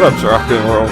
Let's rock and roll.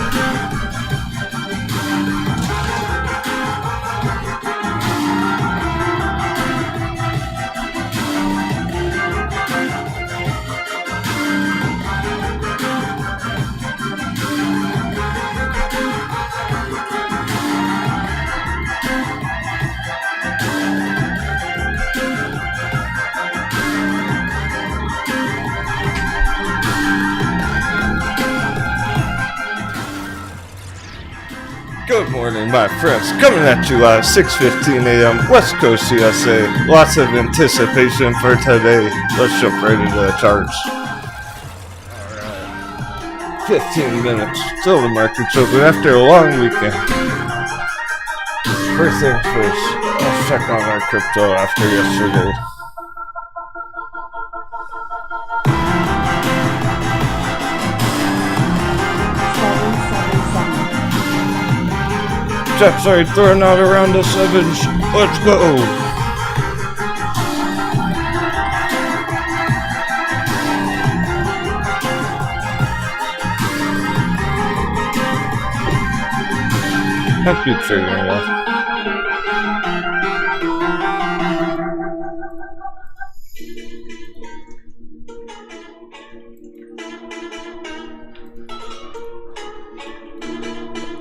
Good morning, my friends. Coming at you live, 6:15 a.m. West Coast USA. Lots of anticipation for today. Let's jump right into the charts. Alright. 15 minutes till the market's open after a long weekend. First things first, let's check on our crypto after yesterday. Jets are throwing out around the sevens. Let's go. Happy trading, y'all.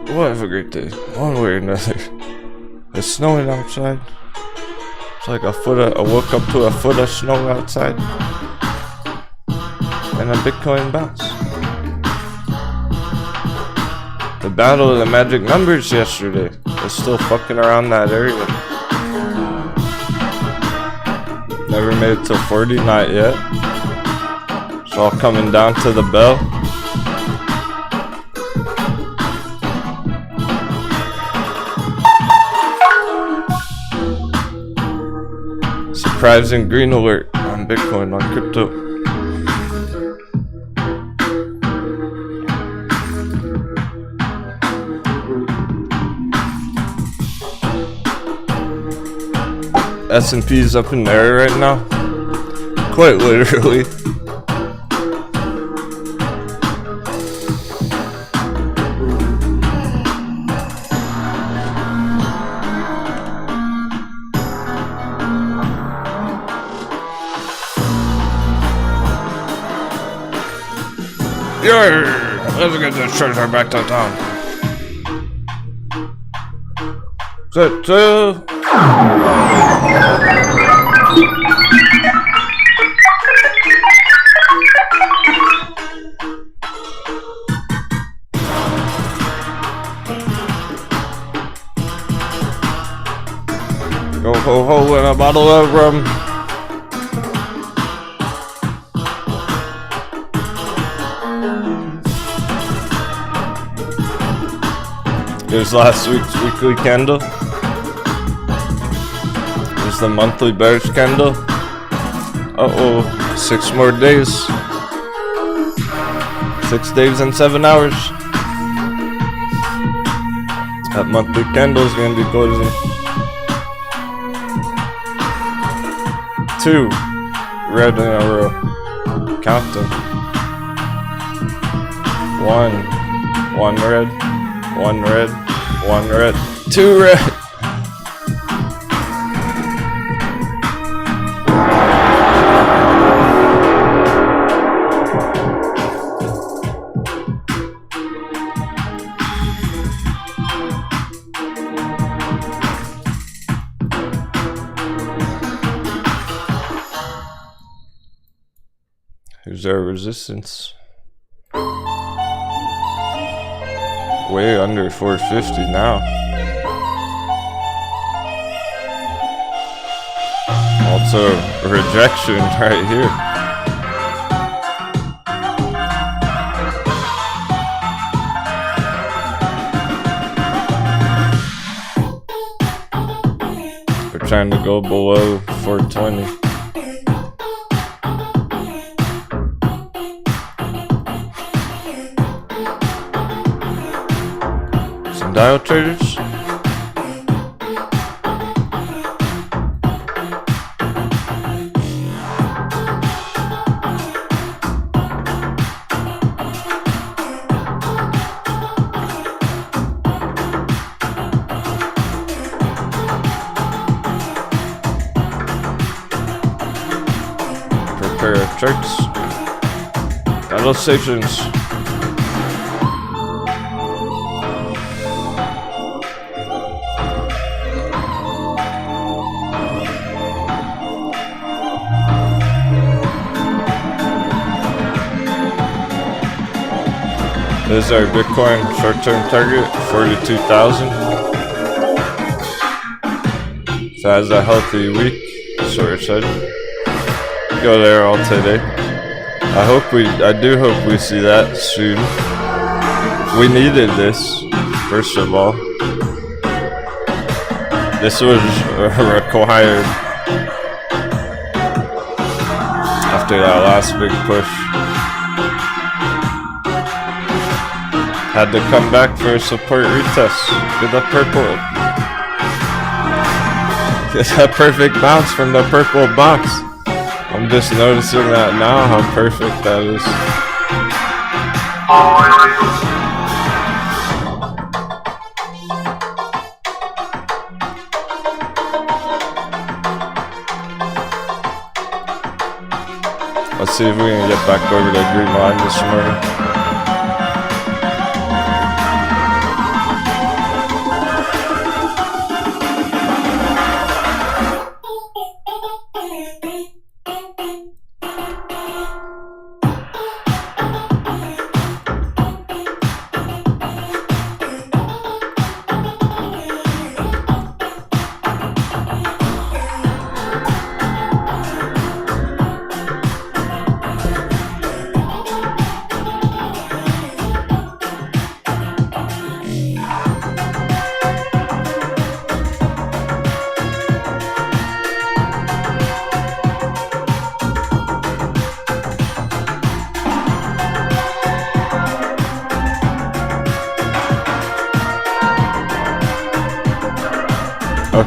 We'll have a great day, one way or another. It's snowing outside. It's like I woke up to a foot of snow outside. And a Bitcoin bounce. The battle of the magic numbers yesterday is still fucking around that area. Never made it to 40, not yet. It's all coming down to the bell. Surprising green alert on Bitcoin, on crypto. S&P's up in the air right now. Quite literally. Let's get this treasure back to town. Go ho ho and a bottle of rum. Here's last week's weekly candle. Here's the monthly bearish candle. Uh-oh, 6 more days. 6 days and 7 hours. That monthly candle's gonna be closing. 2 red in a row. Count them. 1 red. 1 red, 1 red, 2 red. Here's our resistance. Way under 450 now. Also rejection right here. We're trying to go below 420. Dial traders. pair of charts. Analysis. This is our Bitcoin short-term target, 42,000. So has a healthy week, sort of said. Go there all today. I do hope we see that soon. We needed this, first of all. This was required after that last big push. Had to come back for a support retest. Get the purple. Get that perfect bounce from the purple box. I'm just noticing that now, how perfect that is. Let's see if we can get back over the green line this morning.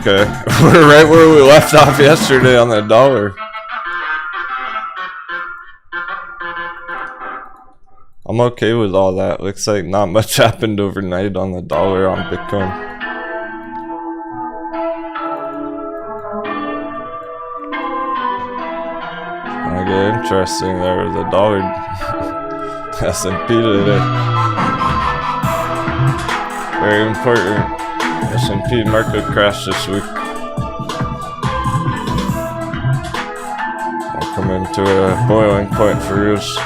Okay, we're right where we left off yesterday on the dollar. I'm okay with all that. Looks like not much happened overnight on the dollar on Bitcoin. Okay, interesting there with the dollar. S&P today. Very important. S&P market crash this week. I'll come into a boiling point for reals.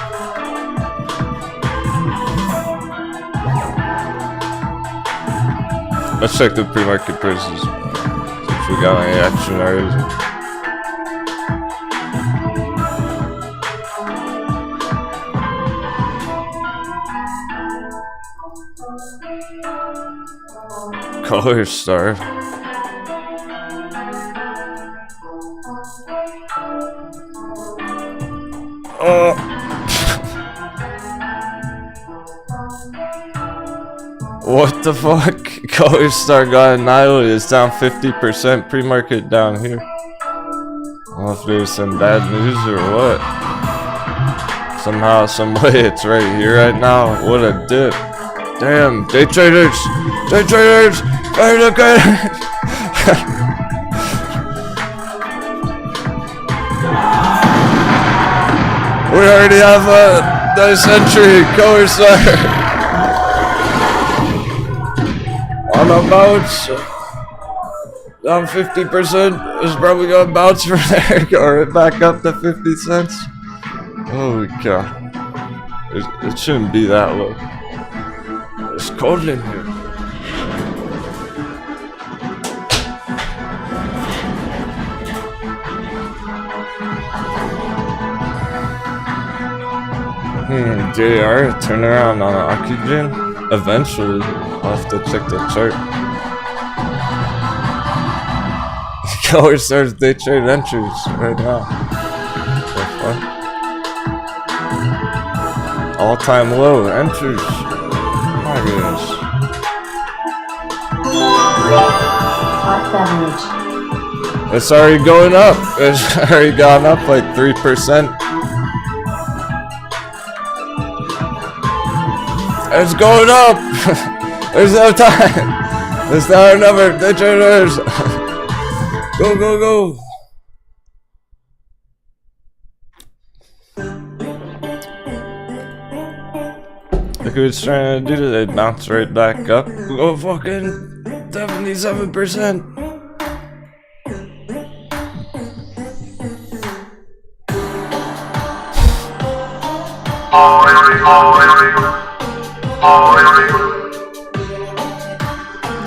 Let's check the pre-market prices. See if we got any action already. Color star. Oh. What the fuck? Color star got annihilated. It's down 50% pre-market down here. I don't know if there's some bad news or what. Somehow, some way, it's right here right now. What a dip. Damn, day traders! Day traders! Hey, look at it! We already have a nice entry, color star. On a bounce. Down 50%. It's probably gonna bounce from there. Go right back up to 50 cents. Holy cow. It shouldn't be that low. It's cold in here. JR, turn around on oxygen. Eventually, I'll have to check the chart. Color starts day trade entries right now. So fun. All-time low entries. My goodness. It's already going up. It's already gone up like 3%. It's going up. There's no time. There's not enough day traders. Go, go, go. Look who's trying to do today. Bounce right back up. Go fucking 77%.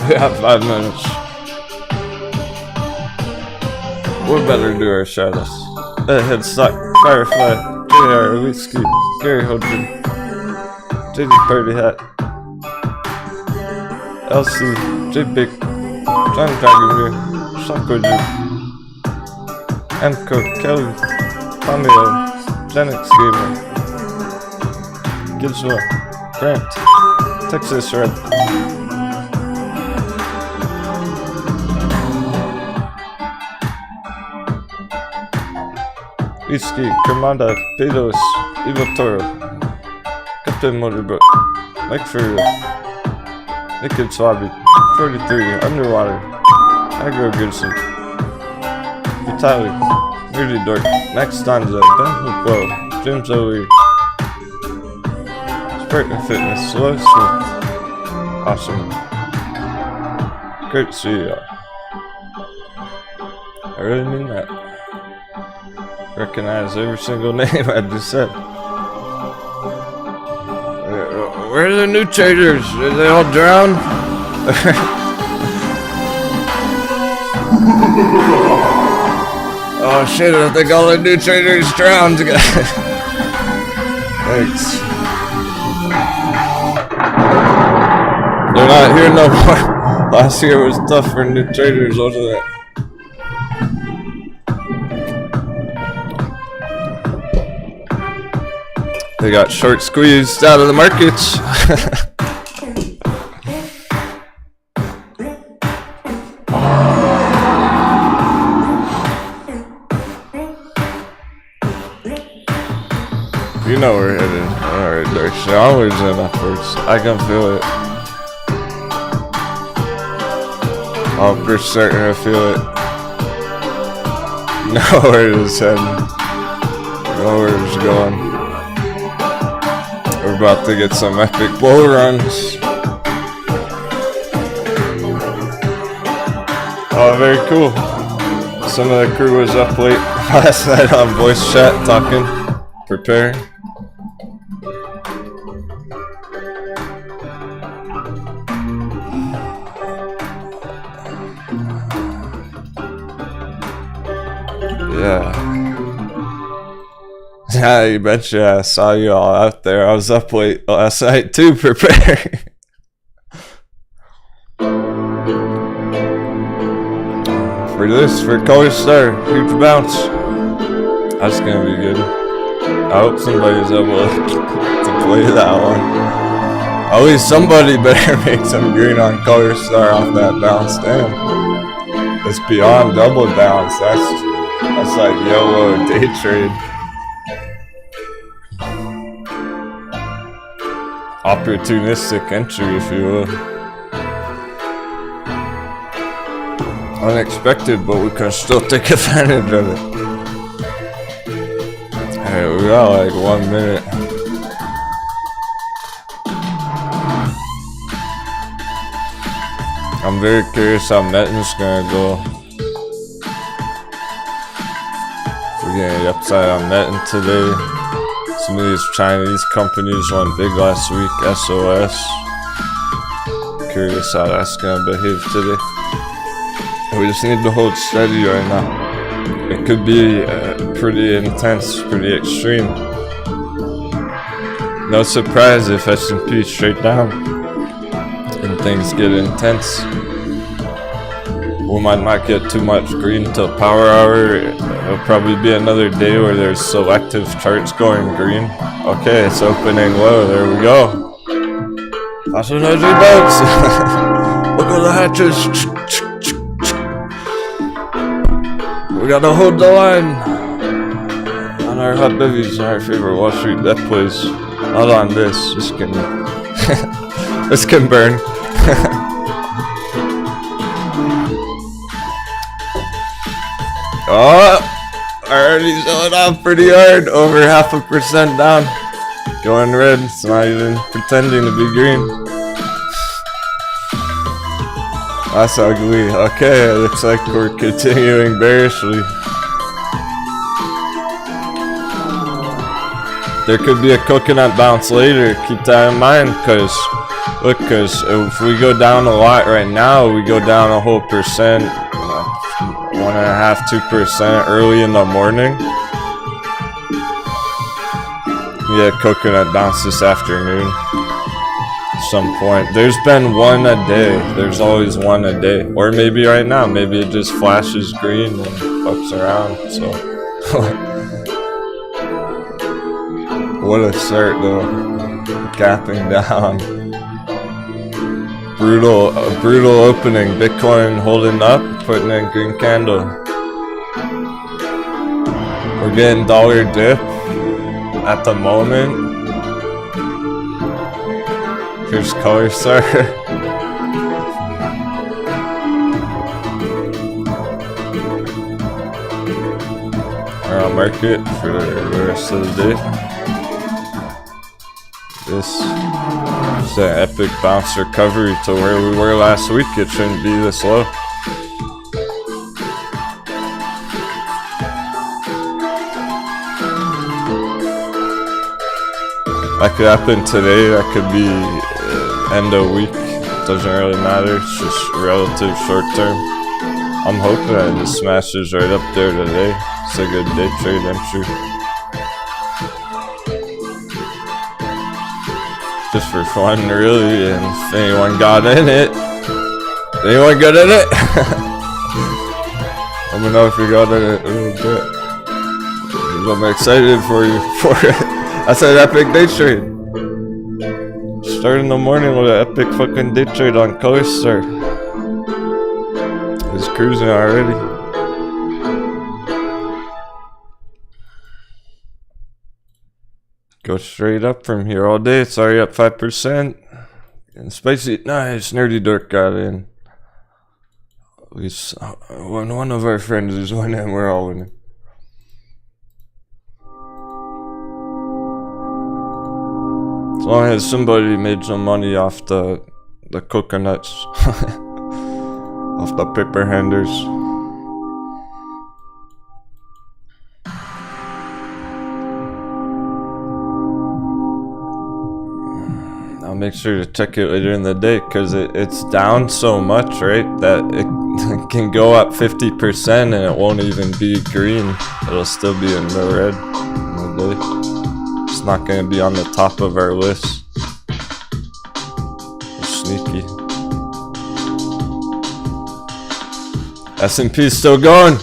We have 5 minutes. We better do our shadows. Headstock, Firefly, JR, Whiskey, Gary Hodgkin, JD Party Hat, LC, J Big, John Dragonbeer, Shanko G, Enco, Kelly, Tomio, Genix Gamer, Gizmo, Grant, Texas Red. Whiskey, Commander, Pedos, Evil Toro, Captain Motorboat, Mike Fury, Naked Swabby, 43, Underwater, Agro Gibson, Vitaly, Nerdy Dork, Max Stanza, Ben Hoopo, Jim Zoe, Spartan Fitness, Slow Smith, Awesome, great to see you. I really mean that. Recognize every single name I just said. Where are the new traders? Are they all drowned? Oh shit, I think all the new traders drowned. Thanks. They're not here no more. Last year was tough for new traders, wasn't it? They got short squeezed out of the markets. You know we're headed in the right direction. Always in upwards. I can feel it. Oh, we're starting to feel it. Know where it is heading. Know where it's going. We're about to get some epic bull runs. Oh, very cool. Some of the crew was up late last night on voice chat talking, preparing. Yeah. Yeah, you betcha. I saw you all out there. I was up late last night too, preparing. For this, for Color Star, huge bounce. That's gonna be good. I hope somebody's able to play that one. At least somebody better make some green on Color Star off that bounce. Damn. It's beyond double bounce. That's like YOLO day trade. Opportunistic entry, if you will. Unexpected, but we can still take advantage of it. Alright, we got like 1 minute. I'm very curious how Metin's gonna go. We're getting the upside on Metin today. Some of these Chinese companies went big last week, SOS. Curious how that's gonna behave today. We just need to hold steady right now. It could be pretty intense, pretty extreme. No surprise if S&P straight down and things get intense. We might not get too much green till power hour. It'll probably be another day where there's selective charts going green. Okay, it's opening low. There we go. That's an energy bounce. Look at the hatches. We gotta hold the line on our hot bevies, our favorite Wall Street death plays. Not on this. This can this can burn. Oh, already selling off pretty hard, over 0.5% down. Going red, it's not even pretending to be green. That's ugly. Okay, it looks like we're continuing bearishly. There could be a coconut bounce later, keep that in mind, cause if we go down a lot right now, we go down a whole percent, 1.5%, 2% early in the morning. Yeah, coconut bounce this afternoon. At some point. There's been one a day. There's always one a day. Or maybe right now. Maybe it just flashes green and fucks around. So what a start though. Gapping down. Brutal opening. Bitcoin holding up, putting in green candle. We're getting dollar dip at the moment. Here's color star. I'll mark it for the rest of the day. This is an epic bounce recovery to where we were last week. It shouldn't be this low. That could happen today, that could be end of week. Doesn't really matter, it's just relative short term. I'm hoping that it just smashes right up there today. It's a good day trade entry. Just for fun, really, and if anyone got in it. Anyone got in it? Let me know if you got in it a little bit. I'm excited for you for it. That's an epic day trade. Start in the morning with an epic fucking day trade on CoStar. It's cruising already. Go straight up from here all day. It's already up 5%. And spicy, nice. Nerdy Dork got in. At least when one of our friends is winning, we're all winning. As long as somebody made some money off the coconuts, off the paper handers. I'll make sure to check it later in the day because it's down so much, right? That it can go up 50% and it won't even be green. It'll still be in the red in the day. It's not going to be on the top of our list. It's sneaky. S&P's still going.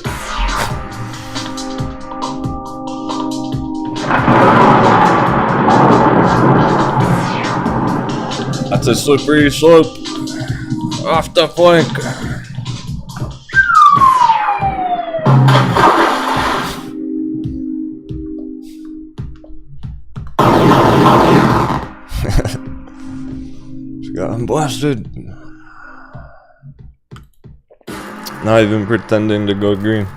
That's a slippery slope. Off the flank. Got blasted. Not even pretending to go green.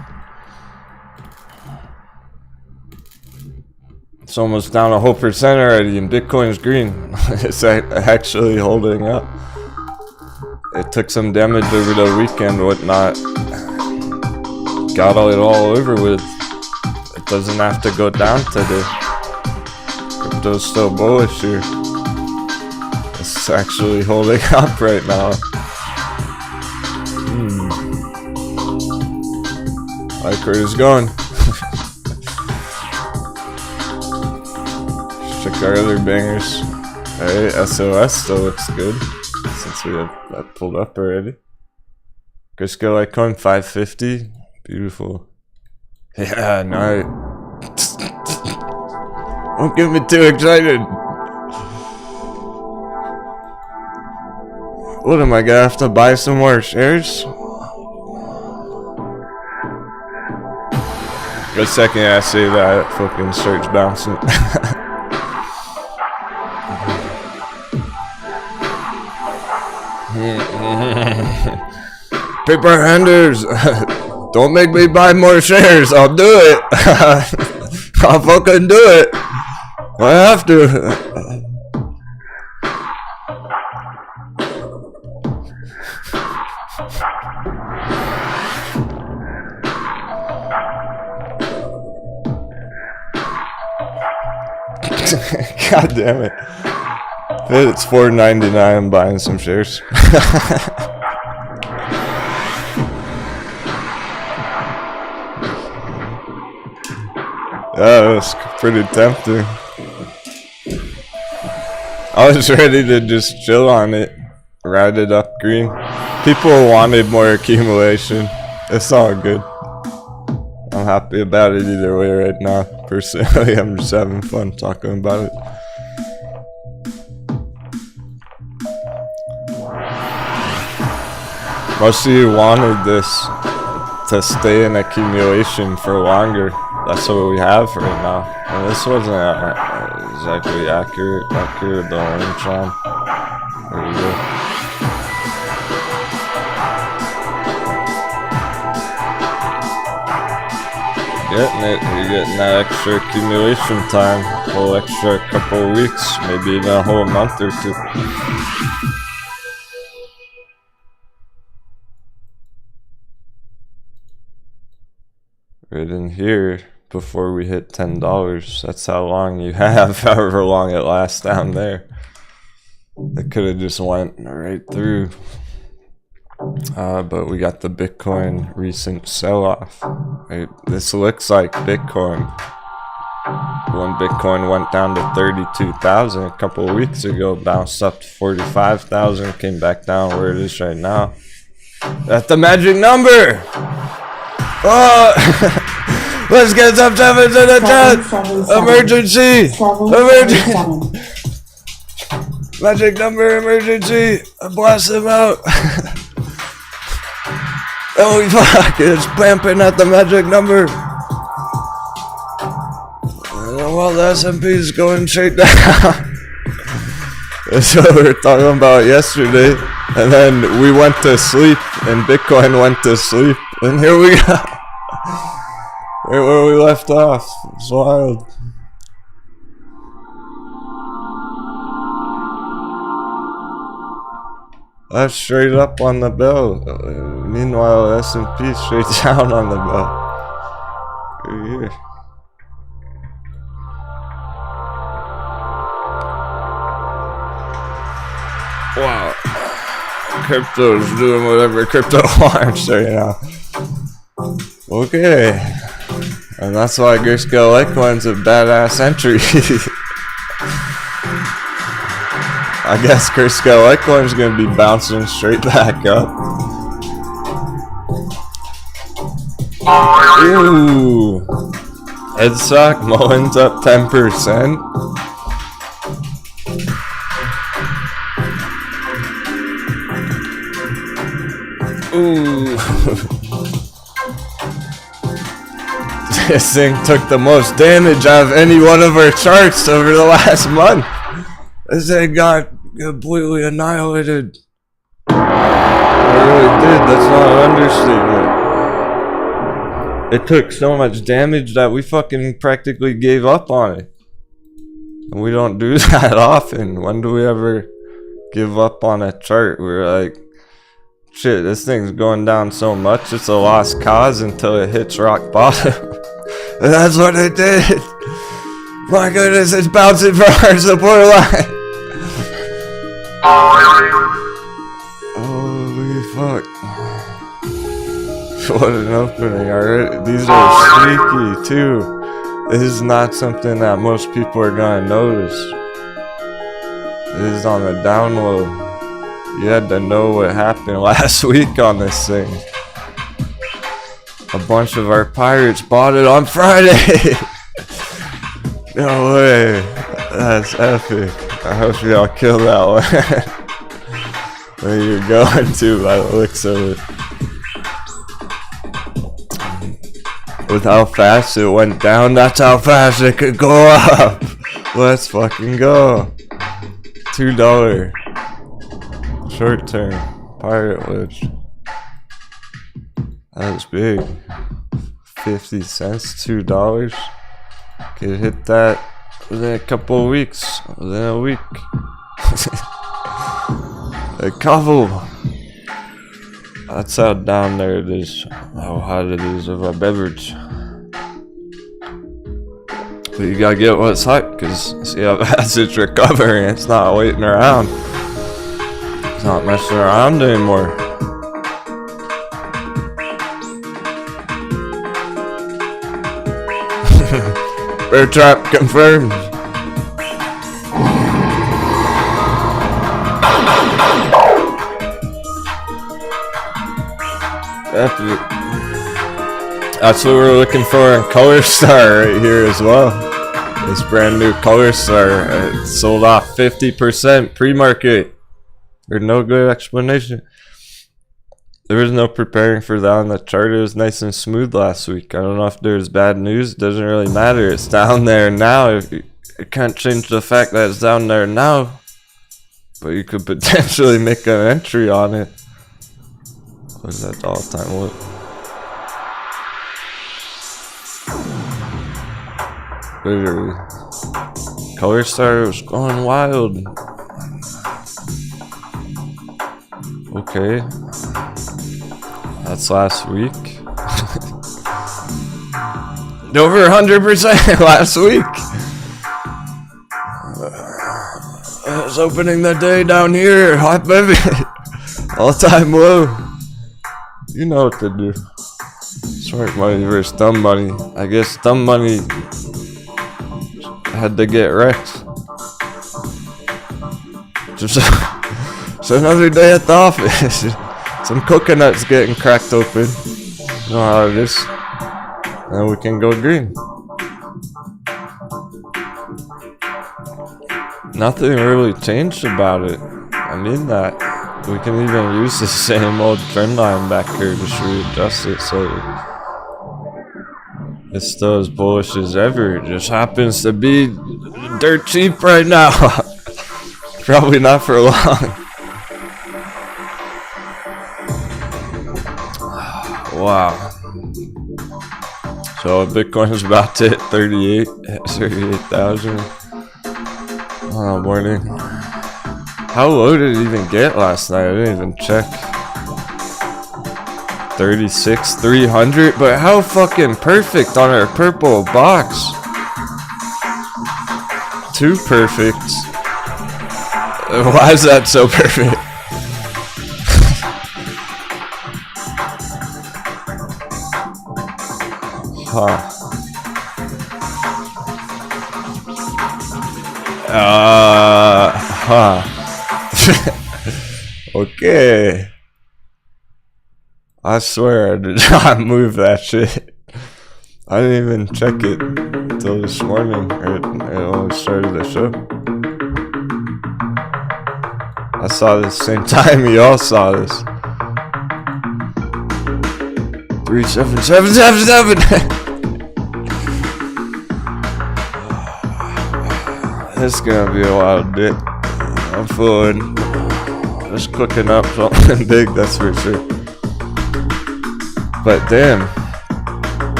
It's almost down a whole percent already and Bitcoin's green. It's actually holding up. It took some damage over the weekend, whatnot. Got it all over with. It doesn't have to go down today. Crypto's still bullish here. It's actually holding up right now. I like where it's going. Check our other bangers. Alright, SOS still looks good. Since we have that pulled up already. Grisco Altcoin 550. Beautiful. Yeah, no. Don't get me too excited. What am I gonna have to buy some more shares? The second I say that, fucking starts bouncing. Paper handers, don't make me buy more shares. I'll do it. I'll fucking do it. I have to. God damn it. It's $4.99. I'm buying some shares. Yeah, it was pretty tempting. I was ready to just chill on it, ride it up green. People wanted more accumulation. It's all good. I'm happy about it either way right now. Personally, I'm just having fun talking about it. Most of you wanted this to stay in accumulation for longer. That's what we have right now. And this wasn't exactly accurate. The orange one. There we go. Getting it. You're getting that extra accumulation time. A whole extra couple of weeks. Maybe even a whole month or two. Right in here. Before we hit $10, that's how long you have, however long it lasts down there. It could have just went right through. But we got the Bitcoin recent sell-off. Right? This looks like Bitcoin. When Bitcoin went down to 32,000 a couple of weeks ago, bounced up to 45,000, came back down where it is right now. That's the magic number! Oh! Let's get some sevens in the chat! Emergency! Emergency! Magic number emergency! Blast them out! Oh fuck! It's clamping at the magic number! Well, the S&P is going straight down. That's what we were talking about yesterday. And then we went to sleep, and Bitcoin went to sleep. And here we go. Right where we left off. It's wild. That's straight up on the bell. Meanwhile, S&P straight down on the bell. Right here. Wow. Crypto's doing whatever crypto wants right now. Okay. And that's why Grayscale Altcoin's a badass entry. I guess Grayscale Altcoin's gonna be bouncing straight back up. Ooh. Headstock Mullins up 10%. Ooh. This thing took the most damage out of any one of our charts over the last month. This thing got completely annihilated. It really did. That's not an understatement. It took so much damage that we fucking practically gave up on it. And we don't do that often. When do we ever give up on a chart? We're like, shit, this thing's going down so much, it's a lost cause until it hits rock bottom. And that's what it did. My goodness, it's bouncing from our support line. Holy fuck. What an opening. Alright, these are sneaky too. This is not something that most people are gonna notice. This is on the down low. You had to know what happened last week on this thing. A bunch of our pirates bought it on Friday. No way. That's epic. I hope y'all kill that one. Where you're going to by the looks of it. With how fast it went down, that's how fast it could go up. Let's fucking go. $2 short term pirate wedge. That was big. 50 cents, $2. Could hit that within a couple of weeks, within a week. A couple. That's how down there it is, how hot it is of a beverage. But you gotta get what's hot, because see how fast it's recovering. It's not waiting around. It's not messing around anymore. Bear trap confirmed. That's what we're looking for in Color Star right here as well. This brand new Color Star, it sold off 50% pre-market. There's no good explanation. There was no preparing for that on the chart. It was nice and smooth last week. I don't know if there's bad news. It doesn't really matter. It's down there now. It can't change the fact that it's down there now. But you could potentially make an entry on it. What is that all-time low? Literally. Color Star was going wild. Okay. That's last week. Over 100% last week. I was opening the day down here. Hot baby. All-time low. You know what to do. Smart money versus dumb money. I guess dumb money had to get wrecked. Just it's another day at the office. Some coconuts getting cracked open. You know how it is. And we can go green. Nothing really changed about it. I mean that. We can even use the same old trend line back here, just readjust it so it's still as bullish as ever. It just happens to be dirt cheap right now. Probably not for long. Wow. So Bitcoin is about to hit 38,000. Oh, morning. How low did it even get last night? I didn't even check. 36,300, but how fucking perfect on our purple box. Too perfect. Why is that so perfect? Huh. Okay. I swear I did not move that shit. I didn't even check it until this morning. It only started the show. I saw this same time you all saw this. 37777. This is gonna be a wild day. I'm feeling just cooking up something big, that's for sure. But damn,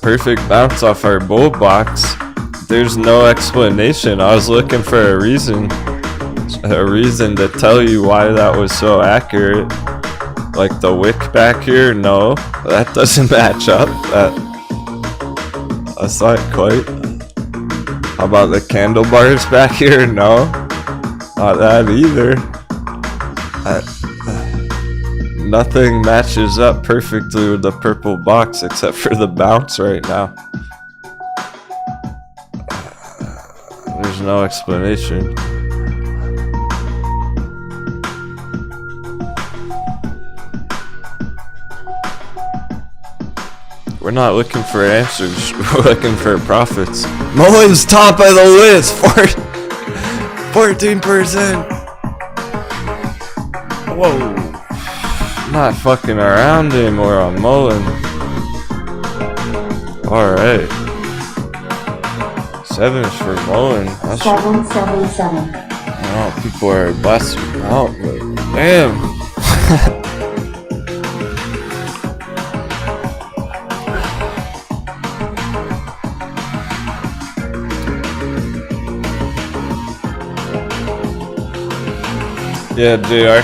perfect bounce off our bull box. There's no explanation. I was looking for a reason to tell you why that was so accurate. Like the wick back here, no, that doesn't match up. That's not quite. How about the candle bars back here? No, not that either. Nothing matches up perfectly with the purple box except for the bounce right now. There's no explanation. We're not looking for answers, we're looking for profits. Mullen's top of the list, 14%. Whoa. Not fucking around anymore on Mullen. Alright. 7 is for Mullen. That's 777. Oh, people are busting out. Damn. Yeah, JR.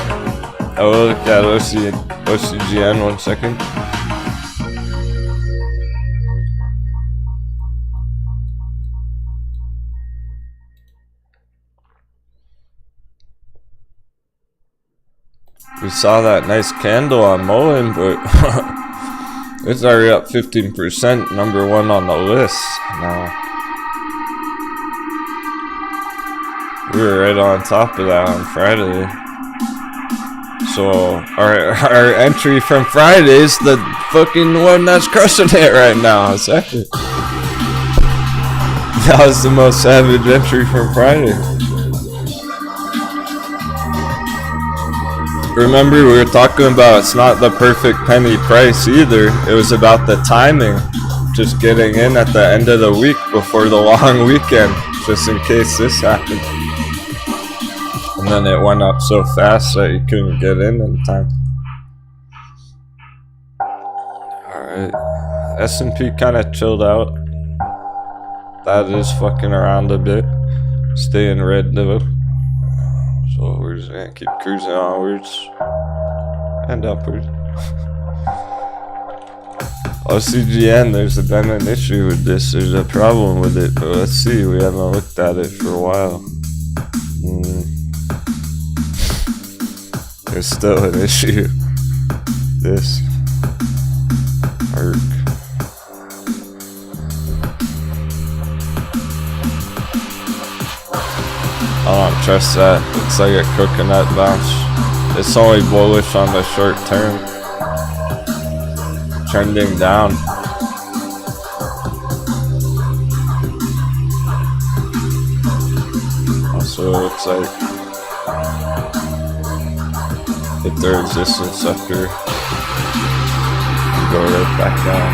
I will look at OCGN 1 second. We saw that nice candle on Mullen, but it's already up 15%, number 1 on the list now. We were right on top of that on Friday. So our entry from Friday is the fucking one that's crushing it right now. Second. That was the most savage entry from Friday. Remember, we were talking about it's not the perfect penny price either. It was about the timing. Just getting in at the end of the week before the long weekend, just in case this happened. And then it went up so fast that you couldn't get in time. Alright. S&P kind of chilled out. That is fucking around a bit. Staying red though. So we're just gonna keep cruising onwards and upwards. OCGN, there's been an issue with this. There's a problem with it, but let's see. We haven't looked at it for a while. There's still an issue. This. Arc. I don't trust that. It's like a coconut bounce. It's only bullish on the short term. Trending down. Also, it looks like hit the resistance after go right back down.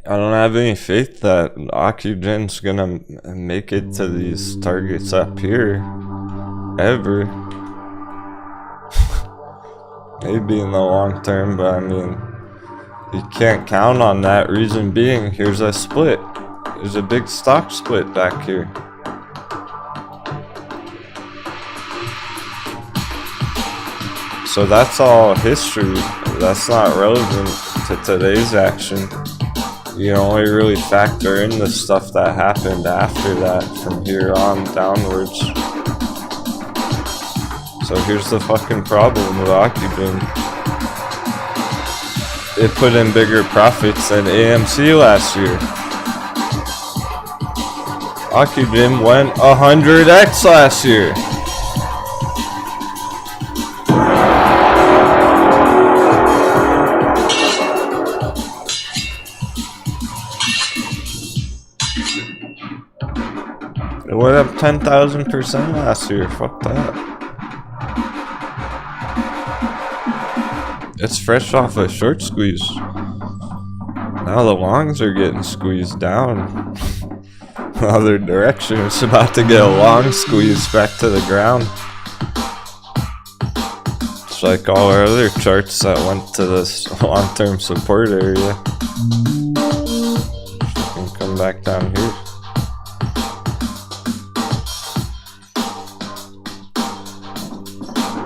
I don't have any faith that Ocugen's gonna make it to these targets up here, ever. Maybe in the long term, but I mean, you can't count on that. Reason being, here's a split. There's a big stock split back here. So that's all history. That's not relevant to today's action. You only really factor in the stuff that happened after that from here on downwards. So here's the fucking problem with Ocugen. It put in bigger profits than AMC last year. Ocugen went 100x last year. It went up 10,000% last year. Fuck that. It's fresh off a short squeeze. Now the longs are getting squeezed down. The other direction. It's about to get a long squeeze back to the ground. It's like all our other charts that went to this long-term support area. And come back down here.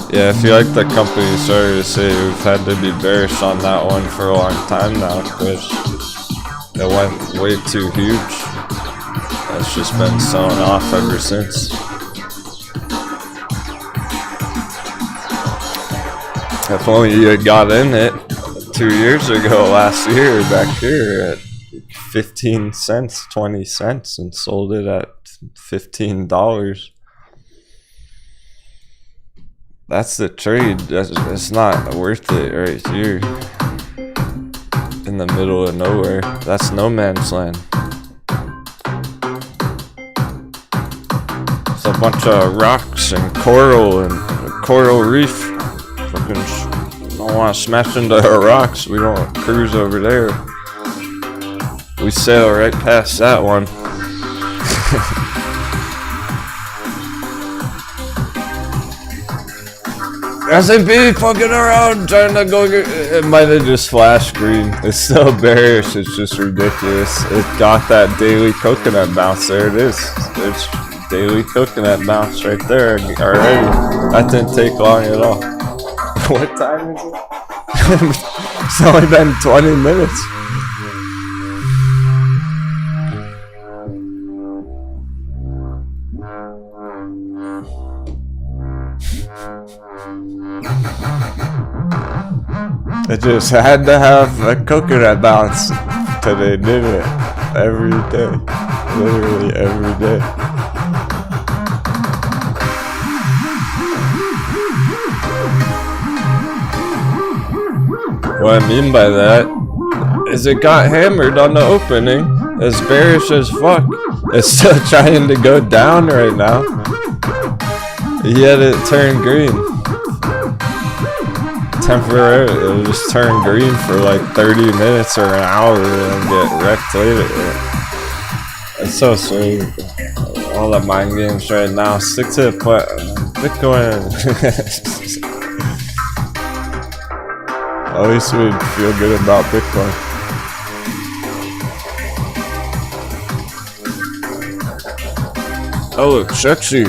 Yeah, I feel like the company started to say we've had to be bearish on that one for a long time now because it went way too huge. It's just been selling off ever since. If only you had got in it 2 years ago last year back here at 15 cents, 20 cents and sold it at $15. That's the trade. It's not worth it right here. In the middle of nowhere. That's no man's land. It's a bunch of rocks and coral reef. Fucking no don't want to smash into our rocks. We don't cruise over there. We sail right past that one. S&P fucking around trying to go get, it might have just flashed green. It's so bearish, it's just ridiculous. It got that daily coconut bounce. There it is. There's daily coconut bounce right there already. That didn't take long at all. What time is it? It's only been 20 minutes. It just had to have a coconut bounce today, didn't it? Every day. Literally every day. What I mean by that is it got hammered on the opening. It's bearish as fuck. It's still trying to go down right now. Yet it turned green. Temporarily, it'll just turn green for like 30 minutes or an hour and get wrecked later. It's so sweet. All the mind games right now. Stick to the point. Bitcoin. At least we feel good about Bitcoin. Oh, look, sexy.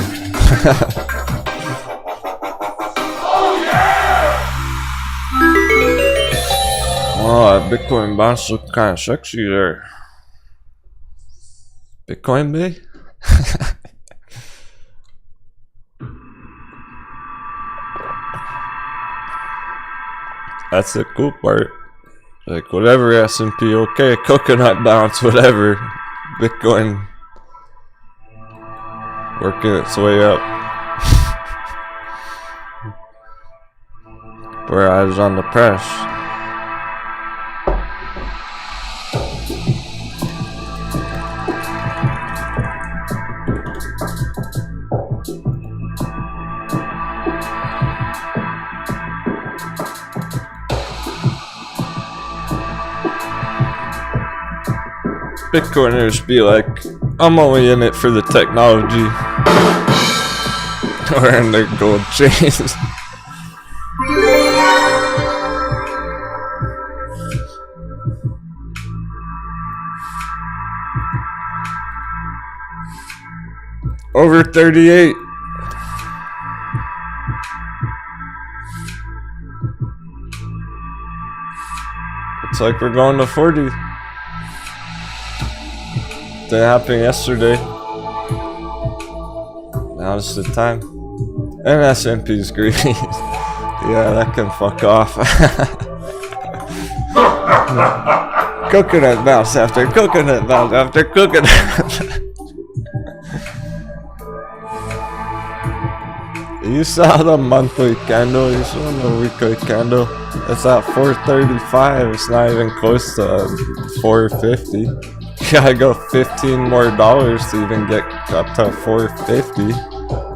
Oh, Bitcoin bounce look kind of sexy there. Bitcoin Bay? That's the cool part. Like whatever S&P, okay, coconut bounce, whatever. Bitcoin working its way up. Where I was on the press. Bitcoiners be like, I'm only in it for the technology. Wearing their gold chains. Over 38. Looks like we're going to 40. Didn't happen yesterday. Now's the time. And S&P's green. Yeah, that can fuck off. Coconut bounce after coconut bounce after coconut. You saw the monthly candle, you saw the weekly candle. It's at 435, it's not even close to 450. You gotta go $15 more to even get up to 450.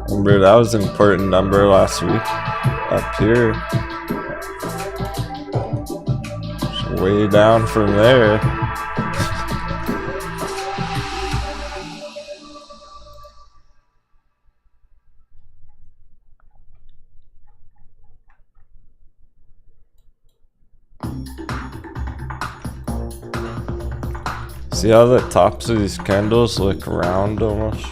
Remember that was an important number last week. Up here. It's way down from there. See how the tops of these candles look round almost?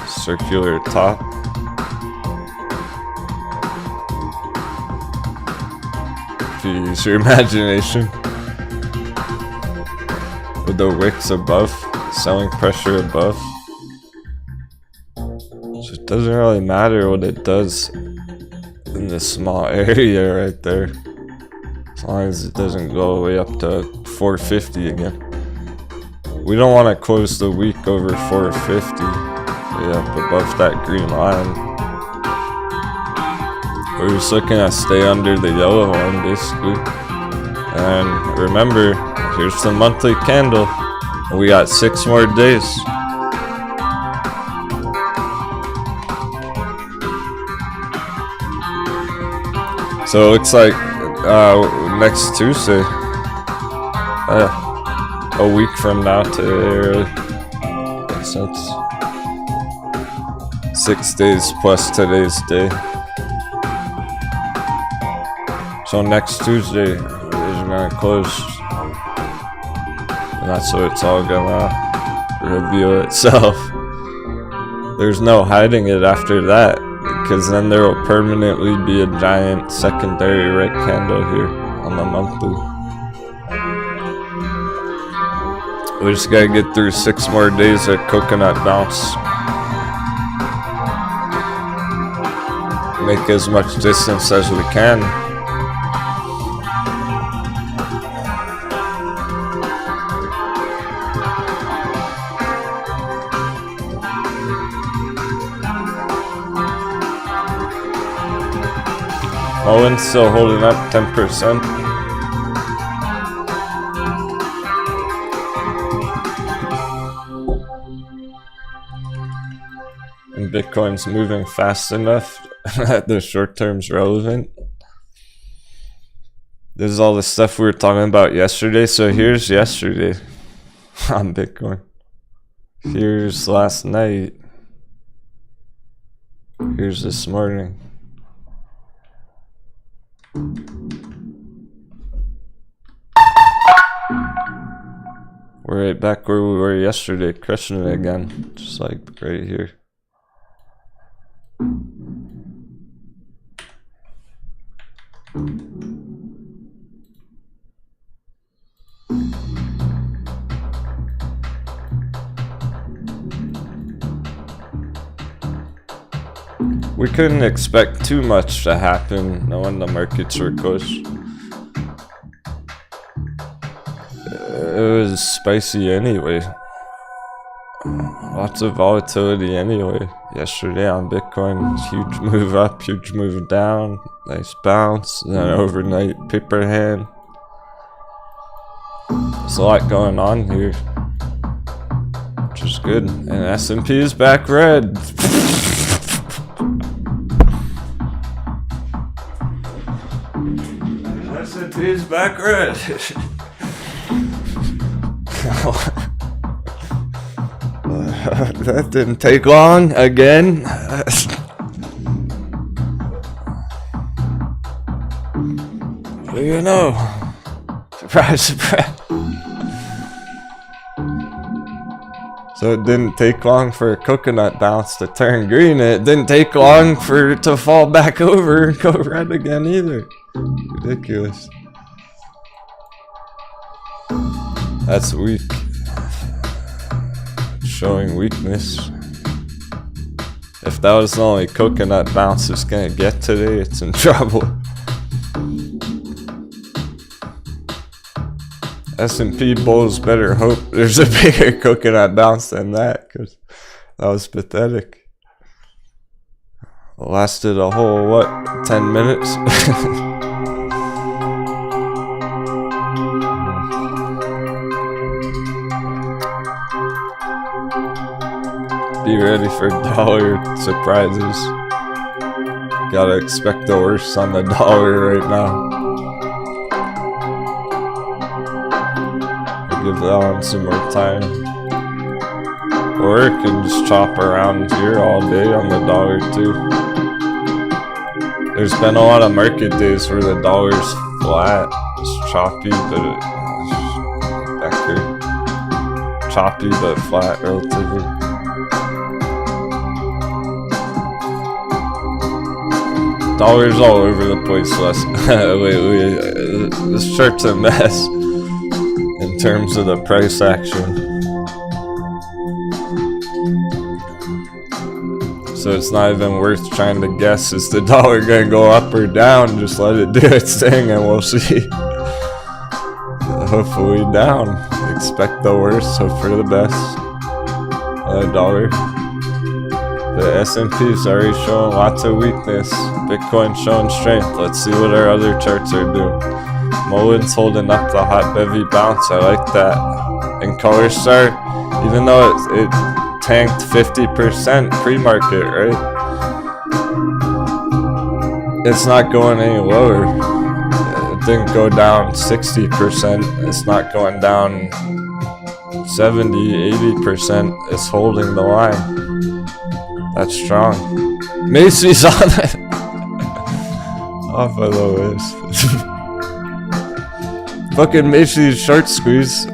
Circular top. If you use your imagination. With the wicks above, selling pressure above. So it doesn't really matter what it does in this small area right there. As long as it doesn't go all the way up to 450 again. We don't want to close the week over 450. Up above that green line. We're just looking to stay under the yellow one basically. And remember, here's the monthly candle. We got 6 more days. So it looks like next Tuesday, a week from now today, makes sense. 6 days plus today's day. So next Tuesday is gonna close. And that's what it's all gonna reveal itself. There's no hiding it after that, because then there will permanently be a giant secondary red candle here on the monthly. We just gotta get through 6 more days of coconut bounce. Make as much distance as we can. Owen's still holding up 10%. And Bitcoin's moving fast enough that the short term's relevant. This is all the stuff we were talking about yesterday. So here's yesterday on Bitcoin. Here's last night. Here's this morning. We're right back where we were yesterday, crushing it again, just like right here. We couldn't expect too much to happen knowing the markets were close. It was spicy anyway. Lots of volatility anyway. Yesterday on Bitcoin, huge move up, huge move down, nice bounce, and then overnight paper hand. There's a lot going on here, which is good. And S&P is back red. S&P is back red. That didn't take long again. What do you know? Surprise, surprise. So it didn't take long for a coconut bounce to turn green. It didn't take long for it to fall back over and go red again either. Ridiculous. That's weak. Showing weakness. If that was the only coconut bounce it's gonna get today, it's in trouble. S&P bulls better hope there's a bigger coconut bounce than that, because that was pathetic. It lasted a whole, what, 10 minutes? Be ready for dollar surprises. Gotta expect the worst on the dollar right now. I'll give that one some more time. Or it can just chop around here all day on the dollar too. There's been a lot of market days where the dollar's flat. It's choppy, but back here. Choppy but flat relatively. Dollars all over the place lately. This chart's a mess in terms of the price action. So it's not even worth trying to guess, is the dollar gonna go up or down? Just let it do its thing and we'll see. Hopefully down. Expect the worst, hope for the best. The dollar. The S&P is already showing lots of weakness. Bitcoin showing strength. Let's see what our other charts are doing. Mullen's holding up the hot bevy bounce. I like that. And Color Star, even though it tanked 50% pre-market, right? It's not going any lower. It didn't go down 60%. It's not going down 70, 80%. It's holding the line. That's strong. Macy's on it. Off of the list. Fucking Macy's short squeeze.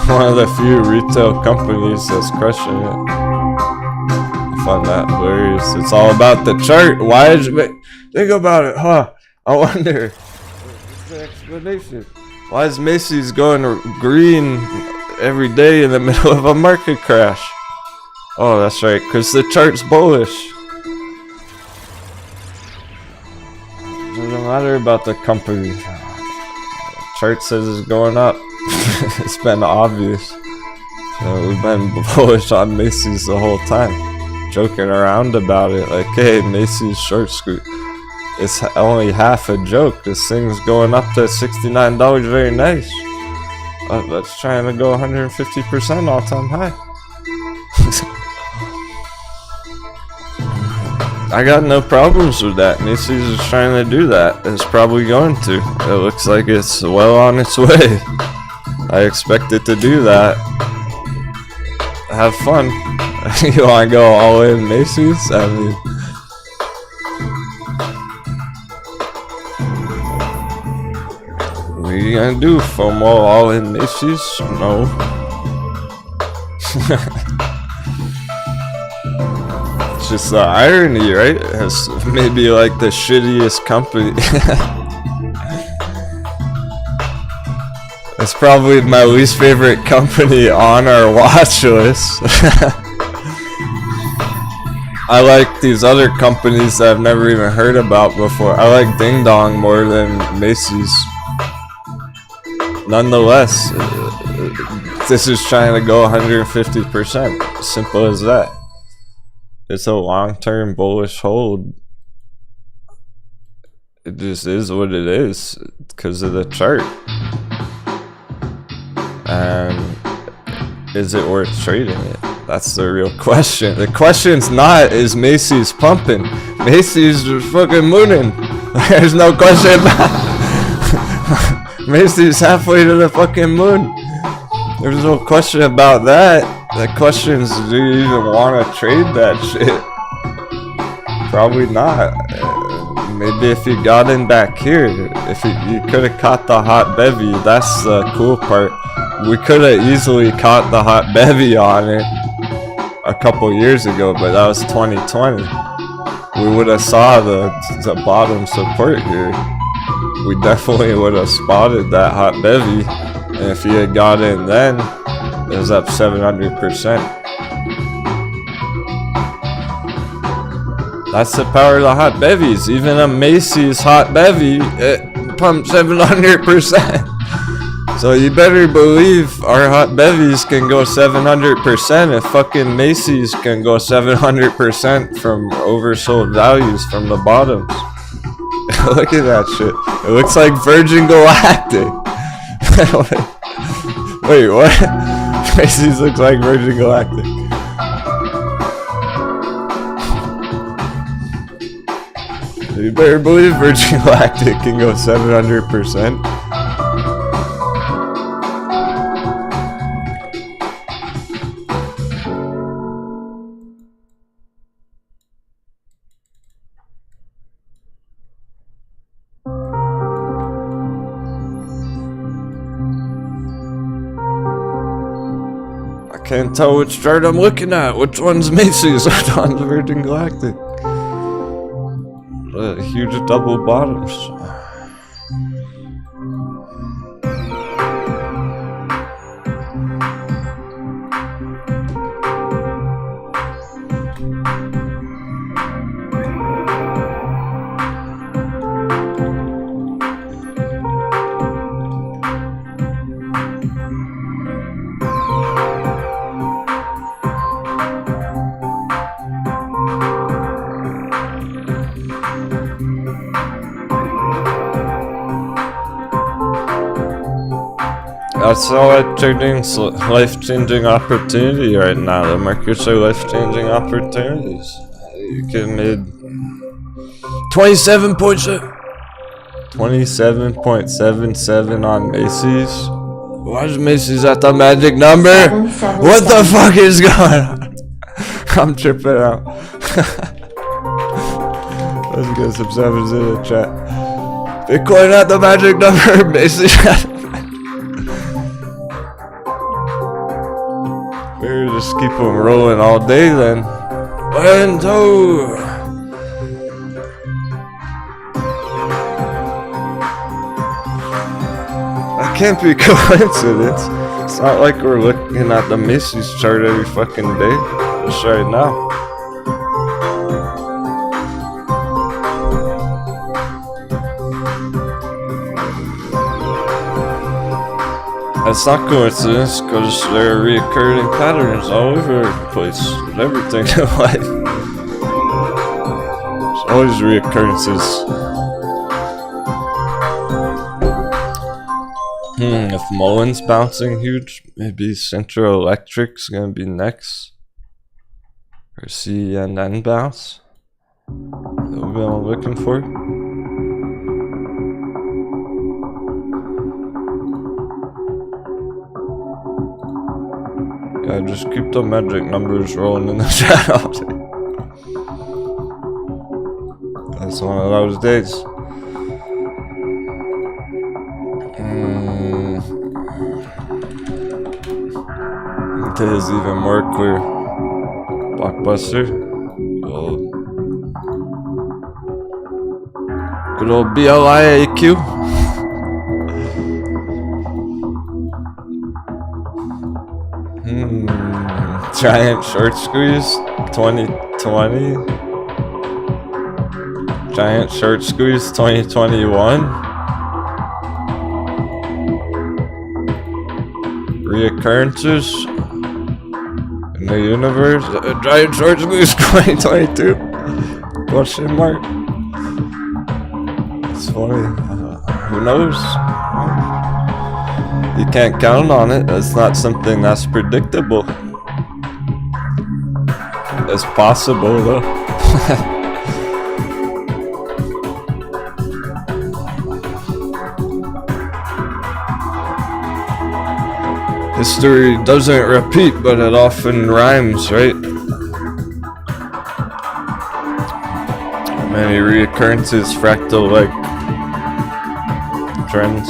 One of the few retail companies that's crushing it. I find that hilarious. It's all about the chart. Why is it? Think about it, huh? I wonder. What's the explanation? Why is Macy's going green every day in the middle of a market crash? Oh, that's right, because the chart's bullish. Doesn't matter about the company. Chart says it's going up. It's been obvious. We've been bullish on Macy's the whole time. Joking around about it, like, hey, Macy's short squeeze. It's only half a joke. This thing's going up to $69. Very nice. That's trying to go 150% all-time high. I got no problems with that. Macy's is trying to do that. It's probably going to. It looks like it's well on its way. I expect it to do that. Have fun. You want to go all in Macy's? I mean, what are you gonna do? FOMO all in Macy's? No. It's just the irony, right? It's maybe like the shittiest company. It's probably my least favorite company on our watch list. I like these other companies that I've never even heard about before. I like Ding Dong more than Macy's. Nonetheless, this is trying to go 150%. Simple as that. It's a long-term bullish hold. It just is what it is because of the chart. And is it worth trading it? That's the real question. The question's not, is Macy's pumping? Macy's fucking mooning. There's no question about it. Macy's halfway to the fucking moon. There's no question about that. The question is, do you even want to trade that shit? Probably not. Maybe if you got in back here, if you could have caught the hot bevy, that's the cool part. We could have easily caught the hot bevy on it a couple years ago, but that was 2020. We would have saw the bottom support here. We definitely would have spotted that hot bevy, and if you had got in then, it was up 700%. That's the power of the hot bevies. Even a Macy's hot bevy, it pumped 700%. So you better believe our hot bevies can go 700% if fucking Macy's can go 700% from oversold values from the bottoms. Look at that shit. It looks like Virgin Galactic. Wait, what? Macy's looks like Virgin Galactic. You better believe Virgin Galactic can go 700%. Can't tell which chart I'm looking at. Which one's Macy's? Which one's Virgin Galactic? Huge double bottoms. That's all that trading's life-changing opportunity right now. The markets are life-changing opportunities. You can made 27.77 on Macy's. Why is Macy's at the magic number? What the fuck is going on? I'm tripping out. Let's get some sevens in the chat. Bitcoin at the magic number. Macy's at the magic. We'll just keep them rolling all day then. 1, 2. Can't be coincidence. It's not like we're looking at the Macy's chart every fucking day. Just right now. It's not coincidence because there are reoccurring patterns all over the place. Everything in life. There's always reoccurrences. If Mullen's bouncing huge, maybe Central Electric's gonna be next. Or CNN bounce. That's what I'm looking for. Yeah, just keep the magic numbers rolling in the chat all day. That's one of those days. It is even more clear. Blockbuster. Good old BLIAQ. Giant short squeeze 2020. Giant short squeeze 2021. Reoccurrences in the universe. Giant short squeeze 2022. Question mark. It's funny. Who knows? You can't count on it. It's not something that's predictable. It's possible though. History doesn't repeat, but it often rhymes, right? Many reoccurrences, fractal-like trends.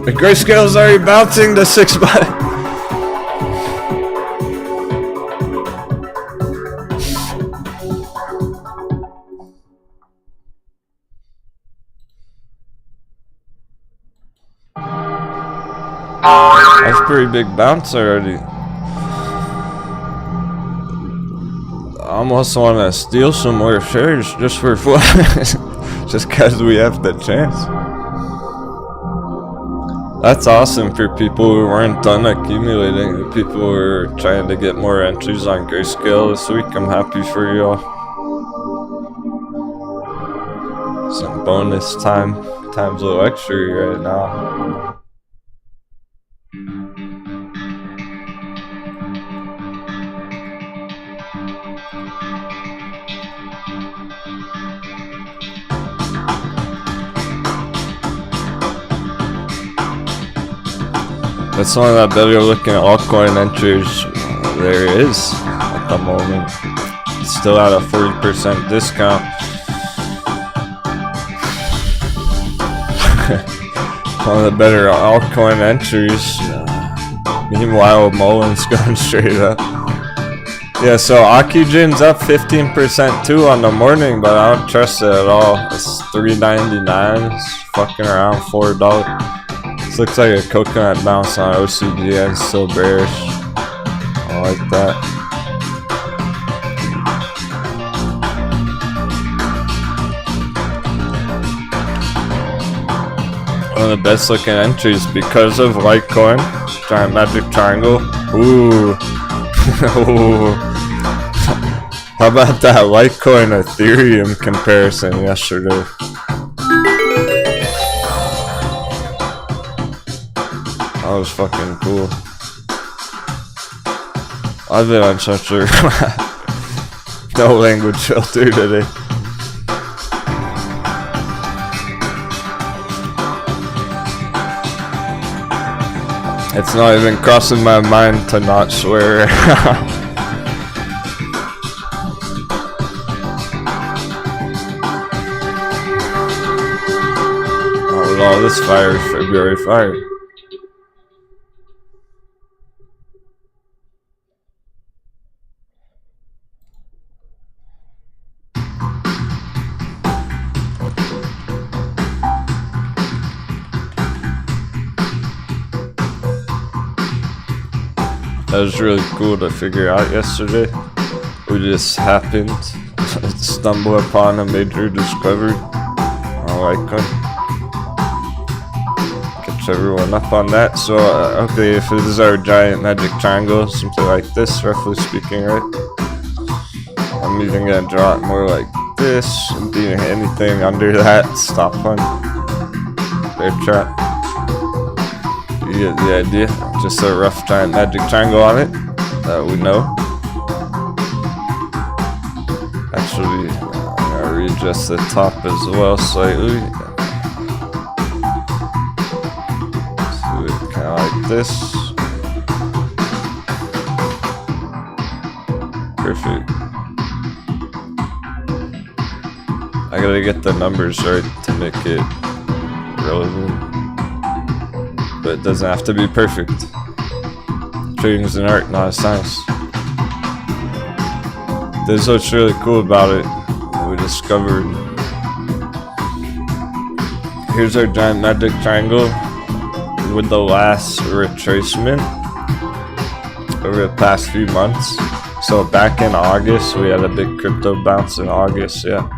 The grayscale's already bouncing the 6 by. That's a pretty big bounce already. I almost want to steal some more shares just for fun. Just because we have the chance. That's awesome for people who weren't done accumulating. The people who are trying to get more entries on Grayscale this week. I'm happy for you all. Some bonus times of luxury right now. That's one of the better looking altcoin entries there is at the moment. It's still at a 40% discount. One of the better altcoin entries. Meanwhile, Mullen's going straight up. Yeah, so Oxygen's up 15% too on the morning, but I don't trust it at all. It's $3.99. It's fucking around $4. This looks like a coconut bounce on OCGN, still bearish. I like that. One of the best looking entries because of Litecoin. Giant magic triangle. Ooh. Ooh. How about that Litecoin Ethereum comparison yesterday? That was fucking cool. I've been on such a no language filter today. It's not even crossing my mind to not swear. Oh, this fire is February fire. That was really cool to figure out yesterday. We just happened to stumble upon a major discovery on Litecoin. Catch everyone up on that. So, okay, if this is our giant magic triangle, something like this, roughly speaking, right? I'm even gonna draw it more like this, and do anything under that, stop on bear trap. You get the idea. Just a rough giant magic triangle on it that we know. Actually, I'm gonna readjust the top as well slightly. So it kind of like this. Perfect. I gotta get the numbers right to make it relevant. But it doesn't have to be perfect. Trading is an art, not a science. This is what's really cool about it. We discovered. Here's our giant magic triangle with the last retracement over the past few months. So back in August, we had a big crypto bounce in August, yeah.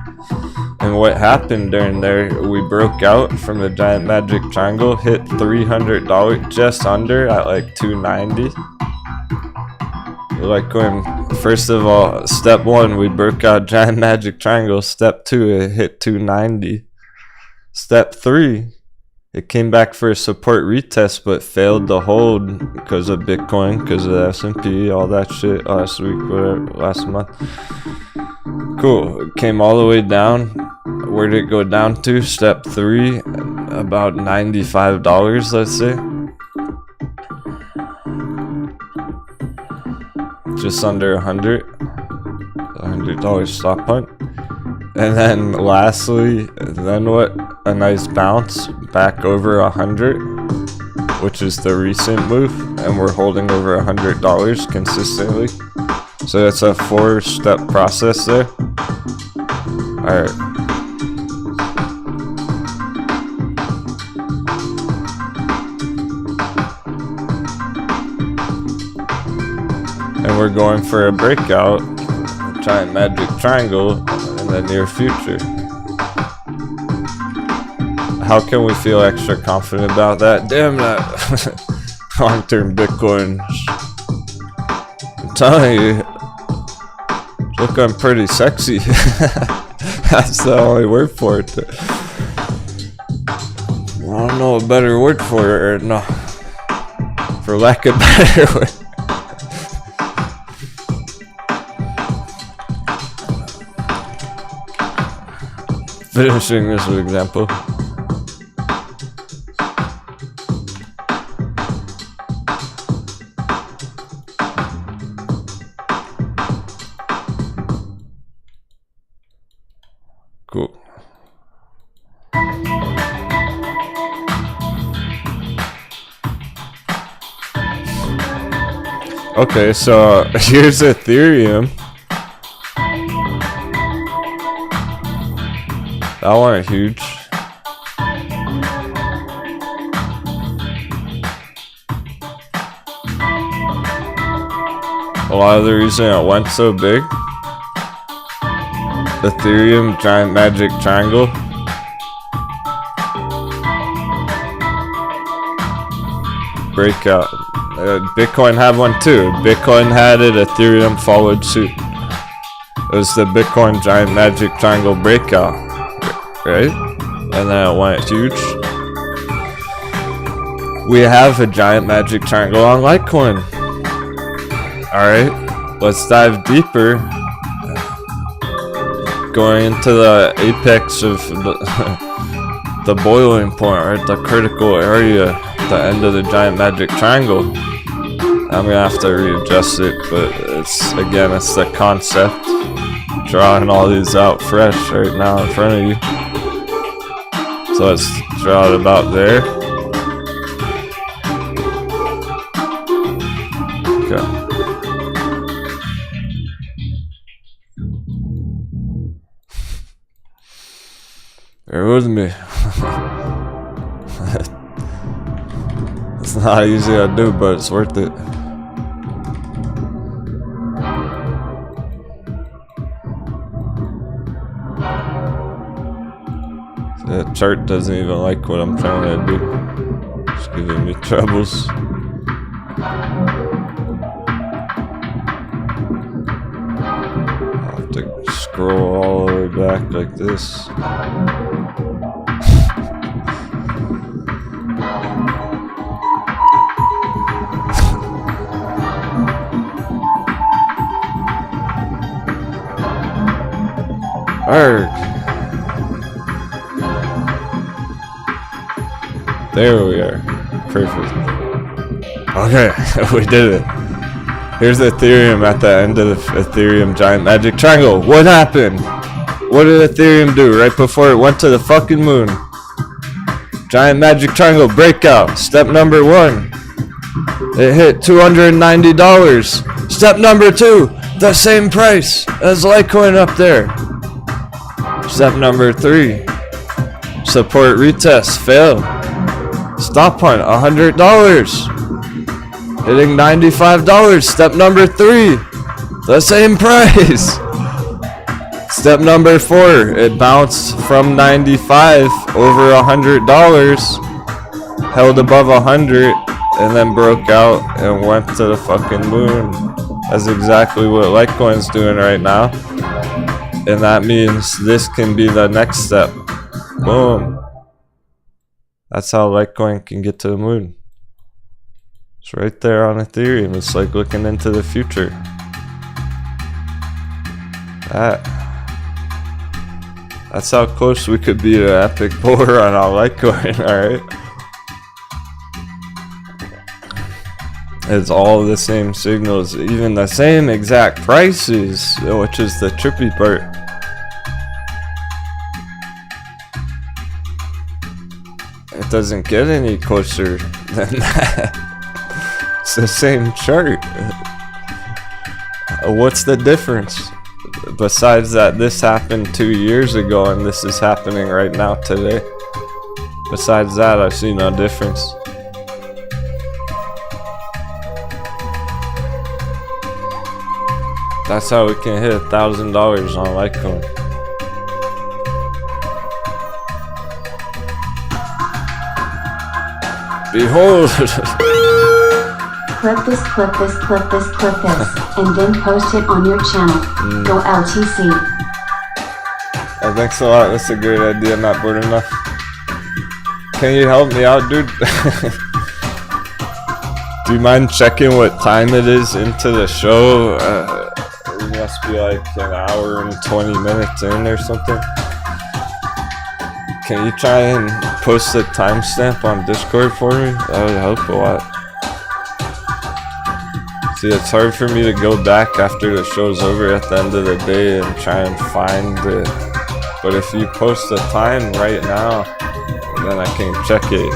And what happened during there, we broke out from the giant magic triangle, hit $300, just under at like 290. Like going, first of all, step one, we broke out giant magic triangle. Step two, it hit 290. Step three, it came back for a support retest, but failed to hold because of Bitcoin, because of the S&P, all that shit last week, whatever, last month. Cool, it came all the way down. Where did it go down to? Step three, about $95, let's say. Just under $100 stop hunt. And then lastly, then what? A nice bounce back over 100, which is the recent move, and we're holding over $100 consistently. So it's a 4-step process there. Alright. And we're going for a breakout, a giant magic triangle in the near future. How can we feel extra confident about that? Damn that long-term Bitcoin. I'm telling you, it's looking pretty sexy. That's the only word for it. I don't know a better word for it, or no, for lack of a better word. Finishing this example. Cool. Okay, so here's Ethereum. That one huge. A lot of the reason it went so big. Ethereum giant magic triangle. Breakout. Bitcoin had one too. Bitcoin had it, Ethereum followed suit. It was the Bitcoin giant magic triangle breakout, right? And then it went huge. We have a giant magic triangle on Litecoin. Alright, let's dive deeper. Going into the apex of the boiling point, right? The critical area, the end of the giant magic triangle. I'm gonna have to readjust it, but it's the concept. Drawing all these out fresh right now in front of you. So let's draw it about there. Okay. Bear with me. It's not easy to do, but it's worth it. The chart doesn't even like what I'm trying to do. It's giving me troubles. I'll have to scroll all the way back like this. Arg. There we are. Perfect. Okay, we did it. Here's Ethereum at the end of the Ethereum giant magic triangle. What happened? What did Ethereum do right before it went to the fucking moon? Giant magic triangle breakout. Step number 1. It hit $290. Step number 2. The same price as Litecoin up there. Step number 3. Support retest. Failed. Stop punt, $100. Hitting $95. Step number 3. The same price. Step number 4. It bounced from 95 over $100. Held above 100 and then broke out and went to the fucking moon. That's exactly what Litecoin's doing right now. And that means this can be the next step. Boom. That's how Litecoin can get to the moon. It's right there on Ethereum. It's like looking into the future. That's how close we could be to epic bull run on Litecoin, alright? It's all the same signals, even the same exact prices, which is the trippy part. It doesn't get any closer than that. It's the same chart. What's the difference? Besides that this happened 2 years ago and this is happening right now today. Besides that, I see no difference. That's how we can hit $1,000 on Litecoin. Behold! Clip this, clip this, clip this, clip this, and then post it on your channel. Go LTC. Thanks a lot, that's a great idea, not bored enough. Can you help me out, dude? Do you mind checking what time it is into the show? We must be like an hour and 20 minutes in or something. Can you try and post a timestamp on Discord for me? That would help a lot. See, it's hard for me to go back after the show's over at the end of the day and try and find it. But if you post a time right now, then I can check it.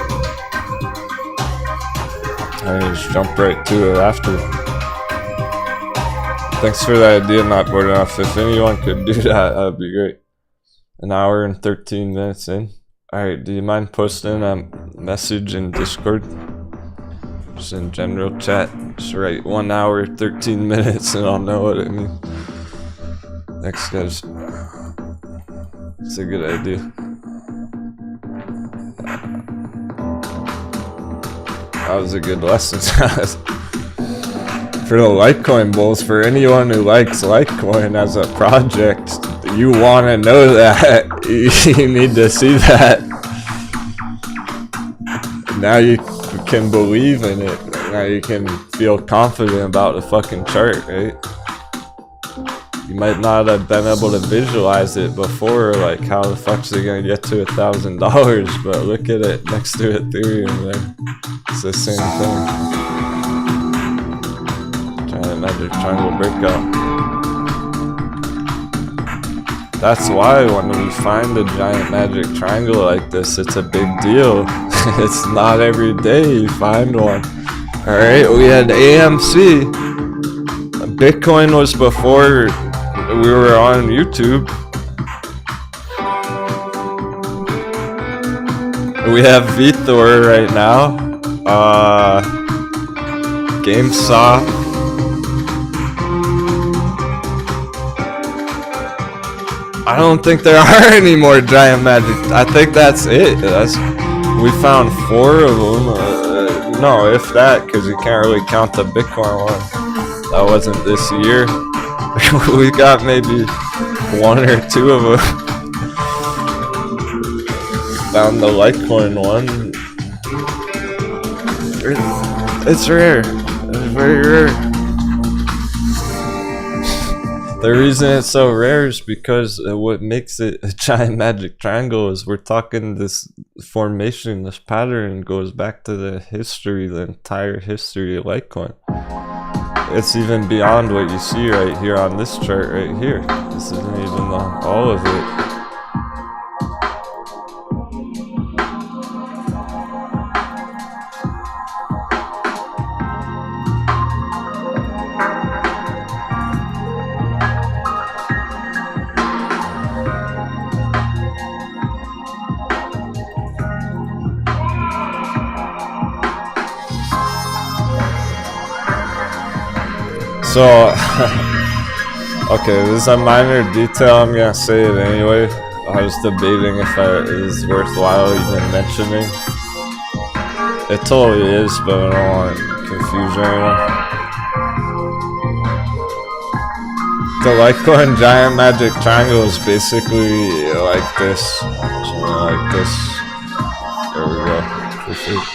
I can just jump right to it after. Thanks for the idea, not bored enough. If anyone could do that, that would be great. An hour and 13 minutes in. Alright, do you mind posting a message in Discord? Just in general chat. Just write 1 hour, 13 minutes and I'll know what it means. Thanks, guys. It's a good idea. That was a good lesson. For the Litecoin bulls, for anyone who likes Litecoin as a project, you want to know that. You need to see that. Now you can believe in it. Now you can feel confident about the fucking chart, right? You might not have been able to visualize it before, like how the fuck's it gonna get to $1,000, but look at it next to Ethereum there. It's the same thing. Giant magic triangle breakout. That's why when we find a giant magic triangle like this, it's a big deal. It's not every day you find one. Alright, we had AMC. Bitcoin was before we were on YouTube. We have VThor right now. GameStop. I don't think there are any more giant magic. I think that's it. We found 4 of them. No, if that, because you can't really count the Bitcoin one. That wasn't this year. We got maybe 1 or 2 of them. Found the Litecoin one. It's rare. It's very rare. The reason it's so rare is because what makes it a giant magic triangle is we're talking this formation, this pattern goes back to the history, the entire history of Litecoin. It's even beyond what you see right here on this chart right here. This isn't even all of it. So, okay, this is a minor detail, I'm gonna say it anyway. I was debating if it is worthwhile even mentioning. It totally is, but I don't want to confuse anyone. The Litecoin giant magic triangle is basically like this. Something like this. There we go. Perfect.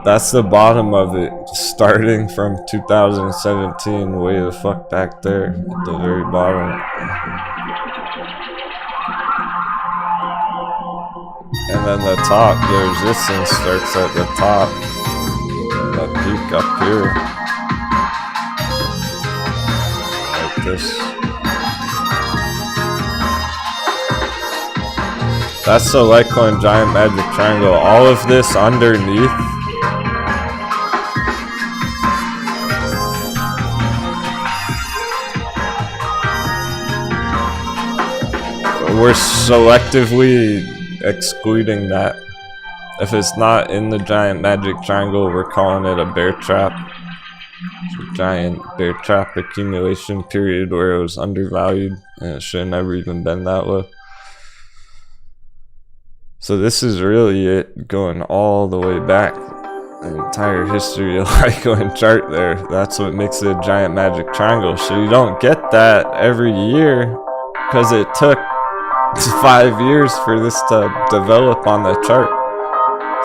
That's the bottom of it, starting from 2017, way the fuck back there, at the very bottom. And then the top, the resistance starts at the top, the peak up here, like this. That's the Litecoin giant magic triangle. All of this underneath we're selectively excluding that. If it's not in the giant magic triangle, we're calling it a bear trap. It's a giant bear trap accumulation period where it was undervalued and it should have never even been that low. So this is really it, going all the way back. The entire history of Litecoin chart there. That's what makes it a giant magic triangle. So you don't get that every year because it took 5 years for this to develop on the chart.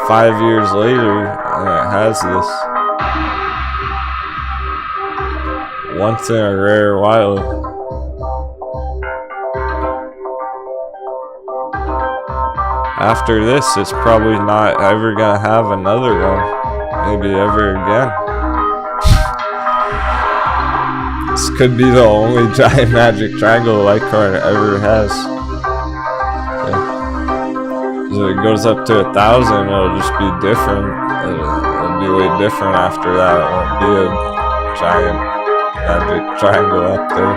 5 years later, and it has this. Once in a rare while. After this, it's probably not ever gonna have another one. Maybe ever again. This could be the only giant magic triangle Litecoin ever has. If it goes up to 1,000, it'll just be different. It'll be way different after that. It won't be a giant magic triangle up there.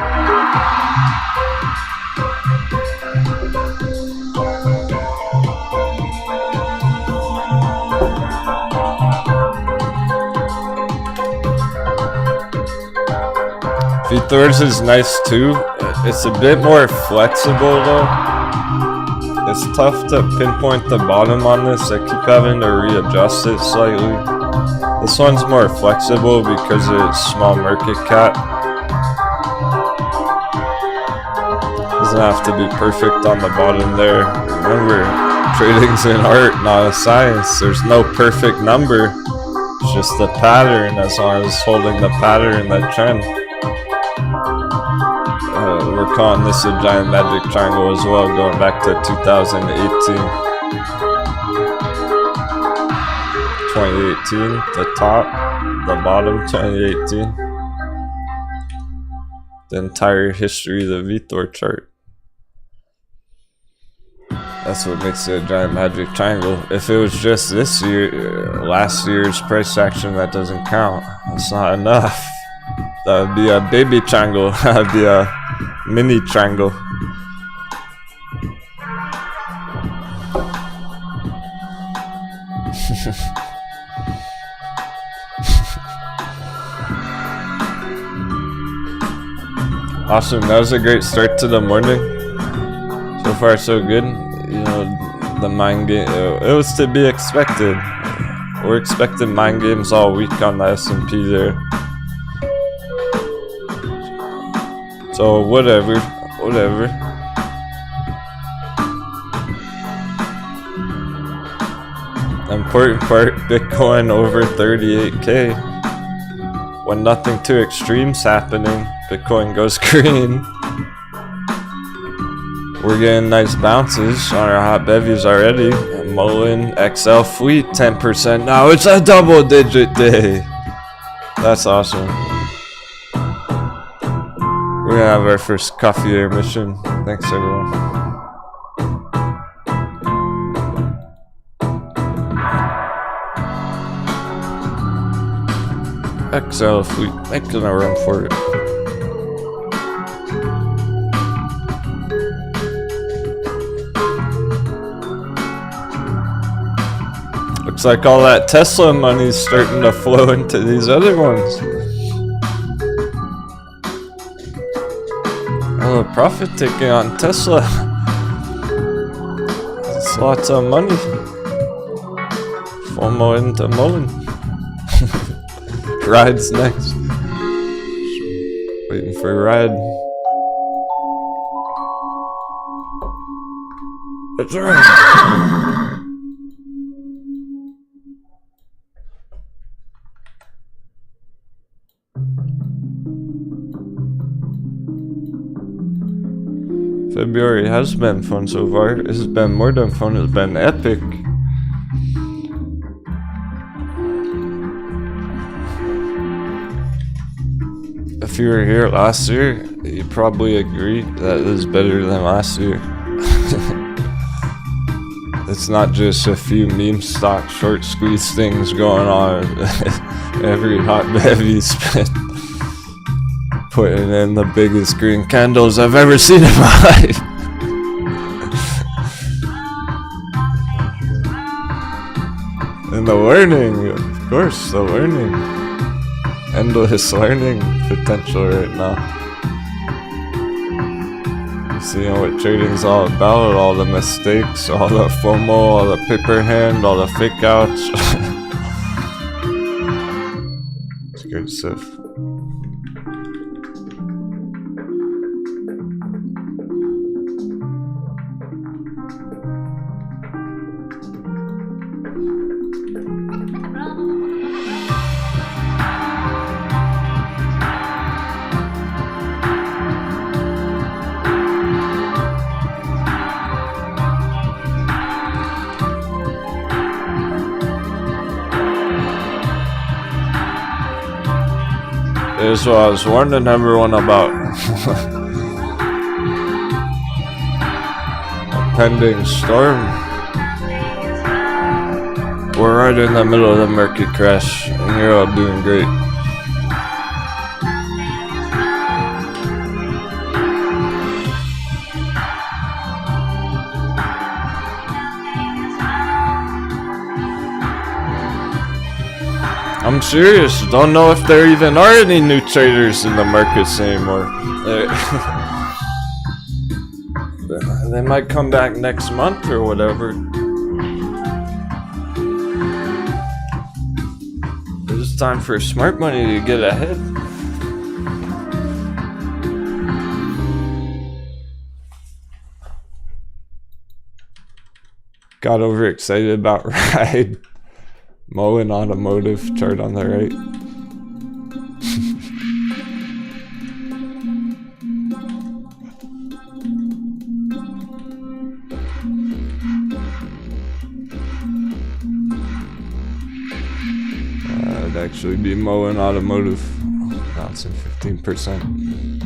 VThor's is nice too. It's a bit more flexible though. It's tough to pinpoint the bottom on this. I keep having to readjust it slightly. This one's more flexible because it's small market cap. Doesn't have to be perfect on the bottom there. Remember, trading's an art, not a science. There's no perfect number. It's just the pattern, as long as it's holding the pattern, the trend. We're calling this a giant magic triangle as well, going back to 2018. 2018, the top, the bottom, 2018. The entire history of the VTOR chart. That's what makes it a giant magic triangle. If it was just this year, last year's price action, that doesn't count. That's not enough. That would be a baby triangle. That would be a mini triangle. Awesome, that was a great start to the morning. So far so good. You know, the mind game, it was to be expected. We're expecting mind games all week on the S&P there. So whatever. Important part, Bitcoin over 38K. When nothing too extreme's happening, Bitcoin goes green. We're getting nice bounces on our hot bevies already. Mullen, XL Fleet, 10%. Now it's a double digit day. That's awesome. We're gonna have our first coffee intermission. Thanks everyone. XL Fleet, making a run for it. Looks like all that Tesla money's starting to flow into these other ones. All the profit taking on Tesla. It's lots of money. FOMO into Mullen. Ride's next. Waiting for a ride. That's right. February has been fun so far. It's been more than fun, it's been epic. If you were here last year, you probably agree that it was better than last year. It's not just a few meme stock short squeeze things going on. Every hot bevy's been putting in the biggest green candles I've ever seen in my life. And the learning, of course, the learning. Endless learning potential right now. Seeing what trading's all about, all the mistakes, all the FOMO, all the paper hand, all the fake outs. It's good stuff. This is what I was warning everyone about. A pending storm. We're right in the middle of the market crash, and you're all doing great. I'm serious, don't know if there even are any new traders in the markets anymore. They might come back next month or whatever. it's time for smart money to get ahead. Got overexcited about ride. Moen Automotive chart on the right. It'd actually be Moen Automotive, bouncing 15%.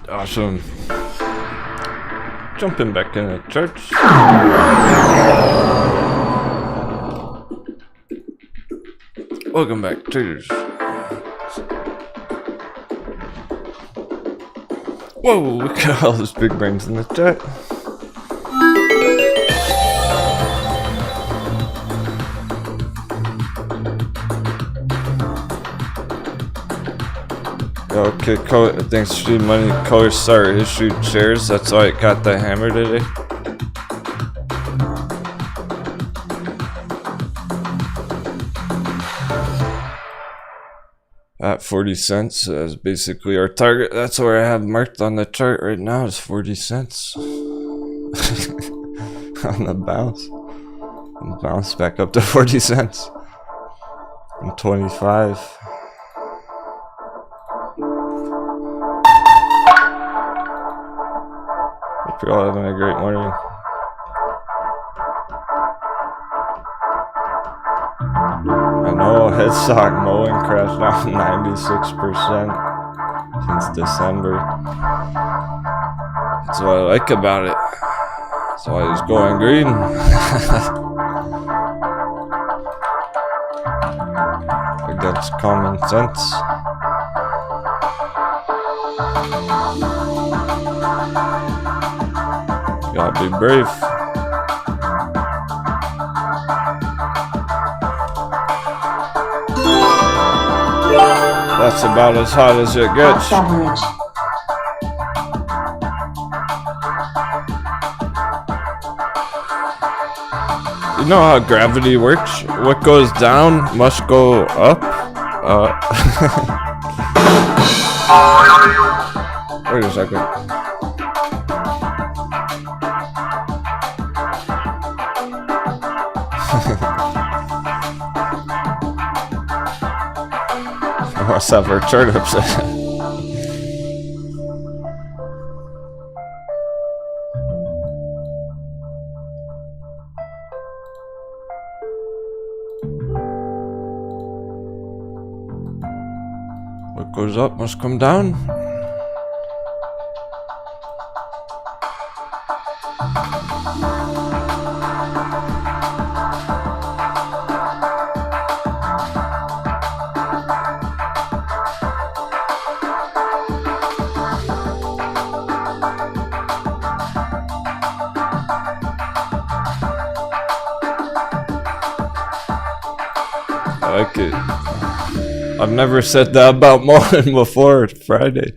Awesome. Jumping back in the church. Welcome back, traders. Whoa, look at all those big brains in the chat. Okay, thanks to money, Color Star issued shares. That's why it got the hammer today. At 40 cents is basically our target. That's where I have marked on the chart right now, is 40 cents. On the bounce. And bounce back up to 40 cents. And 25. Hope you're all having a great morning. I know Headstock mowing crashed down 96% since December. That's what I like about it. That's why he's going green. Against common sense. You gotta be brave. That's about as hot as it gets. You know how gravity works? What goes down must go up. Wait a second. I must have our turnips. What goes up must come down. I like it. I've never said that about Mullen before. It's Friday.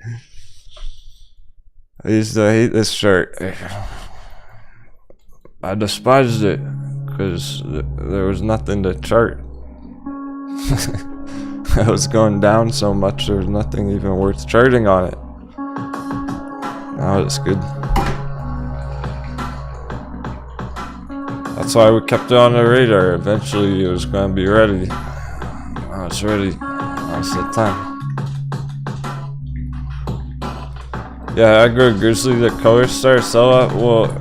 I used to hate this chart. I despised it because there was nothing to chart. I was going down so much, there was nothing even worth charting on it. Now it's good. That's why we kept it on the radar. Eventually it was going to be ready. Now it's ready. Now it's the time. Yeah, aggro grizzly, the color star sellout. Well,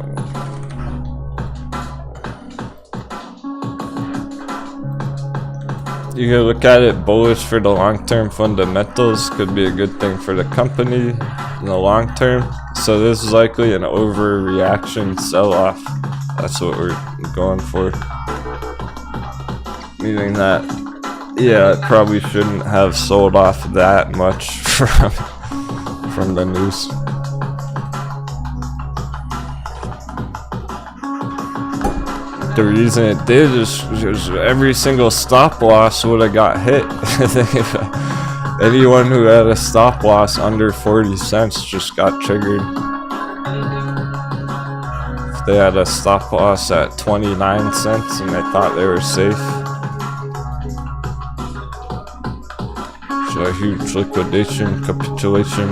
you can look at it bullish for the long-term fundamentals. Could be a good thing for the company in the long term. So this is likely an overreaction sell-off. That's what we're going for. Meaning that, yeah, it probably shouldn't have sold off that much from the news. The reason it did is every single stop loss would have got hit. Anyone who had a stop loss under 40 cents just got triggered. If they had a stop loss at 29 cents and they thought they were safe, so a huge liquidation, capitulation.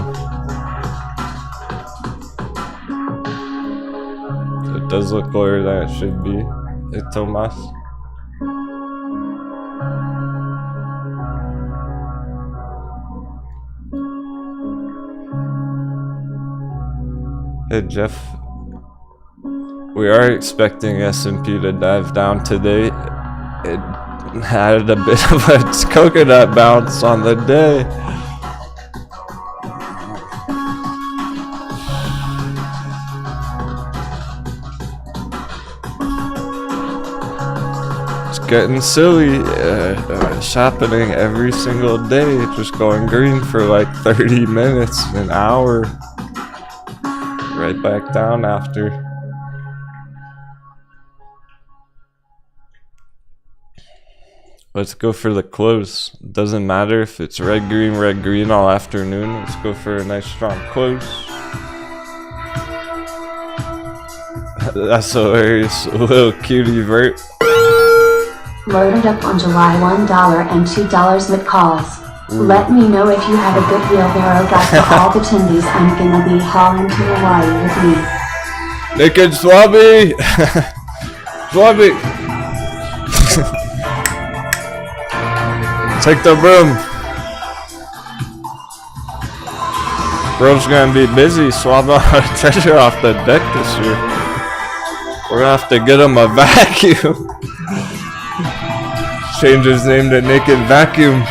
It does look lower than it should be. Hey, Tomas. Hey, Jeff. We are expecting S&P to dive down today. It had a bit of a coconut bounce on the day. Getting silly. It's happening every single day, just going green for like 30 minutes, an hour, right back down after. Let's go for the close. Doesn't matter if it's red green all afternoon. Let's go for a nice strong close. That's hilarious. A little cutie vert. Loaded up on July $1 and $2 with calls. Let me know if you have a good wheelbarrow guide for all the attendees. I'm gonna be hauling to Hawaii with me. Naked Swabby! Swabby! Take the broom. Bro's gonna be busy swabbing our treasure off the deck this year. We're gonna have to get him a vacuum. Change his name to Naked Vacuum.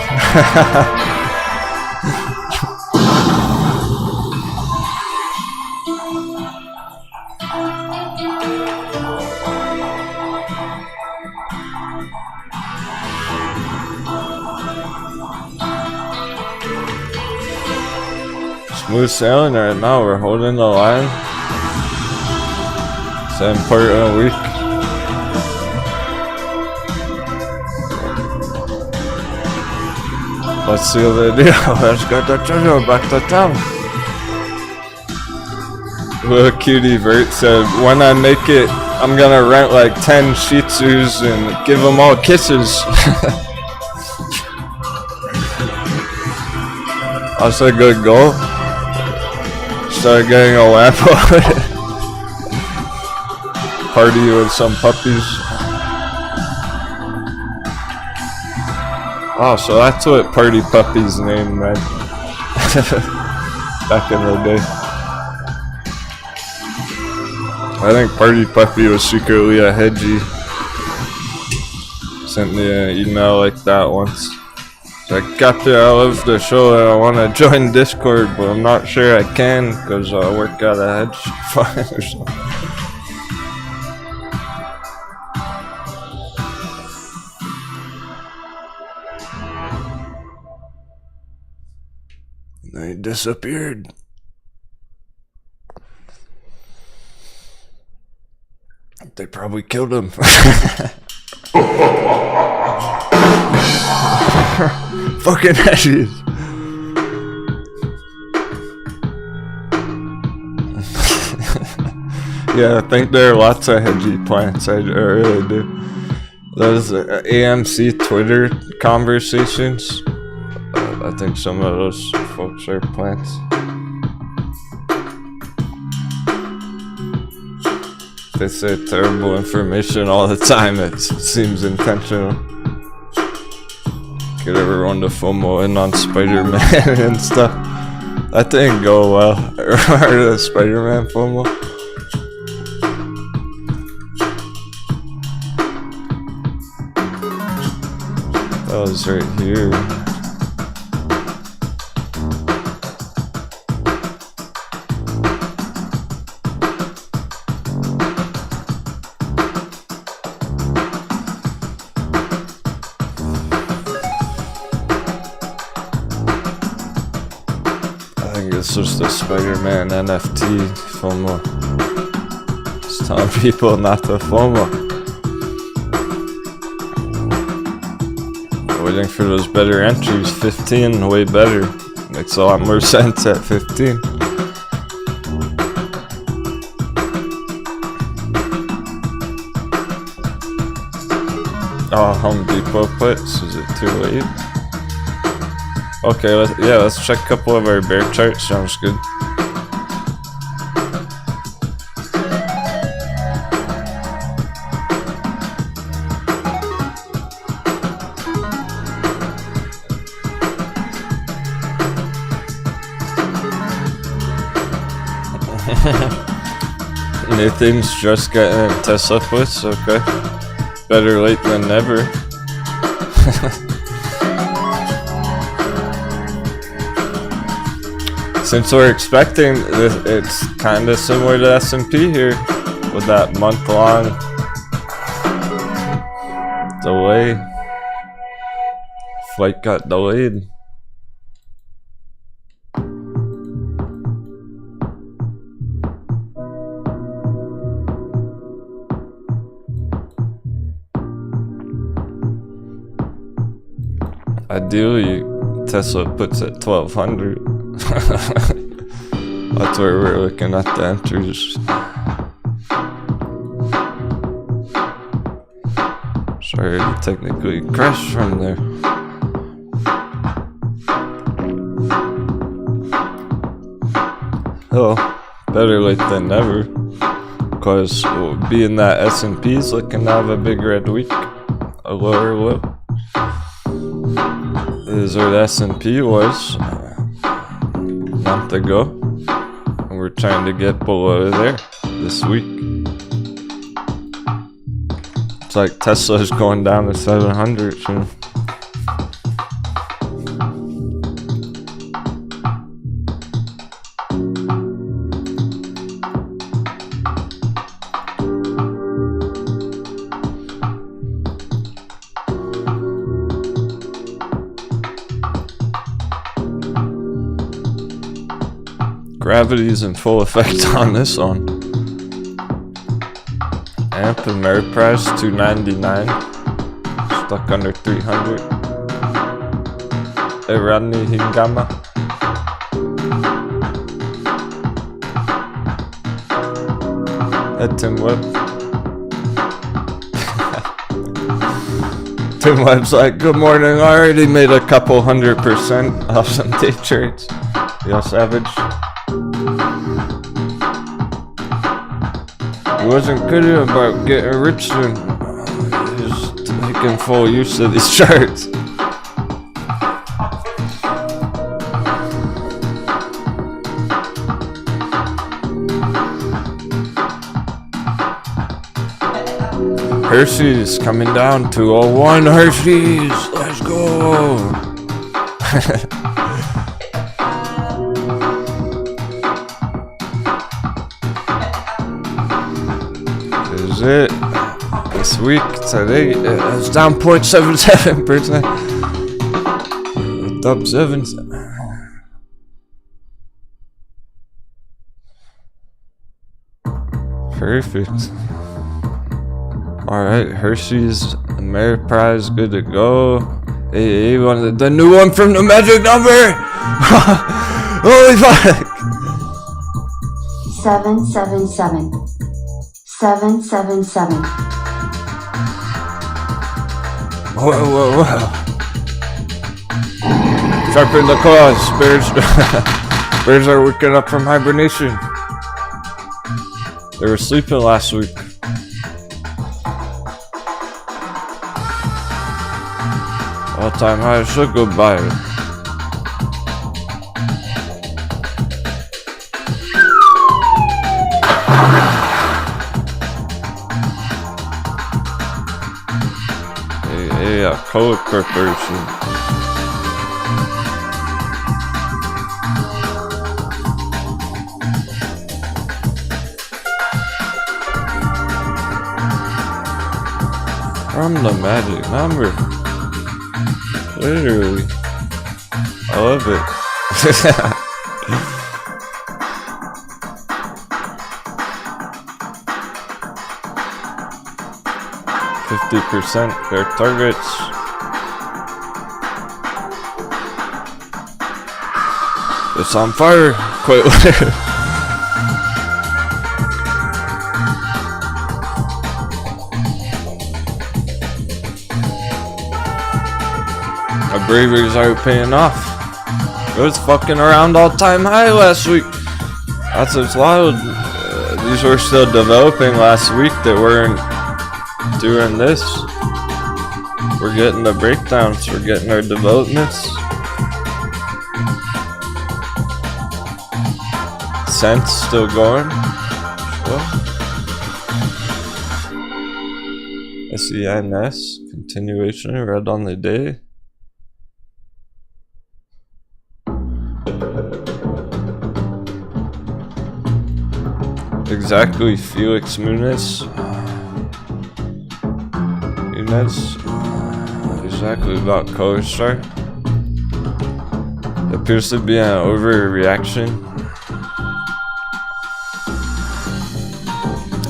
Smooth sailing right now. We're holding the line. It's an important week. Let's seal the deal. Let's get the treasure back to town. Little cutie vert said, when I make it, I'm gonna rent like 10 Shih Tzus and give them all kisses. That's a good goal. Start getting a Lambo. Party with some puppies. Oh, so that's what Party Puppy's name meant. Back in the day. I think Party Puppy was secretly a hedgie. Sent me an email like that once. It's like, Captain, I love the show and I want to join Discord, but I'm not sure I can because I work at a hedge fund or something. He disappeared. They probably killed him. Fucking hedges. Yeah, I think there are lots of hedgy plants. I really do. Those AMC Twitter conversations. I think some of those folks are plants. They say terrible information all the time. It seems intentional. Get everyone to FOMO in on Spider-Man and stuff. That didn't go well. Or the Spider-Man FOMO. That was right here. It's just the Spider-Man NFT FOMO. Just telling people not to FOMO. Waiting for those better entries. 15, way better. Makes a lot more sense at 15. Oh, Home Depot puts. Is it too late? Okay, let's check a couple of our bear charts. Sounds good. Nathan's just getting Tesla puts. Okay, better late than never. Since we're expecting this, it's kind of similar to S&P here with that month-long delay. Flight got delayed. Ideally, Tesla puts at 1200. That's where we're looking at the entries. Sorry to technically crash from there. Oh, better late than never. Because being that S&P's looking to have a big red week, a lower low. This is where the S&P was a month ago, and we're trying to get below there this week. It's like Tesla is going down to 700 soon. Gravity's in full effect on this one. AMP and merit price 299. Stuck under 300. Irani Hingama. Tim Webb. Tim Webb's like, good morning, I already made a couple 100% off some day trades. Yo, Savage. He wasn't kidding about getting rich soon. He's making full use of these charts. Hershey's coming down to 01. Hershey's, let's go. Is it this week today? It's down 0.77%. Up 7. Perfect. Alright, Hershey's merit prize good to go. Hey, the new one from the magic number! Holy fuck! 777. 777. Whoa. Sharpen the claws, bears. Bears are waking up from hibernation. They were sleeping last week. All-time high should go by. Hey, Cola Corporation. From the magic number. Literally. I love it. 50% their targets. It's on fire. Quite literally. Our bravery's are paying off. It was fucking around all-time high last week. That's what's wild. These were still developing last week that weren't doing this. We're getting the breakdowns. We're getting our developments. Cents still going. SENS continuation red on the day. Exactly, Felix Muniz. Exactly about Color Star. Appears to be an overreaction.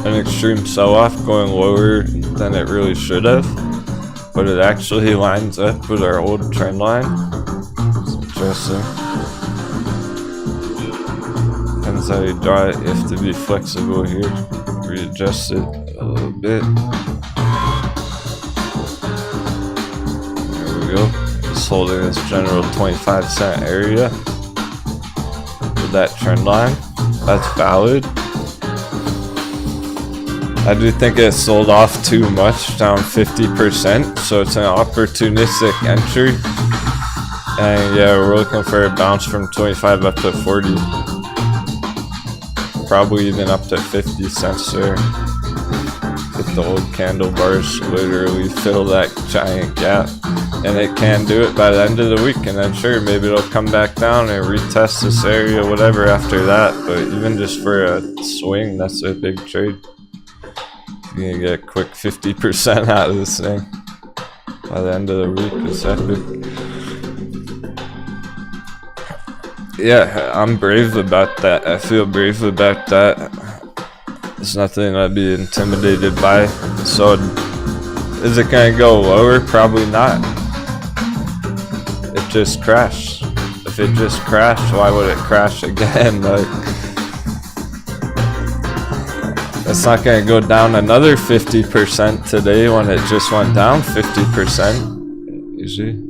An extreme sell-off going lower than it really should have. But it actually lines up with our old trend line. It's interesting. Depends how you draw it. You have to be flexible here. Readjust it a little bit. There we go. Just holding this general 25-cent area with that trend line. That's valid. I do think it sold off too much, down 50%, so it's an opportunistic entry. And yeah, we're looking for a bounce from 25 up to 40. Probably even up to 50 cents there. If the old candle bars literally fill that giant gap. And it can do it by the end of the week, and then sure, maybe it'll come back down and retest this area, whatever after that. But even just for a swing, that's a big trade. You're gonna get a quick 50% out of this thing by the end of the week. It's epic. Yeah, I'm brave about that. I feel brave about that. There's nothing I'd be intimidated by. So, is it gonna go lower? Probably not. It just crashed. If it just crashed, why would it crash again? Like, it's not gonna go down another 50% today when it just went down 50%. You see?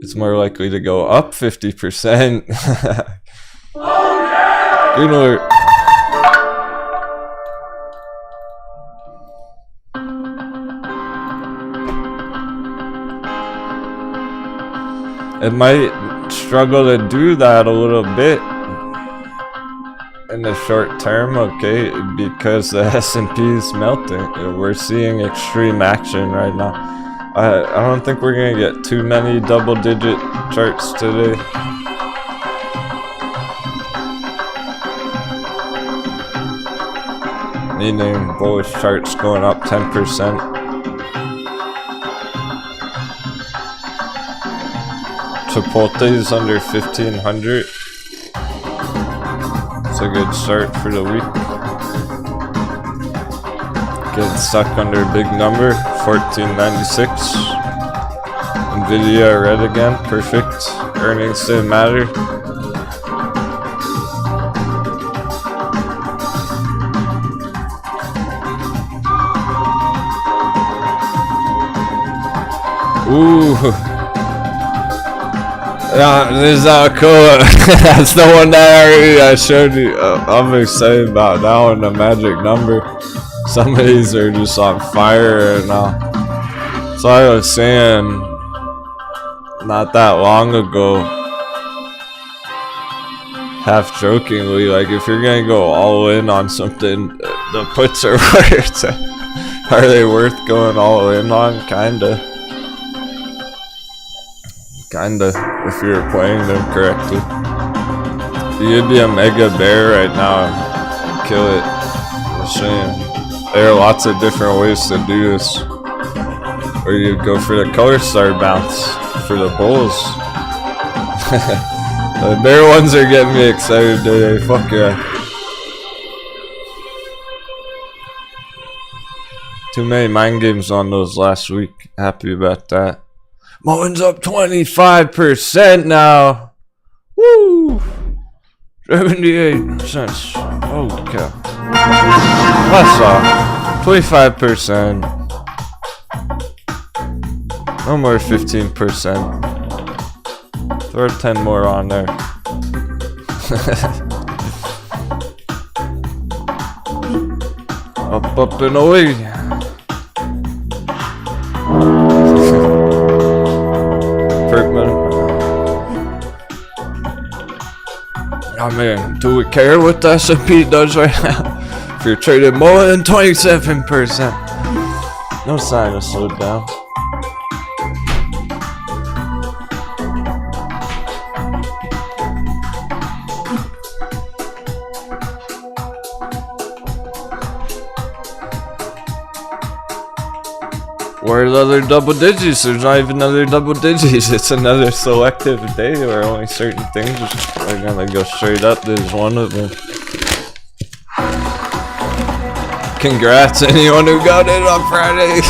It's more likely to go up 50%. Oh yeah! Green alert. It might struggle to do that a little bit in the short term, okay, because the S&P is melting. We're seeing extreme action right now. I don't think we're gonna get too many double-digit charts today. Meaning bullish charts going up 10%. Chipotle is under 1500. It's a good start for the week. Getting stuck under a big number, 1496. Nvidia red again. Perfect. Earnings didn't matter. Ooh. This is Alcoa. That's the one that I showed you. I'm excited about that one, the magic number. Some of these are just on fire right now. So I was saying not that long ago, half jokingly, like if you're gonna go all in on something, the puts are worth it. Are they worth going all in on? Kinda, if you're playing them correctly. You'd be a mega bear right now and kill it. I'm saying there are lots of different ways to do this. Or you go for the color star bounce for the bulls. The bear ones are getting me excited today. Fuck yeah. Too many mind games on those last week. Happy about that. Mullen's up 25% now. Woo! 78 cents. Oh cow. That's all. 25%. No more 15%. Throw 10 more on there. Up and away. Oh man, do we care what the S&P does right now? If you're trading more than 27%, no sign of slow down. Where are the other double digits? There's not even other double digits. It's another selective day where only certain things are gonna go straight up. There's one of them. Congrats anyone who got it on Friday.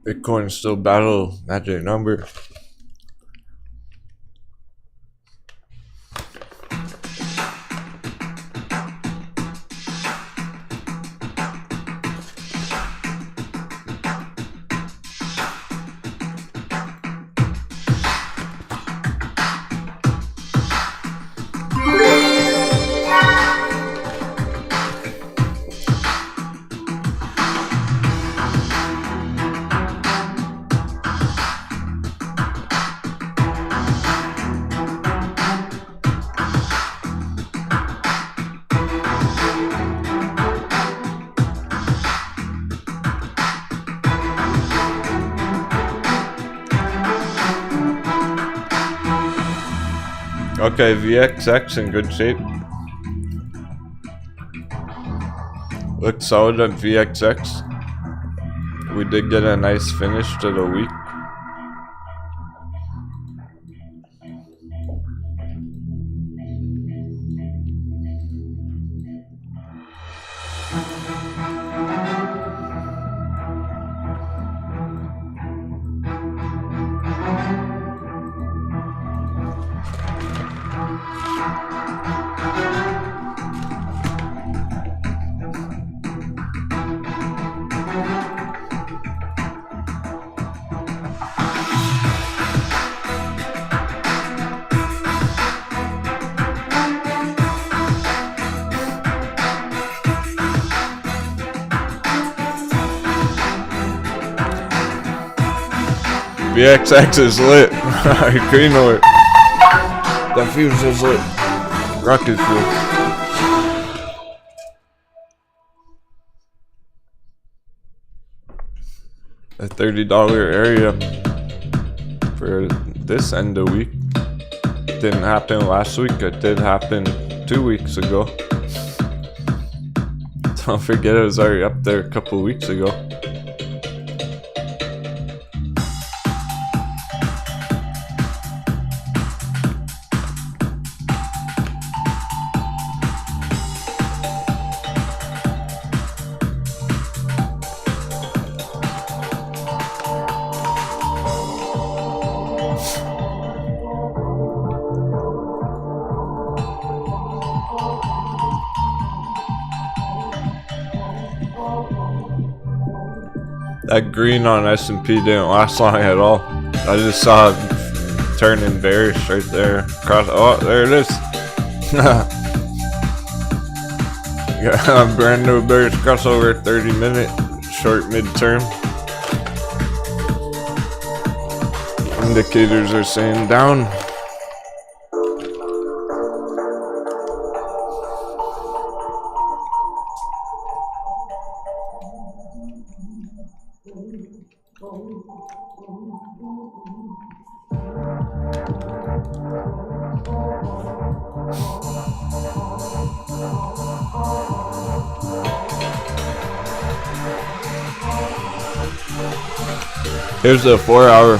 Bitcoin still battle magic number. Okay, VXX in good shape. Looks solid on VXX. We did get a nice finish to the week. VXX is lit. Green alert. The fuse is lit. Rocket fuel. A $30 area for this end of week. Didn't happen last week. It did happen 2 weeks ago. Don't forget it was already up there a couple weeks ago. That green on S&P didn't last long at all. I just saw it turning bearish right there. Oh, there it is. Yeah, brand new bearish crossover, 30-minute short midterm. Indicators are saying down. Here's the 4-hour.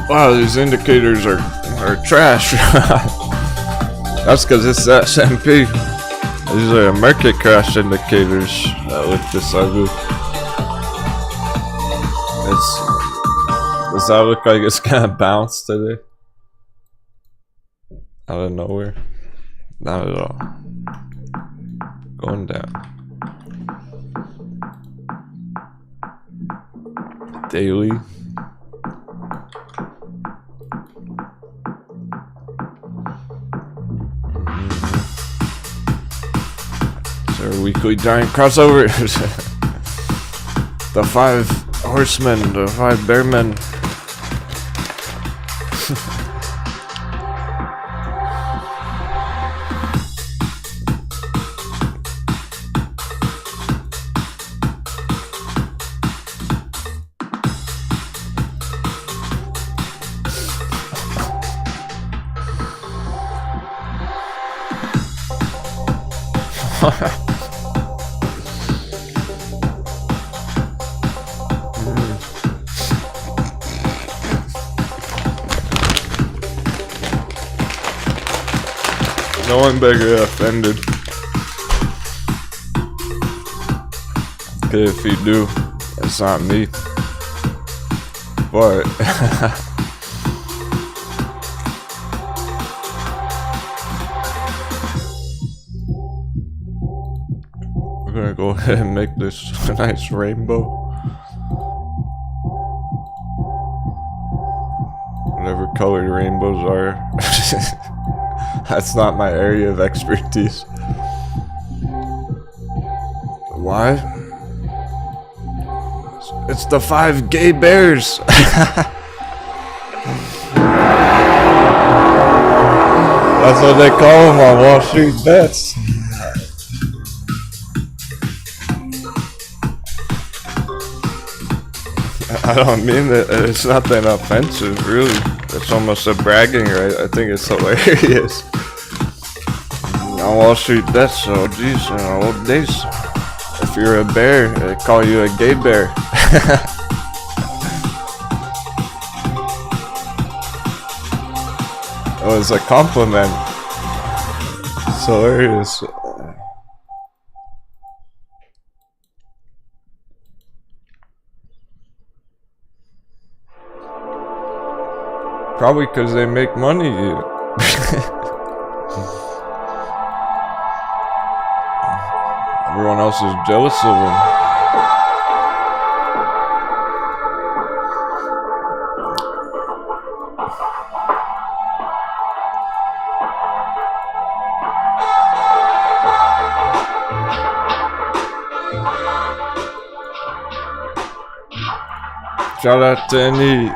Wow, these indicators are trash. That's because it's S&P. These are market crash indicators that look this ugly. Does that look like it's gonna bounce today? Out of nowhere? Not at all. Going down. Daily. It's our weekly giant crossover. The 5 horsemen, the 5 bearmen. No one better get offended. Okay, if you do, it's not me. But we're gonna go ahead and make this a nice rainbow. Whatever colored rainbows are. That's not my area of expertise. Why? It's the 5 gay bears. That's what they call them on Wall Street bets. I don't mean that. It's nothing offensive, really. It's almost a bragging right. I think it's hilarious. On Wall Street bets, so geez, in old days, if you're a bear, they call you a gay bear. It was a compliment. It's hilarious. Probably because they make money. Everyone else is jealous of them. Shout out to any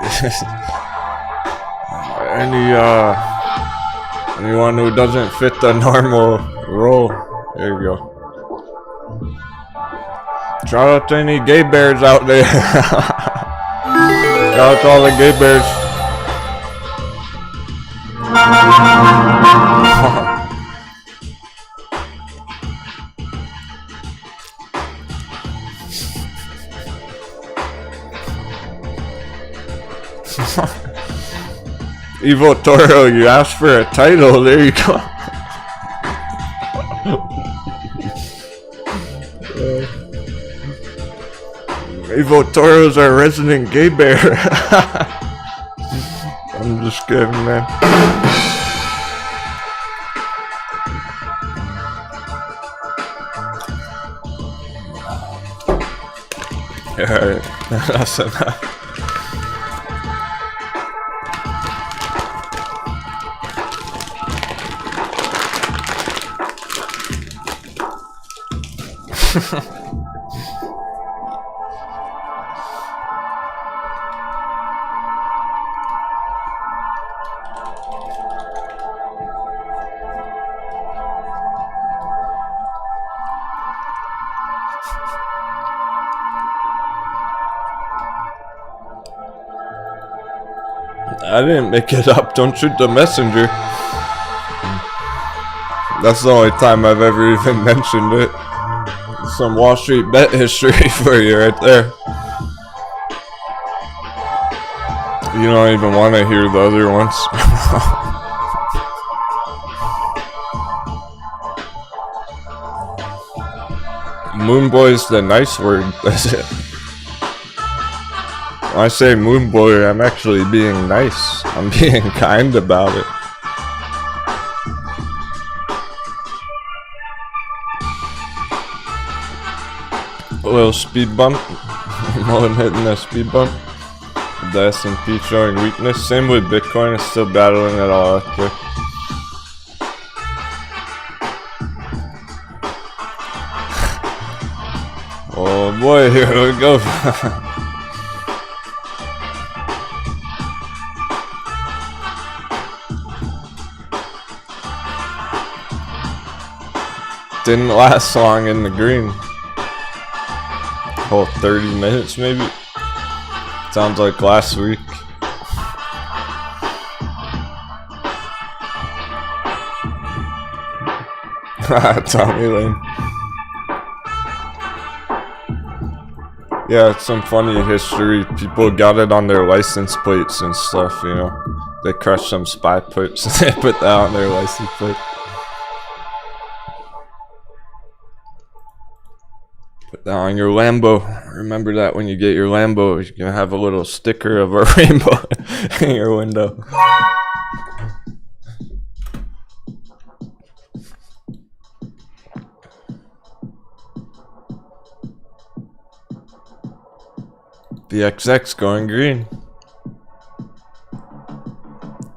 anyone who doesn't fit the normal role. There you go. Shout out to any gay bears out there. Shout out to all the gay bears. Evo Toro, you asked for a title, there you go. Evo Toro's our resident gay bear. I'm just kidding, man. Alright, that's enough. I didn't make it up, don't shoot the messenger. That's the only time I've ever even mentioned it. Some Wall Street bet history for you right there. You don't even want to hear the other ones. Moonboy's the nice word, that's it. When I say moonboy, I'm actually being nice. I'm being kind about it. A little speed bump. Mullen hitting a speed bump. The S&P showing weakness. Same with Bitcoin, it's still battling it all out there. Oh boy, here we go. Didn't last long in the green. Whole 30 minutes maybe. Sounds like last week. Tommy Lane. Yeah, it's some funny history. People got it on their license plates and stuff, you know. They crushed some spy plates and they put that on their license plate. Put that on your Lambo. Remember that when you get your Lambo, you're gonna have a little sticker of a rainbow in your window. The XX going green.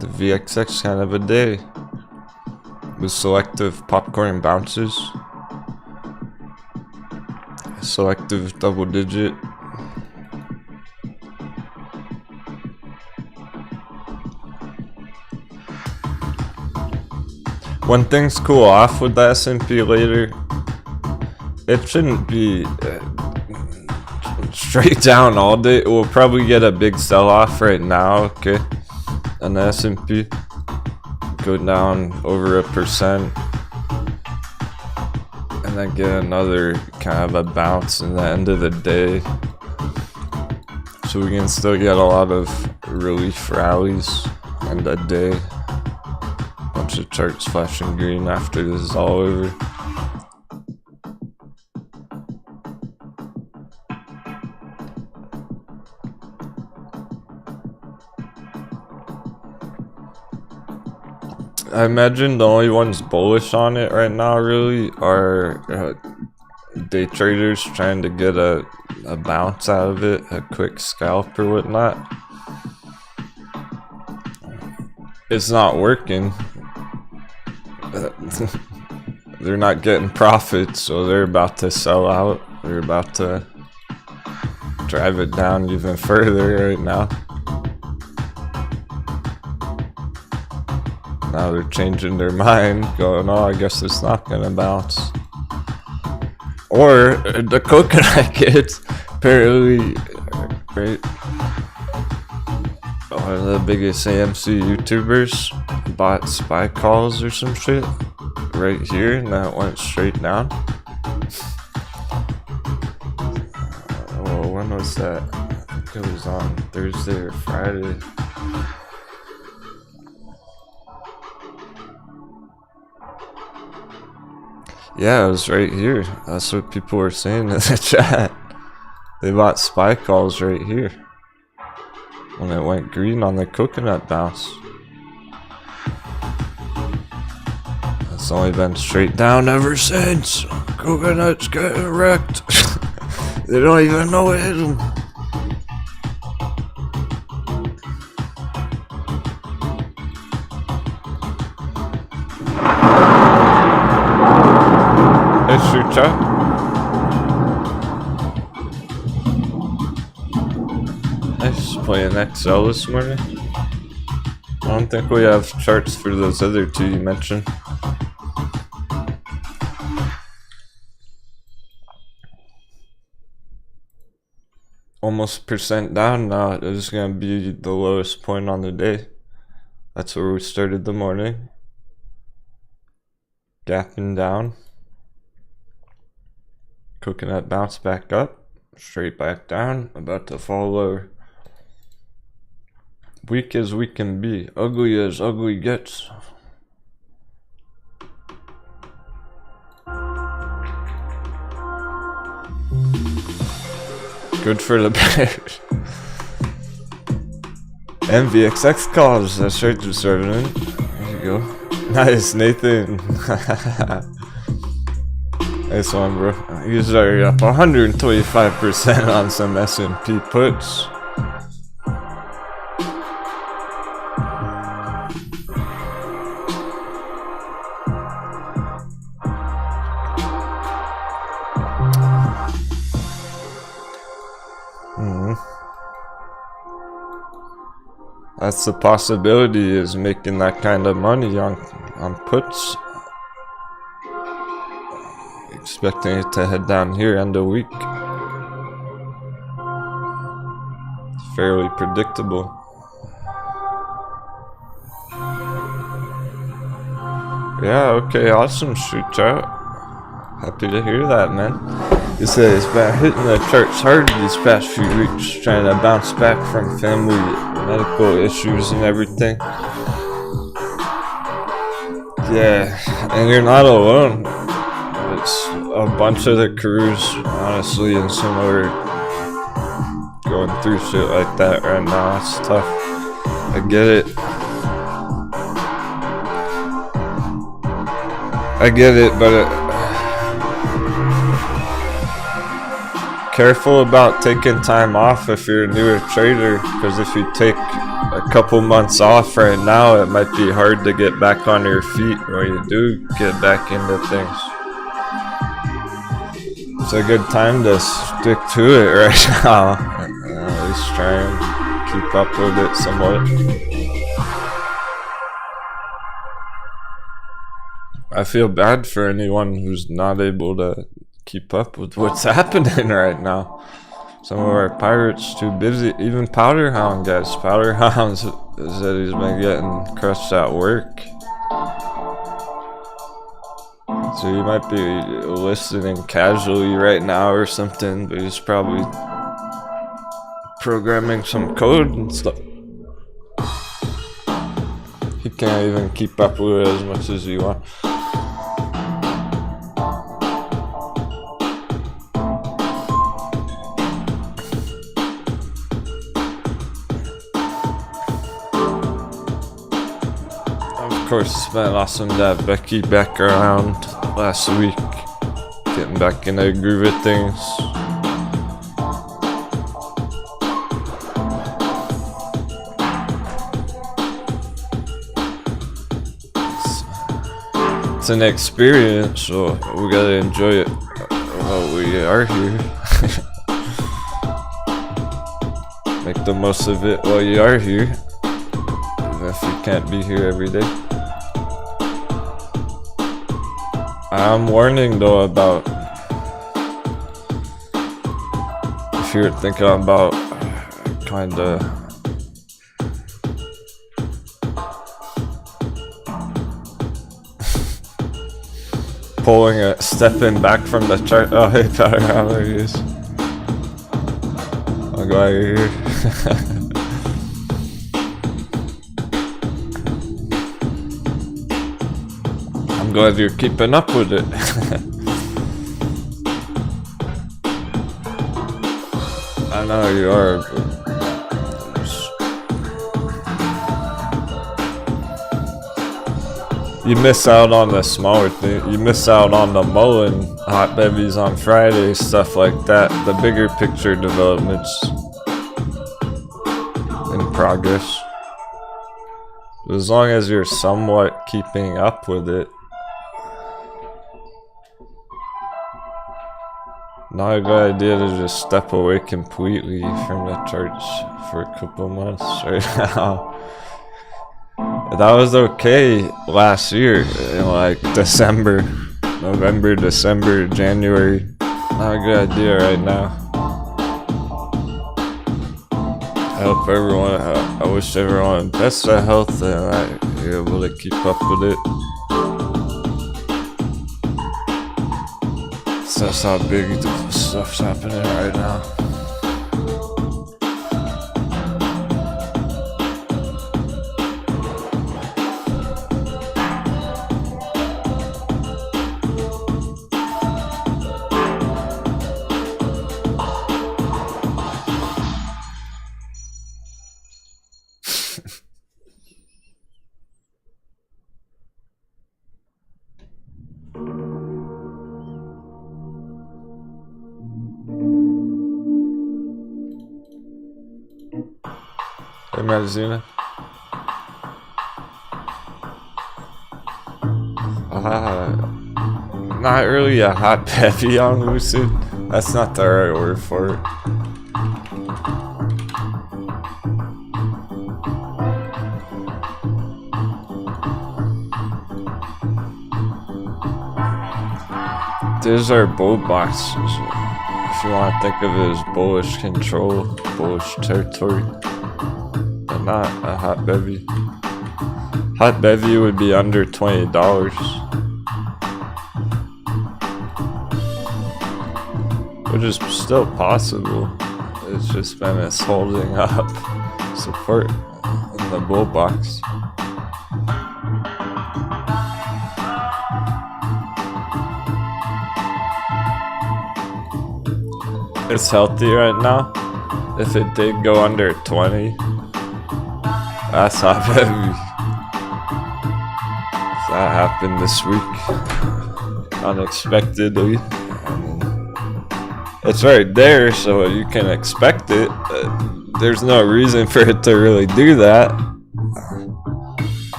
The VXX kind of a day. With selective popcorn bounces. Selective double digit. When things cool off with the S&P later, it shouldn't be straight down all day. We'll probably get a big sell-off right now, okay? On the S&P, go down over 1%. And then get another kind of a bounce in the end of the day. So we can still get a lot of relief rallies in the day. Bunch of charts flashing green after this is all over. I imagine the only ones bullish on it right now really are day traders trying to get a bounce out of it, a quick scalp or whatnot. It's not working. They're not getting profits, so they're about to sell out. They're about to drive it down even further right now. Now they're changing their mind, going, oh, I guess it's not gonna bounce. Or the coconut kids, apparently, right? One of the biggest AMC YouTubers bought SPY calls or some shit right here, and that went straight down. Well, when was that? I think it was on Thursday or Friday. Yeah, it was right here. That's what people were saying in the chat. They bought SPY calls right here when it went green on the coconut bounce. It's only been straight down ever since. Coconuts getting wrecked. They don't even know it hit them. Hey, shoot chat. Nice playing XL this morning. I don't think we have charts for those other two you mentioned. Almost percent down now. It is going to be the lowest point on the day. That's where we started the morning. Gapping down. Coconut bounce back up. Straight back down. About to fall lower. Weak as we can be. Ugly as ugly gets. Good for the bears. MVXX calls. That's right, deserving. There you go. Nice, Nathan. Nice one, bro. He's already up 125% on some S&P puts. That's the possibility, is making that kind of money on puts. Expecting it to head down here end of week. It's fairly predictable. Yeah, okay, awesome, shoot chat. Happy to hear that, man. You said it's been hitting the charts hard these past few weeks, trying to bounce back from family medical issues and everything. Yeah, and you're not alone. It's a bunch of the crews, honestly, and similar, going through shit like that right now. It's tough. I get it. But careful about taking time off if you're a newer trader, because if you take a couple months off right now, it might be hard to get back on your feet when you do get back into things. It's a good time to stick to it right now. At least try and keep up with it somewhat. I feel bad for anyone who's not able to keep up with what's happening right now. Some of our pirates too busy. Even Powderhound, guys. Powderhound said he's been getting crushed at work. So you might be listening casually right now or something, but he's probably programming some code and stuff. He can't even keep up with it as much as you want. Of course, it's been awesome to have Becky back around last week, getting back in the groove of things. It's an experience, so we gotta enjoy it while we are here. Make the most of it while you are here, even if you can't be here every day. I'm warning though about if you're thinking about kinda stepping back from the chart. Oh, hey, Powder, there he is. I'm glad you're here. I'm glad you're keeping up with it. I know you are, but you miss out on the smaller thing. You miss out on the Mullen hot bevies on Friday, stuff like that. The bigger picture developments in progress. As long as you're somewhat keeping up with it. Not a good idea to just step away completely from the charts for a couple months right now. That was okay last year, in like December, November, December, January. Not a good idea right now. I hope everyone, I wish everyone best of health and you're able to keep up with it. So that's how big the stuff's happening right now. Hey, Marzina. Not really a hot peppy on Lucid. That's not the right word for it. There's our bull boxes. If you want to think of it as bullish control, bullish territory. But not a hot bevy. Hot bevy would be under $20. Which is still possible. It's just been us holding up support in the bull box. It's healthy right now. If it did go under 20, that's hot bevy. That happened this week, unexpectedly. It's right there, so you can expect it. There's no reason for it to really do that.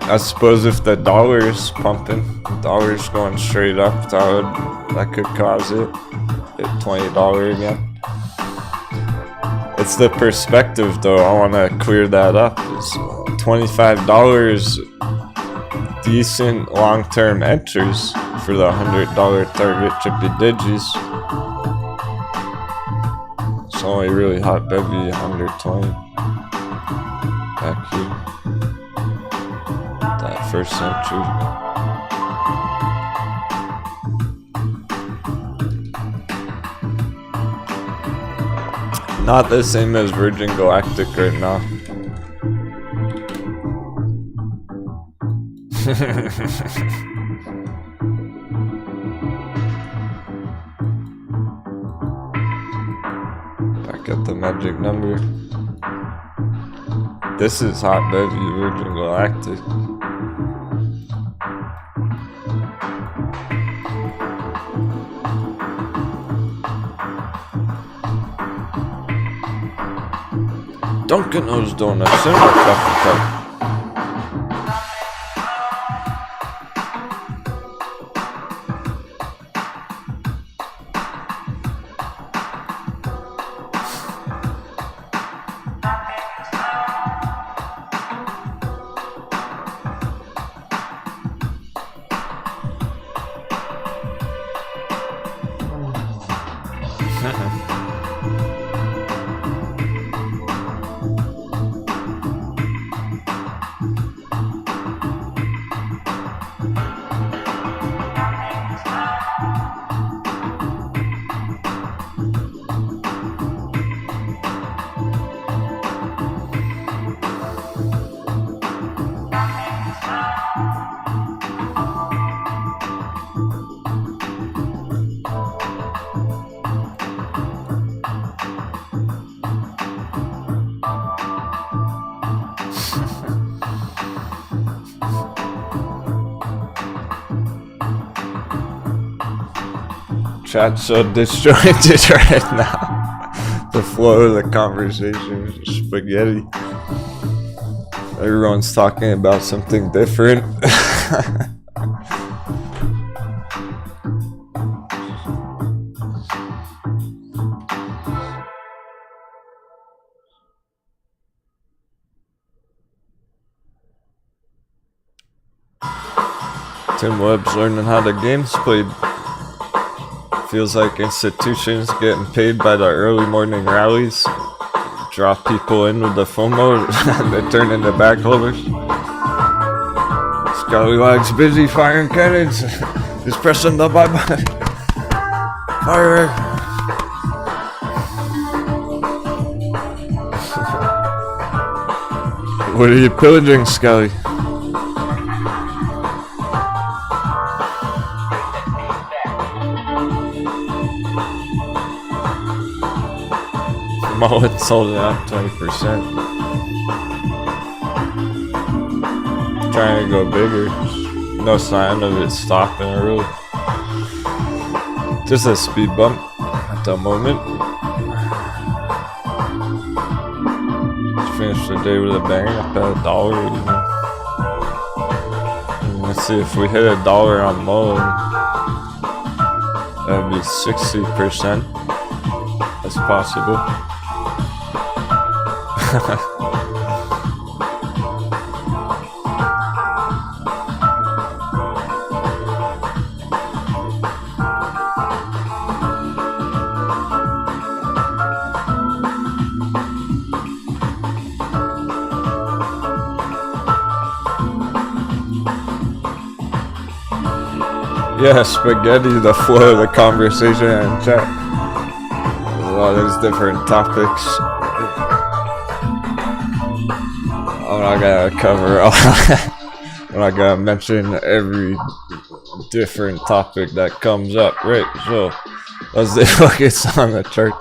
I suppose if the dollar's pumping, the dollar's going straight up, that could cause it. Hit $20 again. It's the perspective, though. I want to clear that up. It's $25 decent long-term entries for the $100 target chippy digis. It's only really hot bevy under 20 back here. That first entry. Not the same as Virgin Galactic right now. Back at the magic number. This is hot bevy Virgin Galactic. Dunkin' those donuts in my coffee cup. Chat's so disjointed right now. The flow of the conversation is spaghetti. Everyone's talking about something different. Tim Webb's learning how the game's played. Feels like institutions getting paid by the early morning rallies. Draw people in with the FOMO and they turn into backholders. Scallywag's busy firing cannons. He's pressing the bye button. Fire. What are you pillaging, Scully? Mullet sold it out 20%. Trying to go bigger. No sign of it stopping really. Just a speed bump at the moment. Just finished the day with a bang up at $1. And let's see if we hit $1 on Mullen. That'd be 60%. That's possible. Yeah, spaghetti, the flow of the conversation and chat. A lot of these different topics. I'm not gonna cover all I'm not gonna mention every different topic that comes up, right? So let's focus on the chart.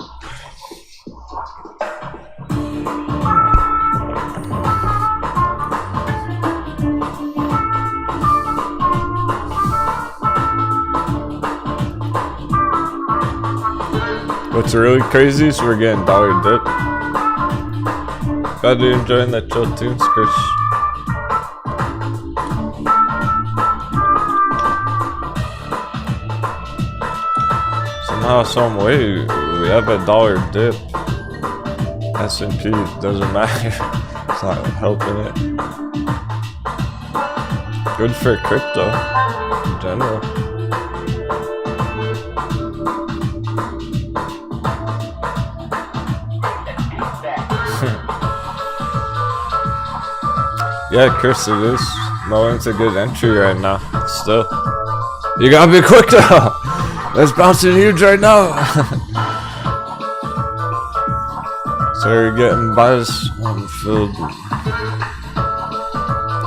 What's really crazy is we're getting dollar dip. Glad you're enjoying the chill tunes, Chris. Somehow, some way, we have $1 dip. S&P doesn't matter. It's not helping it. Good for crypto in general. Yeah, Chris, it is. Mullen's a good entry right now. Still. You gotta be quick though! That's bouncing huge right now! So you're getting buys on filled.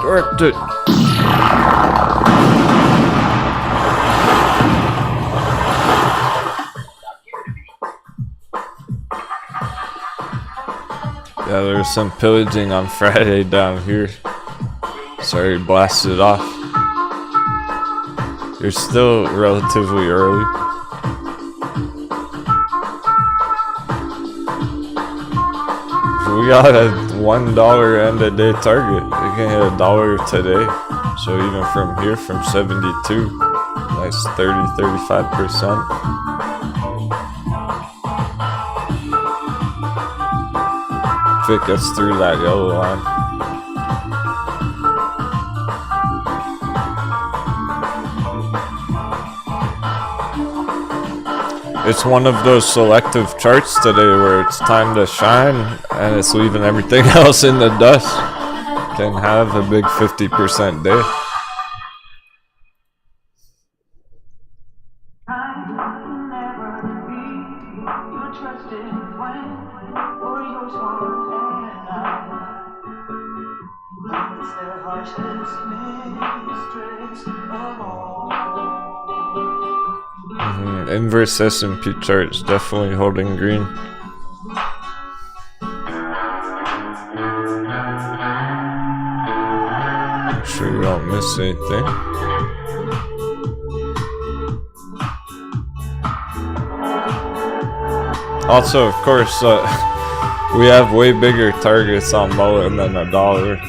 Direct it! Yeah, there was some pillaging on Friday down here. Sorry, blasted off. You're still relatively early. We got a $1 end of day target. We can hit $1 today. So even from here, from 72, nice 30-35%. If it gets through that yellow line. It's one of those selective charts today where it's time to shine and it's leaving everything else in the dust. Can have a big 50% day. Inverse S&P chart is definitely holding green. Make sure you don't miss anything. Also, of course, we have way bigger targets on Mullen than $1.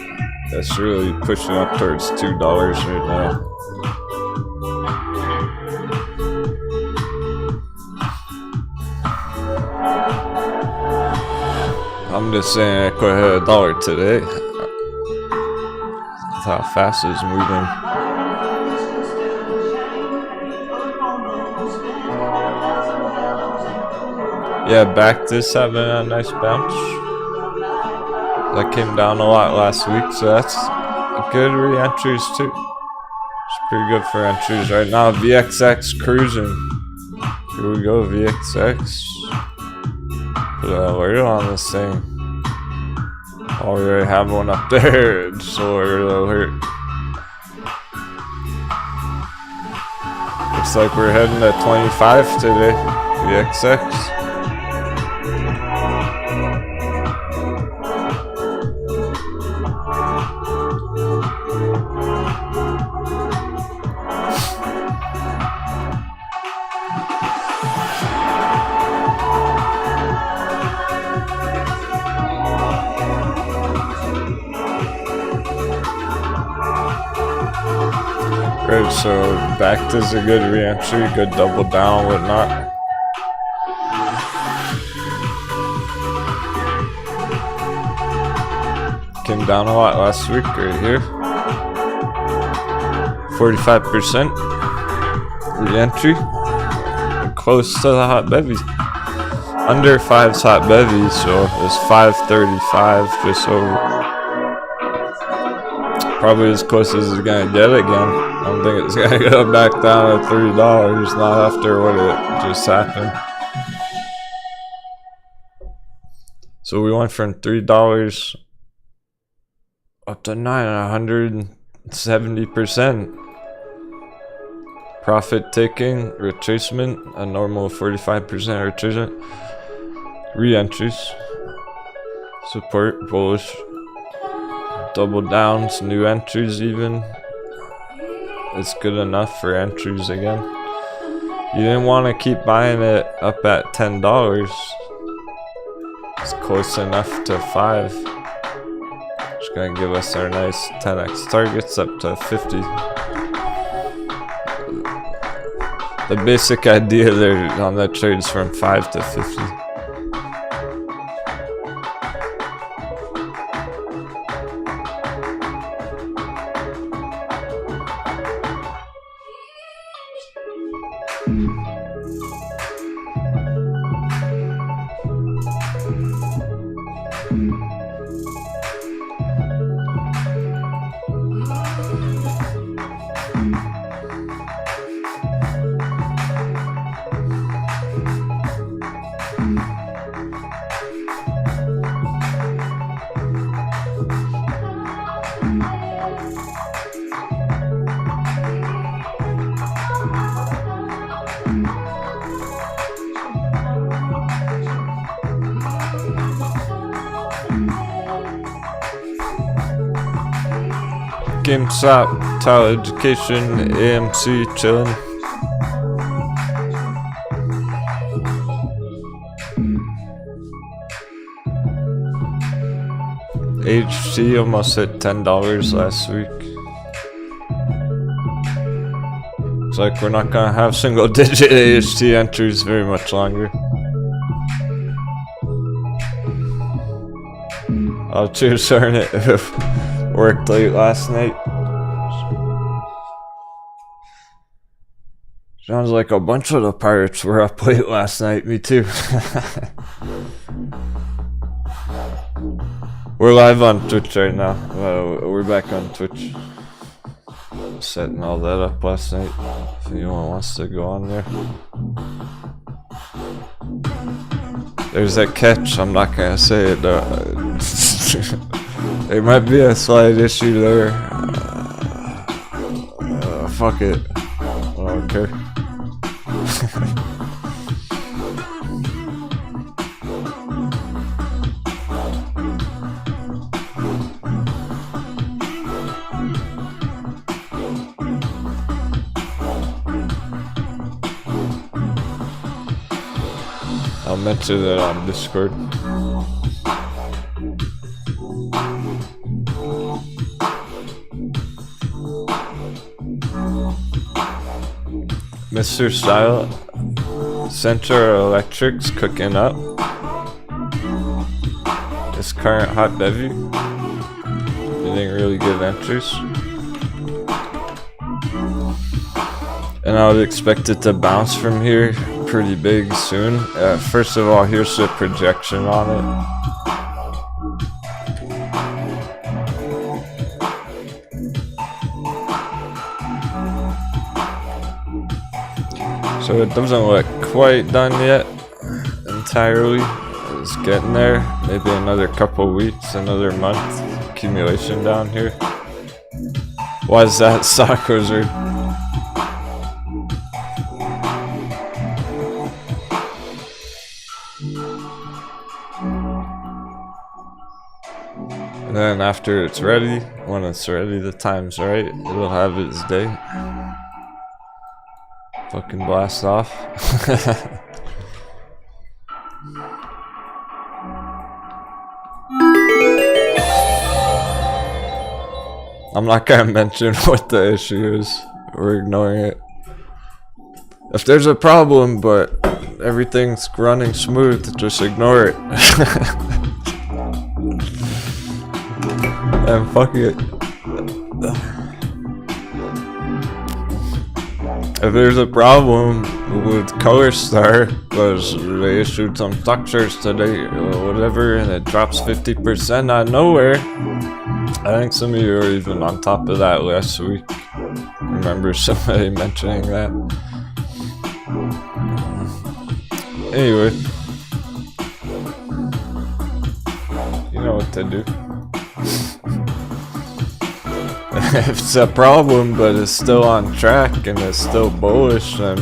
That's really pushing up towards $2 right now. I'm just saying it could hit $1 today. That's how fast it's moving. Yeah, back this having a nice bounce. That came down a lot last week, so that's good re-entries too. It's pretty good for entries right now. VXX cruising. Here we go, VXX. Put an alert on this thing. Already have one up there. Just alert. Looks like we're heading to 25 today. VXX. Right, so back is a good re-entry, good double down, whatnot. Came down a lot last week, right here. 45% re-entry. Close to the hot bevy. Under 5's hot bevy, so it's 535, just over. Probably as close as it's gonna get again. I don't think it's gonna go back down to $3, not after what it just happened. So we went from $3 up to 170%. Profit taking, retracement, a normal 45% retracement. Re-entries. Support, bullish. Double downs, new entries even. It's good enough for entries again. You didn't want to keep buying it up at $10. It's close enough to 5. Just gonna give us our nice 10x targets up to 50. The basic idea there on that trade is from 5 to 50. GameStop, Elliottician, AMC chilling. HT almost hit $10 last week. Looks like we're not gonna have single digit AHT entries very much longer. Oh, cheers, darn it. Worked late last night. Sounds like a bunch of the pirates were up late last night. Me too. We're live on Twitch right now. We're back on Twitch. Setting all that up last night. If anyone wants to go on there. There's that catch. I'm not gonna say it though. There might be a slight issue there. Fuck it. I don't care. mention it on Discord. Mr. Style, Central Electric's cooking up. This current hot bevy, getting really good entries. And I would expect it to bounce from here pretty big soon. First of all, here's the projection on it. So it doesn't look quite done yet entirely. It's getting there. Maybe another couple weeks, another month accumulation down here. Why is that stock wizard? And then after it's ready, when it's ready, the time's right, it'll have its day. Fucking blast off. I'm not gonna mention what the issue is. We're ignoring it. If there's a problem, but everything's running smooth, just ignore it. And fuck it. If there's a problem with Color Star, because they issued some stock shares today or whatever, and it drops 50% out of nowhere. I think some of you were even on top of that last week. I remember somebody mentioning that. Anyway, you know what to do. If it's a problem but it's still on track and it's still bullish, then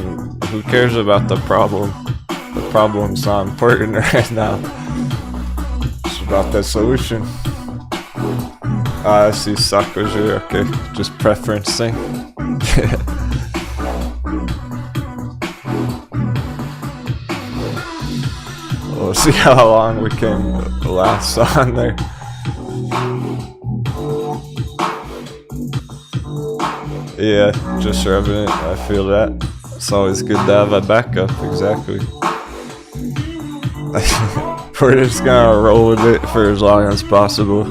who cares about the problem? The problem's not important right now. It's about the solution. I see suckers here, okay. Just preference thing. We'll see how long we can last on there. Yeah, just rubbing it, I feel that. It's always good to have a backup, exactly. We're just gonna roll with it for as long as possible.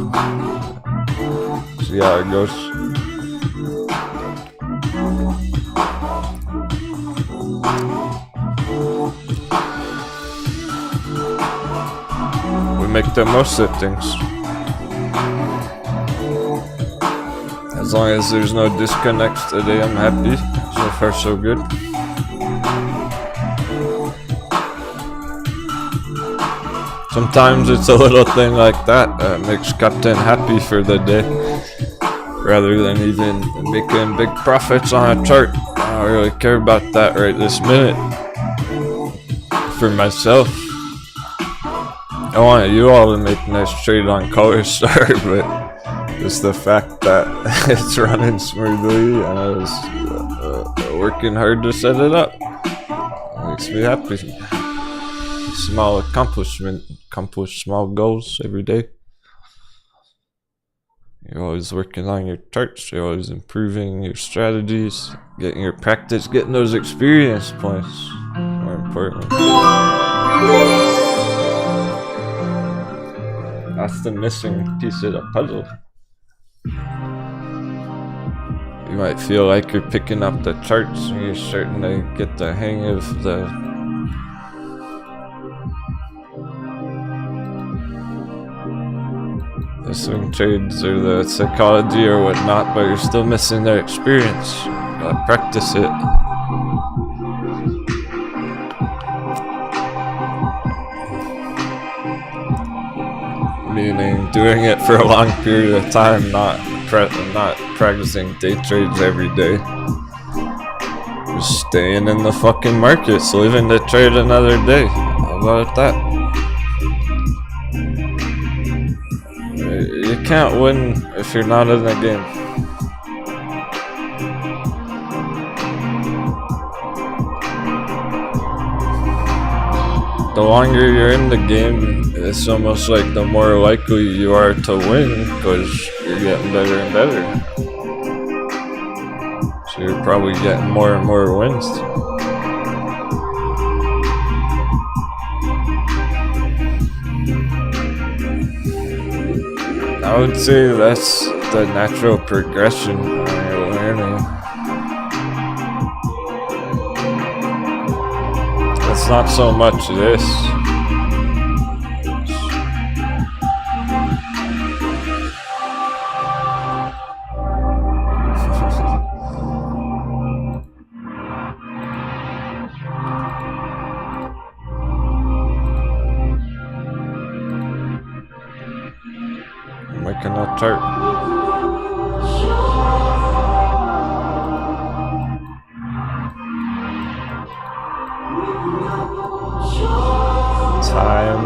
See how it goes. We make the most of things. As long as there's no disconnects today, I'm happy. So far, so good. Sometimes it's a little thing like that that makes Captain happy for the day, rather than even making big profits on a chart. I don't really care about that right this minute. For myself, I want you all to make a nice trade on Color Star, but it's the fact that it's running smoothly and I was working hard to set it up. It makes me happy. Small accomplishment, accomplish small goals every day. You're always working on your charts, you're always improving your strategies, getting your practice, getting those experience points. More important. That's the missing piece of the puzzle. You might feel like you're picking up the charts and you're starting to get the hang of the swing trades or the psychology or whatnot, but you're still missing their experience. You gotta practice it. Meaning doing it for a long period of time, not practicing day trades every day. Just staying in the fucking markets, living to trade another day. How about that? You can't win if you're not in the game. the longer you're in the game, it's almost like the more likely you are to win because you're getting better and better. So you're probably getting more and more wins. I would say that's the natural progression when you're learning. It's not so much this. Making a chart. Time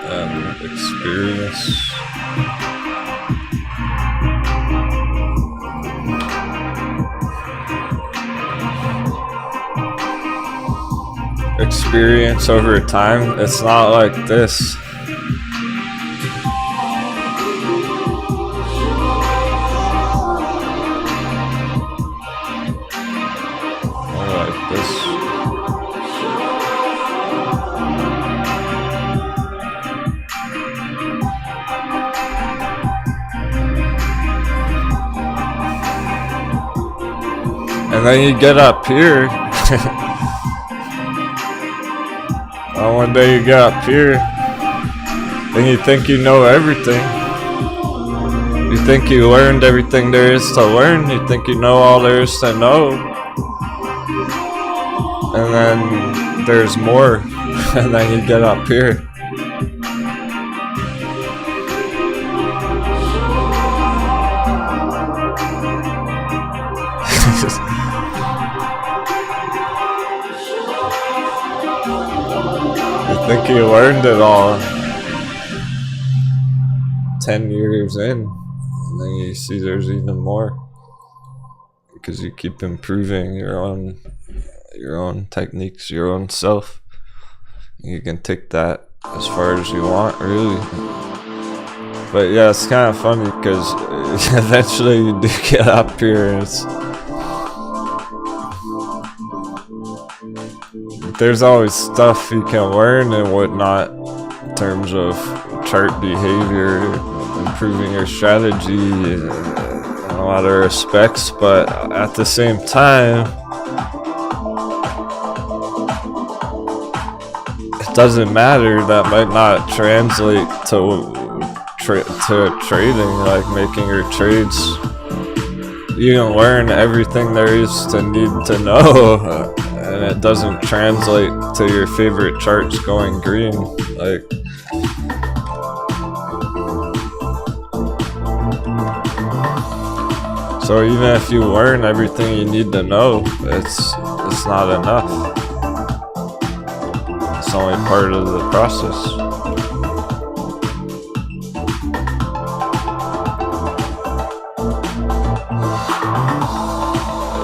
and experience. Experience over time. It's not like this. And then you get up here, and one day you get up here, and you think you know everything. You think you learned everything there is to learn. You think you know all there is to know. And then there's more, and then you get up here. I think you learned it all 10 years in, and then you see there's even more because you keep improving your own techniques, your own self. You can take that as far as you want, really. But yeah, it's kind of funny because eventually you do get up here and there's always stuff you can learn and whatnot in terms of chart behavior, improving your strategy in a lot of respects, but at the same time, it doesn't matter. That might not translate to trading, like making your trades. You can learn everything there is to need to know. And it doesn't translate to your favorite charts going green. Like, so even if you learn everything you need to know, it's not enough. It's only part of the process.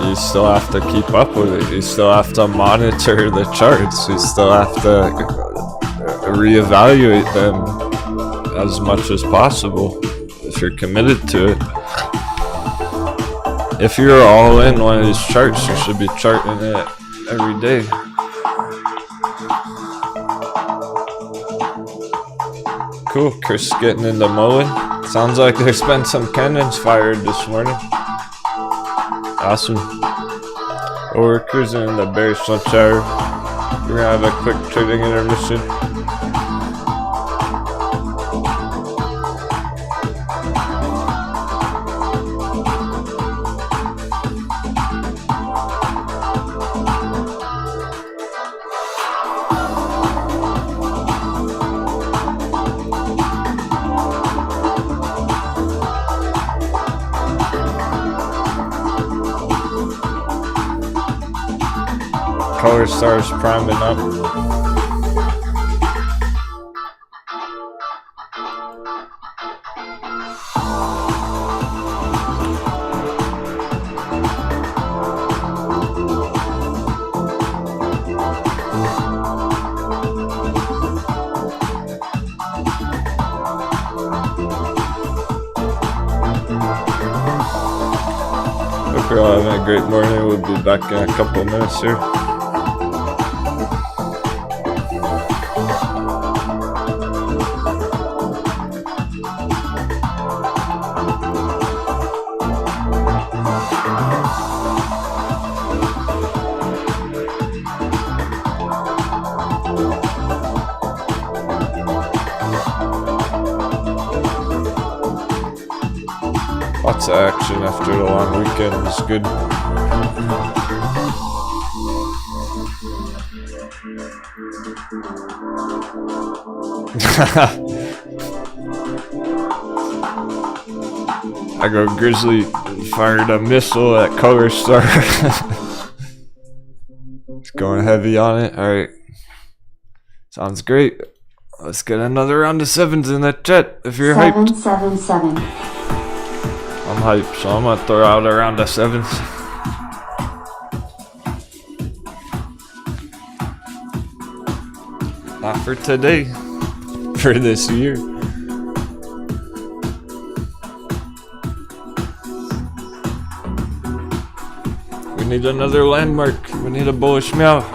You still have to keep up with it. You still have to monitor the charts. You still have to reevaluate them as much as possible if you're committed to it. If you're all in one of these charts, you should be charting it every day. Cool, Chris getting into mowing. Sounds like there's been some cannons fired this morning. Awesome. Well, we're cruising in the bearish lunch hour. We're gonna have a quick trading intermission. Color stars priming up. Hope you're all having a great morning. We'll be back in a couple of minutes here. Lots of action after the long weekend was good. I go Grizzly fired a missile at Color Star. It's going heavy on it. Alright. Sounds great. Let's get another round of sevens in the chat if you're hyped. 777. I'm hyped, so I'm gonna throw out a round of sevens. Not for today, for this year. We need another landmark. We need a bullish meow.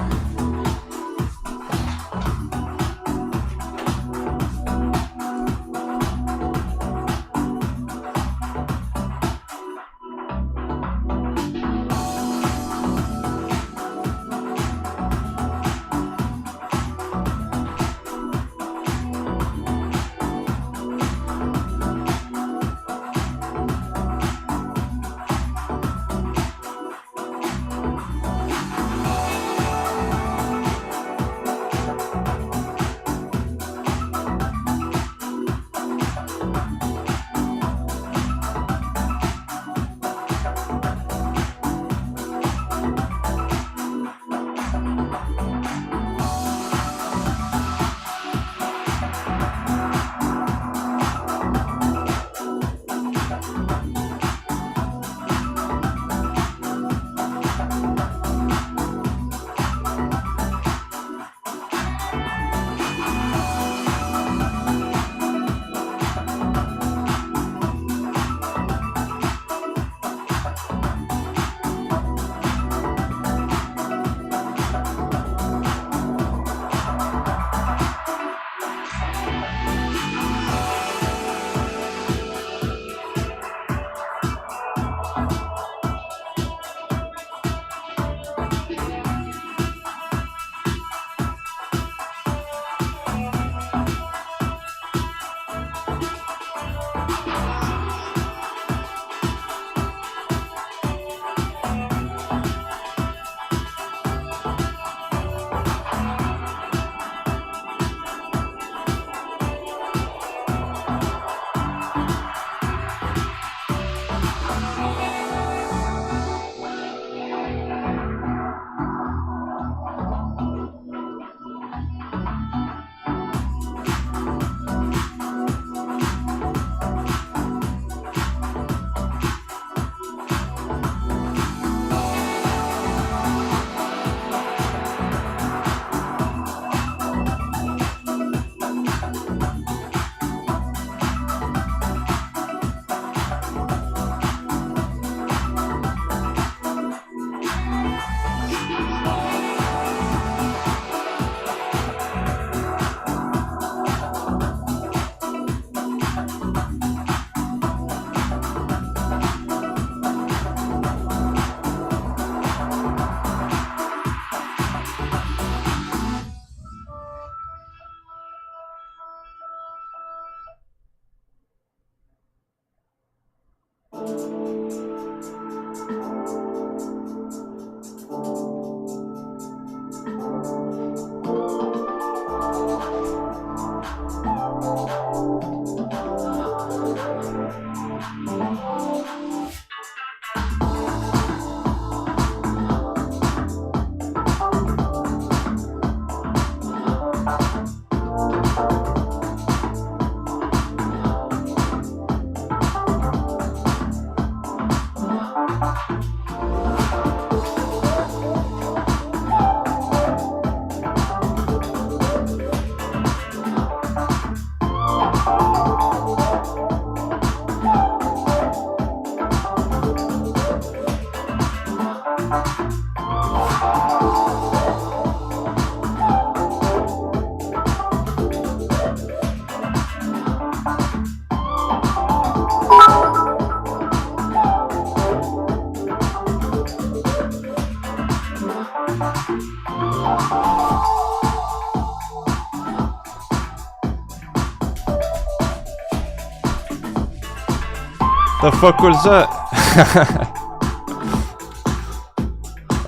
The fuck was that?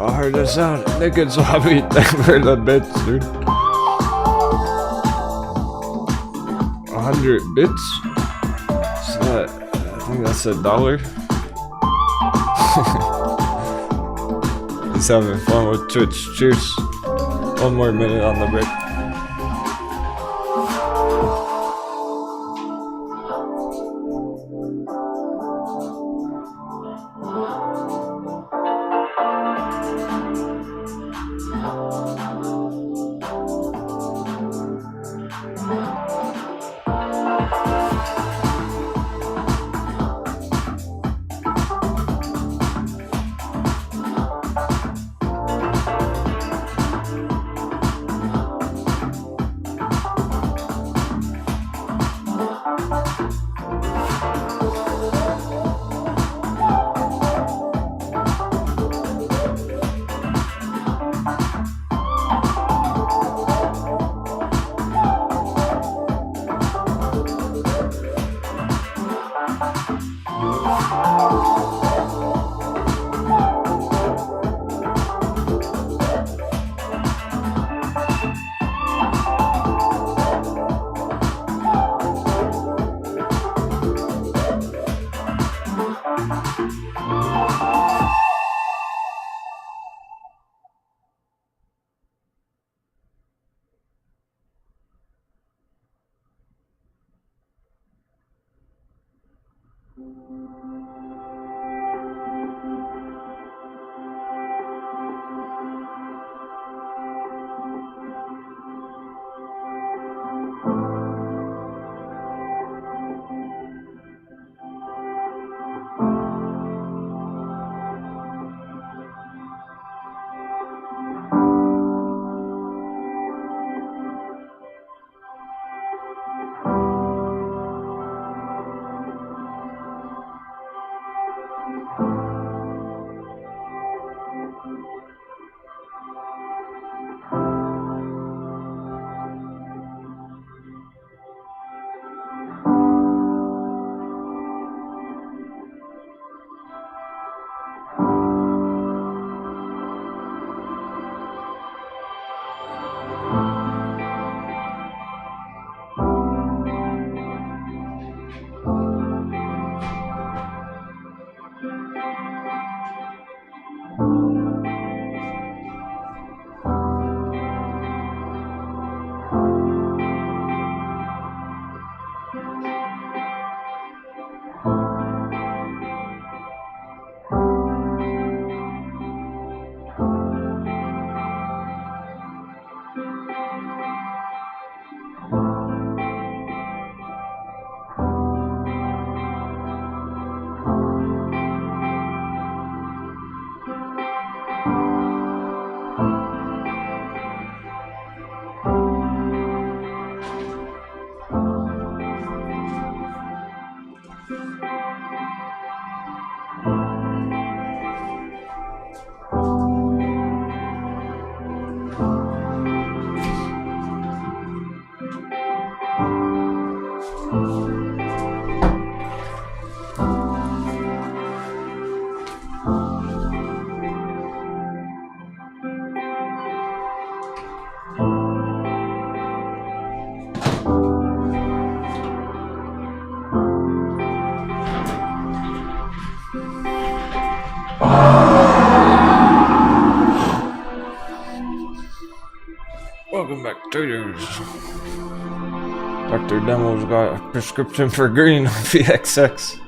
I heard that sound. Nigga zombie, thank for the bits, dude. 100 bits? What's that? I think that's $1. He's having fun with Twitch. Cheers. One more minute on the break. Welcome back, traders. Dr. Denwo's got a prescription for green on VXX.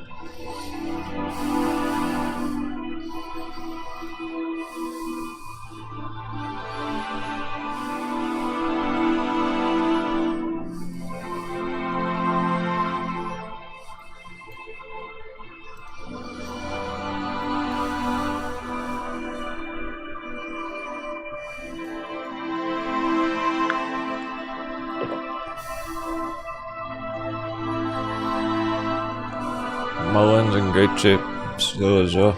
Mullins in great shape still as well,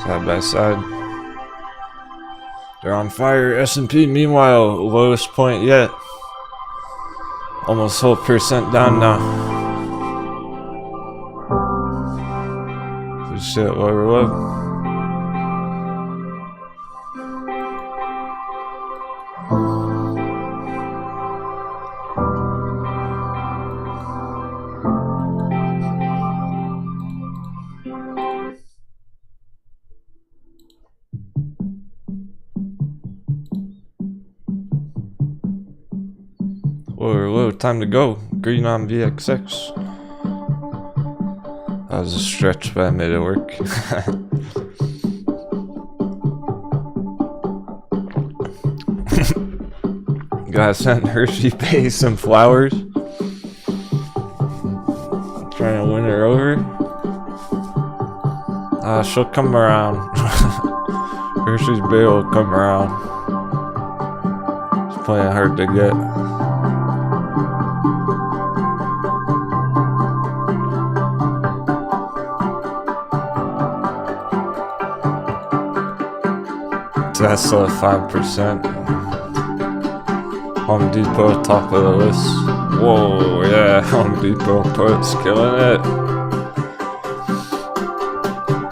side by side. They're on fire. S&P meanwhile lowest point yet, almost whole percent down now. shit, what? Whoa, time to go. Green on VXX. That was a stretch, but I made it work. Gotta send Hershey Bay some flowers. Trying to win her over. She'll come around. Hershey's Bay will come around. It's playing hard to get. Tesla 5%. Home Depot top of the list. Whoa, yeah, Home Depot puts killing it.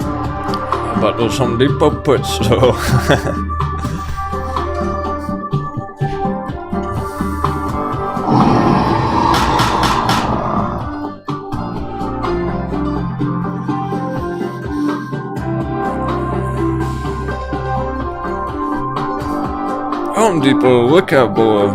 How about those Home Depot puts? So Home Depot, look out, boy.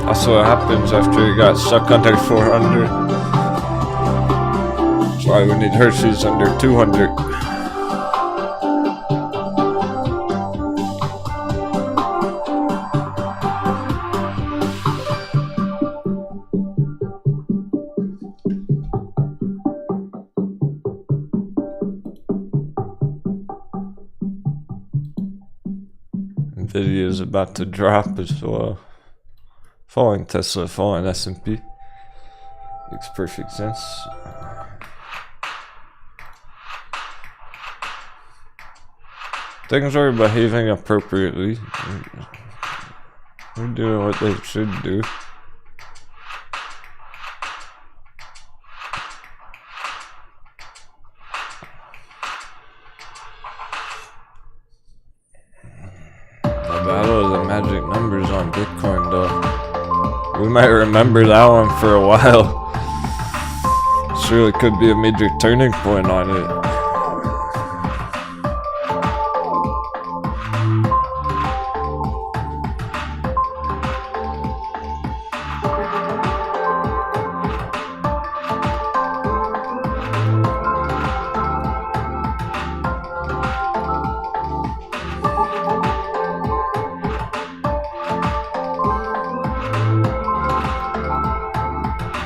That's what happens after you got stuck under 400. That's why we need Hershey's under 200. Nvidia is about to drop as well. Following Tesla, following S&P. Makes perfect sense. Things are behaving appropriately. They're doing what they should do. The battle of the magic numbers on Bitcoin, though. We might remember that one for a while. Surely could be a major turning point on it.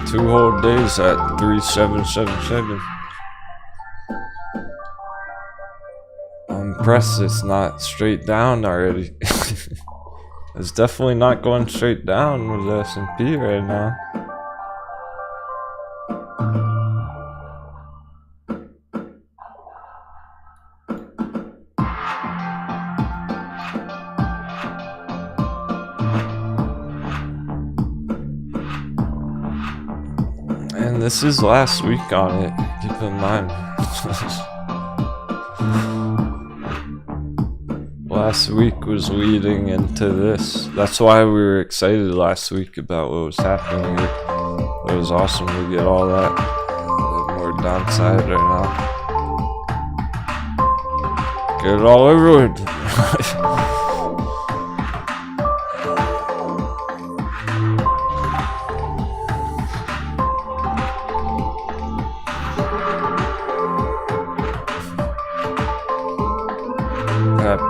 Two whole days at 3777. I'm impressed it's not straight down already. It's definitely not going straight down with the S&P right now. And this is last week on it, keep in mind. Last week was leading into this. That's why we were excited last week about what was happening here. It was awesome to get all that more downside right now. Get it all over with.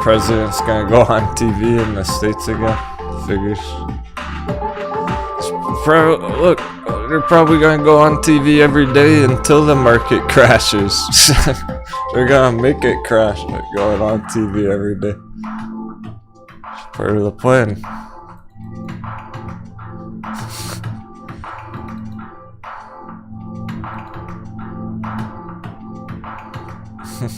President's gonna go on TV in the States again. Figures. Look, they're probably gonna go on TV every day until the market crashes. They're gonna make it crash by going on TV every day. It's part of the plan. You're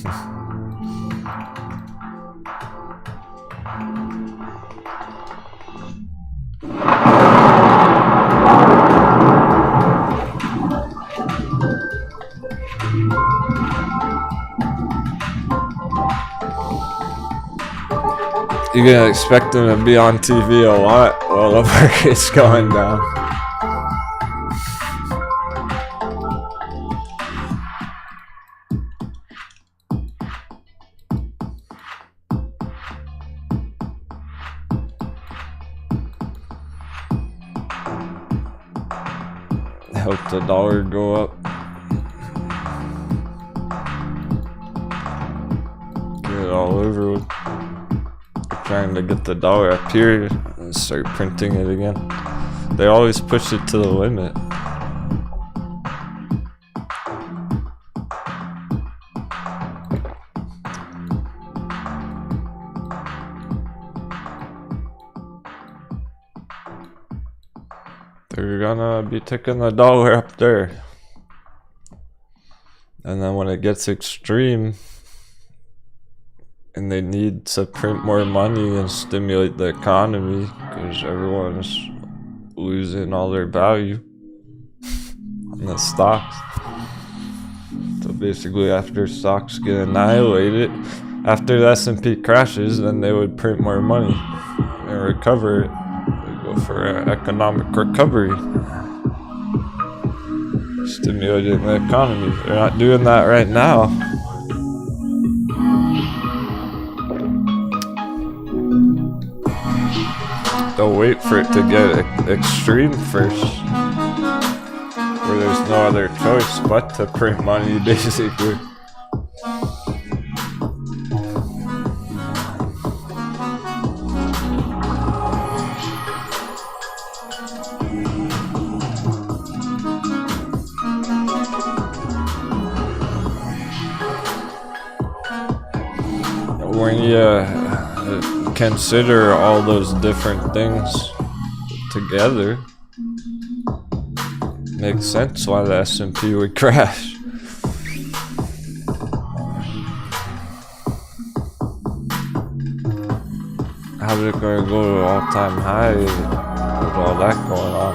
gonna expect them to be on TV a lot while the market's going down. Help the dollar go up. Get it all over with. Trying to get the dollar up here and start printing it again. They always push it to the limit. They're gonna be taking the dollar up there. And then when it gets extreme, and they need to print more money and stimulate the economy because everyone's losing all their value on the stocks. So basically after stocks get annihilated, after the S&P crashes, then they would print more money and recover it. They go for an economic recovery, stimulating the economy. They're not doing that right now. They'll wait for it to get extreme first, where there's no other choice but to print money, basically. When you consider all those different things together, makes sense why the S&P would crash. How's it gonna go to all-time high with all that going on?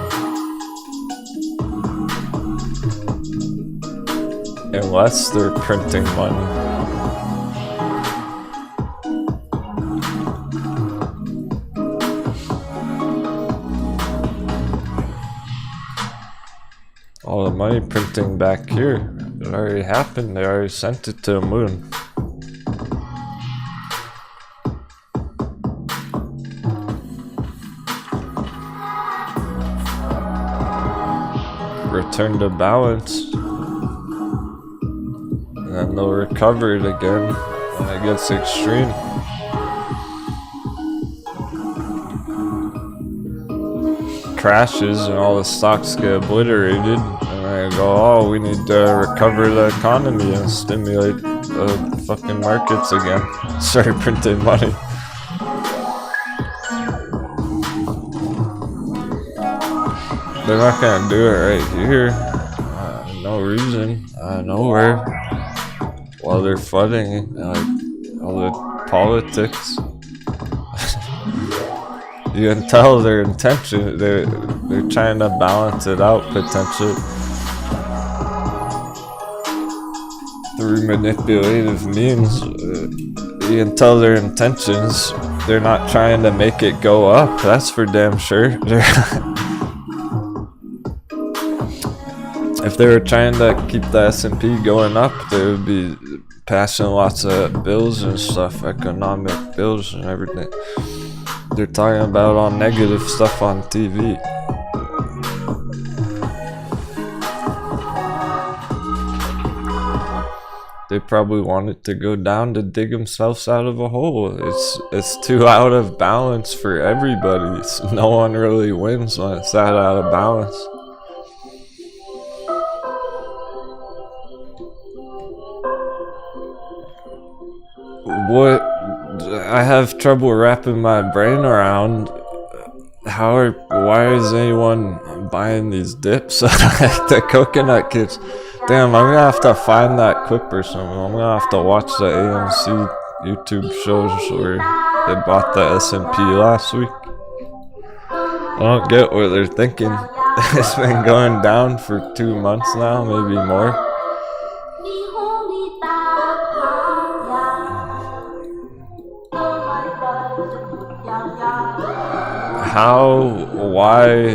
Unless they're printing money. All the money printing back here, it already happened. They already sent it to the moon. Return to balance, and then they'll recover it again when it gets extreme. Crashes and all the stocks get obliterated, and they go, oh, we need to recover the economy and stimulate the fucking markets again. Start printing money. They're not gonna do it right here. No reason. Nowhere. While they're flooding all the politics. You can tell their intention. They're trying to balance it out potentially through manipulative means. You can tell their intentions. They're not trying to make it go up. That's for damn sure. If they were trying to keep the S&P going up, they would be passing lots of bills and stuff, economic bills and everything. They're talking about all negative stuff on TV. They probably want it to go down to dig themselves out of a hole. It's too out of balance for everybody. No one really wins when it's that out of balance. What I have trouble wrapping my brain around, why is anyone buying these dips? Like the coconut kits. Damn, I'm gonna have to find that clip or something. I'm gonna have to watch the AMC YouTube shows where they bought the S&P last week. I don't get what they're thinking. It's been going down for 2 months now, maybe more. Why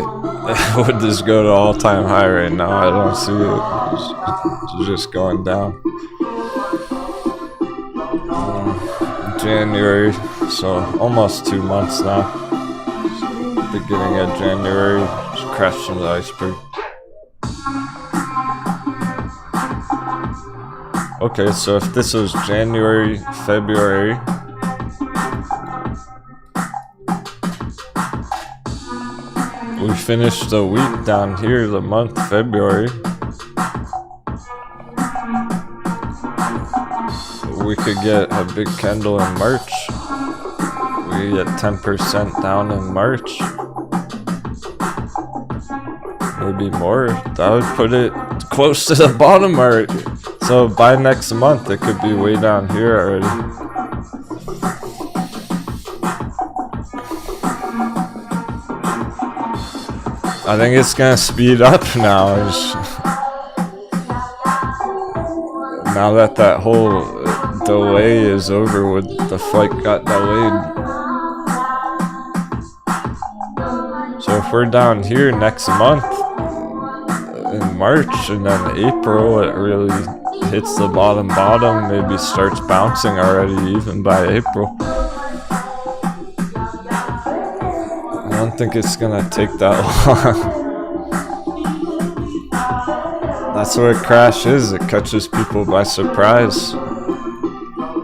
would this go to all-time high right now? I don't see it. It's just going down. January, so almost 2 months now. Beginning of January, just crashing the iceberg. Okay, so if this was January, February, we finished the week down here, the month February. We could get a big candle in March. We get 10% down in March. Maybe more. That would put it close to the bottom already. So by next month, it could be way down here already. I think it's gonna speed up now. Now that that whole delay is over with, the flight got delayed. So if we're down here next month, in March, and then April, it really hits the bottom, maybe starts bouncing already even by April. I don't think it's gonna take that long. That's what a crash is. It catches people by surprise.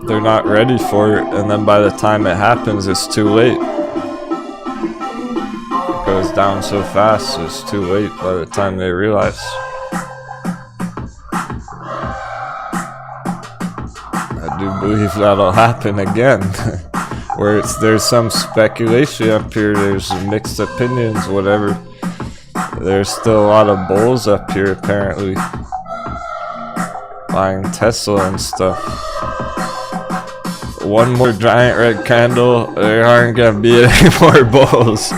They're not ready for it, and then by the time it happens, it's too late. It goes down so fast, it's too late by the time they realize. I do believe that'll happen again. Where there's some speculation up here, there's mixed opinions, whatever. There's still a lot of bulls up here apparently buying Tesla and stuff. One more giant red candle, there aren't gonna be any more bulls.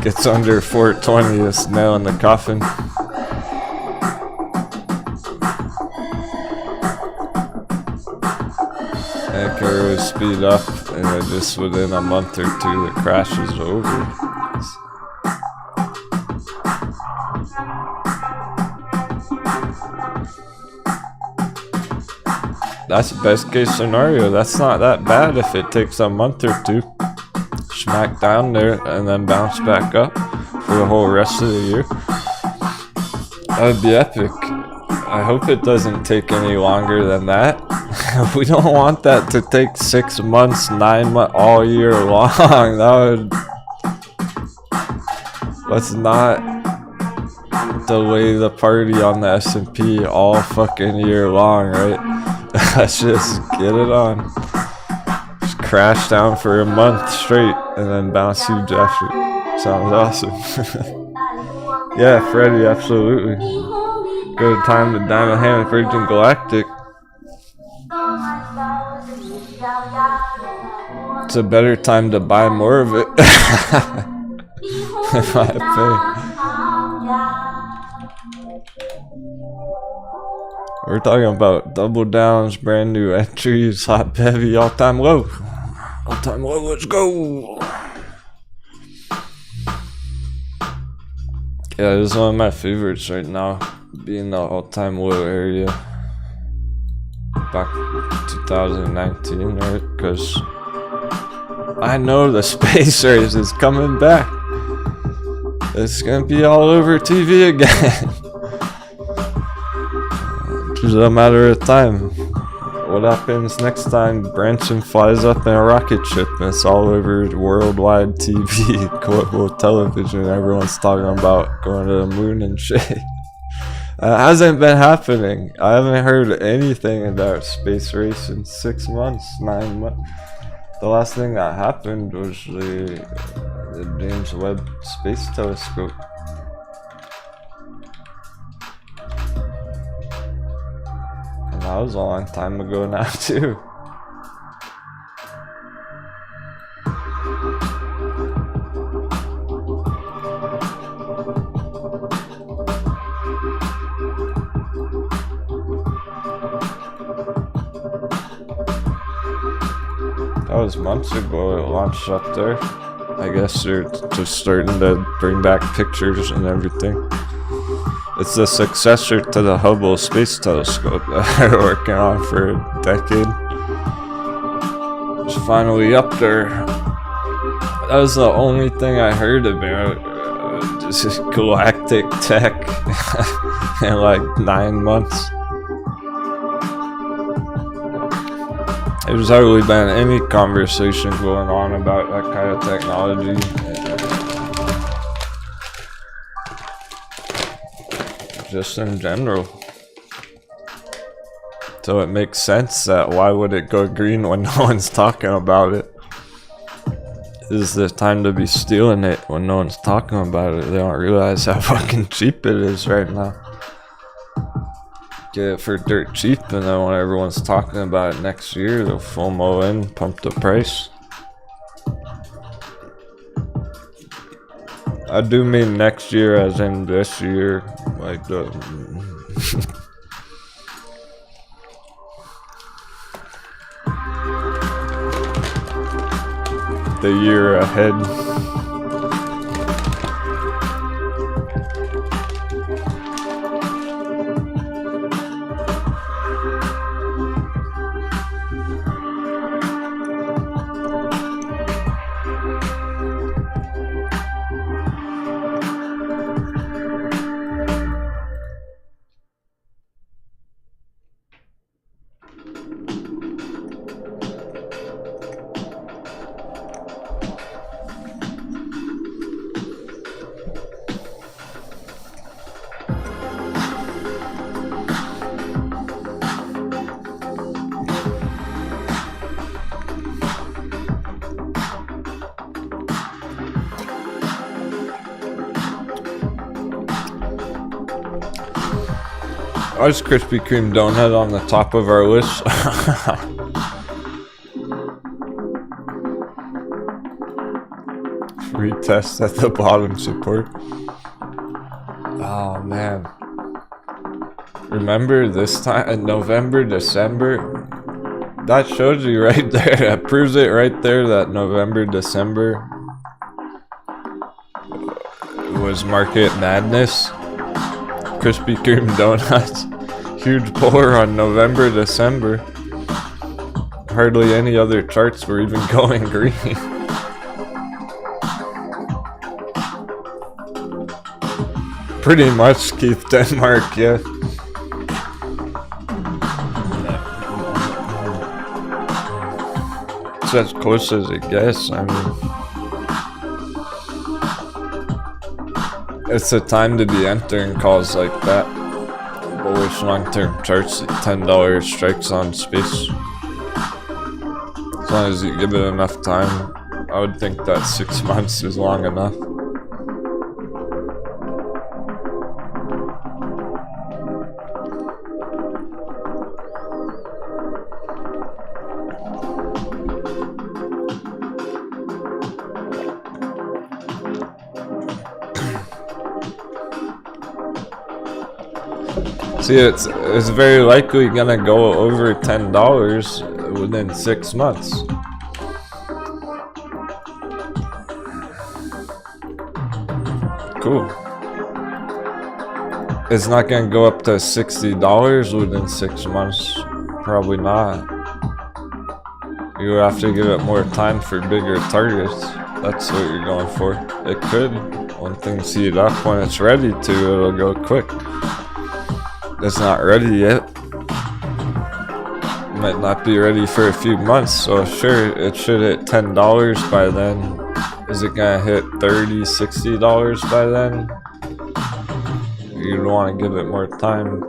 Gets under 420, it's nail in the coffin. It can really speed up, and then just within a month or two, the crash is over. That's the best case scenario. That's not that bad if it takes a month or two. Smack down there and then bounce back up for the whole rest of the year. That would be epic. I hope it doesn't take any longer than that. We don't want that to take 6 months, 9 months, all year long. Let's not delay the party on the S&P all fucking year long, right? Let's just get it on. Just crash down for a month straight and then bounce huge after. Sounds awesome. Yeah, Freddy, absolutely. Good time to Diamond Hand Virgin Galactic. It's a better time to buy more of it. If I pay. We're talking about double downs, brand new entries, hot heavy, all time low. All time low, let's go. Yeah, this is one of my favorites right now, being the all time low area. Back 2019, right? Because I know the space race is coming back. It's gonna be all over TV again. It's just a matter of time. What happens next time? Branson flies up in a rocket ship and it's all over worldwide TV, global television. Everyone's talking about going to the moon and shit. Hasn't been happening. I haven't heard anything about space race in 6 months, 9 months. The last thing that happened was the James Webb Space Telescope. And that was a long time ago now too. That was months ago it launched up there. I guess they're just starting to bring back pictures and everything. It's the successor to the Hubble Space Telescope that they're working on for a decade. It's finally up there. That was the only thing I heard about. Just galactic tech in like 9 months. There's hardly been any conversation going on about that kind of technology. Just in general. So it makes sense that why would it go green when no one's talking about it? This is the time to be stealing it when no one's talking about it. They don't realize how fucking cheap it is right now. Get it for dirt cheap, and then when everyone's talking about it next year, they'll FOMO in, pump the price. I do mean next year as in this year, like the the year ahead. Ice Krispy Kreme donut on the top of our list. Retest at the bottom support. Oh man. Remember this time in November, December? That shows you right there. That proves it right there that November, December was market madness. Krispy Kreme donuts. Huge pour on November, December. Hardly any other charts were even going green. Pretty much Keith Denmark, yeah. It's as close as it gets, I mean. It's a time to be entering calls like that. Bullish long-term charts at $10 strikes on space. As long as you give it enough time, I would think that 6 months is long enough. See, it's very likely gonna go over $10 within 6 months. Cool. It's not gonna go up to $60 within 6 months. Probably not. You have to give it more time for bigger targets. That's what you're going for. It could. When things heat up, when it's ready to, it'll go quick. It's not ready yet. Might not be ready for a few months, so sure, it should hit $10 by then. Is it gonna hit $30, $60 by then? you'd want to give it more time.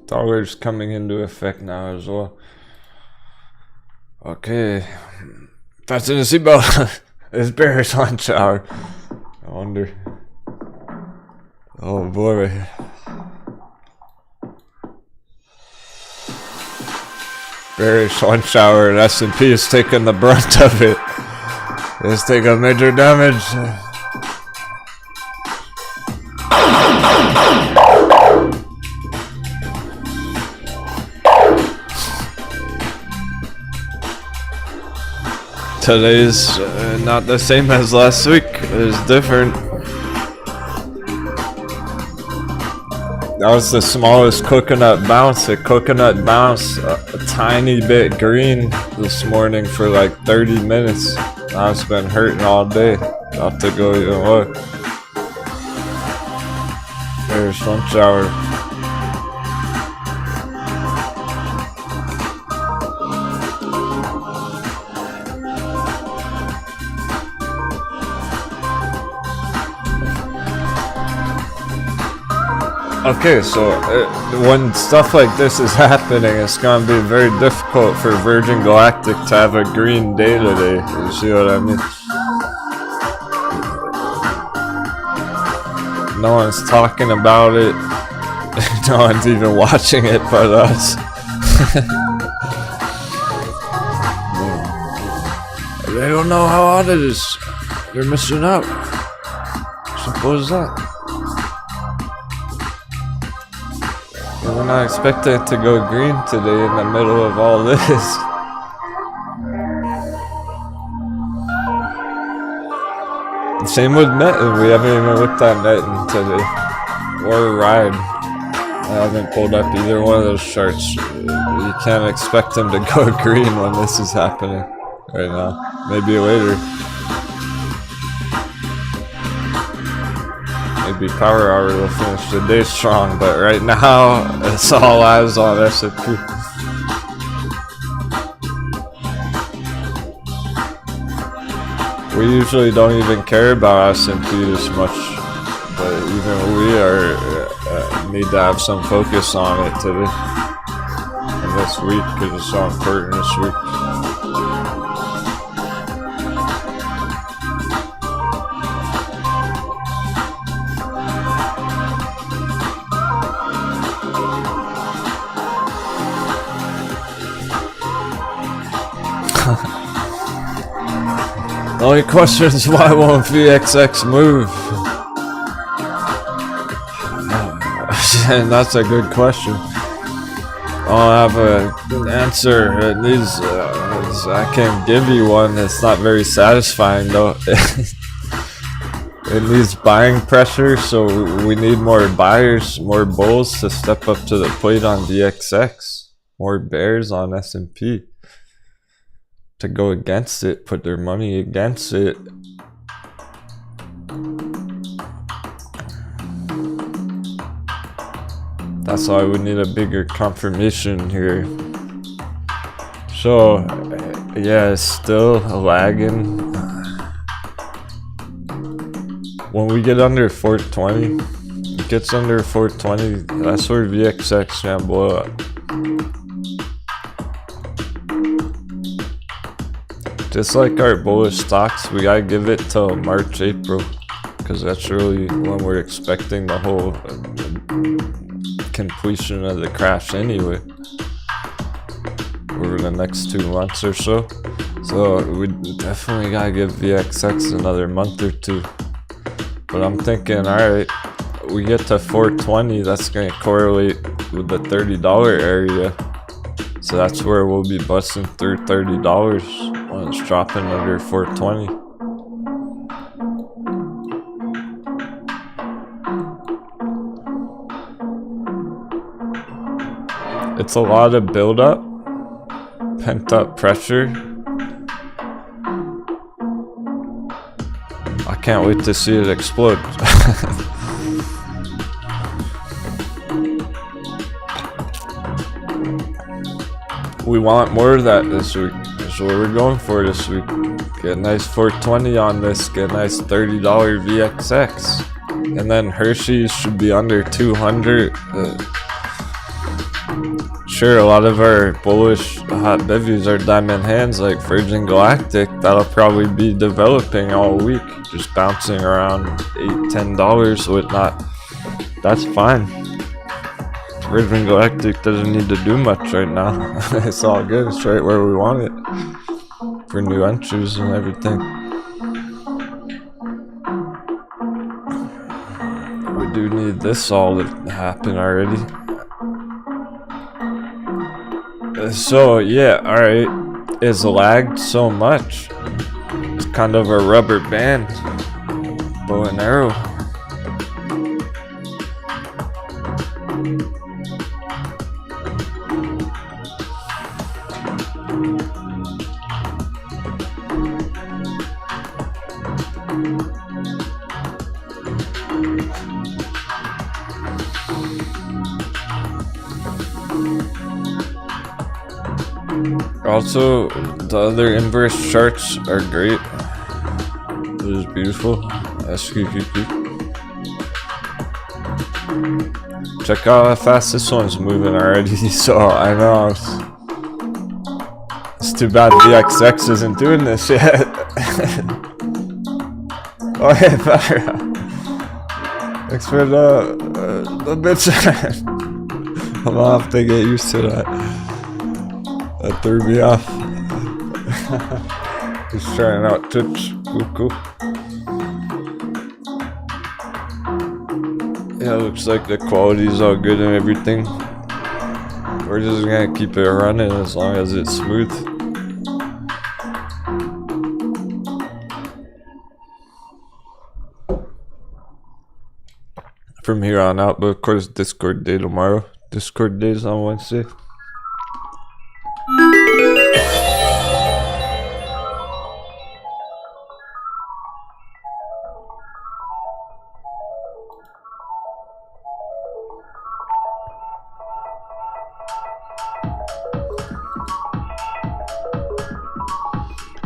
Dollars coming into effect now as well. Okay. Fasten the seatbelt. It's bearish lunch hour. I wonder. Oh boy. Bearish lunch hour and S&P is taking the brunt of it. It's taking major damage. Today's not the same as last week. It's different. That was the smallest coconut bounce. The coconut bounced a tiny bit green this morning for like 30 minutes. Now it's been hurting all day. About to go even what? There's lunch hour. Okay, so when stuff like this is happening, it's going to be very difficult for Virgin Galactic to have a green day today. You see what I mean? No one's talking about it. No one's even watching it but us. They don't know how hot it is. They're missing out. Simple as that. We're not expecting it to go green today in the middle of all this. Same with Metin. We haven't even looked at Metin today. Or Ride. I haven't pulled up either one of those charts. You can't expect them to go green when this is happening right now. Maybe later. Maybe Power Hour will finish the day strong, but right now it's all eyes on S&P. We usually don't even care about S&P this much, but even we are need to have some focus on it today and this week because it's so important this week. The only question is why won't VXX move? And that's a good question. I don't have an answer. It needs, I can't give you one. It's not very satisfying though. It needs buying pressure, so we need more buyers, more bulls to step up to the plate on VXX. More bears on S&P. To go against it, put their money against it. That's why we need a bigger confirmation here. So, yeah, it's still lagging. When we get under 420, it gets under 420, that's where VXX can blow up. Just like our bullish stocks, we gotta give it till March, April, because that's really when we're expecting the whole completion of the crash anyway, over the next 2 months or so. So we definitely gotta give VXX another month or two. But I'm thinking, alright, we get to 420, that's gonna correlate with the $30 area. So that's where we'll be busting through $30 when it's dropping under 420. It's a lot of build-up, pent-up pressure. can't wait to see it explode. We want more of that this week. That's what we're going for this week. Get a nice 420 on this, get a nice $30 VXX. And then Hershey's should be under 200. Sure, a lot of our bullish hot bevies are diamond hands like Virgin Galactic. That'll probably be developing all week, just bouncing around $8-10 whatnot. That's fine. Virgin Galactic doesn't need to do much right now. It's all good. It's right where we want it for new entries and everything. We do need this all to happen already. So yeah, alright. It's lagged so much. It's kind of a rubber band. Bow and arrow. Also, the other inverse charts are great. It is beautiful. SQQQ. Check out how fast this one's moving already. So I know it's too bad VXX isn't doing this yet. Oh hey, better. Thanks for the bits. I'm gonna have to get used to that. That threw me off. Just trying out Twitch. Cool. Yeah, looks like the quality's all good and everything. We're just gonna keep it running as long as it's smooth. From here on out, but of course Discord day tomorrow. Discord days on Wednesday.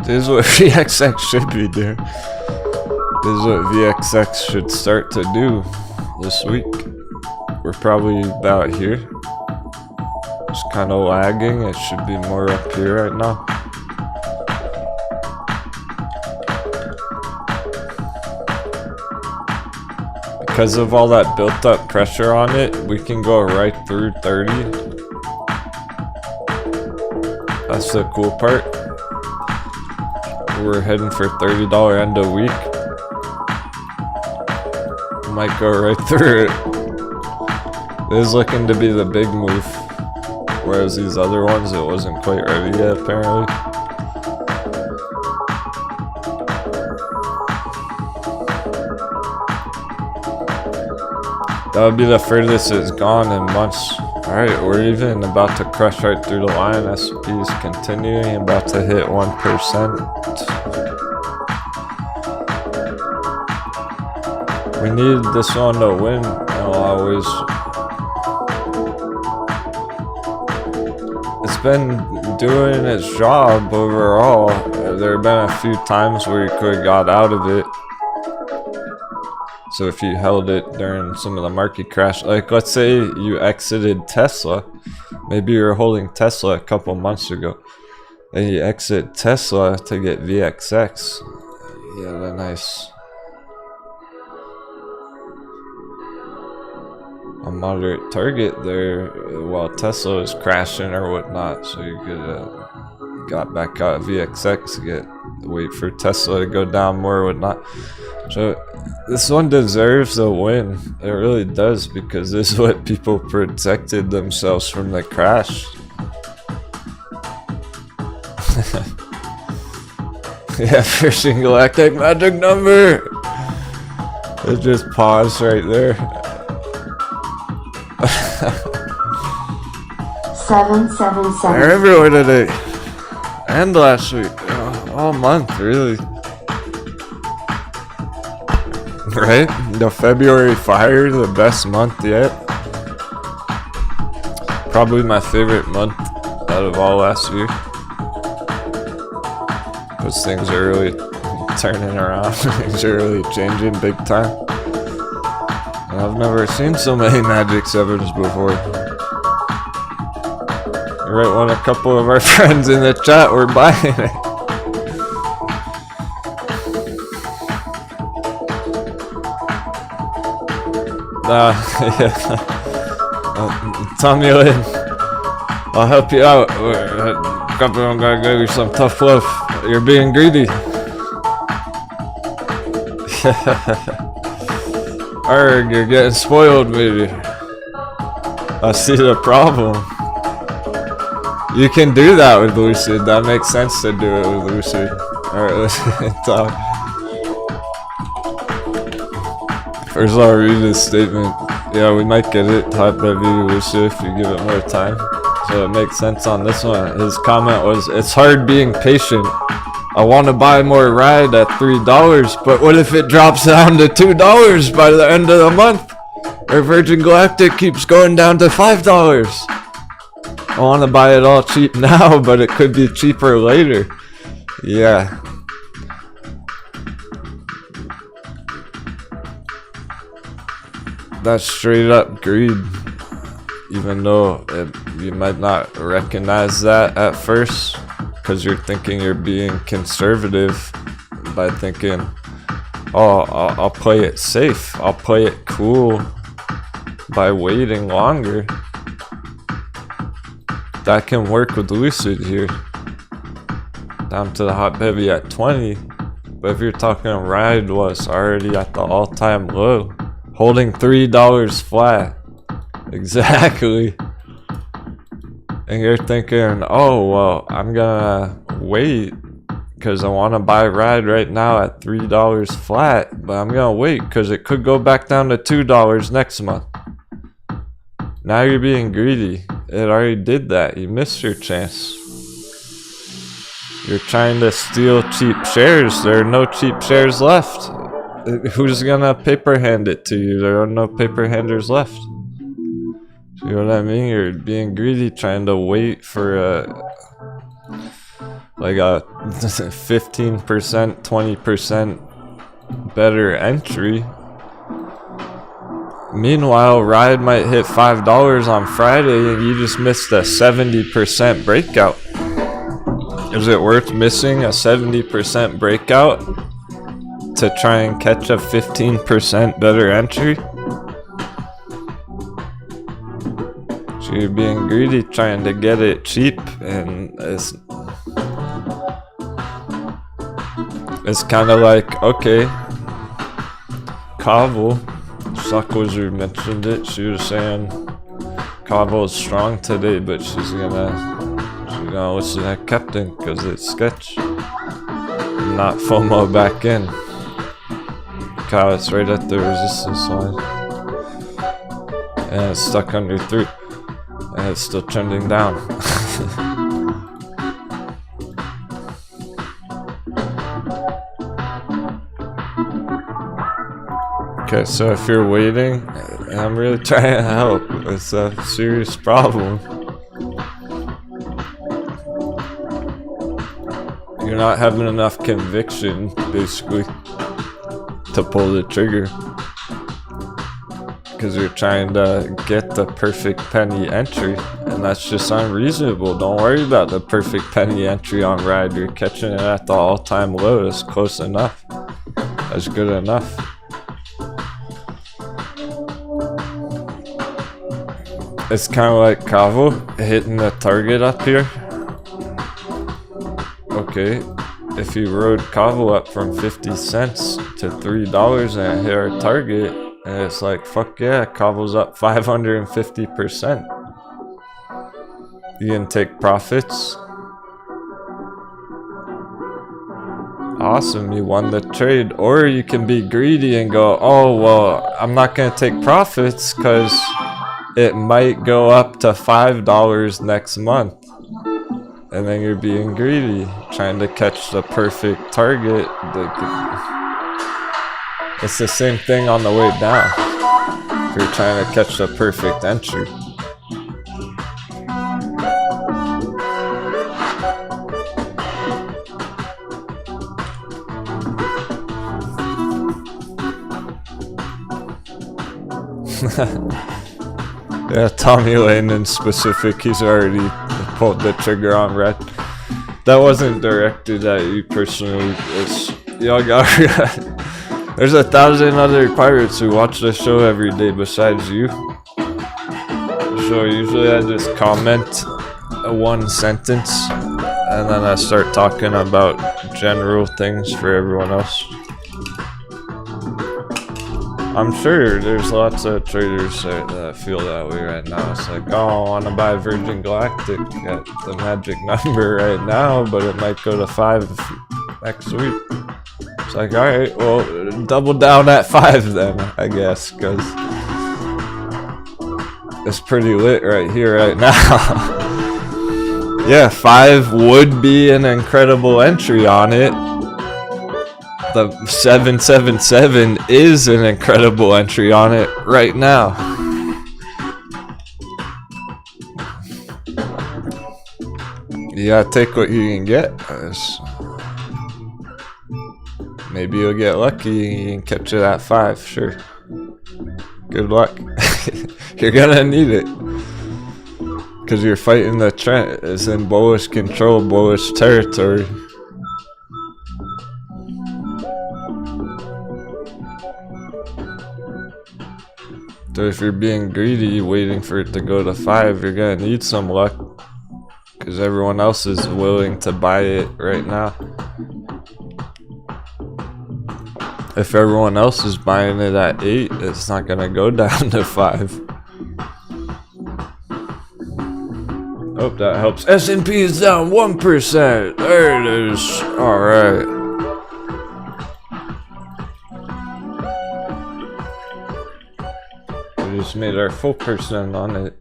This is what VXX should be doing. This is what VXX should start to do this week. We're probably about here. It's kind of lagging. It should be more up here right now. Because of all that built up pressure on it, we can go right through 30. That's the cool part. We're heading for $30 end of week. Might go right through it. This is looking to be the big move. Whereas these other ones, it wasn't quite ready yet, apparently. That would be the furthest it's gone in months. Alright, we're even about to crush right through the line. S&P is continuing, about to hit 1%. We need this one to win in a lot of ways. It's been doing its job overall. There have been a few times where you could have got out of it. So if you held it during some of the market crash, like let's say you exited Tesla, maybe you were holding Tesla a couple months ago, and you exit Tesla to get VXX. Yeah, that nice. A moderate target there while Tesla is crashing or whatnot, so you could got back out of VXX, wait for Tesla to go down more or whatnot. So this one deserves a win. It really does, because this is what people protected themselves from the crash. Yeah, Fishing Galactic magic number. It just paused right there. 777. They're everywhere today. And last week. All month, really. Right? The February fire, the best month yet. Probably my favorite month out of all last year. Because things are really turning around. Things are really changing big time. And I've never seen so many Magic 7s before. Right when a couple of our friends in the chat were buying it. Yeah. Tommy Lynn, I'll help you out. I'm gonna give you some tough love. You're being greedy. Arg, you're getting spoiled, maybe. I see the problem. You can do that with Lucid. That makes sense to do it with Lucid. Alright, let's talk. First I'll read his statement. Yeah, we might get it. Type heavy Lucid if you give it more time. So it makes sense on this one. His comment was, it's hard being patient. I want to buy more ride at $3, but what if it drops down to $2 by the end of the month? Or Virgin Galactic keeps going down to $5. I want to buy it all cheap now, but it could be cheaper later. Yeah. That's straight up greed. Even though you might not recognize that at first. Because you're thinking you're being conservative by thinking, oh, I'll play it safe. I'll play it cool by waiting longer. That can work with Lucid here. Down to the hot heavy at 20. But if you're talking ride was already at the all-time low. Holding $3 flat. Exactly. And you're thinking, oh, well, I'm gonna wait because I want to buy ride right now at $3 flat, but I'm gonna wait because it could go back down to $2 next month. Now you're being greedy. It already did that. You missed your chance. You're trying to steal cheap shares. There are no cheap shares left. Who's gonna paper hand it to you? There are no paper handers left. You know what I mean? You're being greedy, trying to wait for like a 15%, 20% better entry. Meanwhile, ride might hit $5 on Friday and you just missed a 70% breakout. Is it worth missing a 70% breakout to try and catch a 15% better entry? So you're being greedy, trying to get it cheap, and it's kind of like, okay, Kaval, Suckwizard mentioned it. She was saying Kaval is strong today, but she's gonna listen to Captain because it's sketch, and not FOMO back in. Kyle, it's right at the resistance line, and it's stuck under 3. And it's still trending down. Okay, so if you're waiting, I'm really trying to help. It's a serious problem. You're not having enough conviction, basically, to pull the trigger. Because you're trying to get the perfect penny entry, and that's just unreasonable. Don't worry about the perfect penny entry on ride. You're catching it at the all-time low. That's close enough. That's good enough. It's kind of like Kavo hitting the target up here. Okay, if you rode Kavo up from 50 cents to $3 and it hit our target, and it's like, fuck yeah, Kavo's up 550%. You can take profits. Awesome, you won the trade. Or you can be greedy and go, oh, well, I'm not going to take profits because it might go up to $5 next month. And then you're being greedy, trying to catch the perfect target. It's the same thing on the way down. If you're trying to catch the perfect entry. Yeah, Tommy Lane in specific, he's already pulled the trigger on red. That wasn't directed at you personally. Y'all got there's 1,000 other pirates who watch the show every day besides you. So usually I just comment one sentence and then I start talking about general things for everyone else. I'm sure there's lots of traders that feel that way right now. It's like, oh, I want to buy Virgin Galactic at the magic number right now, but it might go to 5 next week. It's like, alright, well, double down at 5 then, I guess, because it's pretty lit right here, right now. Yeah, 5 would be an incredible entry on it. The 777 is an incredible entry on it right now. You gotta take what you can get. Maybe you'll get lucky and you can catch it at 5, sure. Good luck. You're gonna need it. Because you're fighting the trend. It's in bullish control, bullish territory. So if you're being greedy, waiting for it to go to 5, you're gonna need some luck. Because everyone else is willing to buy it right now. If everyone else is buying it at 8, it's not gonna go down to 5. Hope that helps. S&P is down 1%. There it is. Alright. We just made our full percent on it.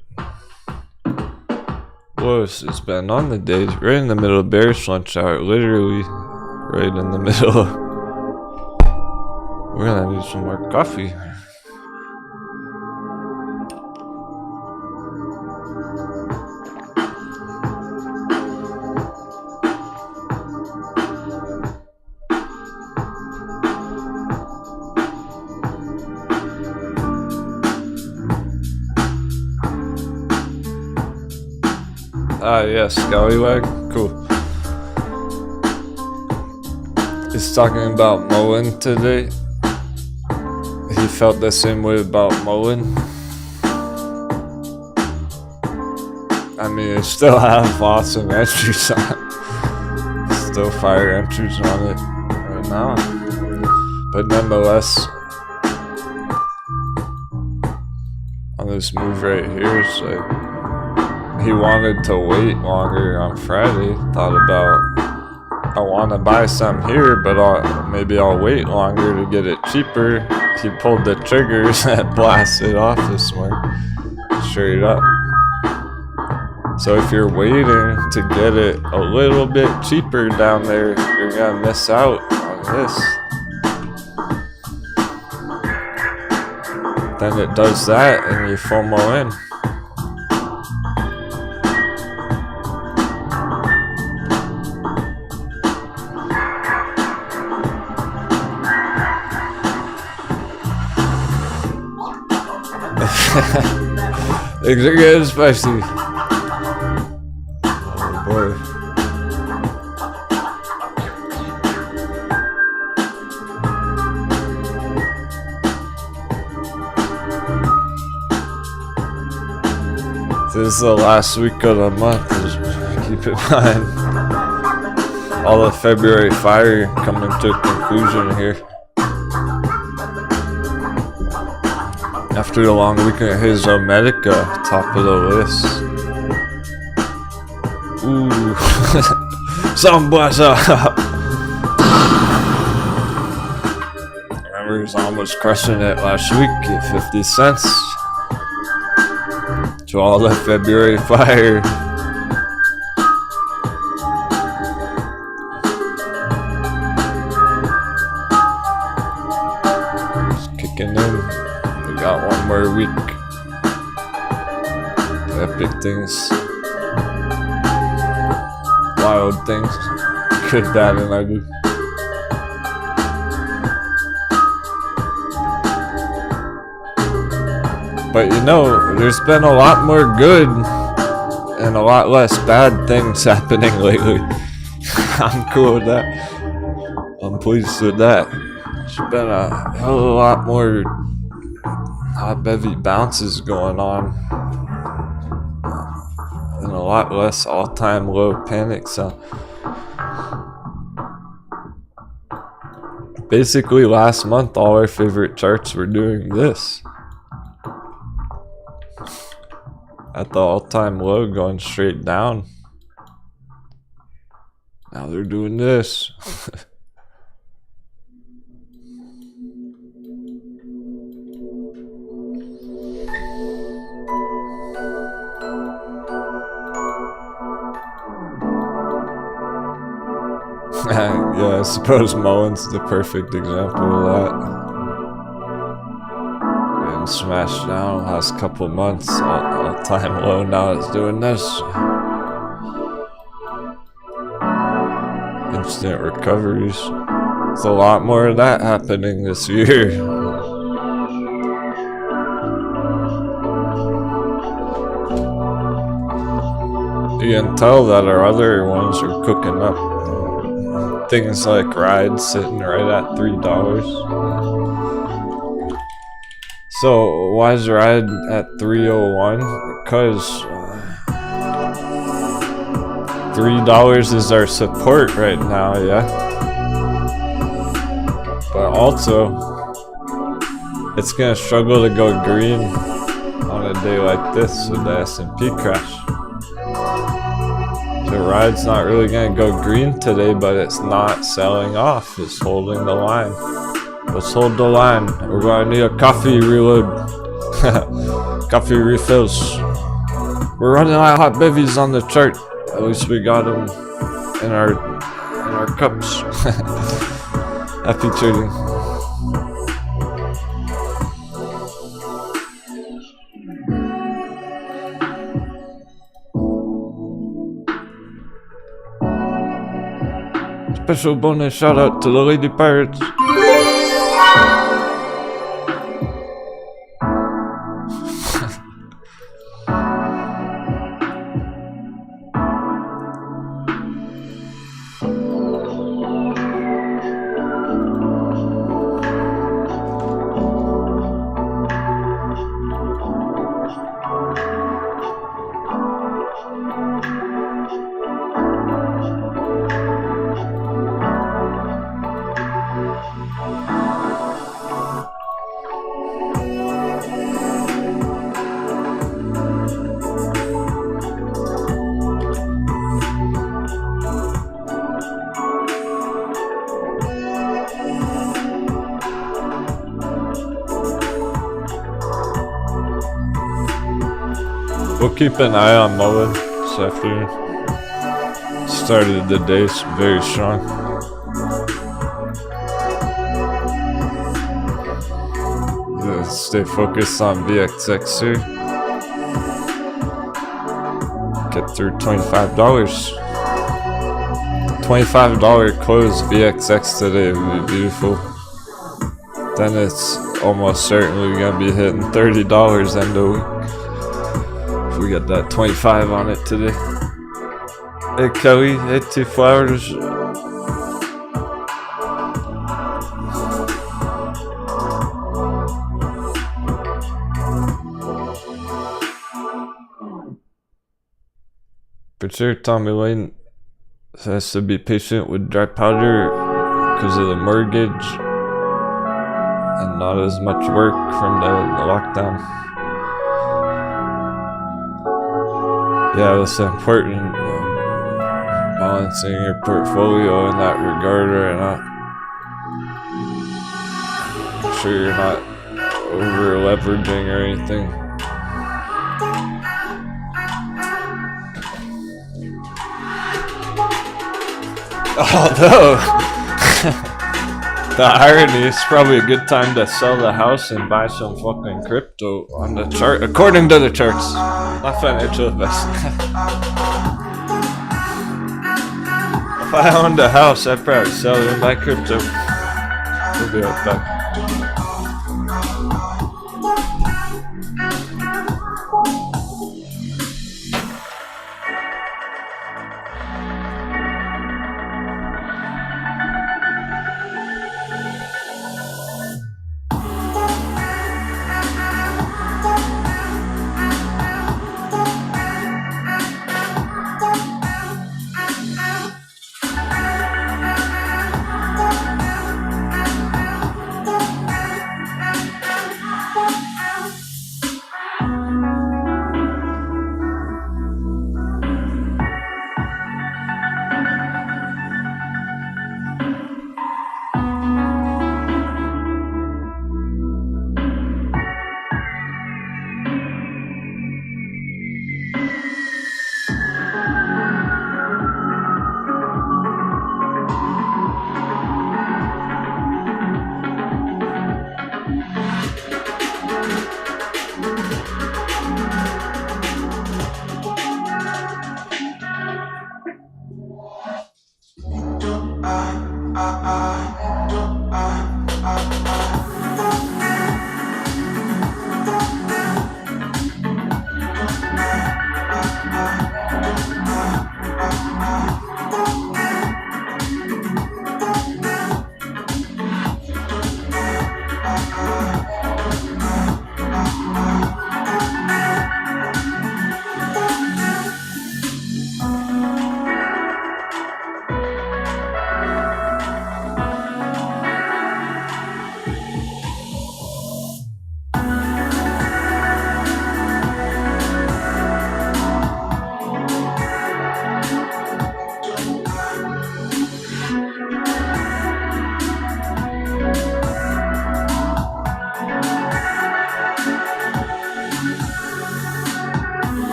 What's it's been on the day? Right in the middle of bearish lunch hour. Literally right in the middle. We're gonna need some more coffee. Ah, yes, Scallywag. Cool. He's talking about Mullen today. He felt the same way about Mullen. I mean, I still have awesome entries on. Still fire entries on it right now. But nonetheless, on this move right here, it's like he wanted to wait longer on Friday. Thought about, I want to buy some here, but maybe I'll wait longer to get it cheaper. He pulled the triggers and blasted off this morning, straight up. So if you're waiting to get it a little bit cheaper down there, you're gonna miss out on this. Then it does that and you FOMO in. Things are getting spicy. Oh boy. This is the last week of the month. Just keep in mind. All of February fire coming to a conclusion here. After the long weekend, his Medica, top of the list. Ooh, some bless up. Remember, he was almost crushing it last week at 50 cents. To all the February fire. more weak epic things, wild things, good, bad, and ugly. But you know, there's been a lot more good and a lot less bad things happening lately. I'm cool with that. I'm pleased with that. There's been a hell of a lot more hot bevy bounces going on and a lot less all-time low panic. So basically last month all our favorite charts were doing this. At the all-time low, going straight down. Now they're doing this. Yeah, I suppose Mullen's the perfect example of that. Getting smashed down last couple months, all-time low, now it's doing this. Instant recoveries. There's a lot more of that happening this year. You can tell that our other ones are cooking up. Things like Ride sitting right at $3. So why is Ride at 301? Because $3 is our support right now, yeah. But also, it's gonna struggle to go green on a day like this with the S&P crash. The Ride's not really gonna go green today, but it's not selling off. It's holding the line. Let's hold the line. We're gonna need a coffee reload. Coffee refills. We're running out of hot bevies on the chart. At least we got them in our cups. Happy trading. Special bonus shout out to the Lady Pirates. We'll keep an eye on Mullen this afternoon. Started the day very strong. Let's stay focused on VXX here. Get through $25. $25 close VXX today would be beautiful. Then it's almost certainly gonna be hitting $30 end of week. We got that 25 on it today. Hey Kelly, hey T Flowers. For sure, Tommy Lane has to be patient with dry powder because of the mortgage and not as much work from the lockdown. Yeah, that's important. Balancing your portfolio in that regard, or not. Make sure you're not over leveraging or anything. Although The irony is probably a good time to sell the house and buy some fucking crypto on the chart, according to the charts. Not financial investment. If I owned a house, I'd probably sell it and buy crypto. We'll be right back.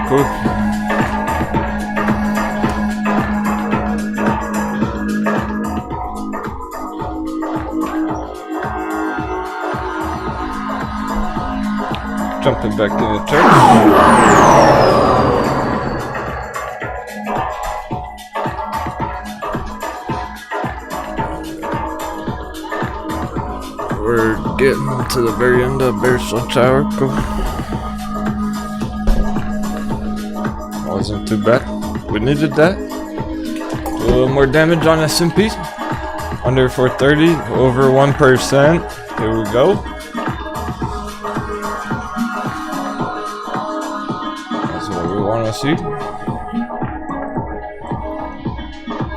Cool. Jumping back in the church. We're getting to the very end of Bear Lunch Hour. Cool. Wasn't too bad. We needed that. A little more damage on S&P. Under 430, over 1%. Here we go. That's what we want to see.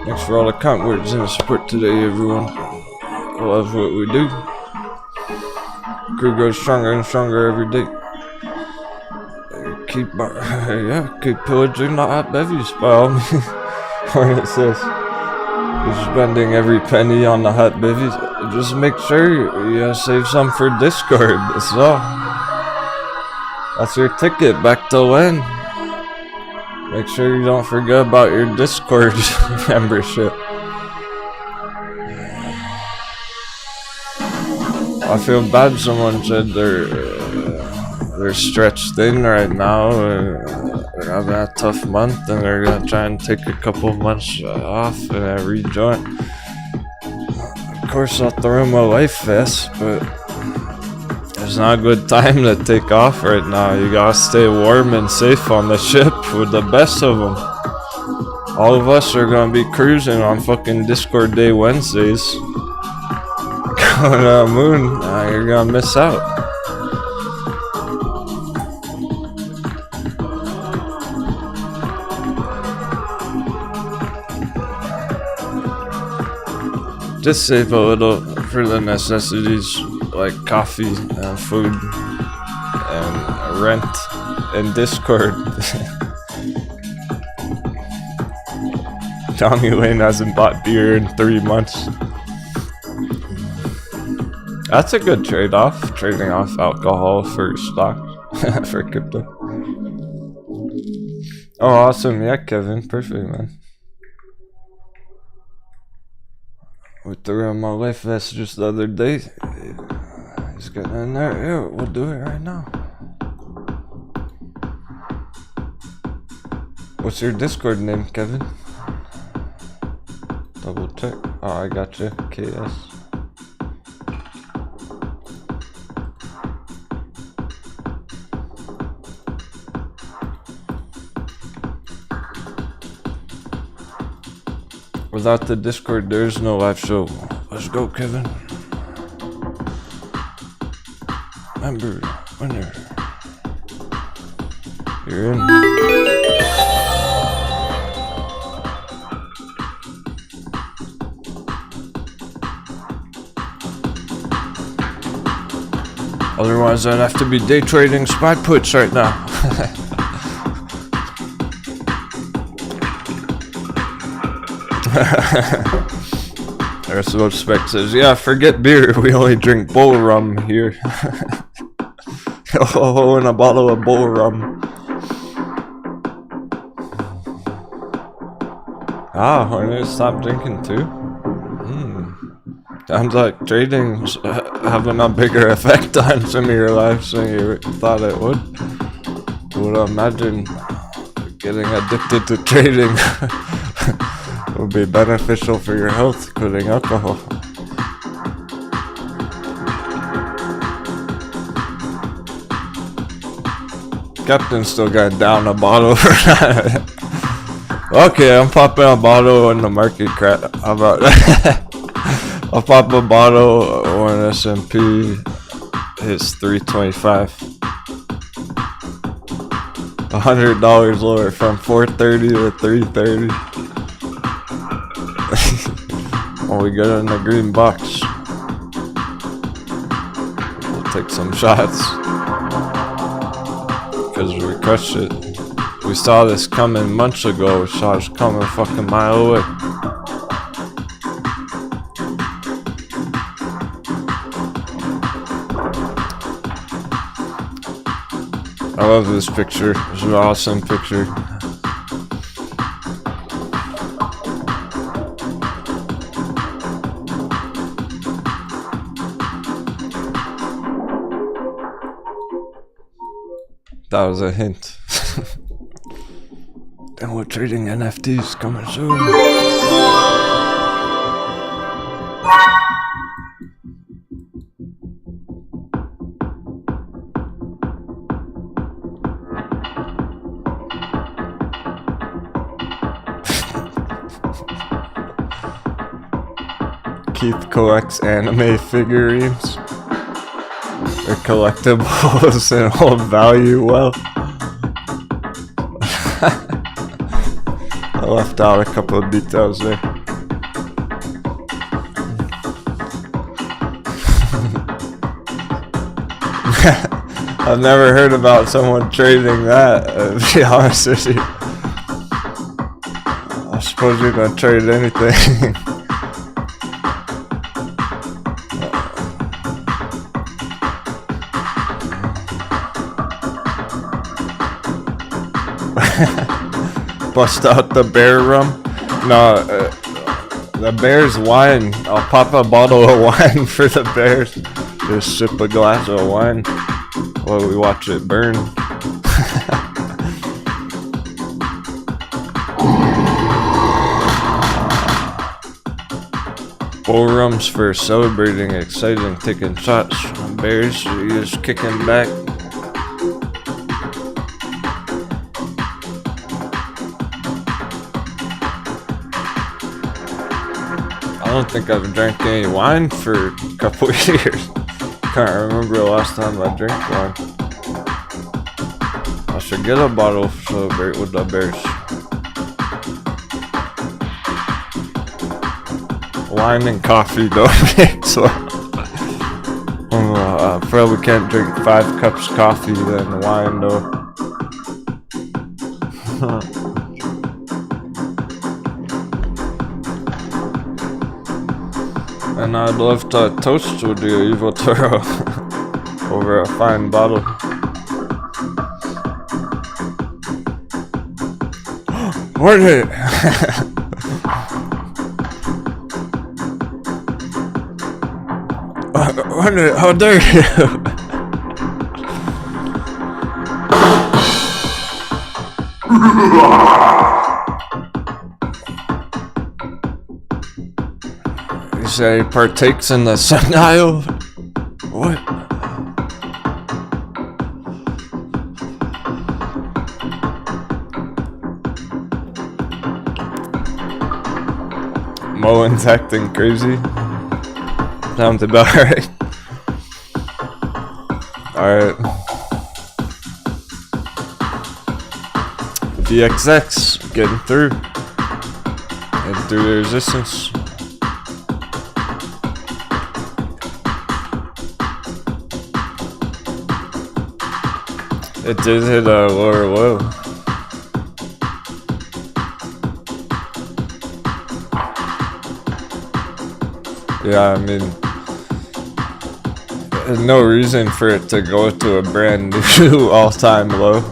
Thanks for all the comment words and the support today, everyone. I love what we do. Crew grows stronger and stronger every day. Keep pillaging the hot bevies by all means. When it says you're spending every penny on the hot bevies, just make sure you save some for Discord. That's all. That's your ticket back to win. Make sure you don't forget about your Discord membership. I feel bad. Someone said they're stretched thin right now, they're having a tough month, and they're gonna try and take a couple months off and rejoin. Of course, I'll throw my life vest, but it's not a good time to take off right now. You gotta stay warm and safe on the ship with the best of them. All of us are gonna be cruising on fucking Discord Day Wednesdays. Going to the moon, you're gonna miss out. Just save a little for the necessities like coffee and food and rent and Discord. Tommy Lane hasn't bought beer in 3 months. That's a good trade-off, trading off alcohol for stocks, for crypto. Oh, awesome. Yeah, Kevin. Perfect, man. We threw on my life vest just the other day. He's getting in there. Yeah, we'll do it right now. What's your Discord name, Kevin? Double check. Oh, I got you. KS. Without the Discord, there's no live show. Let's go, Kevin. Member, winner. You're in. Otherwise, I'd have to be day trading spot puts right now. Aerosol Spec says, yeah, forget beer, we only drink bull rum here. Oh, and a bottle of bull rum. Ah, I need to stop drinking too. Sounds like trading's having a bigger effect on some of your lives than you thought it would. Would imagine getting addicted to trading would be beneficial for your health, quitting alcohol. Captain still got down a bottle for that. Okay, I'm popping a bottle when the market crash. How about that? I'll pop a bottle when S&P hits 325. $100 lower from 430 to 330. Oh, we got in the green box. We'll take some shots because we crushed it. We saw this coming months ago. We saw it coming a fucking mile away. I love this picture. It's an awesome picture. That was a hint. And we're trading NFTs coming soon. Keith collects anime figurines. They're collectibles and hold value well. I left out a couple of details there. I've never heard about someone trading that, to be honest with you. I suppose you're gonna trade anything. Bust out the bear rum. No, the bear's wine. I'll pop a bottle of wine for the bears. Just sip a glass of wine while we watch it burn. Bull rums for celebrating, exciting, taking shots. Bears, you're just kicking back. I don't think I've drank any wine for a couple of years. Can't remember the last time I drank wine. I should get a bottle to celebrate with the bears. Wine and coffee don't mix well. Probably can't drink 5 cups of coffee than wine though. And I'd love to toast with you, Evil Toro, over a fine bottle. Where did it? How dare you? You say he partakes in the sundial? What? Mullen's acting crazy. Sounds about right. Alright. DXX getting through. Getting through the resistance. It did hit a lower low. Yeah, I mean, there's no reason for it to go to a brand new all-time low.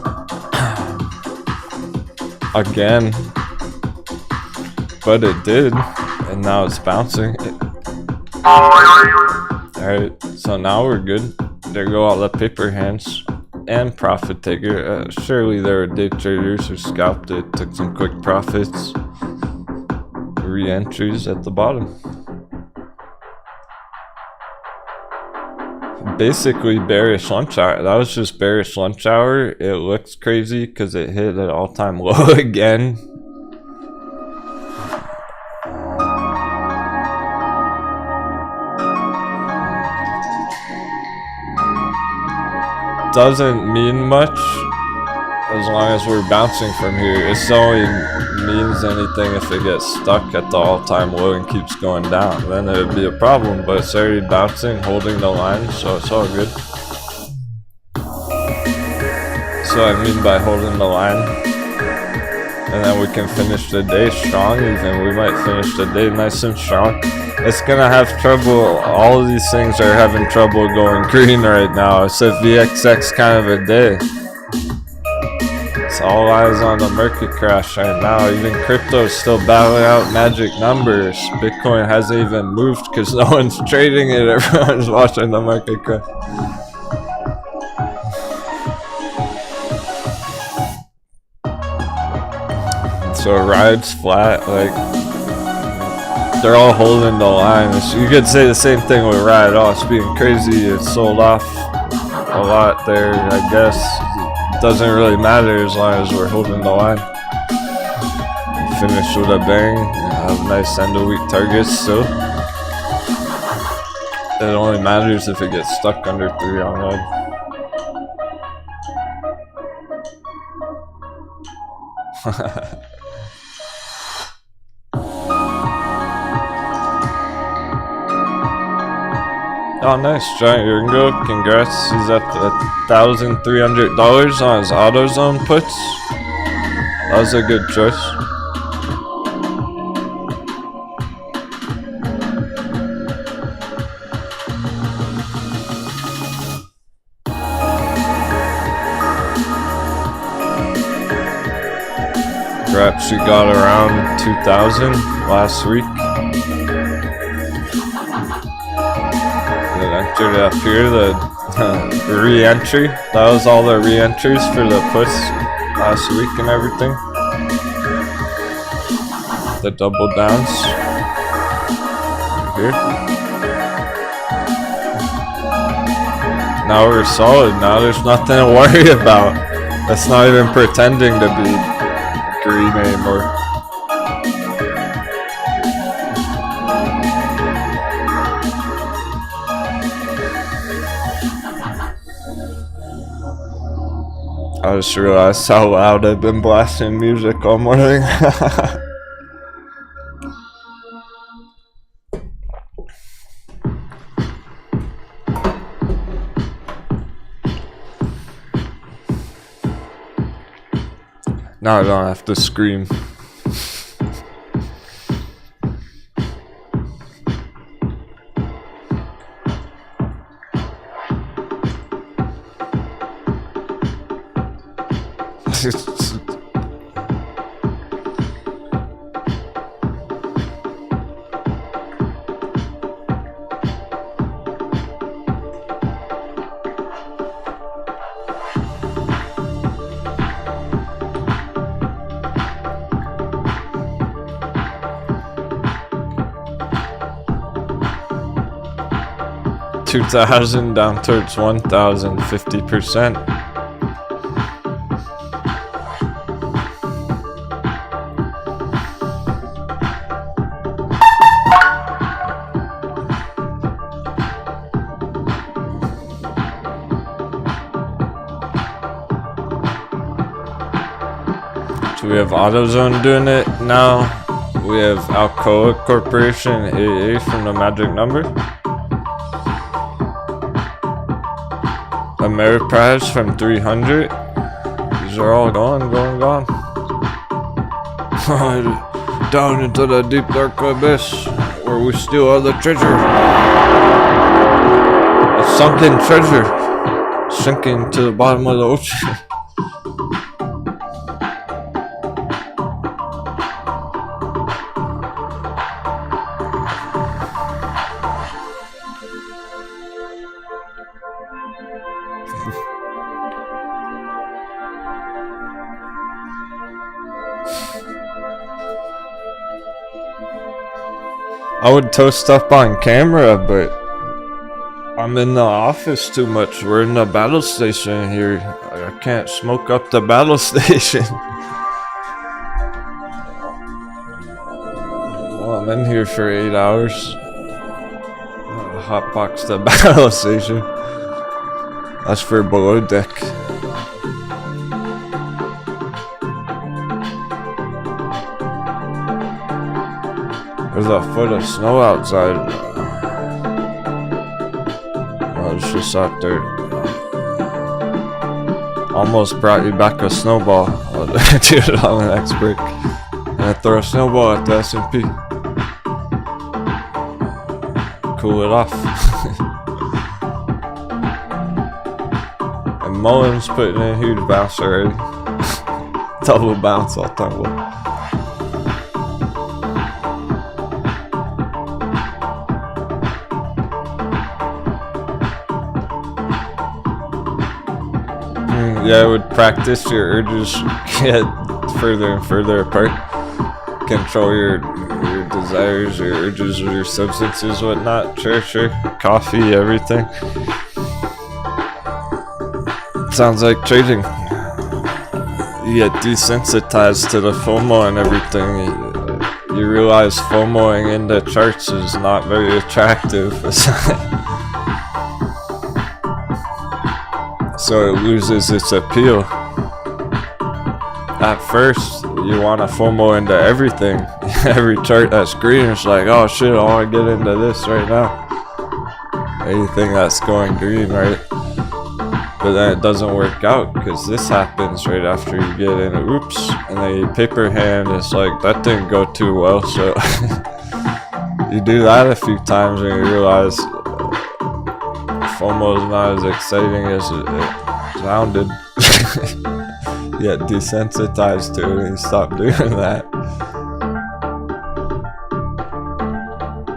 Again. But it did, and now it's bouncing. Alright, so now we're good. There go all the paper hands and profit taker. Surely there were day traders who scalped it, took some quick profits. Re-entries at the bottom. Basically bearish lunch hour. That was just bearish lunch hour. It looks crazy because it hit an all-time low again. Doesn't mean much as long as we're bouncing from here. It only means anything if it gets stuck at the all-time low and keeps going down. Then it would be a problem, but it's already bouncing, holding the line, so it's all good. So I mean by holding the line. And then we can finish the day strong even. We might finish the day nice and strong. It's gonna have trouble. All of these things are having trouble going green right now. It's a VXX kind of a day. It's all eyes on the market crash right now. Even crypto is still battling out magic numbers. Bitcoin hasn't even moved because no one's trading it. Everyone's watching the market crash. So ride's flat, like they're all holding the line. So you could say the same thing with Ride. Oh, it's being crazy. It's sold off a lot there, I guess. It doesn't really matter as long as we're holding the line. Finish with a bang. Have nice end of week targets still. It only matters if it gets stuck under 3 on red. Oh nice, Giant Ringo, congrats, he's at $1,300 on his AutoZone puts. That was a good choice. Perhaps you got around 2,000 last week. Entered up here, the re-entry. That was all the re-entries for the puts last week and everything. The double downs. Here. Now we're solid. Now there's nothing to worry about. That's not even pretending to be green anymore. I just realized how loud I've been blasting music all morning. Now I don't have to scream. 2,000 down towards 1,000, 50%. So we have AutoZone doing it now. We have Alcoa Corporation AA from the magic number. Ameriprise from 300. These are all gone. Down into the deep dark abyss where we steal all the treasure. A sunken treasure sinking to the bottom of the ocean. I would toast up on camera, but I'm in the office too much. We're in the battle station here. I can't smoke up the battle station. Well, I'm in here for 8 hours. Hotbox the battle station. That's for below deck. There's a foot of snow outside. Oh, it's just out there. Almost brought you back a snowball. I'll do it on the next break. And I throw a snowball at the S&P. Cool it off. And Mullen's putting in a huge bounce already. Double bounce all time low. Yeah, I would practice your urges get further and further apart. Control your desires, your urges, or your substances, whatnot. Sure. Coffee, everything. Sounds like trading. You get desensitized to the FOMO and everything. You realize FOMOing into charts is not very attractive. So it loses its appeal. At first, you want to FOMO into everything. Every chart that's green is like, oh shit, I want to get into this right now. Anything that's going green, right? But then it doesn't work out because this happens right after you get in. Oops. And then you paper hand, it's like, that didn't go too well. So you do that a few times and you realize FOMO is not as exciting as it sounded. You get desensitized to it and you stop doing that.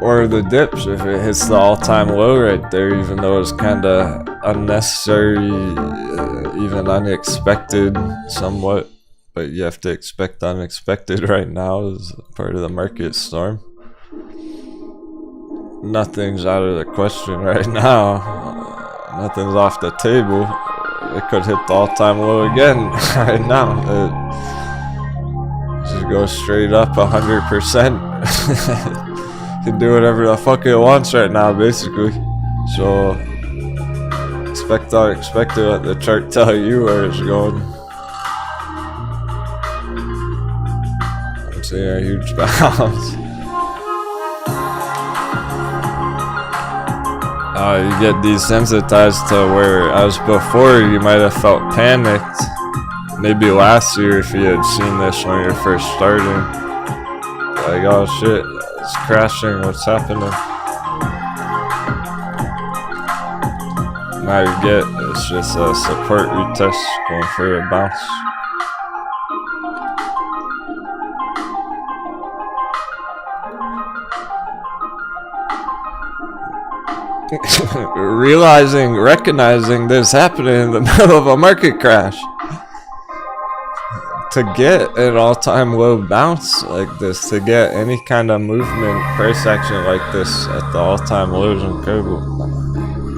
Or the dips, if it hits the all-time low right there, even though it's kind of unnecessary, even unexpected somewhat, but you have to expect unexpected right now as part of the market storm. Nothing's out of the question right now. Nothing's off the table. It could hit the all-time low again right now. It just goes straight up 100%. Can do whatever the fuck it wants right now, basically. So expect unexpected. Let the chart tell you where it's going. I'm seeing a huge bounce. You get desensitized to where, as before, you might have felt panicked. Maybe last year if you had seen this when you're first starting. Like, oh shit, it's crashing, what's happening? Now you get, it's just a support retest going for a bounce. Recognizing this happening in the middle of a market crash. To get an all-time low bounce like this, to get any kind of movement, price action like this at the all-time low is incredible.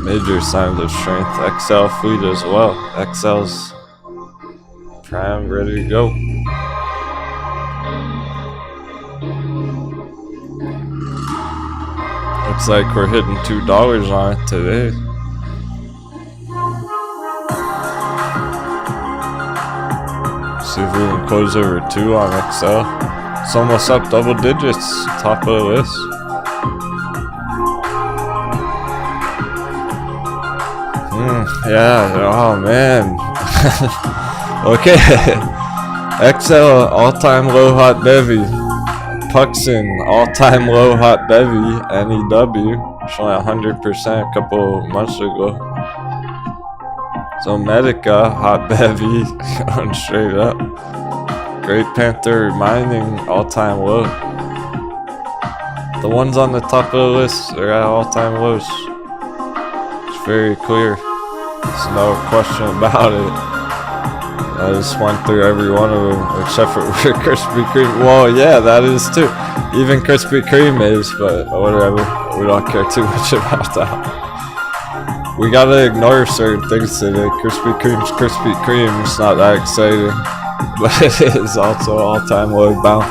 Major signs of strength. XL fleet as well. XL's prime, ready to go. Looks like we're hitting $2 on it today. See if we can close over 2 on XL. It's almost up double digits, top of the list. Yeah, oh man. Okay. XL all-time low hot bevy. Puxin all-time low hot bevy. NEW showing 100% a couple months ago. So Medica hot bevy going straight up. Great Panther mining all-time low. The ones on the top of the list are at all-time lows. It's very clear. There's no question about it. I just went through every one of them except for Krispy Kreme. Well, yeah, that is too. Even Krispy Kreme is, but whatever. We don't care too much about that. We gotta ignore certain things today. Krispy Kreme's Krispy Kreme. It's not that exciting, but it is also all-time low bound,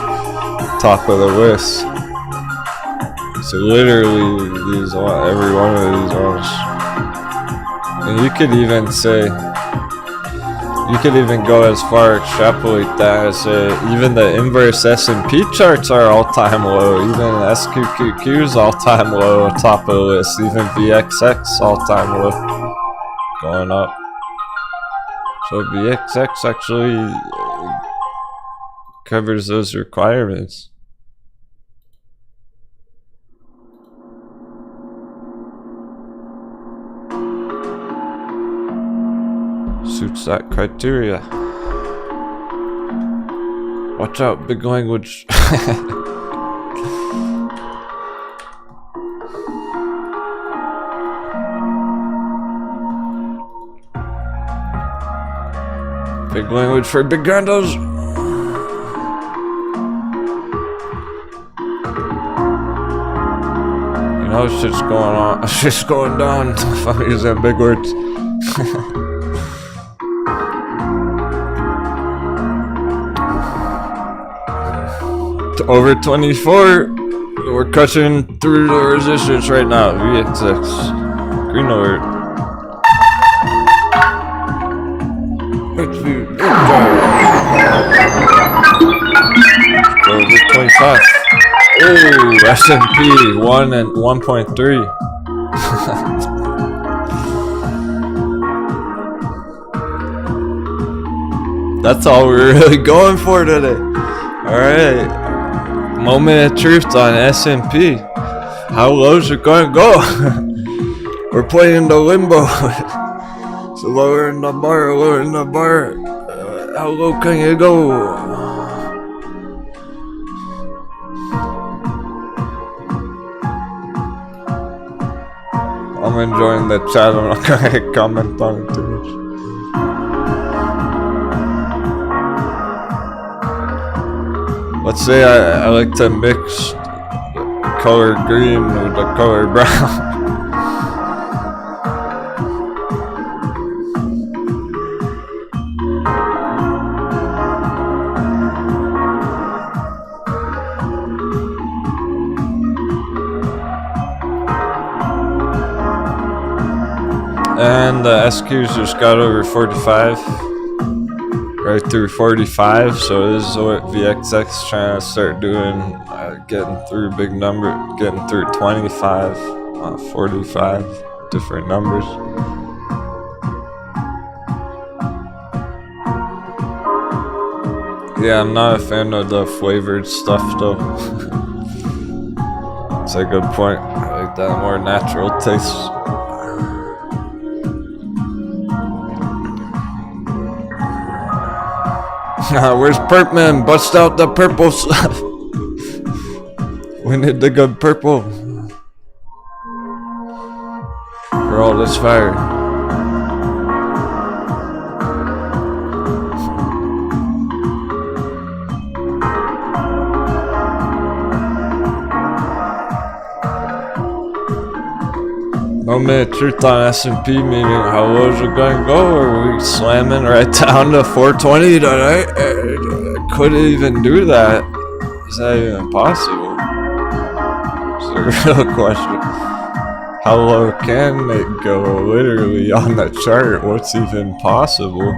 top of the list. So literally, every one of these ones. And you could even say, You could even go as far, extrapolate that as even the inverse S&P charts are all-time low. Even SQQQ's all-time low, top of the list. Even VXX all-time low, going up. So VXX actually covers those requirements. Suits that criteria. Watch out, big language. Big language for big grandos. You know, shit's going on. Shit's going down if I'm using big words. Over 24, we're crushing through the resistance right now. VXX, green alert. Over 25. Oh, S&P 1 and 1.3. That's all we're really going for today. All right. Moment of truth on S&P. How low's it gonna go? We're playing the limbo. So lower in the bar, lower in the bar. How low can you go? I'm enjoying the chat. I'm not gonna comment on it too much. Let's say I like to mix the color green with the color brown. And the SQs just got over 45. Right through 45, so this is what VXX is trying to start doing, getting through big number, getting through 25, 45 different numbers. Yeah, I'm not a fan of the flavored stuff though. It's a good point. I like that more natural taste. Where's Perpman? Bust out the purple stuff. We need the good purple for all this fire. Moment of truth on S&P, meaning how low is it going to go? Are we slamming right down to 420 tonight? Could it even do that? Is that even possible? It's a real question. How low can it go literally on the chart? What's even possible?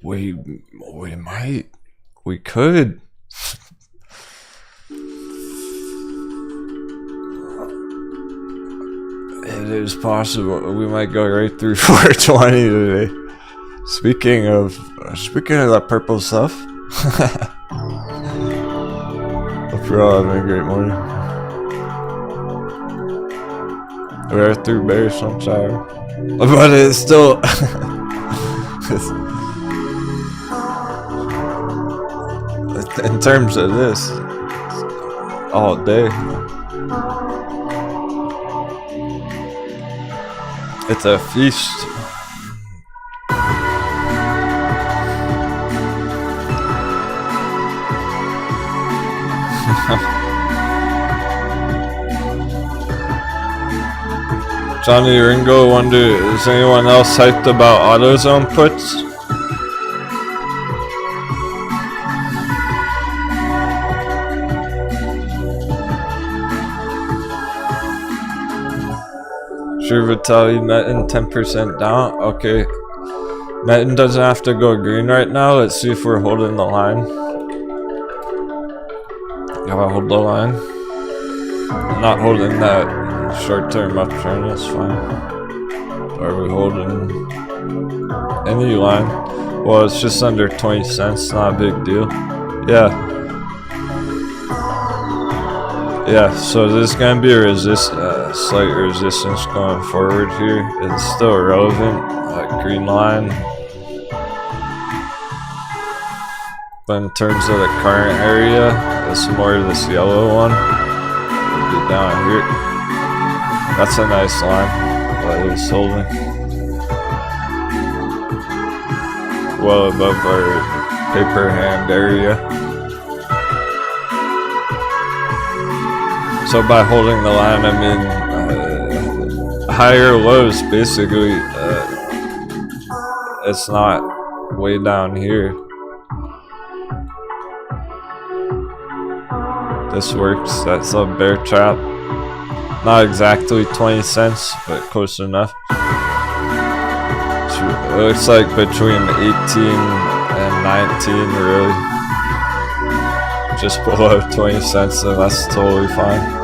We might. We could. It is possible. We might go right through 420 today. Speaking of that purple stuff. Hope you're all having a great morning. We're through bear sunshine. But it's still in terms of this, all day. It's a feast. Johnny Ringo wonder, is anyone else hyped about AutoZone puts? Sure, Vitaly, Metin 10% down. Okay. Metin doesn't have to go green right now. Let's see if we're holding the line. Gotta hold the line. I'm not holding that short-term uptrend, that's fine. Are we holding any line? Well, it's just under 20 cents, not a big deal. Yeah. Yeah, so there's gonna be a slight resistance going forward here. It's still relevant, green line. But in terms of the current area, it's more of this yellow one. It'll be down here. That's a nice line, but it's holding well above our paper hand area. So by holding the line, I mean higher lows, basically. It's not way down here. This works. That's a bear trap. Not exactly 20 cents, but close enough. It looks like between 18 and 19, really. Just below 20 cents, and that's totally fine.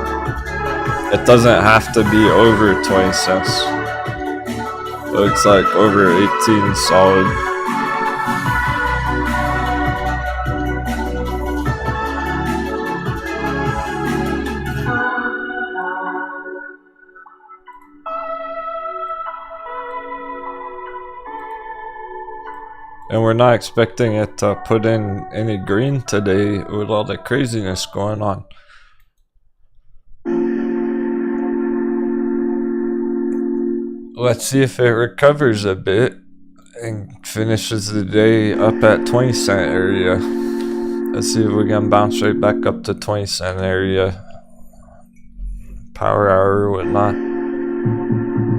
It doesn't have to be over 20 cents. It looks like over 18 solid. And we're not expecting it to put in any green today with all the craziness going on. Let's see if it recovers a bit and finishes the day up at 20 cent area. Let's see if we can bounce right back up to 20 cent area. Power hour or whatnot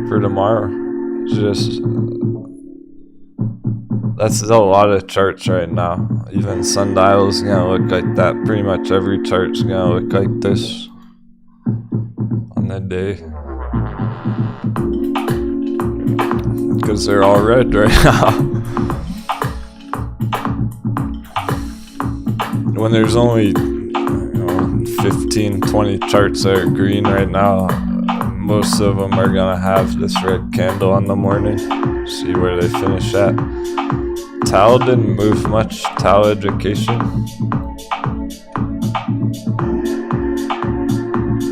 for tomorrow. Just that's a lot of charts right now. Even sundial is gonna look like that. Pretty much every chart's gonna look like this on the day. Because they're all red right now. When there's only 15, 20 charts that are green right now, most of them are gonna have this red candle on the morning. See where they finish at. Tal didn't move much. Tal education.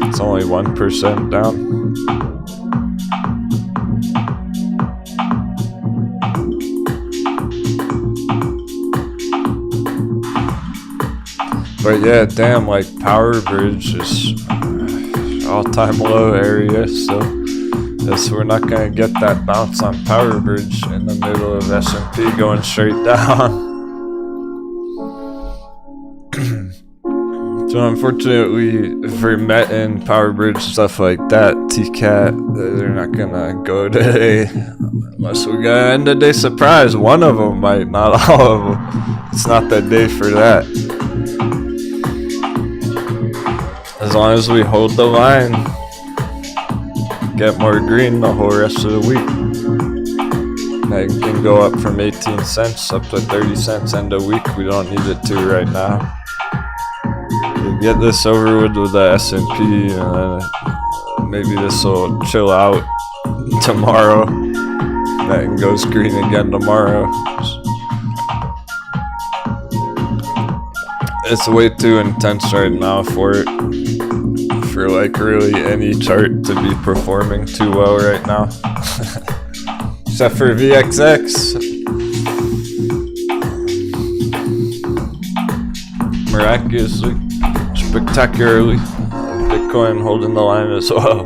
It's only 1% down. But yeah, damn, like Power Bridge is all-time low area, so yes, we're not gonna get that bounce on Power Bridge in the middle of S&P going straight down. So unfortunately, for Metin, Power Bridge, stuff like that, TCAT, they're not gonna go today unless we got an end of day surprise. One of them might, not all of them. It's not the day for that. As long as we hold the line, get more green the whole rest of the week. That can go up from 18 cents up to 30 cents end of week. We don't need it to right now. We get this over with the S&P, and then maybe this will chill out tomorrow. That goes green again tomorrow. It's way too intense right now for it. For like really any chart to be performing too well right now. Except for VXX. Miraculously, spectacularly, Bitcoin holding the line as well.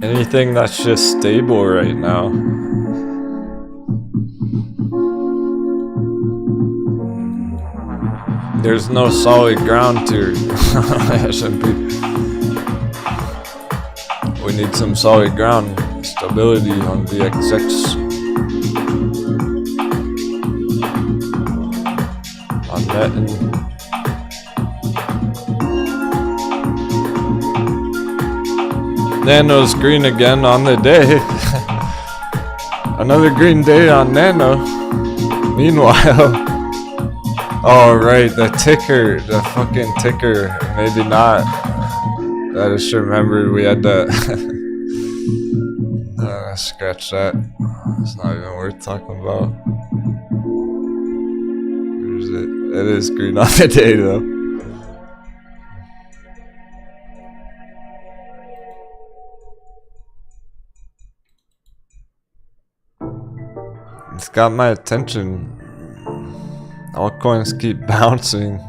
Anything that's just stable right now. There's no solid ground to S&P. We need some solid ground stability on the VXX. On that, and Nano's green again on the day. Another green day on Nano. Meanwhile, oh right, the ticker, the fucking ticker. Maybe not. I just remembered we had to scratch that. It's not even worth talking about. Where is it? It is green on the day though. It's got my attention. Altcoins keep bouncing.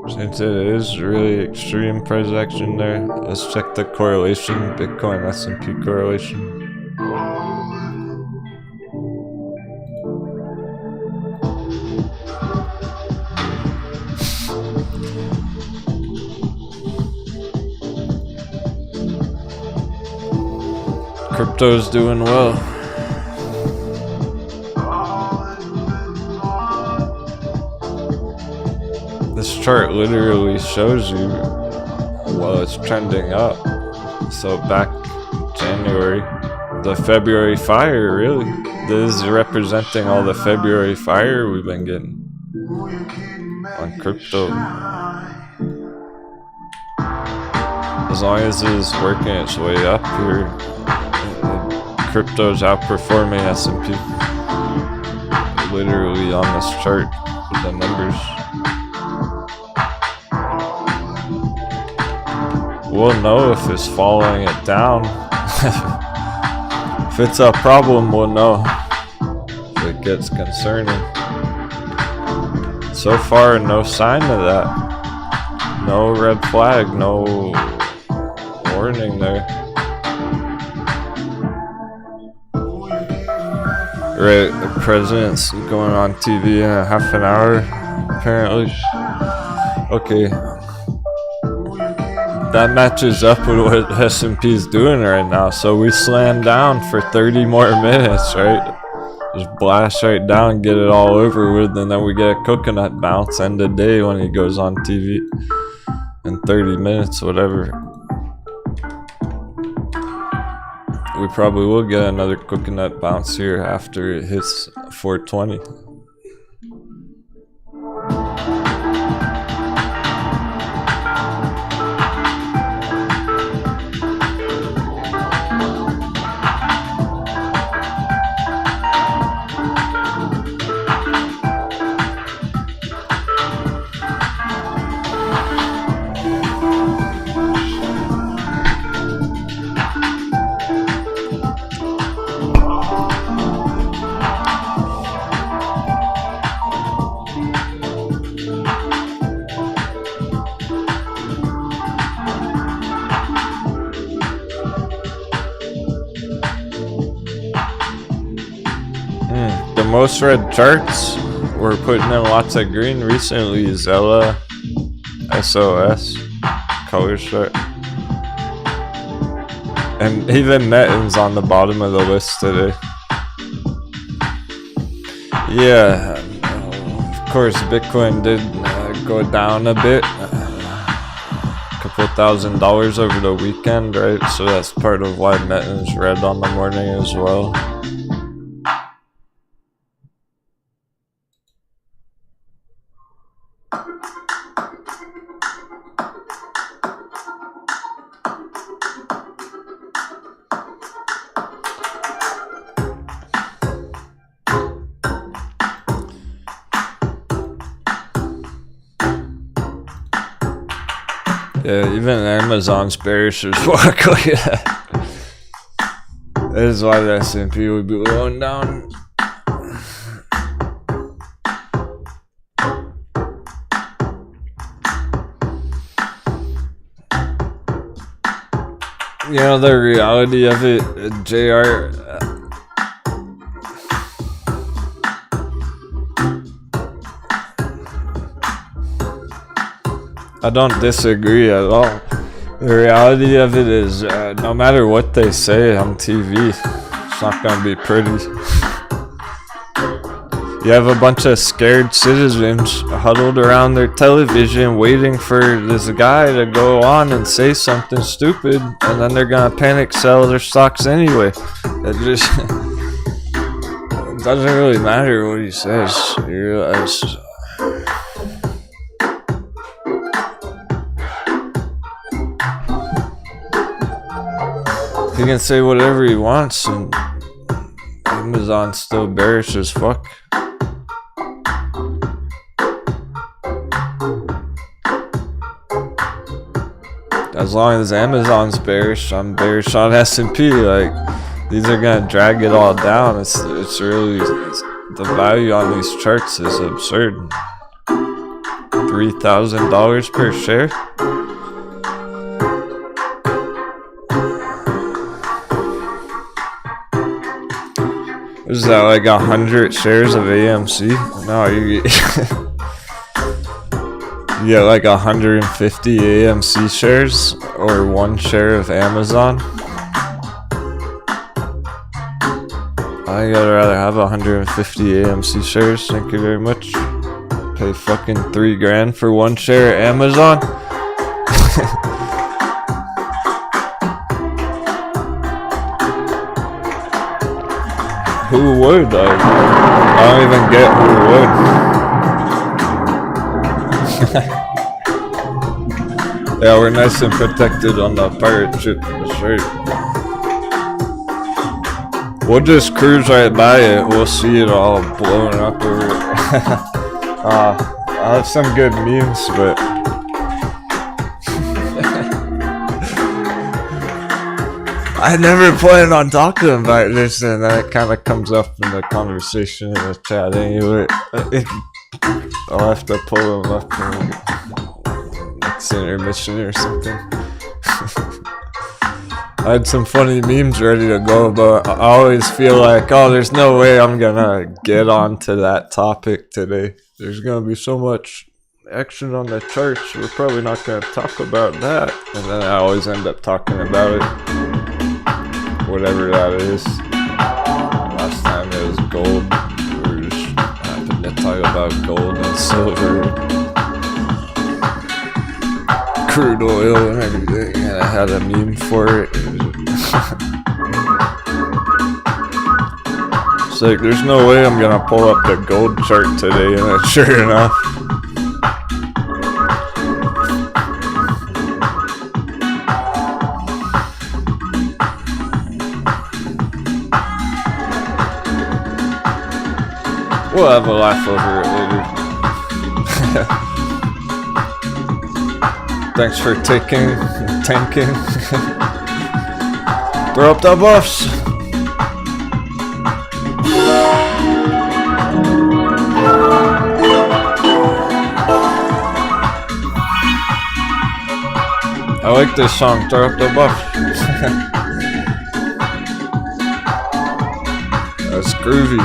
Since it is really extreme price action there, let's check the correlation, Bitcoin S&P correlation. Crypto's doing well. This chart literally shows you, well, it's trending up. So back January, the February fire, really. This is representing all the February fire we've been getting on crypto. As long as it is working its way up here, crypto's outperforming S&P. Literally on this chart with the numbers. We'll know if it's following it down. If it's a problem, we'll know. If it gets concerning. So far, no sign of that. No red flag, no warning there. Right, the president's going on TV in a half an hour, apparently. Okay. That matches up with what S&P's doing right now. So we slam down for 30 more minutes, right? Just blast right down, get it all over with, and then we get a coconut bounce end of day when he goes on TV in 30 minutes, whatever. We probably will get another coconut bounce here after it hits 420. Most red charts we're putting in lots of green recently is Ella, SOS, color chart. And even Metin's on the bottom of the list today. Yeah, of course Bitcoin did go down a bit. A couple $1,000 over the weekend, right? So that's part of why Metin's red on the morning as well. Yeah, even Amazon's bearish as well. That is why the S&P would be going down. You know, the reality of it, JR, I don't disagree at all. The reality of it is, no matter what they say on TV, it's not gonna be pretty. You have a bunch of scared citizens huddled around their television waiting for this guy to go on and say something stupid, and then they're gonna panic sell their stocks anyway. It just it doesn't really matter what he says. You realize. He can say whatever he wants, and Amazon's still bearish as fuck. As long as Amazon's bearish, I'm bearish on S&P. Like, these are gonna drag it all down. It's really, the value on these charts is absurd. $3,000 per share. Is that like 100 shares of AMC? No, you get like 150 AMC shares or 1 share of Amazon. I gotta rather have 150 AMC shares. Thank you very much. Pay fucking $3 grand for 1 share of Amazon. Who would? I don't even get who would. Yeah, we're nice and protected on the pirate ship. That's right. We'll just cruise right by it. We'll see it all blowing up over it. I have some good memes, but I never planned on talking about this, and then it kind of comes up in the conversation in the chat anyway. I'll have to pull them up in next intermission or something. I had some funny memes ready to go, but I always feel like, oh, there's no way I'm gonna get onto that topic today. There's gonna be so much action on the charts, we're probably not gonna talk about that. And then I always end up talking about it. Whatever that is. Last time it was gold. We just happened to talk about gold and silver, crude oil and everything, and I had a meme for it. It's like, there's no way I'm gonna pull up the gold chart today, and then sure enough, we'll have a laugh over it later. Thanks for tanking. Throw up the buffs. I like this song, Throw Up the Buffs. That's groovy.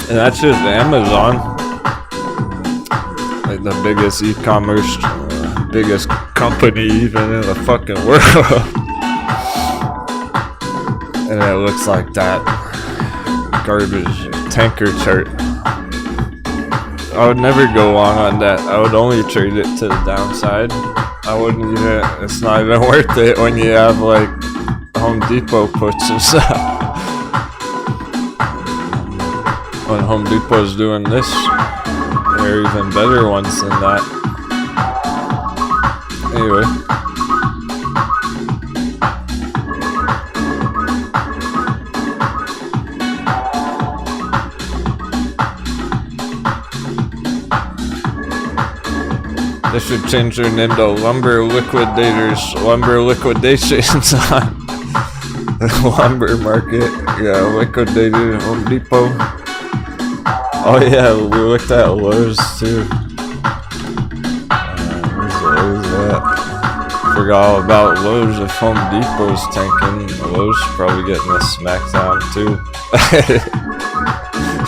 And that's just Amazon, like the biggest e-commerce, biggest company even in the fucking world. And it looks like that garbage tanker chart. I would never go long on that. I would only trade it to the downside. I wouldn't even, it's not even worth it when you have like Home Depot puts and stuff. When Home Depot's doing this, there are even better ones than that. Anyway. They should change their name to Lumber Liquidators, Lumber Liquidations on the lumber market. Yeah, liquidated Home Depot. Oh yeah, we looked at Lowe's too. Where's Lowe's at? Forgot all about Lowe's. If Home Depot's tanking, Lowe's probably getting a smackdown too.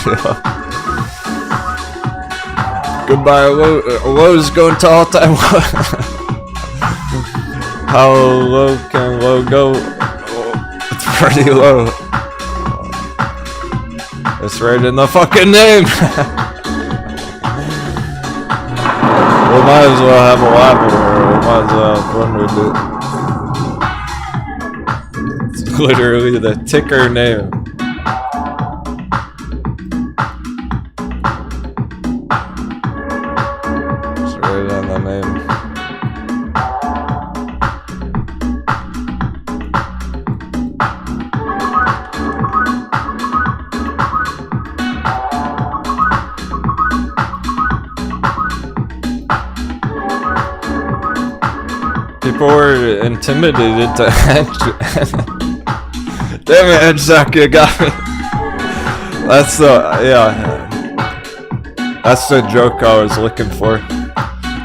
Yeah. Goodbye, Lowe's going to all-time low. How low can low go? It's pretty low. It's right in the fucking name. We might as well have a lap or we might as well have fun with it. It's literally the ticker name. It's right on the name. People were intimidated to hedge. Damn it, Hedgesock, you got me. That's the, yeah. That's the joke I was looking for.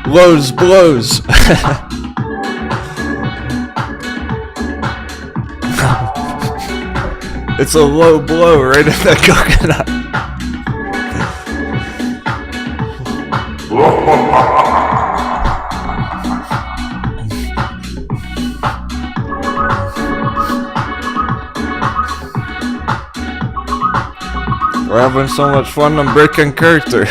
Lowe's blows. It's a low blow right in the coconut. We're having so much fun, I'm breaking character.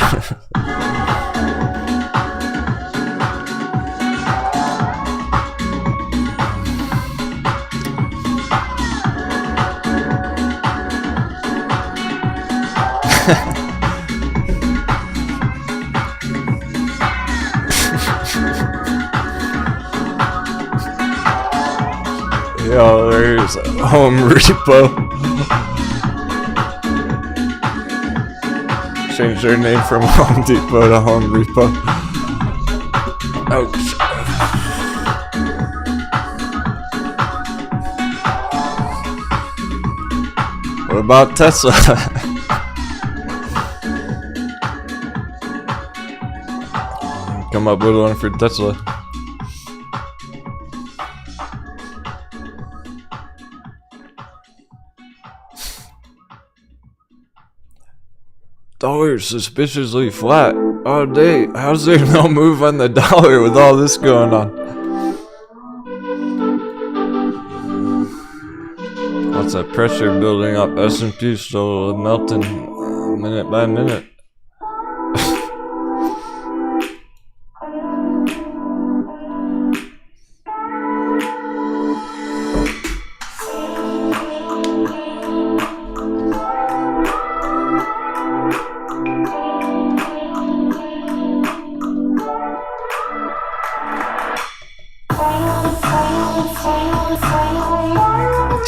Yo, there's home repo. Change their name from Home Depot to Home Repo. Ouch. What about Tesla? Come up with one for Tesla. Dollar suspiciously flat all day. How's there no move on the dollar with all this going on? Lots of pressure building up. S&P still melting minute by minute.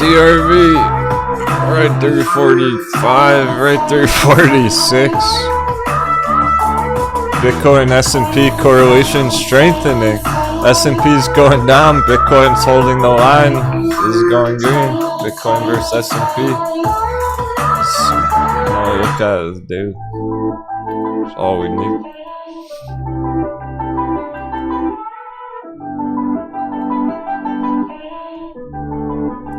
TRV right through 45, right through 46. Bitcoin S&P correlation strengthening. S&P's going down, Bitcoin's holding the line. This is going green. Bitcoin versus S&P. Oh, look at this, dude. That's all we need.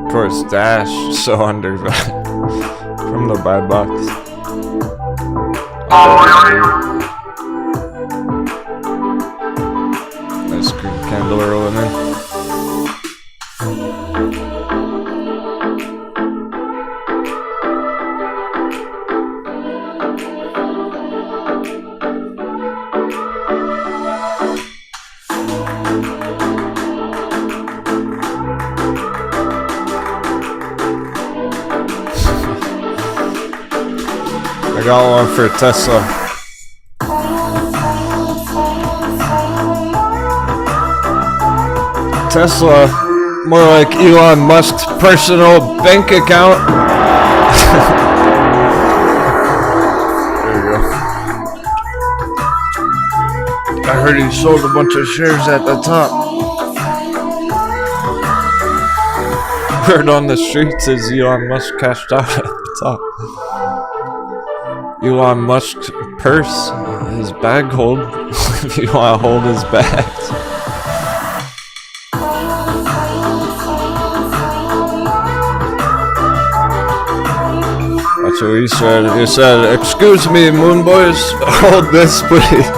Of course, Dash so undervalued from the buy box. Nice green candle rolling in. I got one for Tesla. Tesla, more like Elon Musk's personal bank account. There you go. I heard he sold a bunch of shares at the top. Word on the streets is Elon Musk cashed out at the top. Elon Musk's purse, his bag hold, if you want to hold his bags. That's what he said. He said, "Excuse me, moon boys, hold this please."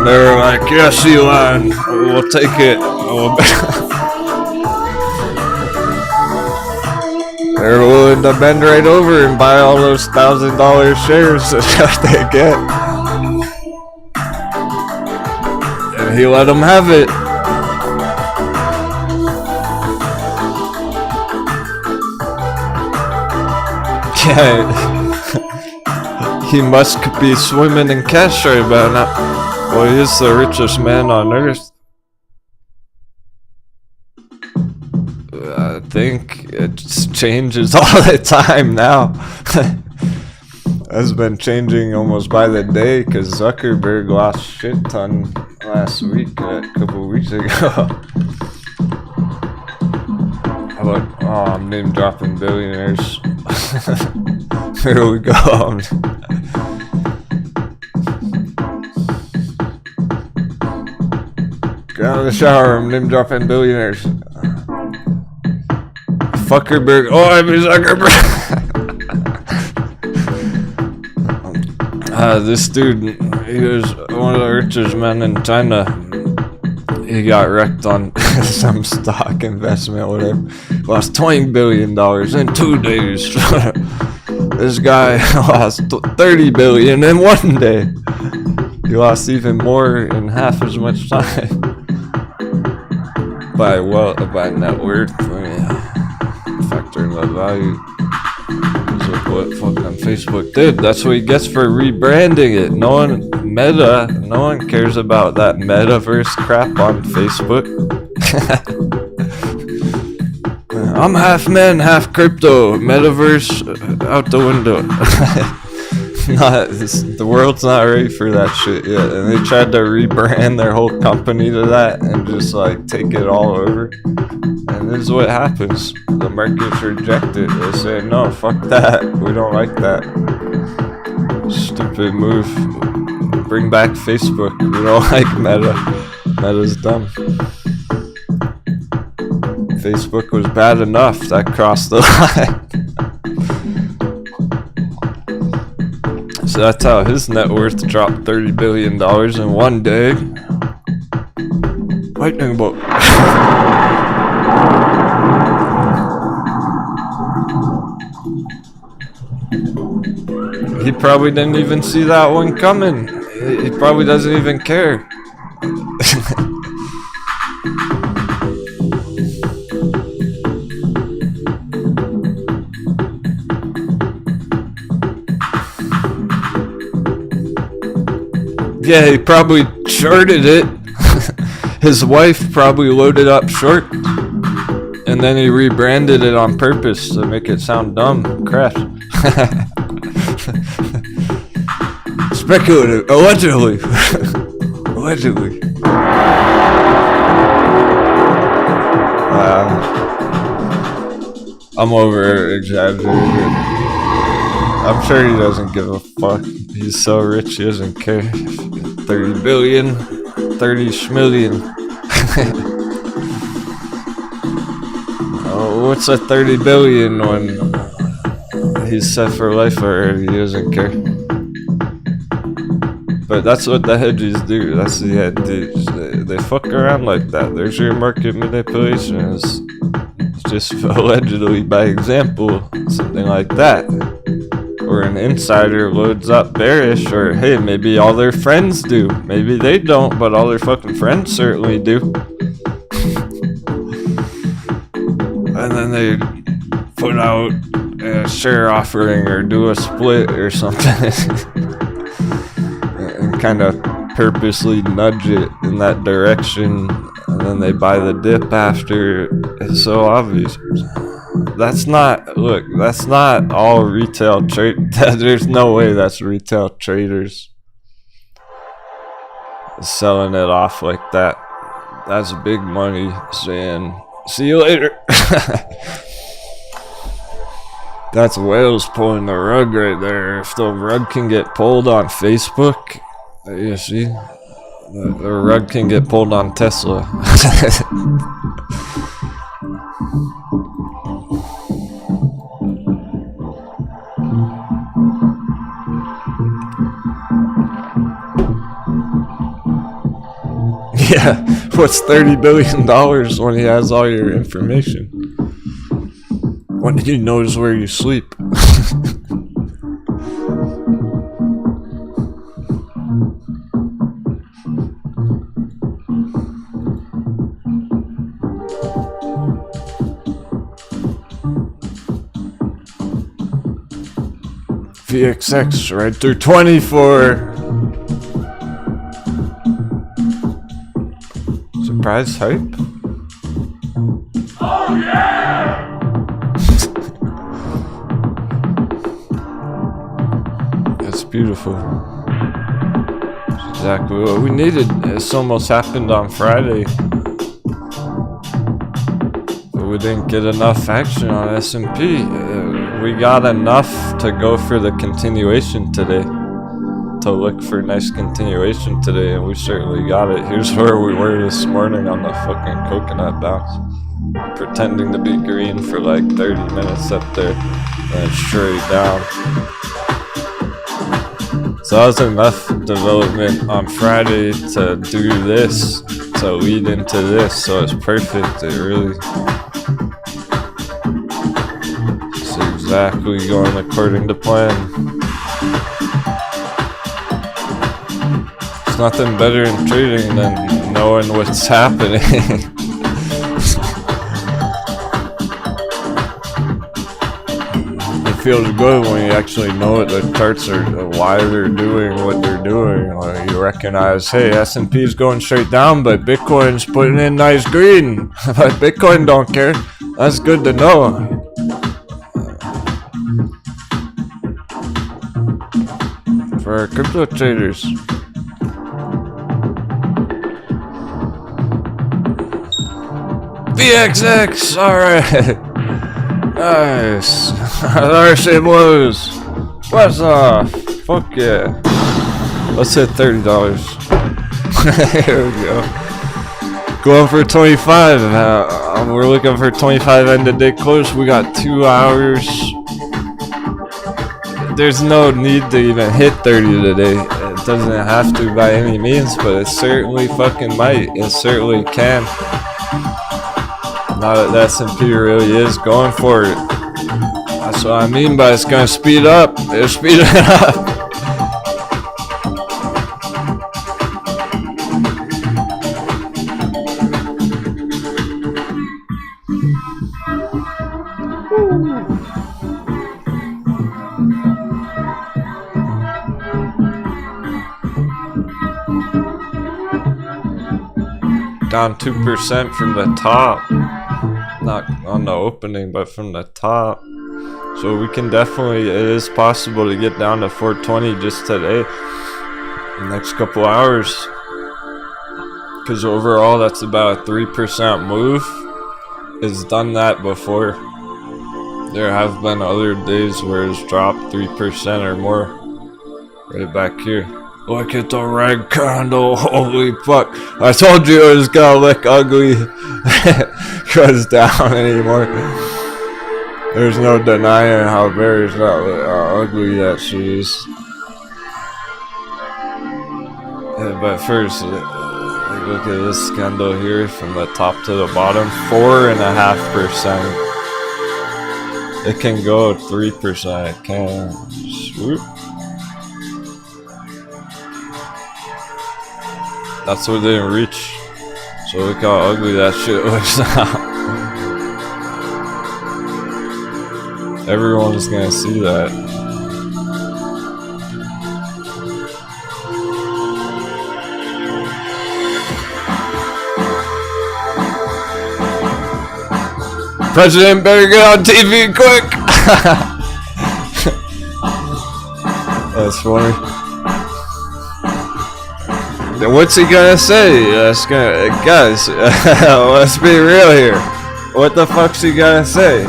they were like, yes, Elon, we'll take it. They're willing to bend right over and buy all those $1,000 shares that they get. And he let them have it. Yeah, he must be swimming in cash right about now. Well, he is the richest man on earth. I think it just changes all the time now. Has been changing almost by the day because Zuckerberg lost shit ton last week, a couple weeks ago. How about, oh, I'm name dropping billionaires. Here we go. Get out of the shower, I'm name dropping billionaires. Fuckerberg. Oh, I mean Zuckerberg. This dude, he was one of the richest men in China. He got wrecked on some stock investment, whatever. Lost $20 billion in 2 days. This guy lost $30 billion in 1 day. He lost even more in half as much time. By net worth, factoring the value. Is what fucking Facebook did. That's what he gets for rebranding it. No one cares about that metaverse crap on Facebook. I'm half man, half crypto. Metaverse out the window. The world's not ready for that shit yet. And they tried to rebrand their whole company to that and just like take it all over. And this is what happens. The markets reject it. They say, no, fuck that. We don't like that. Stupid move. Bring back Facebook. We don't like Meta. Meta's dumb. Facebook was bad enough. That crossed the line. So that's how his net worth dropped $30 billion in 1 day. Lightning bolt. He probably didn't even see that one coming. He probably doesn't even care. Yeah, he probably shorted it. His wife probably loaded up short. And then he rebranded it on purpose to make it sound dumb. Crash. Speculative. Allegedly. Allegedly. I'm over exaggerating. I'm sure he doesn't give a fuck. He's so rich he doesn't care. 30 billion, 30 schmillion. Oh, what's a 30 billion when he's set for life already? He doesn't care. But that's what the hedges do. That's the hedges. They fuck around like that. There's your market manipulation. It's just allegedly by example, something like that. Or an insider loads up bearish, or hey, maybe all their friends do. Maybe they don't, but all their fucking friends certainly do. And then they put out a share offering or do a split or something. And kind of purposely nudge it in that direction. And then they buy the dip after. It's so obvious. That's not all retail trade. There's no way that's retail traders selling it off like that. That's big money saying, see you later. That's whales pulling the rug right there. If the rug can get pulled on Facebook, you see, the rug can get pulled on Tesla. Yeah, what's $30 billion when he has all your information? When he knows where you sleep. VXX right through 24. Surprise hype? Oh yeah! That's beautiful. That's exactly what we needed. This almost happened on Friday. But we didn't get enough action on S&P. We got enough to go for the continuation today. To look for a nice continuation today, and we certainly got it. Here's where we were this morning on the fucking coconut bounce. Pretending to be green for like 30 minutes up there, and straight down. So that was enough development on Friday to do this, to lead into this, so it's perfect. It really... it's exactly going according to plan. There's nothing better in trading than knowing what's happening. It feels good when you actually know what the charts are, why they're doing what they're doing. Or you recognize, hey, S&P is going straight down, but Bitcoin's putting in nice green. But Bitcoin don't care. That's good to know. For our crypto traders. VXX, alright. Nice. There she blows. What's off? Fuck yeah. Let's hit $30. Here we go. Going for 25. We're looking for 25 end of day close. We got 2 hours. There's no need to even hit 30 today. It doesn't have to by any means, but it certainly fucking might. It certainly can. Now that the S&P really is going for it. That's what I mean by it's gonna speed up. It'll speed it up. Down 2% from the top. Not on the opening, but from the top. So we can definitely, it is possible to get down to 420 just today, the next couple hours. Because overall, that's about a 3% move. It's done that before. There have been other days where it's dropped 3% or more. Right back here. Look at the red candle, holy fuck. I told you it was gonna look ugly. Goes down anymore. There's no denying how ugly that shit is. Yeah, but first, look at this candle here from the top to the bottom. 4.5%. It can go 3%. It can. Swoop. That's what they didn't reach. So look how ugly that shit looks now. Everyone's gonna see that. President better get on TV quick! That's funny. What's he gonna say? Guys, let's be real here. What the fuck's he gonna say?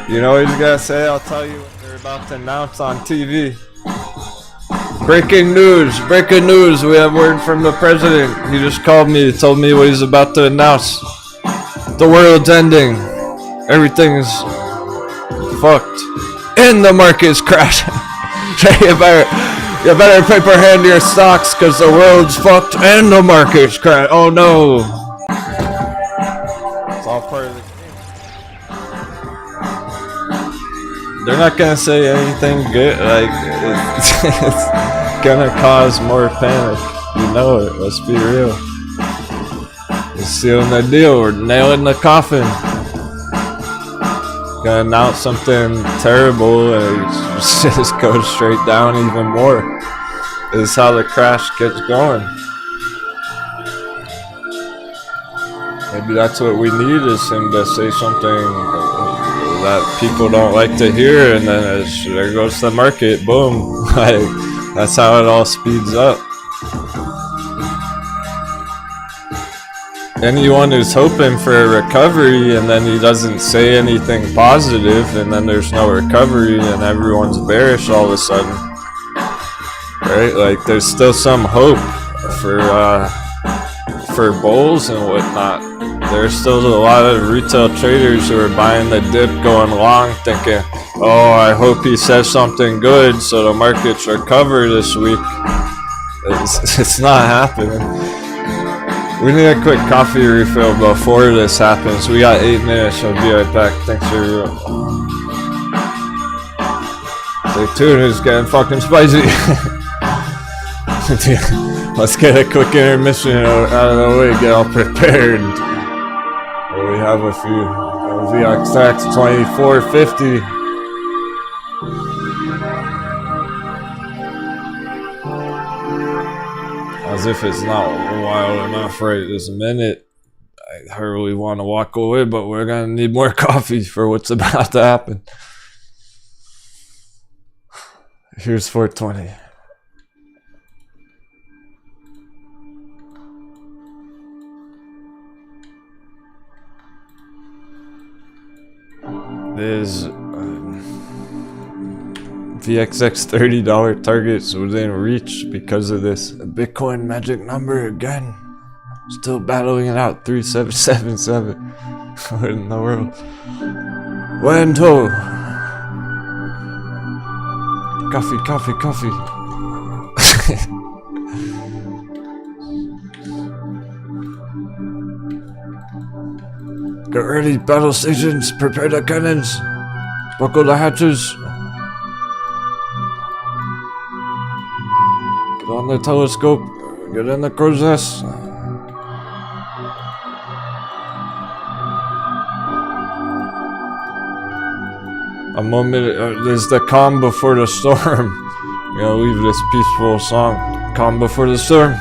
You know what he's gonna say? I'll tell you what they're about to announce on TV. Breaking news, we have word from the president. He just called me, told me what he's about to announce. The world's ending. Everything's fucked. And the market's crashing. You better paper hand your stocks because the world's fucked and the market's crashed. Oh no. It's all part of the game. They're not gonna say anything good. Like, it's gonna cause more panic. You know it. Let's be real. We're sealing the deal. We're nailing the coffin. Gonna announce something terrible and just go straight down even more. This is how the crash gets going. Maybe that's what we need, is him to say something that people don't like to hear, and then there goes the market. Boom. Like, that's how it all speeds up. Anyone who's hoping for a recovery and then he doesn't say anything positive, and then there's no recovery and everyone's bearish all of a sudden, right? Like, there's still some hope for bulls and whatnot. There's still a lot of retail traders who are buying the dip, going long, thinking, oh, I hope he says something good so the markets recover this week. It's not happening. We need a quick coffee refill before this happens. We got 8 minutes. I'll be right back. Thanks for your... Stay tuned. It's getting fucking spicy. Let's get a quick intermission out of the way. Get all prepared. Well, we have a few. VXX 2450. As if it's not wild enough right this minute. I hardly want to walk away, but we're gonna need more coffee for what's about to happen. Here's 420. There's VXX $30 targets within reach because of this Bitcoin magic number again. Still battling it out. 3777. What in the world? Wento. Coffee. Get ready, battle stations. Prepare the cannons. Buckle the hatches. Get on the telescope. Get in the crow's nest. A moment, there's the calm before the storm. You know, leave this peaceful song. Calm before the storm.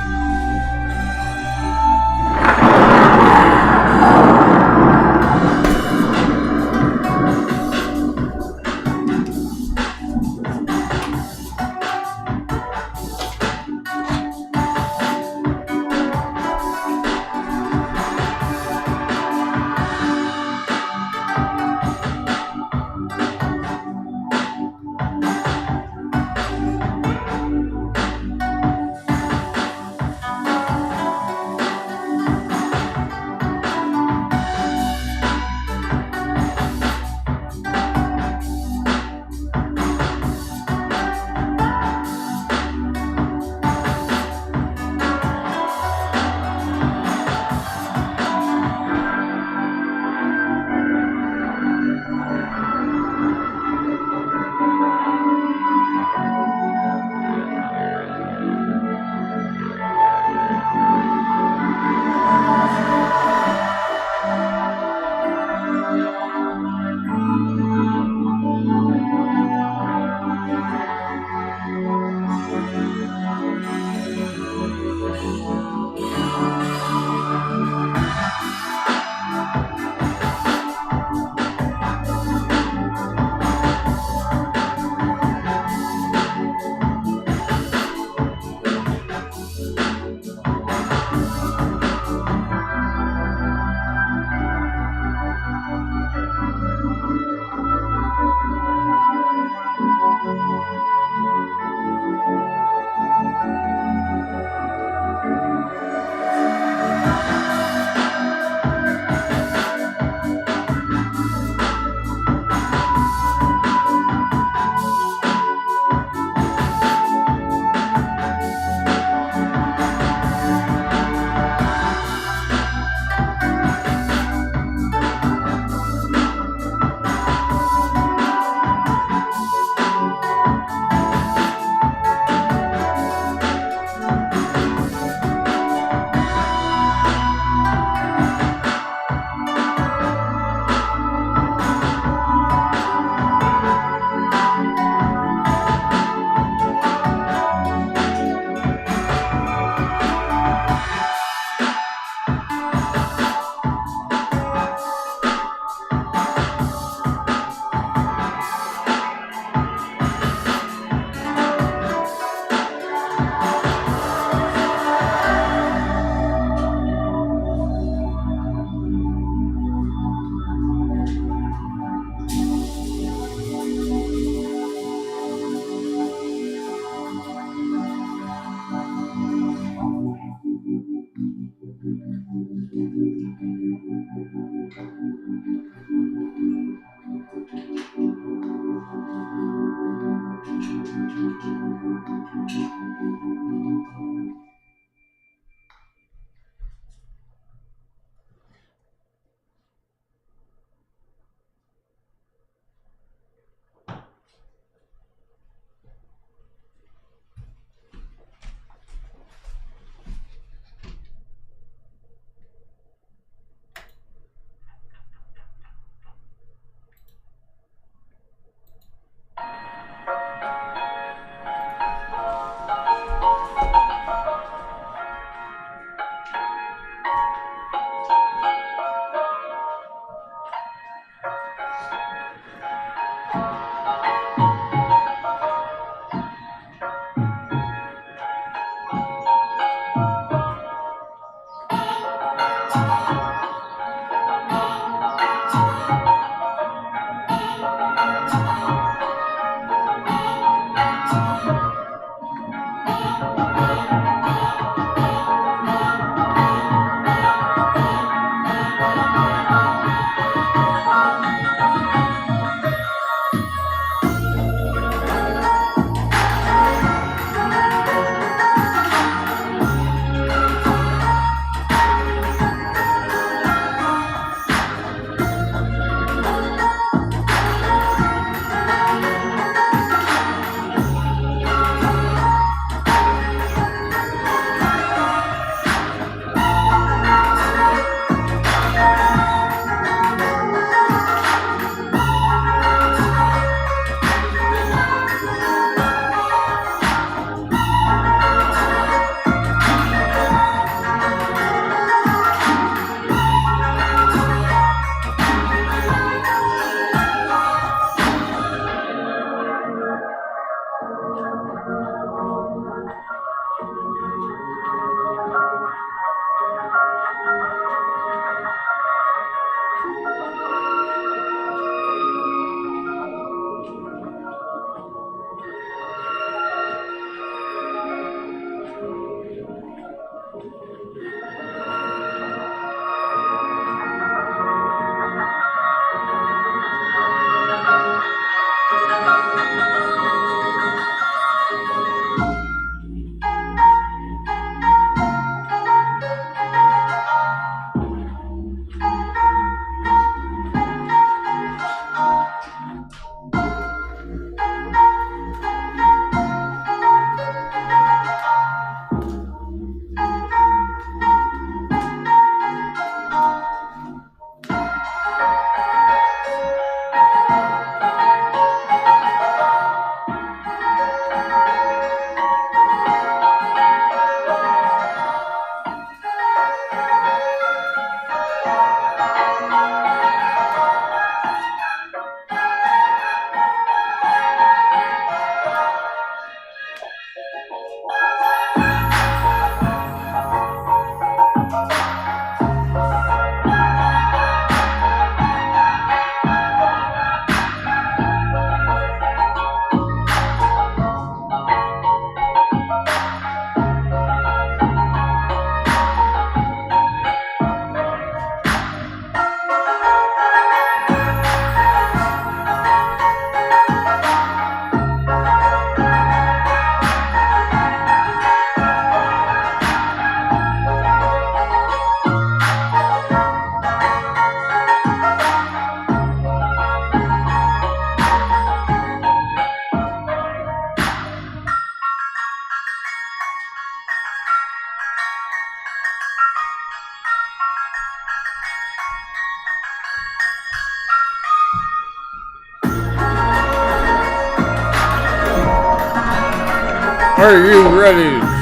Are you ready?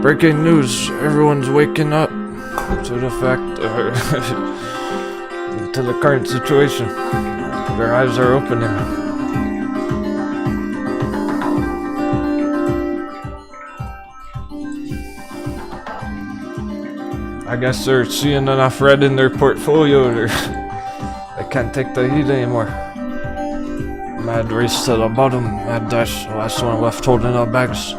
Breaking news, everyone's waking up to the fact, to the current situation. Their eyes are opening. I guess they're seeing enough red in their portfolio, they can't take the heat anymore. Mad race to the bottom, mad dash, the last one left holding the bags.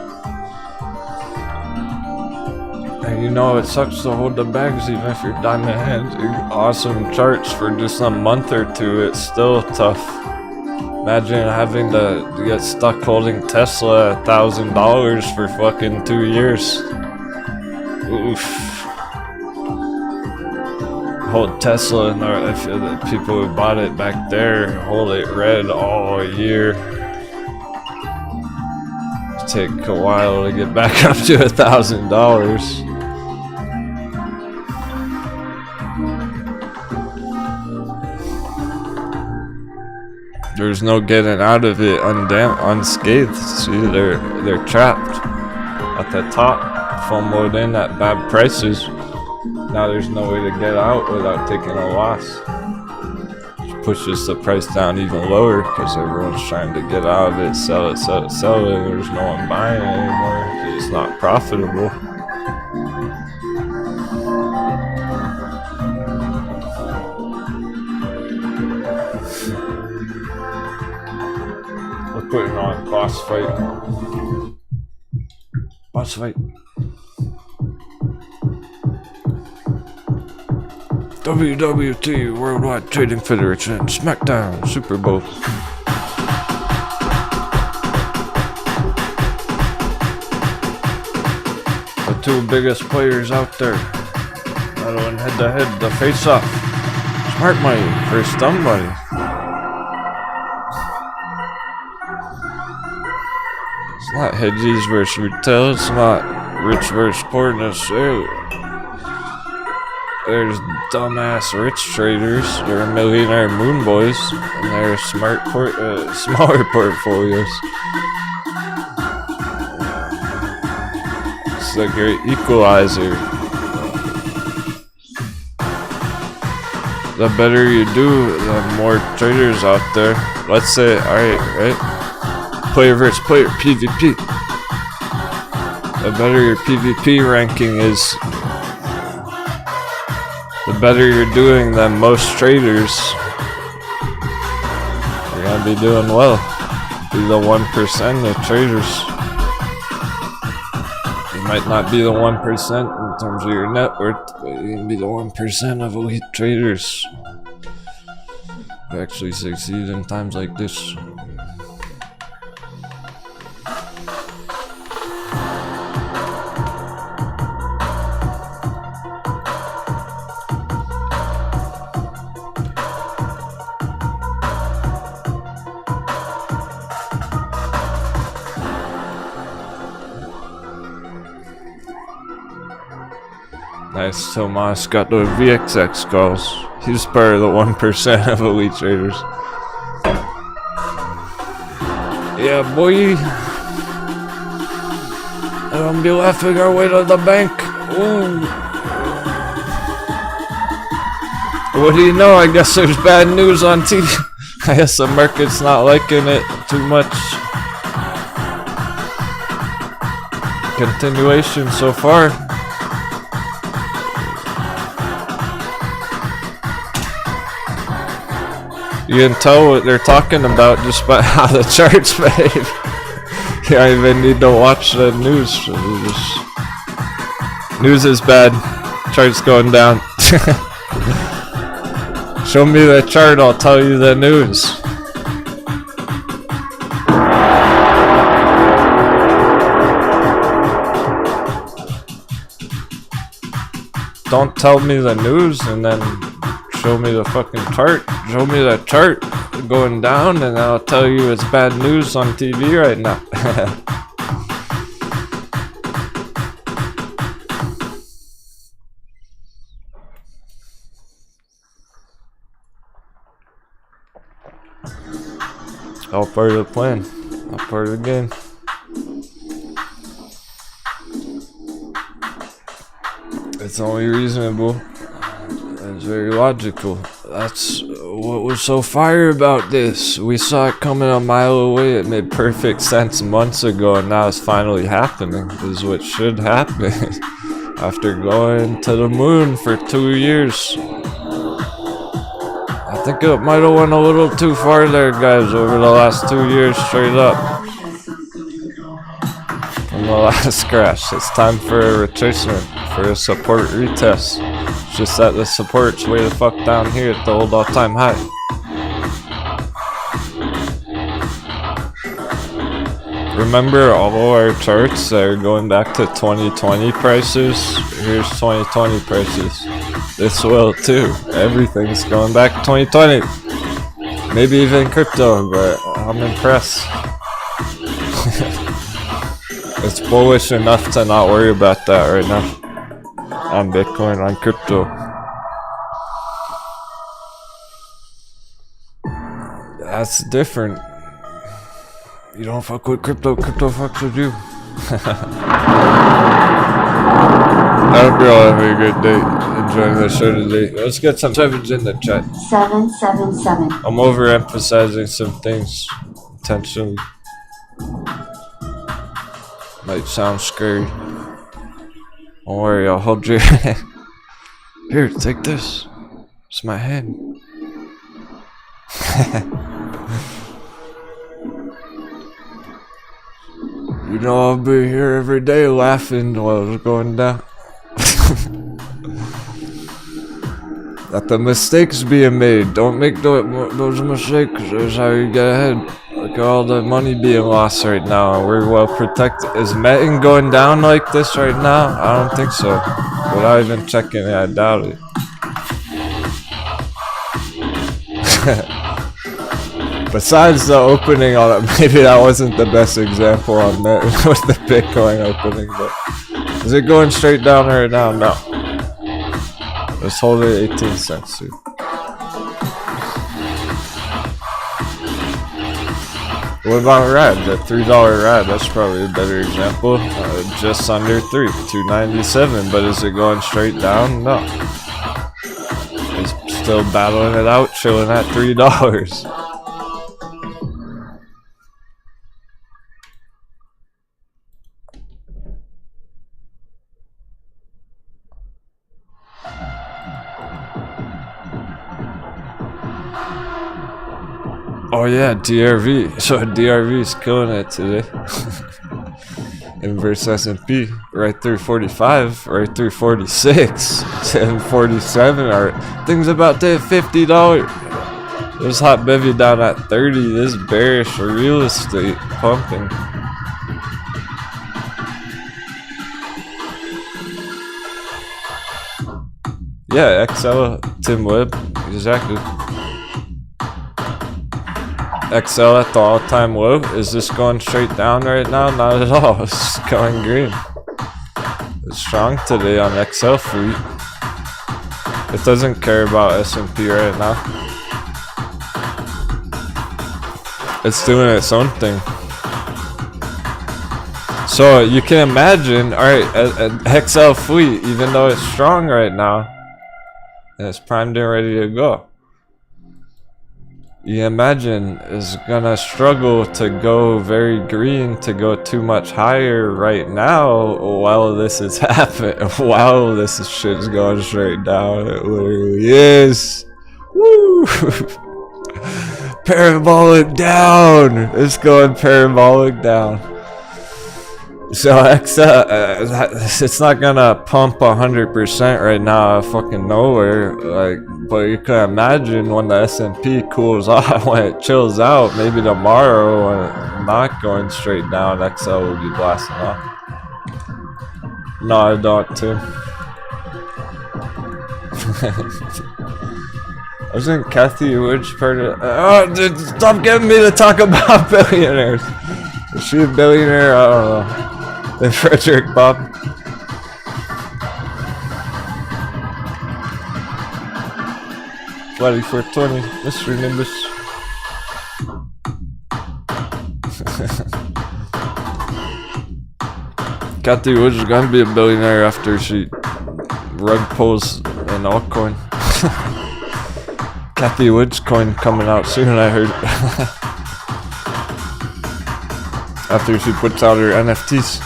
And you know it sucks to hold the bags even if you're diamond hands. Awesome charts for just a month or two, it's still tough. Imagine having to get stuck holding Tesla $1,000 for fucking 2 years. Oof. Hold Tesla, and if the people who bought it back there hold it red all year. It'll take a while to get back up to $1,000. There's no getting out of it unscathed. See, they're trapped at the top, FOMO'd in at bad prices. Now there's no way to get out without taking a loss. Which pushes the price down even lower because everyone's trying to get out of it, sell it. There's no one buying it anymore. It's not profitable. We're putting on boss fight. Boss fight. WWT, Worldwide Trading Federation, SmackDown, Super Bowl. The two biggest players out there. Battling head to head, the face off. Smart money versus dumb money. It's not hedgies versus retail, it's not rich versus poor necessarily. There's dumbass rich traders, they're millionaire moon boys, and they're smart smaller portfolios. It's the great equalizer. The better you do, the more traders out there. Let's say, alright, right? Player versus player, PvP. The better your PvP ranking is, the better you're doing than most traders, you're gonna be doing well. Be the 1% of traders. You might not be the 1% in terms of your net worth, but you can be the 1% of elite traders who actually succeed in times like this. Nice, Tomas got the VXX calls. He's part of the 1% of elite traders. Yeah, boy. I don't be laughing our way to the bank. Ooh. What do you know? I guess there's bad news on TV. I guess the market's not liking it too much. Continuation so far. You can tell what they're talking about just by how the charts behave. You don't even need to watch the news. News is bad. Chart's going down. Show me the chart, I'll tell you the news. Don't tell me the news and then show me the fucking chart. Show me the chart going down and I'll tell you it's bad news on TV right now. All part of the plan. All part of the game. It's only reasonable. It's very logical. That's what was so fire about this. We saw it coming a mile away. It made perfect sense months ago, and now it's finally happening. This is what should happen. After going to the moon for 2 years. I think it might have went a little too far there, guys, over the last 2 years, straight up. From the last crash. It's time for a retracement, for a support retest. It's just that the support's way the fuck down here at the old all-time high. Remember all our charts that are going back to 2020 prices? Here's 2020 prices. This will too. Everything's going back to 2020. Maybe even crypto, but I'm impressed. It's bullish enough to not worry about that right now. On Bitcoin, on crypto. That's different. You don't fuck with crypto, crypto fucks with you. I hope you're all having a good day. Enjoying the show today. Let's get some sevens in the chat. 777. I'm overemphasizing some things. Intentionally. Might sound scary. Don't worry, I'll hold your hand. Here, take this. It's my hand. You know I'll be here every day laughing while it's going down. That the mistakes being made. Don't make those mistakes. That's how you get ahead. Look at all the money being lost right now. We're well protected. Is Metin going down like this right now? I don't think so. Without even checking it, I doubt it. Besides the opening on it, maybe that wasn't the best example on that with the Bitcoin opening, but is it going straight down right now? No. Let's hold it 18 cents, dude. What about RAD? That $3 RAD, that's probably a better example. Just under 3, 297, but is it going straight down? No. It's still battling it out, chilling at $3. Oh yeah, DRV. So DRV is killing it today. Inverse S&P, right through 45, right through 46, and 47. Are things about to hit $50? There's hot bevy down at 30. This bearish for real estate pumping. Yeah, XL, Tim Webb, exactly. XL at the all-time low. Is this going straight down right now? Not at all. It's going green. It's strong today on XL fleet. It doesn't care about S&P right now. It's doing its own thing. So you can imagine, alright, XL fleet, even though it's strong right now, and it's primed and ready to go, you imagine is gonna struggle to go very green, to go too much higher right now while this is happening, while this shit is going straight down. It literally is. Woo! Parabolic down. It's going parabolic down. So it's not gonna pump 100% right now out of fucking nowhere, but you can imagine when the S&P cools off, when it chills out, maybe tomorrow when it's not going straight down, XL will be blasting off. No, I don't too. Wasn't Kathy Woods part of oh dude, stop getting me to talk about billionaires. Is she a billionaire? I don't know. The Frederick Bob. Bloody 420, Mr. Nimbus. Kathy Woods is gonna be a billionaire after she rug pulls in altcoin. Kathy Woods coin coming out soon, I heard. After she puts out her NFTs.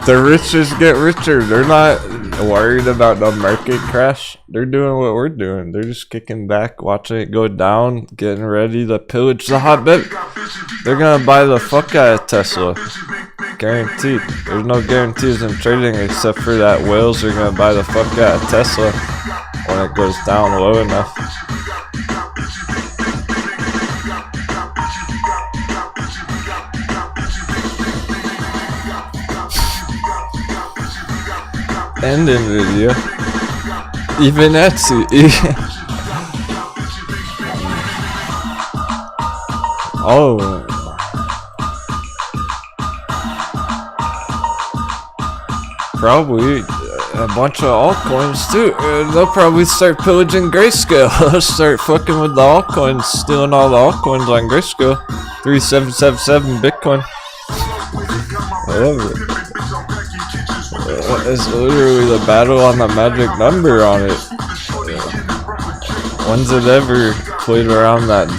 The rich just get richer. They're not worried about the market crash. They're doing what we're doing. They're just kicking back, watching it go down, getting ready to pillage the hotbed. They're gonna buy the fuck out of Tesla. Guaranteed. There's no guarantees in trading except for that whales are gonna buy the fuck out of Tesla when it goes down low enough. And Nvidia, even Etsy. Oh, probably a bunch of altcoins too. They'll probably start pillaging Grayscale. They'll start fucking with the altcoins, stealing all the altcoins on Grayscale. 3777 Bitcoin. Whatever. It's literally the battle on the magic number on it. When's it ever played around that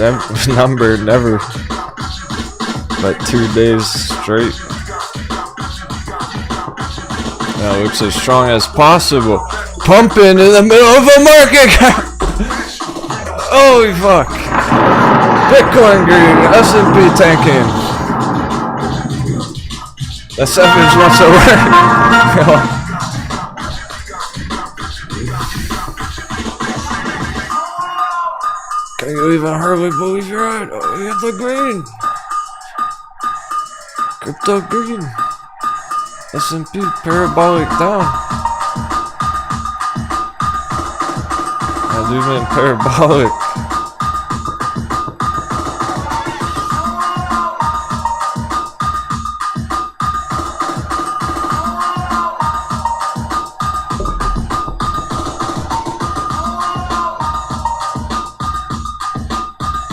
number? Never. Like 2 days straight. That looks as strong as possible. Pumping in the middle of a market cap! Holy fuck. Bitcoin green, S&P tanking. The savage wants to work. Can you even hardly believe you're right? Oh, you have the green. Crypto green. S&P parabolic down. Not even parabolic.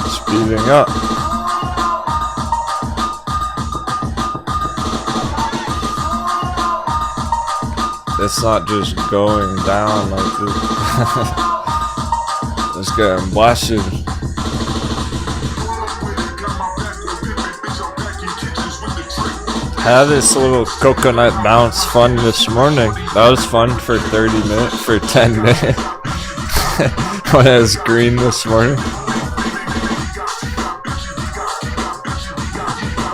Speeding up. It's not just going down like this. It's getting blasted. Had this little coconut bounce fun this morning. That was fun for 30 minutes, for 10 minutes. When it was green this morning.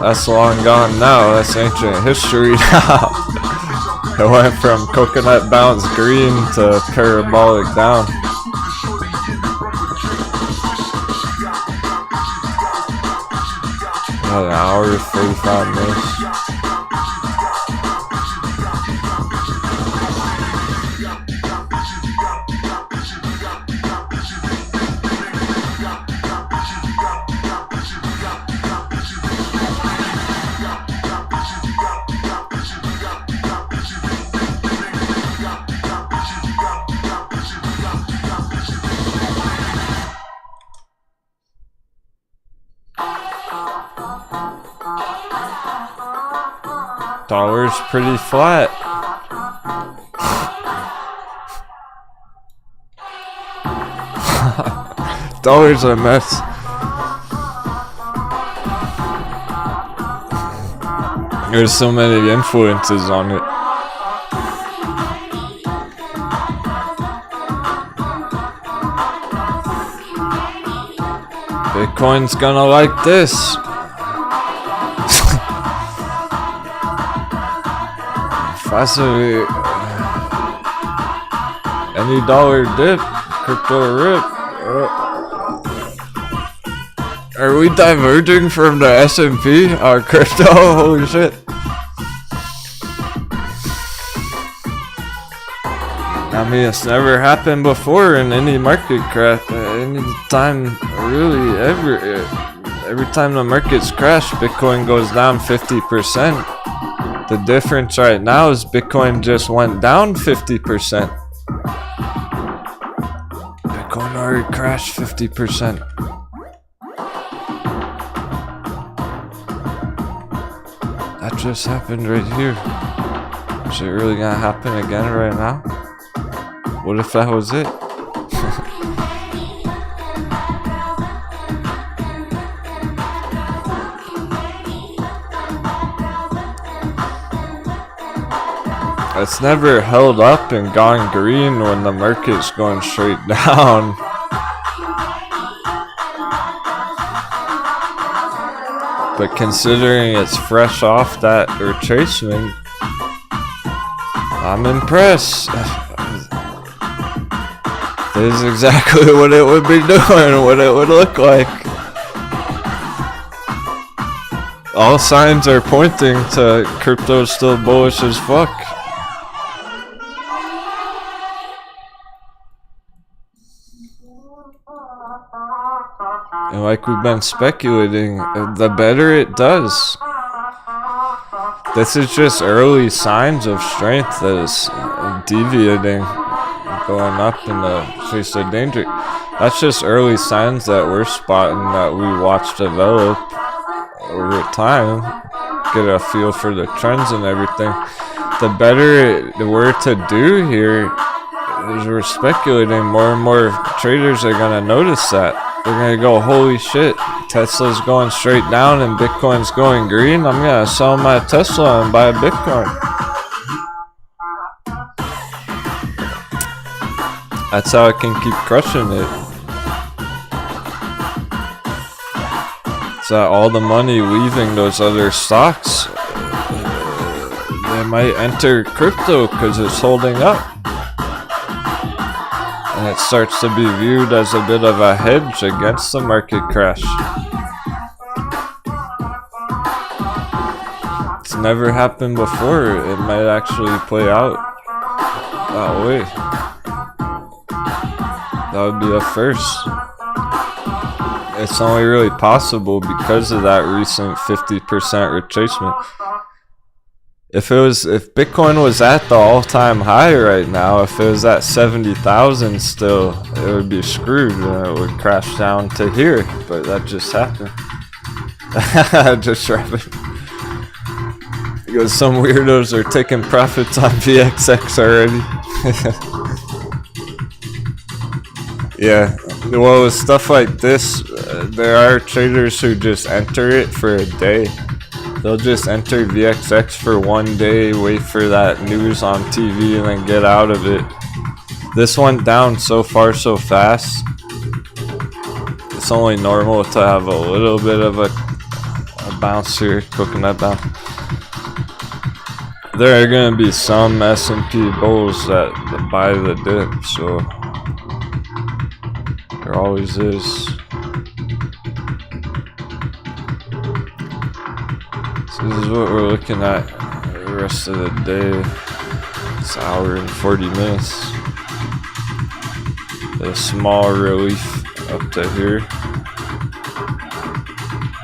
That's long gone now. That's ancient history now. It went from coconut bounce green to parabolic down. An hour, 45 minutes. Dollar's pretty flat. Dollar's a mess. There's so many influences on it. Bitcoin's gonna like this. Fascinating. Any dollar dip, crypto rip. Are we diverging from the S&P? Our crypto? Holy shit. I mean, it's never happened before in any market crash. Any time, really, every time the markets crash, Bitcoin goes down 50%. The difference right now is Bitcoin just went down 50%. Bitcoin already crashed 50%. That just happened right here. Is it really gonna happen again right now? What if that was it? It's never held up and gone green when the market's going straight down. But considering it's fresh off that retracement, I'm impressed. This is exactly what it would be doing, what it would look like. All signs are pointing to crypto still bullish as fuck. And like we've been speculating, the better it does. This is just early signs of strength that is deviating, going up in the face of danger. That's just early signs that we're spotting, that we watch develop over time, get a feel for the trends and everything. The better it were to do here, as we're speculating, more and more traders are going to notice that. They're going to go, holy shit, Tesla's going straight down and Bitcoin's going green. I'm going to sell my Tesla and buy a Bitcoin. That's how I can keep crushing it. So all the money leaving those other stocks, they might enter crypto because it's holding up. And it starts to be viewed as a bit of a hedge against the market crash. It's never happened before. It might actually play out that way. That would be a first. It's only really possible because of that recent 50% retracement. If Bitcoin was at the all-time high right now, if it was at 70,000 still, it would be screwed and it would crash down to here. But that just happened. Just happened. Because some weirdos are taking profits on VXX already. Yeah, well, with stuff like this, there are traders who just enter it for a day. They'll just enter VXX for one day, wait for that news on TV, and then get out of it. This went down so far so fast. It's only normal to have a little bit of a bounce here, coconut bounce. There are going to be some S&P bulls that buy the dip, so there always is. So this is what we're looking at the rest of the day. It's an hour and 40 minutes. A small relief up to here.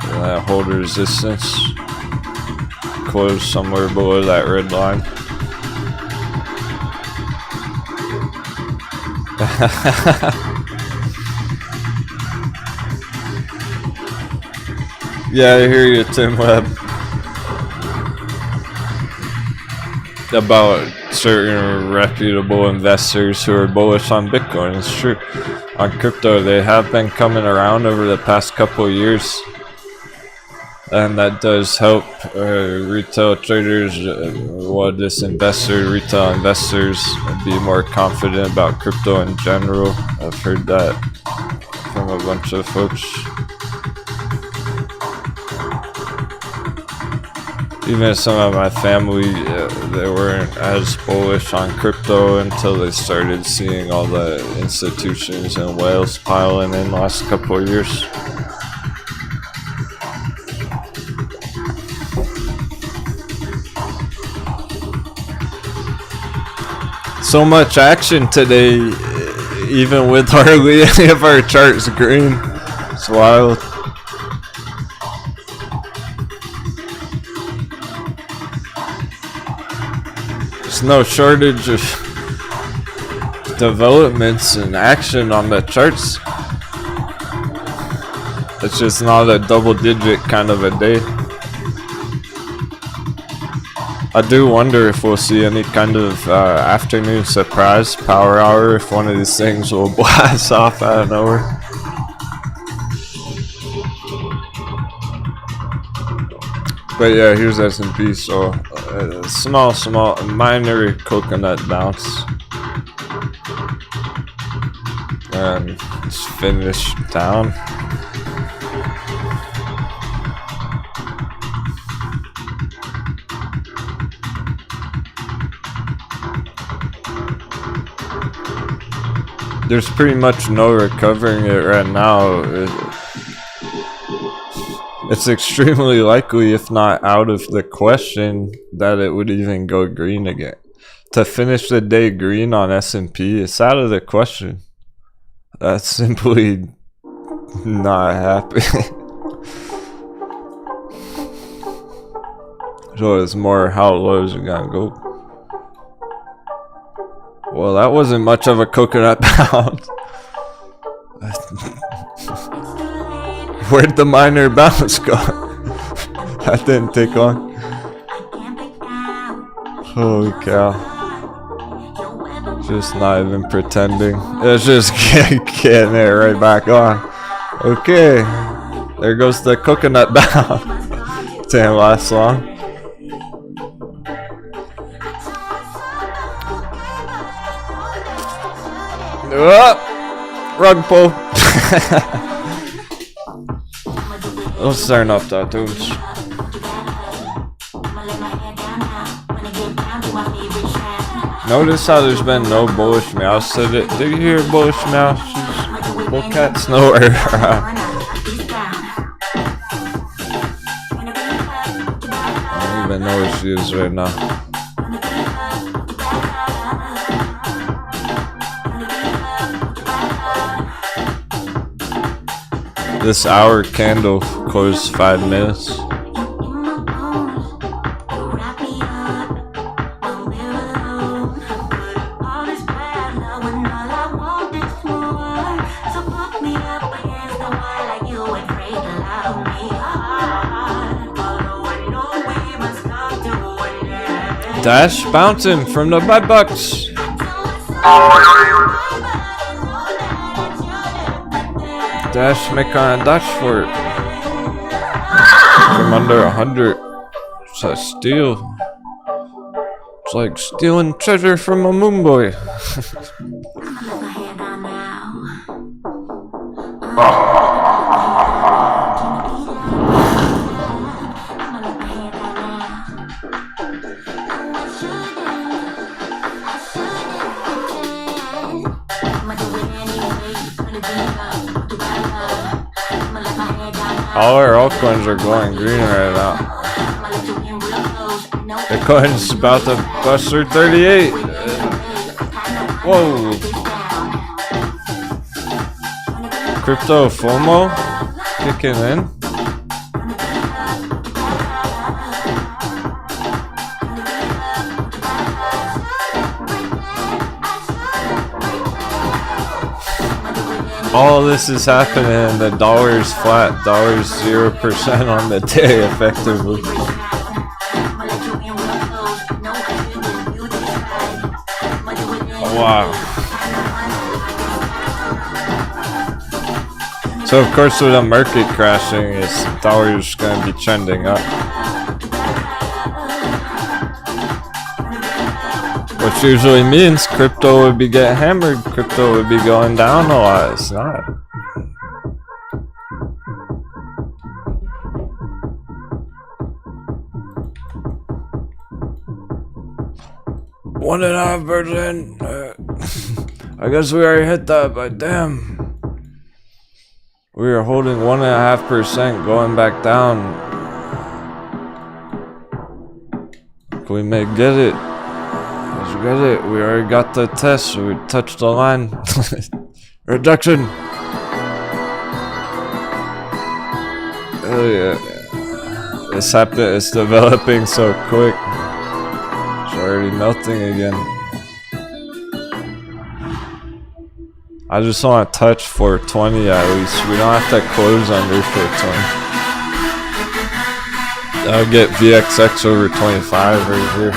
And that hold resistance. Close somewhere below that red line. Yeah, I hear you, Tim Webb. About certain reputable investors who are bullish on Bitcoin. It's true. On crypto, they have been coming around over the past couple of years. And that does help retail traders, retail investors be more confident about crypto in general. I've heard that from a bunch of folks. Even some of my family, they weren't as bullish on crypto until they started seeing all the institutions and whales piling in the last couple of years. So much action today, even with hardly any of our charts green. It's wild. There's no shortage of developments and action on the charts. It's just not a double-digit kind of a day. I do wonder if we'll see any kind of afternoon surprise power hour, if one of these things will blast off out of nowhere. But yeah, here's S&P, so small, minor coconut bounce. And it's finished down. There's pretty much no recovering it right now. It's extremely likely, if not out of the question, that it would even go green again. To finish the day green on S&P, it's out of the question. That's simply not happening. So it's more how low is it gonna go. Well, that wasn't much of a coconut bounce. Where'd the minor bounce go? That didn't take long. Holy cow. Just not even pretending. It's just getting it right back on. Okay. There goes the coconut bounce. Didn't last long. Rug pull. Let's turn up the tunes. Notice how there's been no bullish meows today. Did you hear bullish meows? Bull cat's nowhere around. I don't even know where she is right now. This hour candle closed 5 minutes. Dash bouncing from the buy bucks. Dash make on a dash for it. From under 100. It's a steal. It's like stealing treasure from a moon boy. All our altcoins are going green right now. Bitcoin's about to bust through 38. Whoa. Crypto FOMO kicking in. All this is happening and the dollar's flat, dollar's 0% on the day effectively. Oh, wow. So of course with the market crashing, it's dollar's gonna be trending up. Which usually means crypto would be getting hammered, crypto would be going down a lot. It's not. $1.5%. I guess we already hit that, but damn. We are holding 1.5% going back down. We may get it. Let's get it. We already got the test. So we touched the line. Reduction. Oh yeah. It's happening. It's developing so quick. It's already melting again. I just want to touch 420 at least. We don't have to close under 420. I'll get VXX over 25 right here.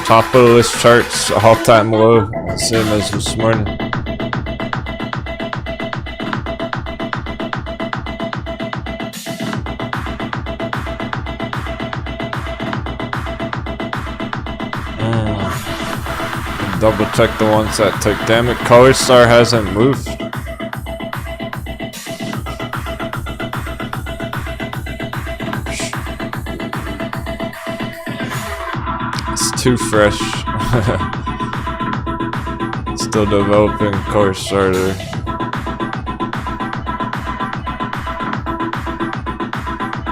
Top of the list charts, all-time low, same as this morning. Double check the ones that took. Damn it, Color Star hasn't moved. It's too fresh. Still developing Color Star there.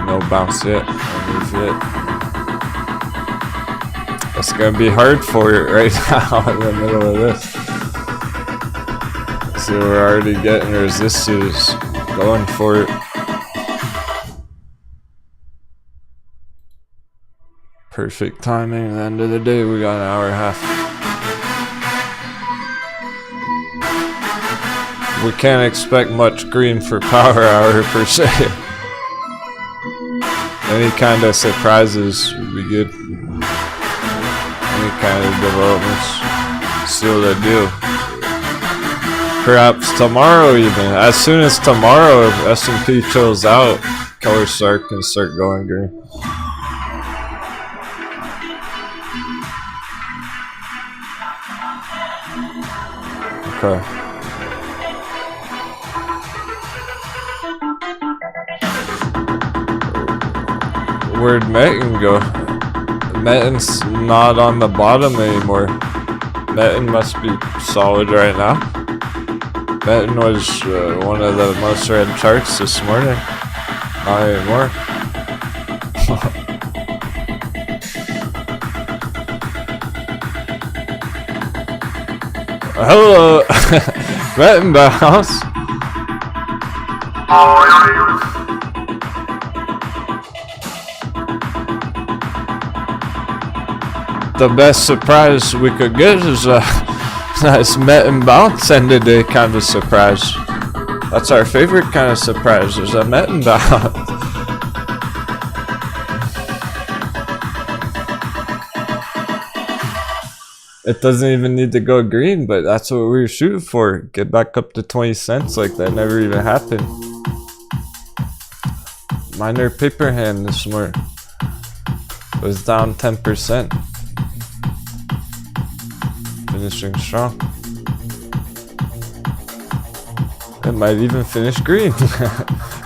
No bounce yet. No move yet. It's gonna be hard for it right now in the middle of this. So we're already getting resistors going for it. Perfect timing. At the end of the day, we got an hour and a half. We can't expect much green for power hour per se. Any kind of surprises would be good. Any kind of developments, seal the deal. Perhaps tomorrow even. As soon as tomorrow S&P chills out, Color Star can start going green. Okay. Where'd Metin go? Metin's not on the bottom anymore. Metin must be solid right now. Metin was one of the most read charts this morning. Not anymore. Hello! Metin bounce. The best surprise we could get is a nice Metin bounce end of day kind of surprise. That's our favorite kind of surprise, is a Metin bounce. It doesn't even need to go green, but that's what we were shooting for. Get back up to 20 cents like that never even happened. Minor paper hand this morning was down 10%. Finishing strong. It might even finish green.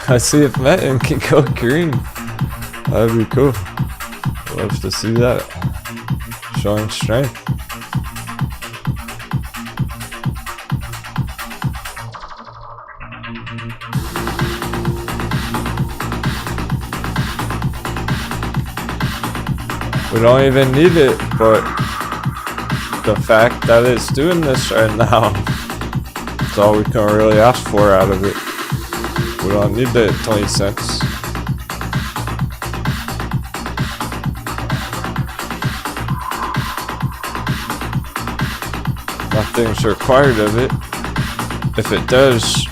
Let's see if Metin can go green. That'd be cool. Love to see that. Showing strength. We don't even need it, but the fact that it's doing this right now, that's all we can really ask for out of it. We don't need the 20 cents. Nothing's required of it. If it does,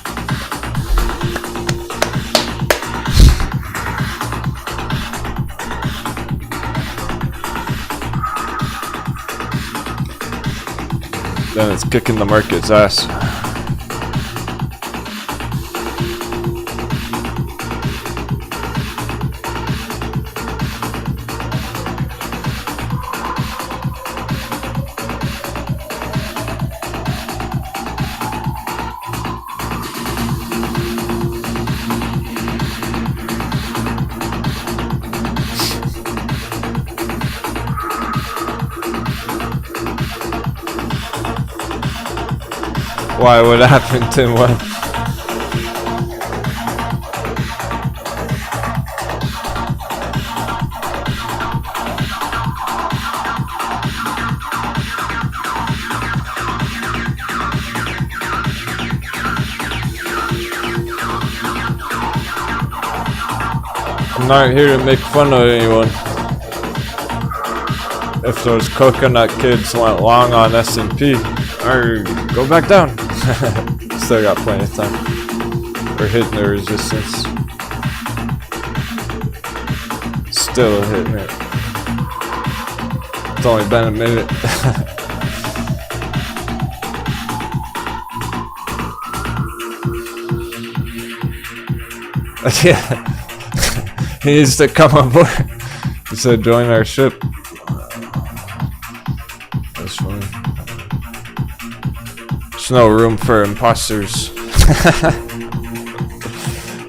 then it's kicking the market's ass. Why? What happened to what? I'm not here to make fun of anyone. if those coconut kids went long on S&P, or go back down. Still got plenty of time. We're hitting the resistance. Still hitting it. It's only been a minute. Yeah. He needs to come aboard. He said join our ship. That's funny. There's no room for imposters.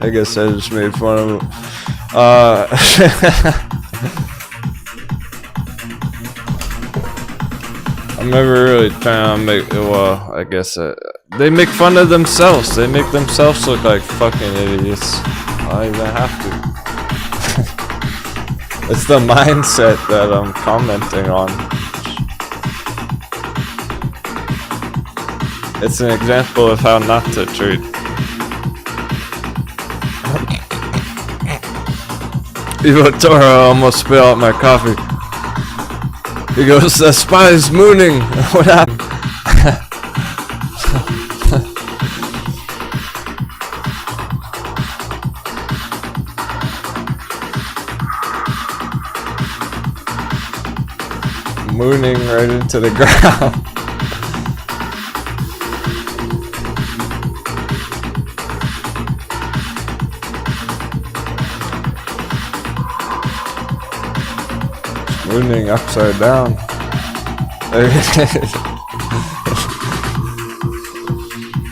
I guess I just made fun of him. I'm never really trying to make, well, I guess they make fun of themselves. They make themselves look like fucking idiots. I don't even have to. It's the mindset that I'm commenting on. It's an example of how not to trade. Evo Toro almost spilled out my coffee. He goes, the spy's mooning. What happened? Mooning right into the ground. Mooning upside down.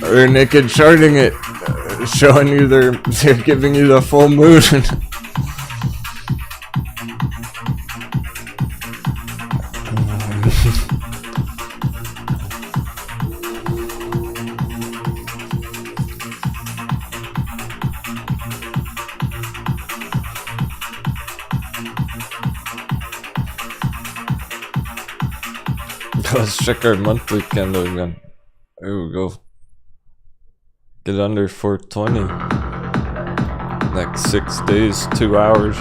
They're naked charting it, showing you they're giving you the full moon. Let's check our monthly candle again. There we go. Get under 420. Next 6 days, 2 hours.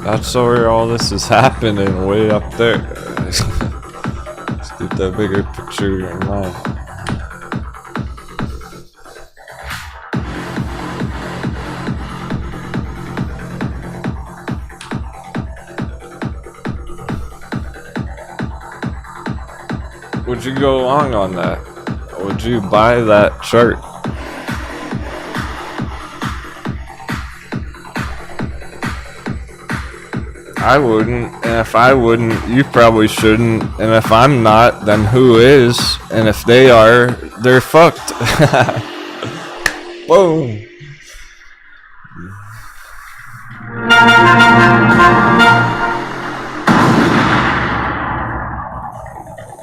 That's where all this is happening, way up there. Get that bigger picture in mind. Would you go long on that? Would you buy that chart? I wouldn't, and if I wouldn't, you probably shouldn't, and if I'm not, then who is? And if they are, they're fucked. Boom.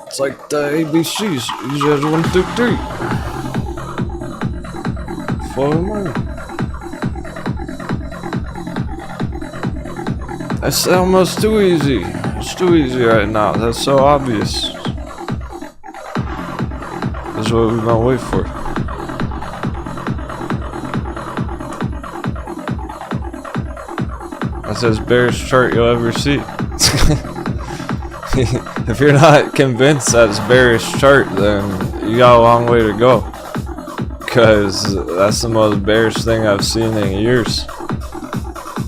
It's like the ABCs. You just 1, 2, 3. Follow money. That's almost too easy. It's too easy right now. That's so obvious. That's what we've been waiting for. That's the bearish chart you'll ever see. If you're not convinced that's bearish chart, then you got a long way to go. Because that's the most bearish thing I've seen in years.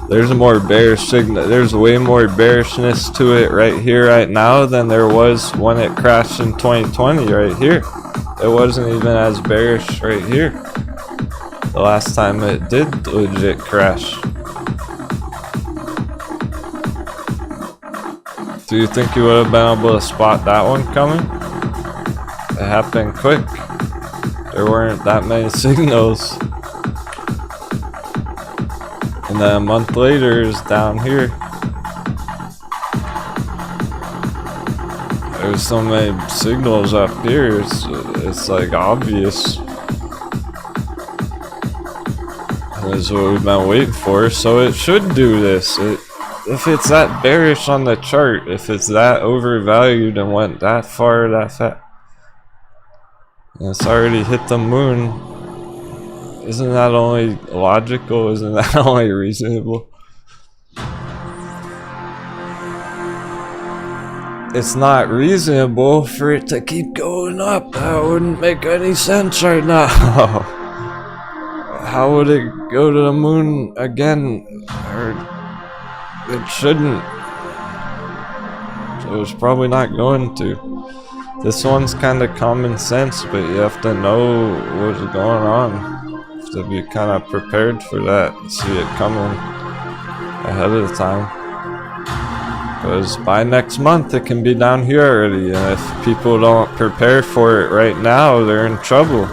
There's a more bearish signal. There's way more bearishness to it right here, right now, than there was when it crashed in 2020 right here. It wasn't even as bearish right here the last time it did legit crash. Do you think you would have been able to spot that one coming? It happened quick. There weren't that many signals. And then a month later is down here. There's so many signals up here, it's like obvious. That's what we've been waiting for, so it should do this. if it's that bearish on the chart, if it's that overvalued and went that far, that fast, and it's already hit the moon, isn't that only logical? Isn't that only reasonable? It's not reasonable for it to keep going up. That wouldn't make any sense right now. How would it go to the moon again? Or it shouldn't. So it's probably not going to. This one's kind of common sense, but you have to know what's going on. You have to be kind of prepared for that, see it coming ahead of the time. Because by next month it can be down here already, and if people don't prepare for it right now, they're in trouble.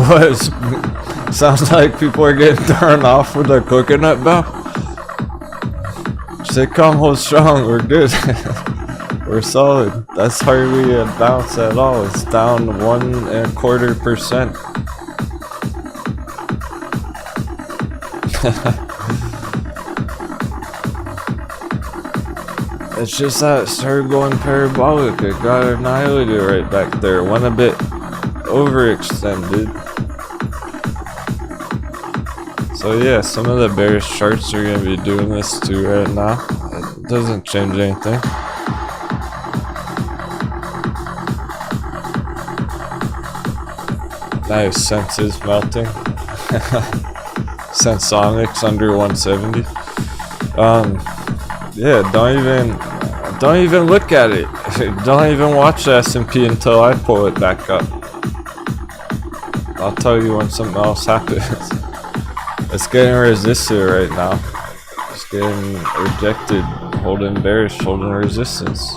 What? Sounds like people are getting thrown off with their coconut bell. Say come hold strong, we're good. We're solid. That's hardly a bounce at all. It's down 1.25%. It's just that it started going parabolic. It got annihilated right back there. Went a bit overextended. So yeah, some of the bearish charts are going to be doing this too right now. It doesn't change anything. Nice, Sense is melting. Sensonic's under 170. Yeah, don't even look at it. Don't even watch the S&P until I pull it back up. I'll tell you when something else happens. It's getting resisted right now. It's getting rejected, holding bearish, holding resistance.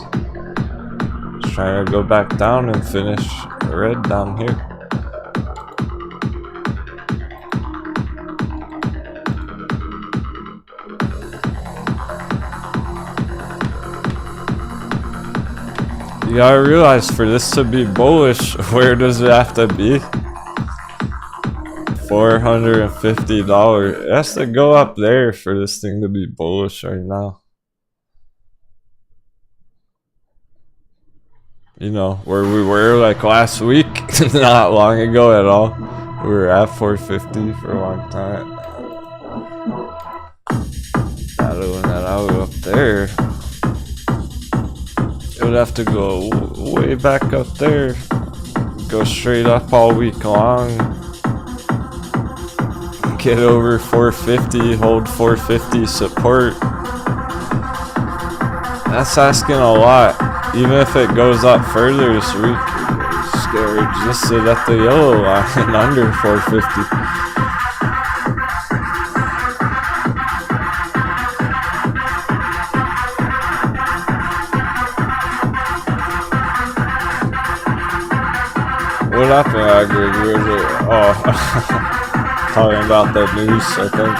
It's trying to go back down and finish red down here. You gotta realize, for this to be bullish, where does it have to be? $450. It has to go up there for this thing to be bullish right now. You know, where we were like last week, not long ago at all. We were at 450 for a long time. Battling that out up there. It would have to go way back up there. Go straight up all week long. Get over 450, hold 450 support. That's asking a lot. Even if it goes up further this week, just get resisted at the yellow line under 450. What happened, Agri? Oh. Talking about the news, I think.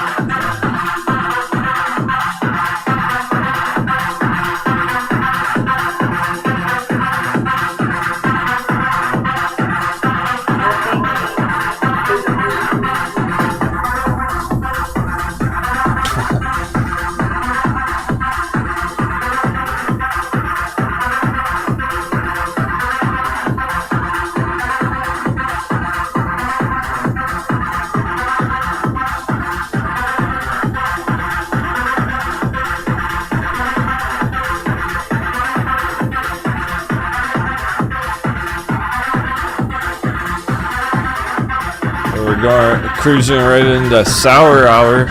We're cruising right into sour hour.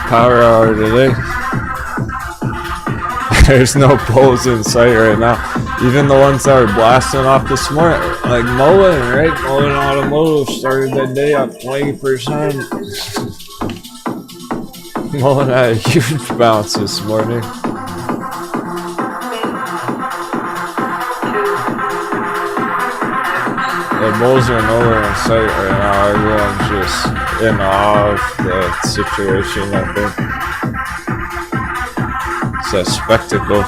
Power hour today. There's no bulls in sight right now. Even the ones that were blasting off this morning, like Mullen, right? Mullen Automotive started the day up 20%. Mullen had a huge bounce this morning. The bulls are nowhere in sight right now. Everyone's just in awe of the situation, I think. It's a spectacle.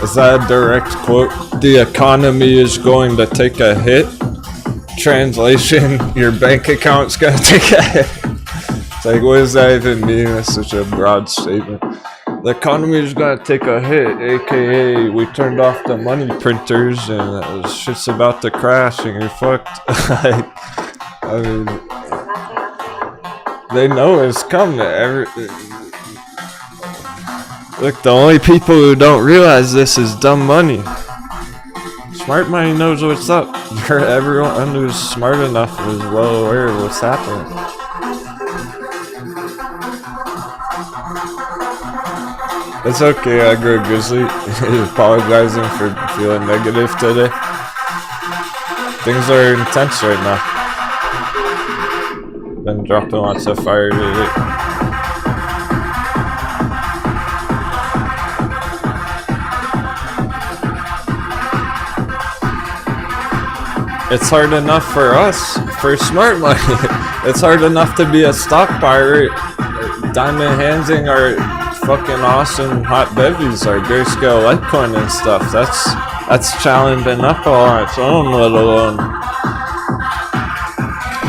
Is that a direct quote? The economy is going to take a hit. Translation, your bank account's gonna take a hit. It's like, what does that even mean? That's such a broad statement. The economy is gonna take a hit, aka we turned off the money printers and shit's about to crash and you're fucked. Like, I mean, they know it's coming. Look, the only people who don't realize this is dumb money. Smart money knows what's up. Everyone who's smart enough is well aware of what's happening. It's okay, Aggro Grizzly. He's apologizing for feeling negative today. Things are intense right now. Been dropping lots of fire today. It's hard enough for us, for smart money. It's hard enough to be a stock buyer, diamond handsing our fucking awesome hot bevies, our grayscale Litecoin and stuff. That's challenging up all on its own, let alone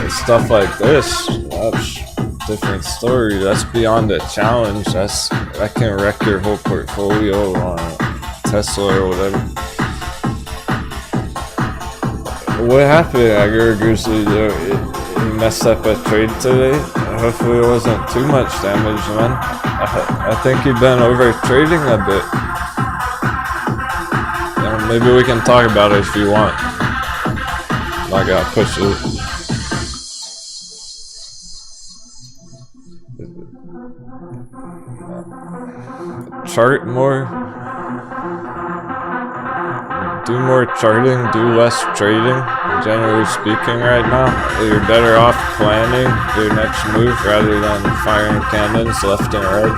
stuff like this. That's a different story. That's beyond a challenge. That can wreck your whole portfolio on Tesla or whatever. What happened, Aggro Grizzly? You messed up a trade today? Hopefully it wasn't too much damage, man. I think you've been over trading a bit. Maybe we can talk about it if you want. I gotta push it. Chart more. Do more charting, do less trading, generally speaking right now. You're better off planning your next move rather than firing cannons left and right.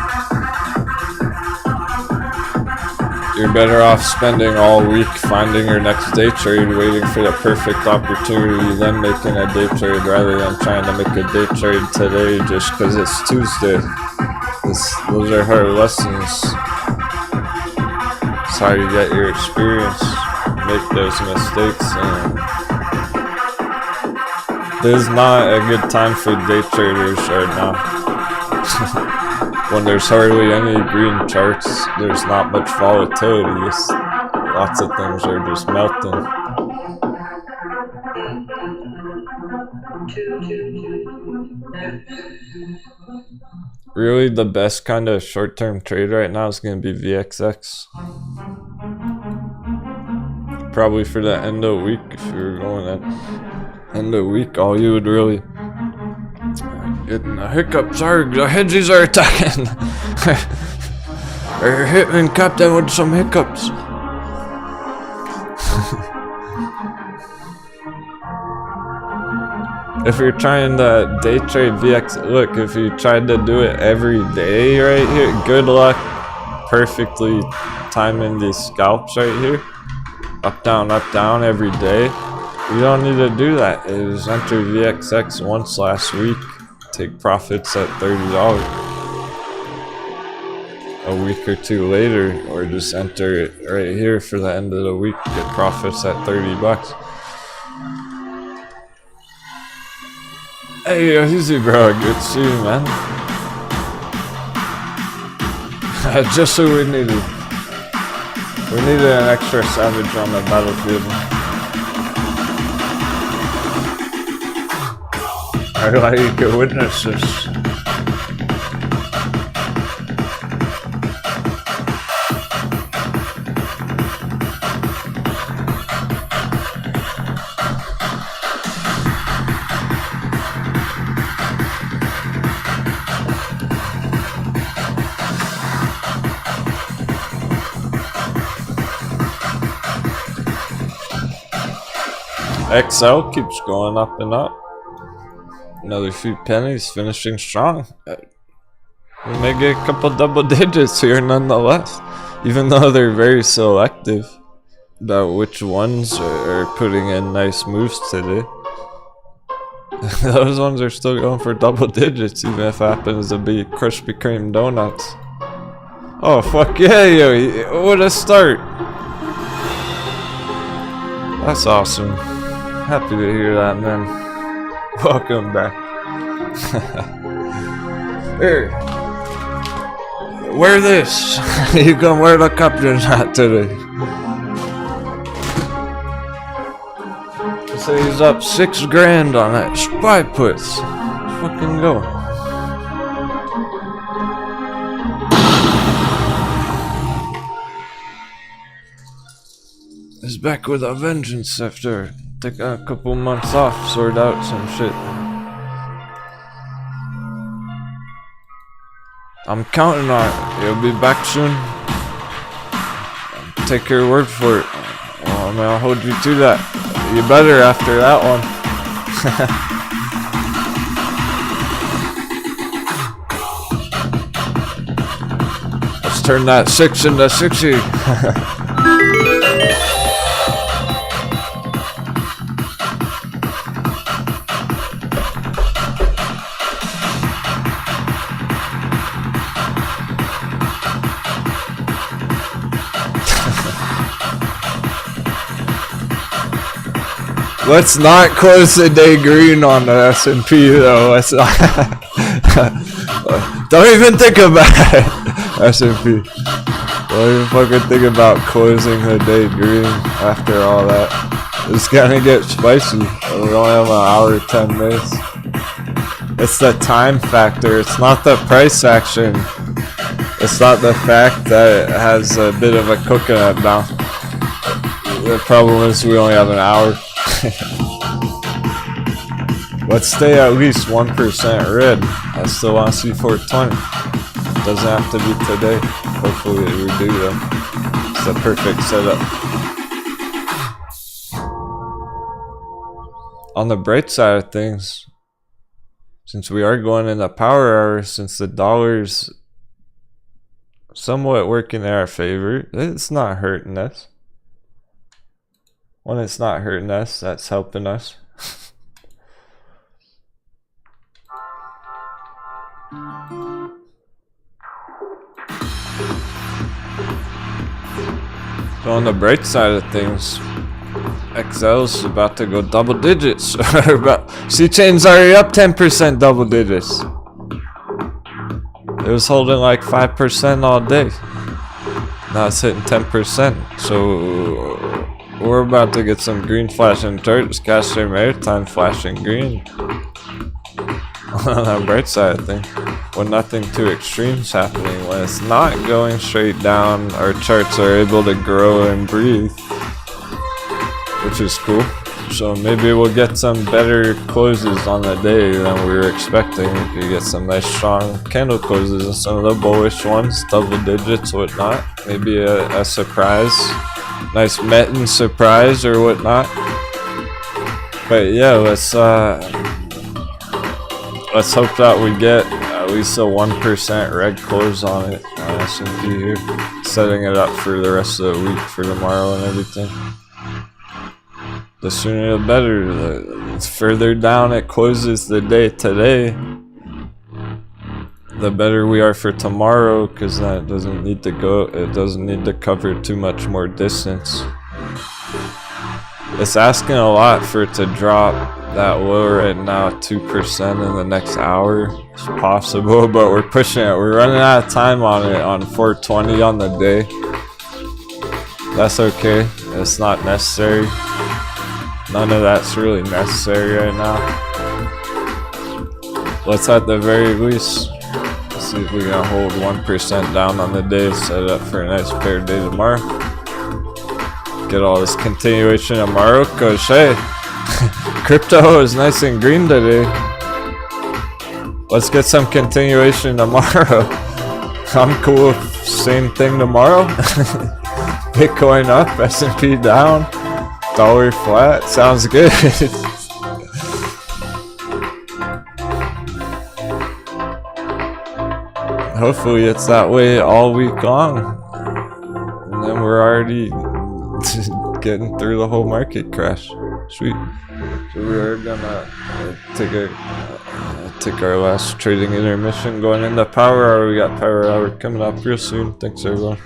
You're better off spending all week finding your next day trade, waiting for the perfect opportunity, then making a day trade rather than trying to make a day trade today just because it's Tuesday. Those are hard lessons. It's how you get your experience. Make those mistakes, and there's not a good time for day traders right now. When there's hardly any green charts, there's not much volatility. Lots of things are just melting. Really, the best kind of short-term trade right now is going to be VXX. Probably for the end of week, if you're going at end of week, all you would really getting the hiccups are the hedgies are attacking. They're hitting Captain with some hiccups. If you're trying to day trade VX, look, if you tried to do it every day right here, good luck perfectly timing these scalps right here. Up, down every day. You don't need to do that. It was enter VXX once last week. Take profits at $30. A week or two later, or just enter it right here for the end of the week. Get profits at $30. Hey, easy bro. Good to see you, man. Just who we needed. We needed an extra savage on the battlefield. I like witnesses. XL keeps going up and up. Another few pennies, finishing strong. We may get a couple double digits here nonetheless, even though they're very selective about which ones are putting in nice moves today. Those ones are still going for double digits, even if it happens to be Krispy Kreme donuts. Oh fuck yeah, yo, what a start. That's awesome. Happy to hear that, man. Welcome back. Here. Wear this. You can wear the captain's hat today. So he's up $6 grand on that spy puts. Let's fucking go. He's back with a vengeance after taking a couple months off, sort out some shit. I'm counting on it. You'll be back soon. Take your word for it. Well, I mean, I'll hold you to that. You better after that one. Let's turn that 6 into 60. Let's not close the day green on the S&P though. Let's not. Don't even think about it. S&P. Don't even fucking think about closing the day green after all that. It's gonna get spicy. We only have an hour 10 minutes. It's the time factor. It's not the price action. It's not the fact that it has a bit of a coconut now. The problem is we only have an hour. Let's stay at least 1% red. I still want to see 420. Doesn't have to be today. Hopefully we do though. It's the perfect setup. On the bright side of things, since we are going in the power hour, since the dollar's somewhat working in our favor, it's not hurting us. When it's not hurting us, that's helping us. So on the bright side of things, XL's about to go double digits. C-Chain's already up 10% double digits. It was holding like 5% all day. Now it's hitting 10%. So we're about to get some green flashing charts. Cash Maritime flashing green. On the bright side of things, when nothing too extreme's happening, when it's not going straight down, our charts are able to grow and breathe, which is cool. So maybe we'll get some better closes on the day than we were expecting. We could get some nice strong candle closes and some of the bullish ones, double digits, whatnot. Maybe a surprise, nice Metin surprise or whatnot. But yeah, let's hope that we get at least a 1% red close on it on S&P here, setting it up for the rest of the week for tomorrow and everything. The sooner the better. The further down it closes the day today, the better we are for tomorrow, because that doesn't need to go. It doesn't need to cover too much more distance. It's asking a lot for it to drop that low right now, 2% in the next hour. It's possible, but we're pushing it. We're running out of time on it on 420 on the day. That's okay. It's not necessary. None of that's really necessary right now. Let's at the very least see if we can hold 1% down on the day, set it up for a nice pair day tomorrow. Get all this continuation tomorrow, cause hey, crypto is nice and green today. Let's get some continuation tomorrow. I'm cool with same thing tomorrow. Bitcoin up, S&P down. $1 flat? Sounds good. Hopefully it's that way all week long. And then we're already getting through the whole market crash. Sweet. So we are gonna take our last trading intermission going into power hour. We got power hour coming up real soon. Thanks everyone.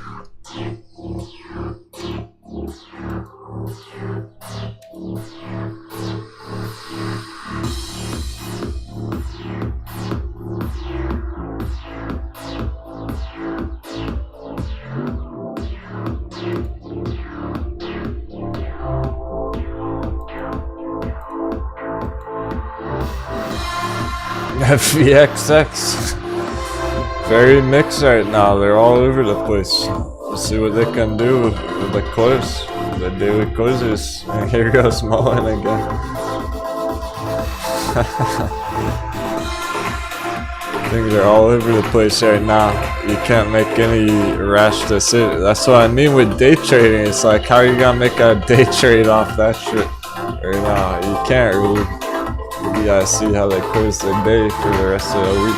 VXX. Very mixed right now. They're all over the place. Let's see what they can do with the close. The daily closes. And here goes Mullen again. Things are all over the place right now. You can't make any rash decision. That's what I mean with day trading. It's like, how are you gonna make a day trade off that shit right now? You can't really. You gotta see how they close their day for the rest of the week.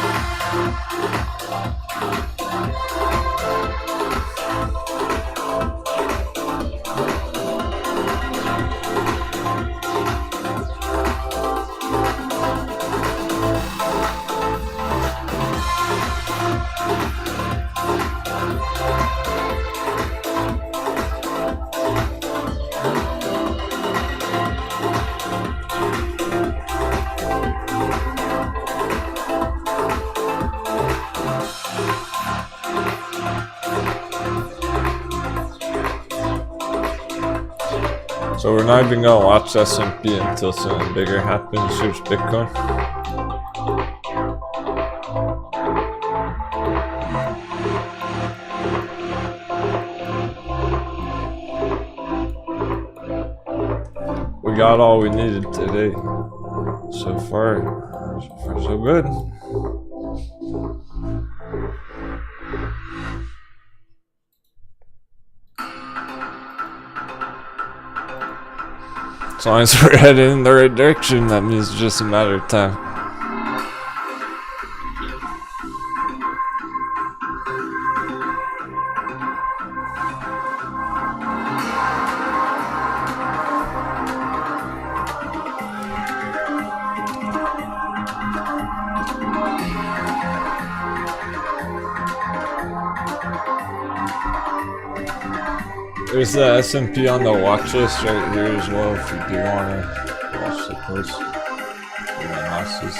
So we're not even gonna watch S&P until something bigger happens. Here's Bitcoin. We got all we needed today. So far so good. As long as we're headed in the right direction, that means it's just a matter of time. There's the S&P on the watch list right here as well if you do want to watch the post and analysis.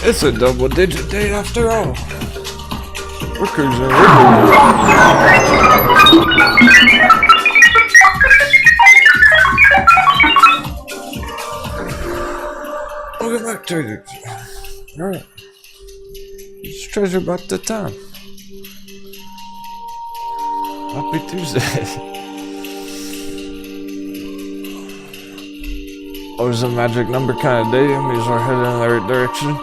It's a double-digit day after all. We're cruising. Welcome back, traders. Alright. It's treasure back to town. Happy Tuesday. Always a magic number kind of day. It means we're heading in the right direction.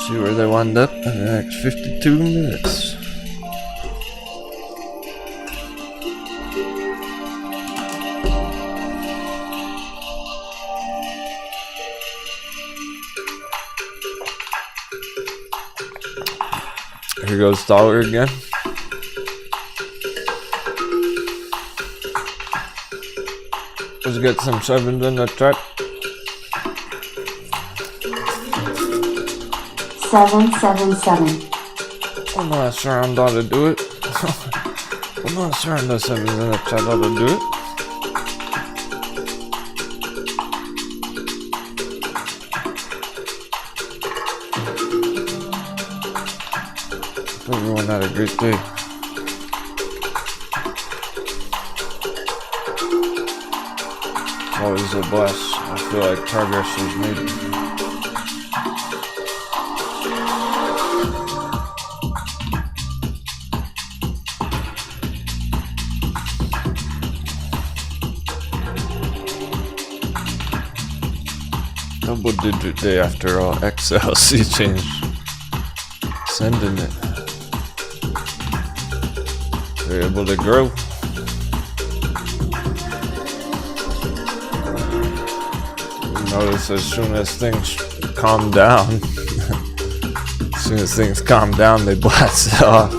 See where they wind up in the next 52 minutes. Here goes dollar again. Let's get some sevens in the trap. 777. One last round ought to do it. I'm not sure unless I'm in the chat how to do it. Everyone had a great day. Always a blast. I feel like progress is made. Double digit day after all. XLC change. Sending it. They're able to grow. Notice as soon as things calm down, they blast it off.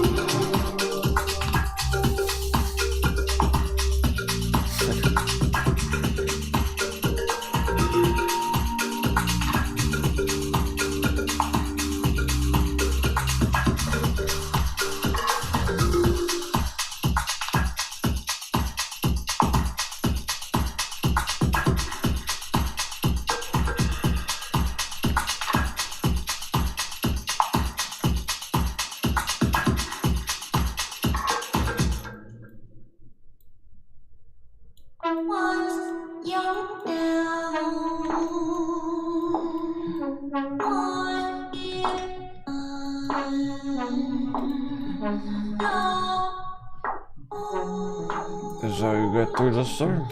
Is how you get through the storm.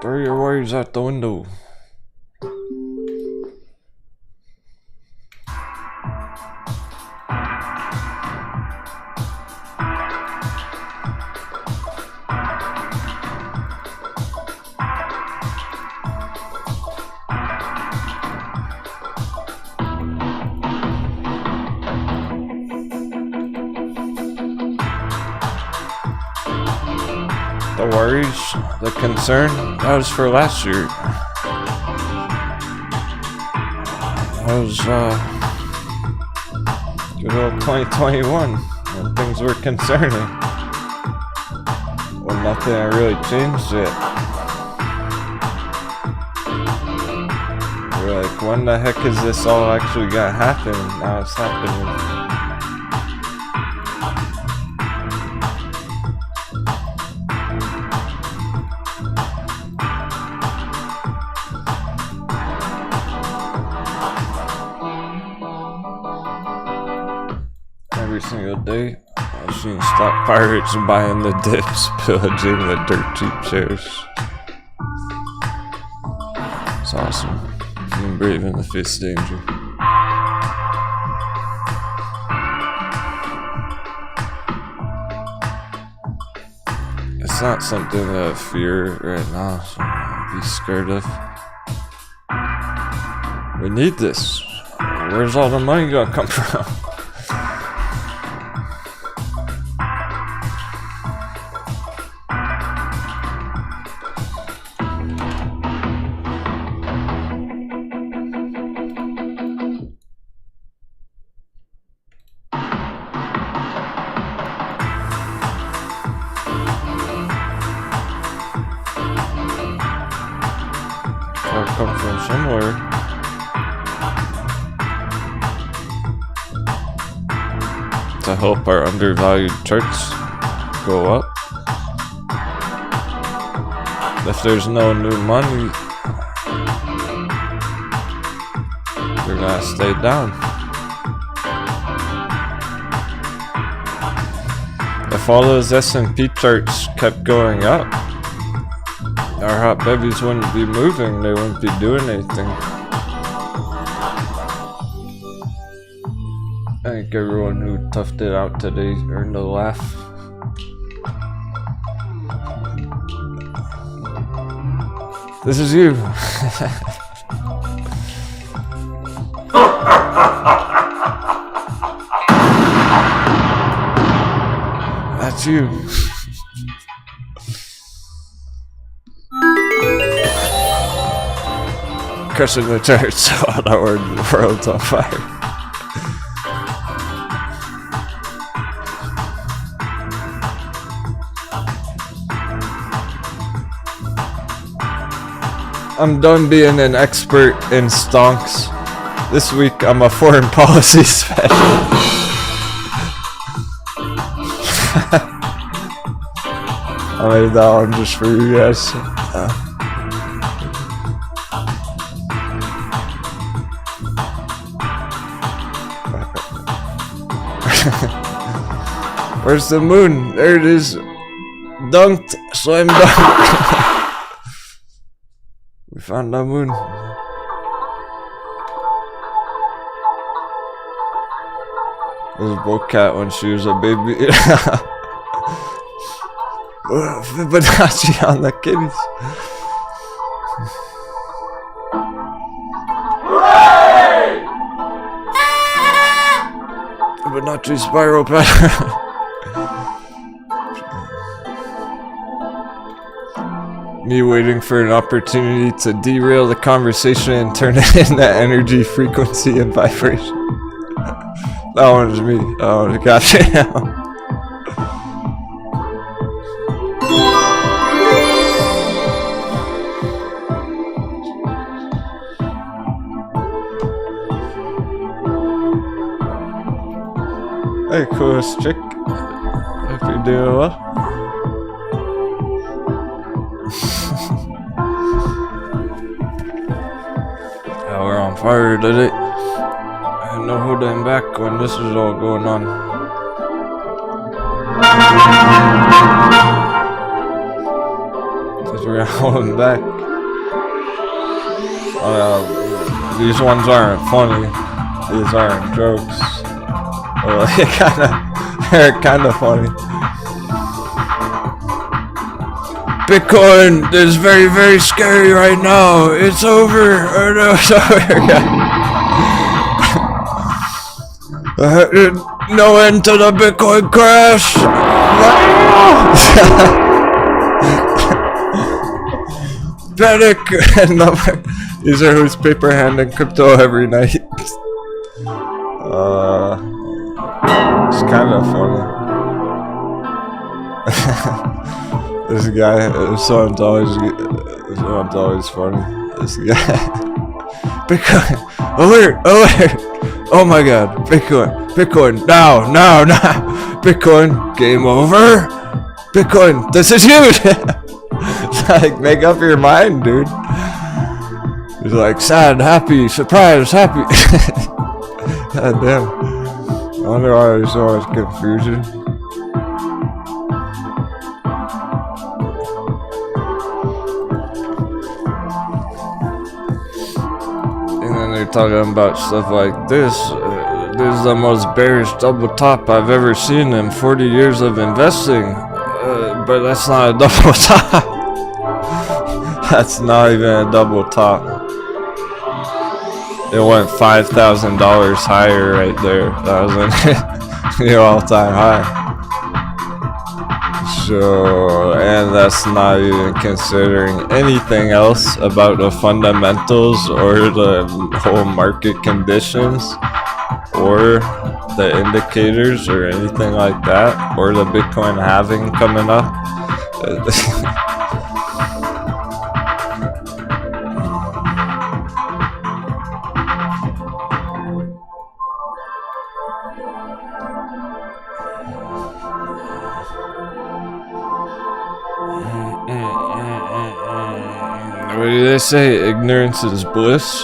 Throw your worries out the window. The worries, the concern, that was for last year. That was, good old 2021, when things were concerning. Well, nothing had really changed yet. We're like, when the heck is this all actually gonna happen? Now it's happening. Every single day, I've seen stock pirates buying the dips, pillaging the dirt cheap shares. It's awesome. Being brave in the face of danger. It's not something to fear right now, so be scared of. We need this. Where's all the money gonna come from? Come from somewhere. To help our undervalued charts go up. If there's no new money, we're gonna stay down. If all those S&P charts kept going up, our hot babies wouldn't be moving, they wouldn't be doing anything. I think everyone who toughed it out today earned a laugh. This is you. That's you. Crushing the charts while our world's on fire. I'm done being an expert in stonks. This week I'm a foreign policy specialist. I made that one just for you guys. Where's the moon? There it is. Dunked. Slam dunk. We found the moon. It was Bocat when she was a baby. Fibonacci on the kitties. Fibonacci spiral pattern. Me waiting for an opportunity to derail the conversation and turn it into energy, frequency, and vibration. That one's me. Oh, gotcha now. Hey, coolest chick. Hope you're doing well. Yeah, we're on fire today. And no holding back when this is all going on. Because we're holding back. These ones aren't funny. These aren't jokes. Well, they're kinda funny. Bitcoin is very, very scary right now. It's over. Oh no, it's over. No end to the Bitcoin crash. Panic. These are who's paper handing crypto every night. It's kind of funny. This guy, someone's always funny. This guy. Bitcoin, alert, alert! Oh my god, Bitcoin, now! Bitcoin, game over! Bitcoin, this is huge! Like, make up your mind, dude. He's like, sad, happy, surprise, happy. God damn. I wonder why there's so much confusion. And then they're talking about stuff like this. This is the most bearish double top I've ever seen in 40 years of investing. But that's not a double top. That's not even a double top. It went $5,000 higher right there. That was your all-time high. So, and that's not even considering anything else about the fundamentals or the whole market conditions or the indicators or anything like that, or the Bitcoin halving coming up. What do they say? Ignorance is bliss?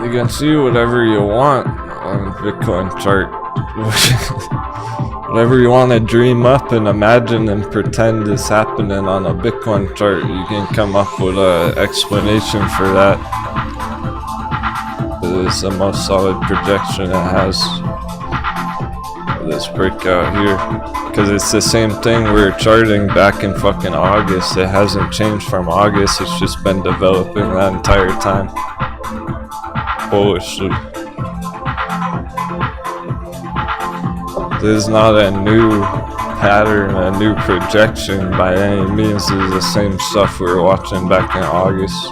You can see whatever you want on Bitcoin chart. Whatever you want to dream up and imagine and pretend is happening on a Bitcoin chart, you can come up with an explanation for that. It's the most solid projection it has. This breakout here, because it's the same thing we were charting back in fucking August. It hasn't changed from August. It's just been developing that entire time bullishly. This is not a new pattern, a new projection by any means. This is the same stuff we were watching back in August.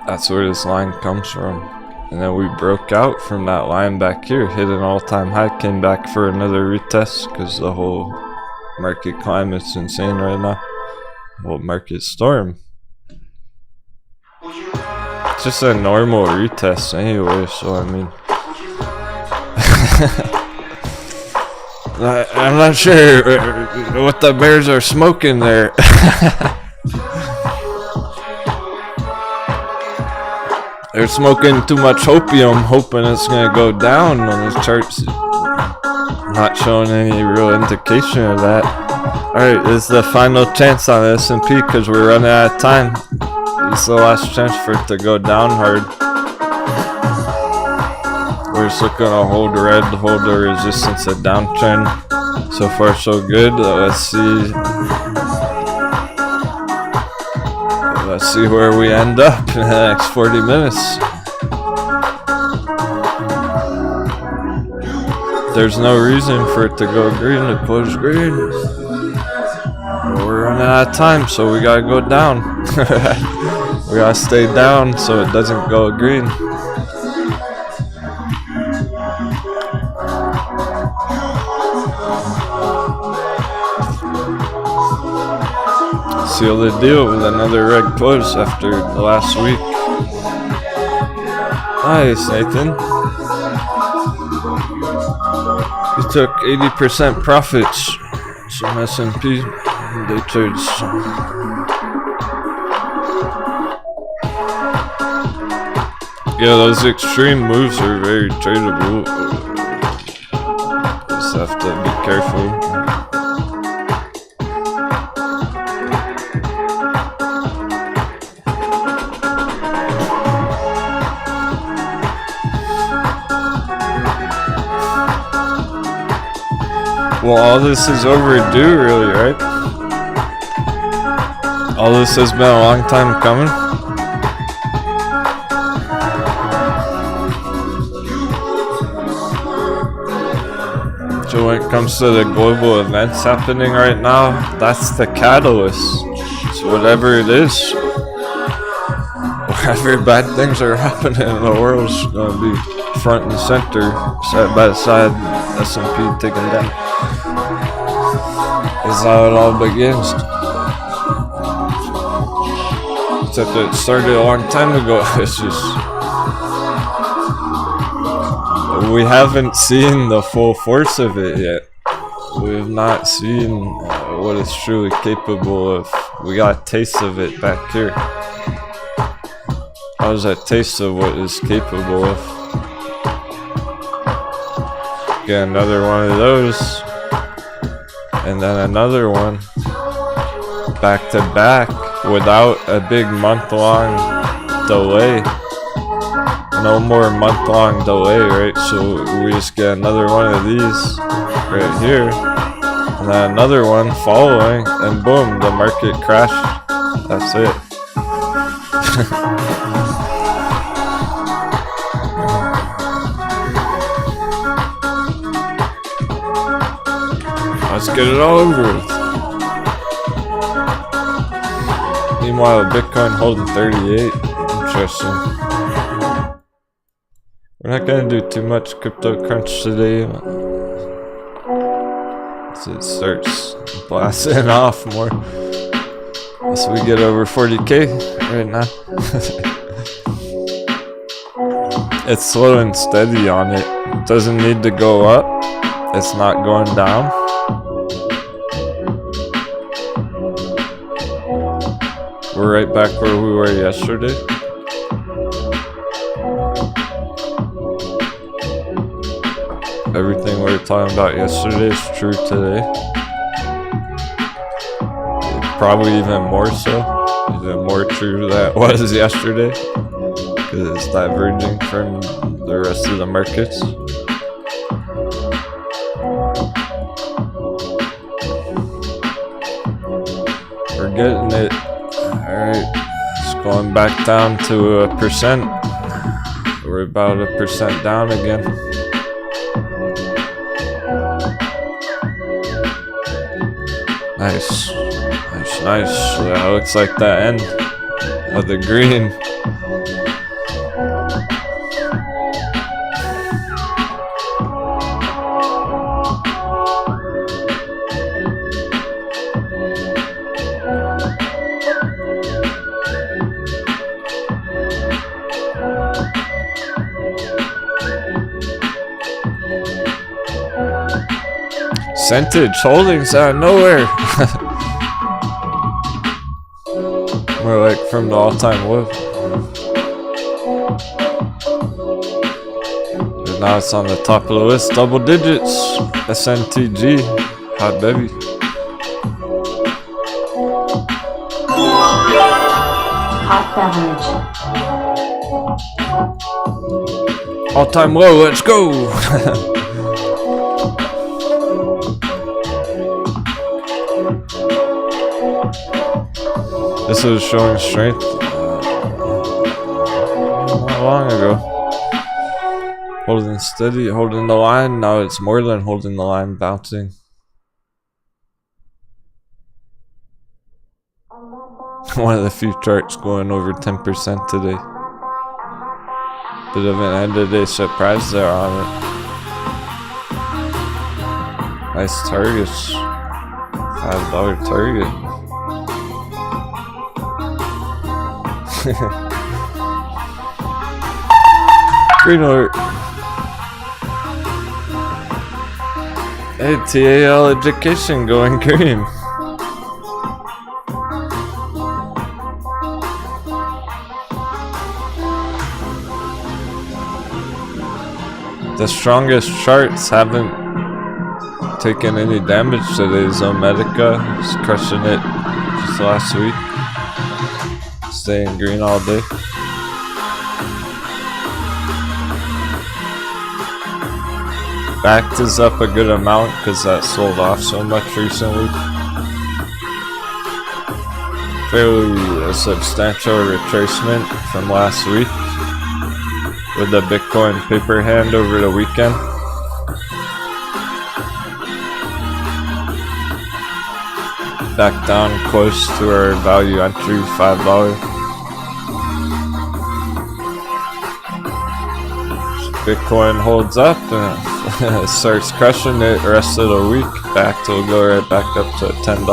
That's where this line comes from. And then we broke out from that line back here, hit an all-time high, came back for another retest because the whole market climate's insane right now. Whole market storm. It's just a normal retest anyway, so I mean, I'm not sure what the bears are smoking there. They're smoking too much opium, hoping it's gonna go down on the charts. Not showing any real indication of that. Alright, this is the final chance on the S&P because we're running out of time. This is the last chance for it to go down hard. We're just looking to hold red, hold the resistance, a downtrend. So far so good. Let's see. Let's see where we end up in the next 40 minutes. There's no reason for it to go green, to close green. We're running out of time, so we gotta go down. We gotta stay down so it doesn't go green. Seal the deal with another red close after the last week. Nice, Nathan. You took 80% profits. Some S&P day trades. Yeah, those extreme moves are very tradable. Just have to be careful. Well, all this is overdue, really, right? All this has been a long time coming. So when it comes to the global events happening right now, that's the catalyst. So whatever it is, whatever bad things are happening in the world is going to be front and center, side by side, S&P taken down. Is how it all begins. Except that it started a long time ago. It's just we haven't seen the full force of it yet. We have not seen what it's truly capable of. We got a taste of it back here. That was a taste of what it's capable of. Get another one of those. And then another one back to back without a big month-long delay. No more month-long delay, right? So we just get another one of these right here, and then another one following, and boom, the market crashed. That's it. Let's get it all over with. Meanwhile, Bitcoin holding 38. Interesting. We're not gonna do too much crypto crunch today. So it starts blasting off more. As we get over 40K right now. It's slow and steady on it. It doesn't need to go up. It's not going down. We're right back where we were yesterday. Everything we were talking about yesterday is true today. Probably even more so. Even more true than it was yesterday. Because it's diverging from the rest of the markets. We're getting it. Alright, it's going back down to 1%. We're about 1% down again. Nice. Nice, nice. That looks like the end of the green. Percentage holdings out of nowhere. More like from the all-time low. And now it's on the top of the list, double digits. SNTG, hot baby. Hot beverage. All-time low, let's go. This was showing strength not long ago. Holding steady, holding the line. Now it's more than holding the line, bouncing. One of the few charts going over 10% today. Bit of an end of day surprise there on it. Nice targets. $5 target. Green alert. Hey, TAL education going green. The strongest charts haven't taken any damage today. Zomedica is crushing it just last week. Staying green all day. Backed is up a good amount because that sold off so much recently. Fairly a substantial retracement from last week with the Bitcoin paper hand over the weekend. Back down close to our value entry, $5. Bitcoin holds up and starts crushing it the rest of the week. Back to go right back up to $10.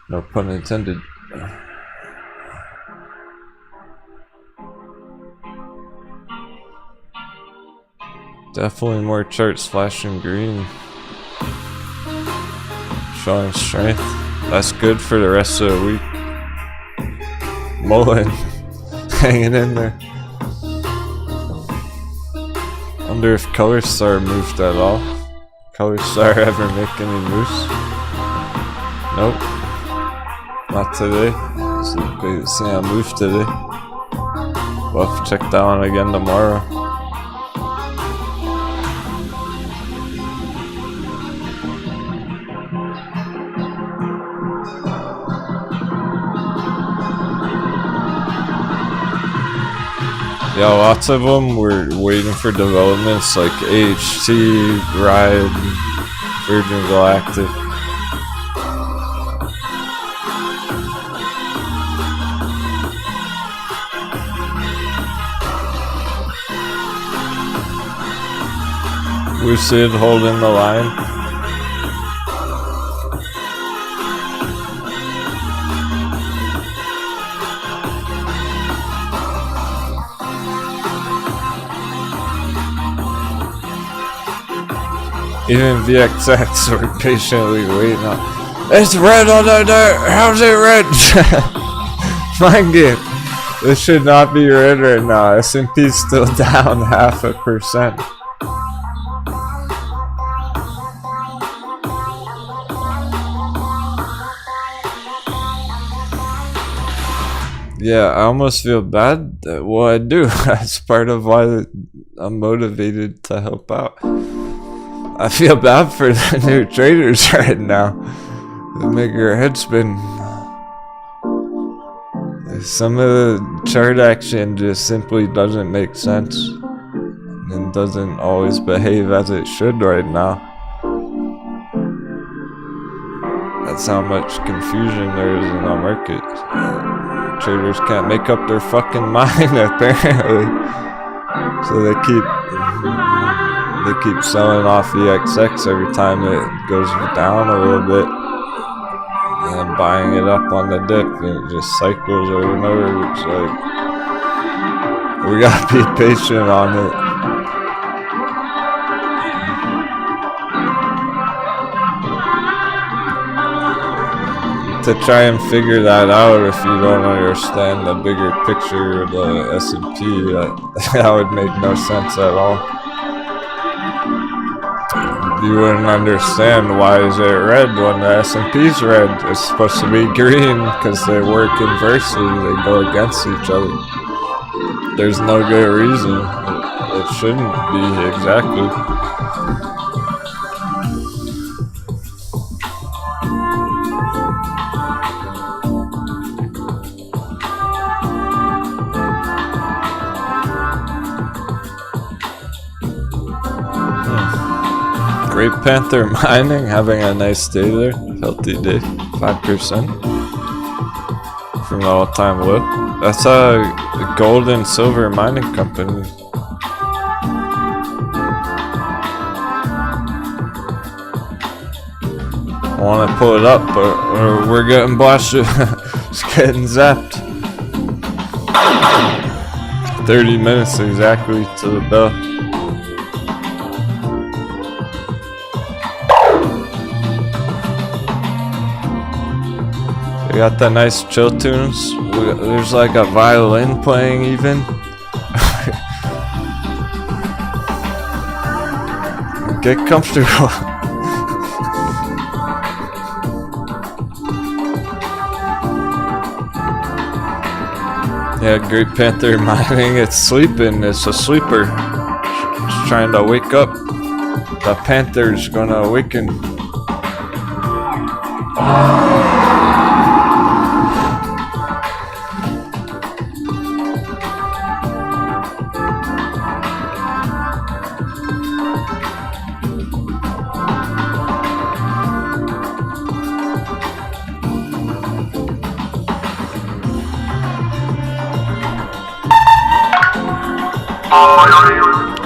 No pun intended. Definitely more charts flashing green. Showing strength. That's good for the rest of the week. Mullen hanging in there. Wonder if Color Star moved at all. Color Star ever make any moves? Nope. Not today. See a move today. We'll have to check that one again tomorrow. Yeah, lots of them were waiting for developments like AHT, Ride, Virgin Galactic. Lucid holding the line. Even VXX were patiently waiting on. It's red on the dirt. How's it red? Mind game. This should not be red right now. S&P's still down 0.5%. Yeah, I almost feel bad that what I do. That's part of why I'm motivated to help out. I feel bad for the new traders right now. They make your head spin. Some of the chart action just simply doesn't make sense and doesn't always behave as it should right now. That's how much confusion there is in the market. Traders can't make up their fucking mind apparently. So they keep selling off EXX every time it goes down a little bit and then buying it up on the dip, and it just cycles over and over. It's like, we gotta be patient on it. to try and figure that out if you don't understand the bigger picture of the S&P. That would make no sense at all. You wouldn't understand why is it red when the S&P's red. It's supposed to be green because they work inversely. They go against each other. There's no good reason. It shouldn't be exactly. Great Panther Mining having a nice day there. Healthy day. 5% from the all-time low. That's a gold and silver mining company. I want to pull it up, but we're getting blasted. Just getting zapped. 30 minutes exactly to the bell. We got the nice chill tunes. There's like a violin playing even. Get comfortable. Yeah, Great Panther Mining, it's sleeping. It's a sleeper. It's trying to wake up. The panther's gonna awaken.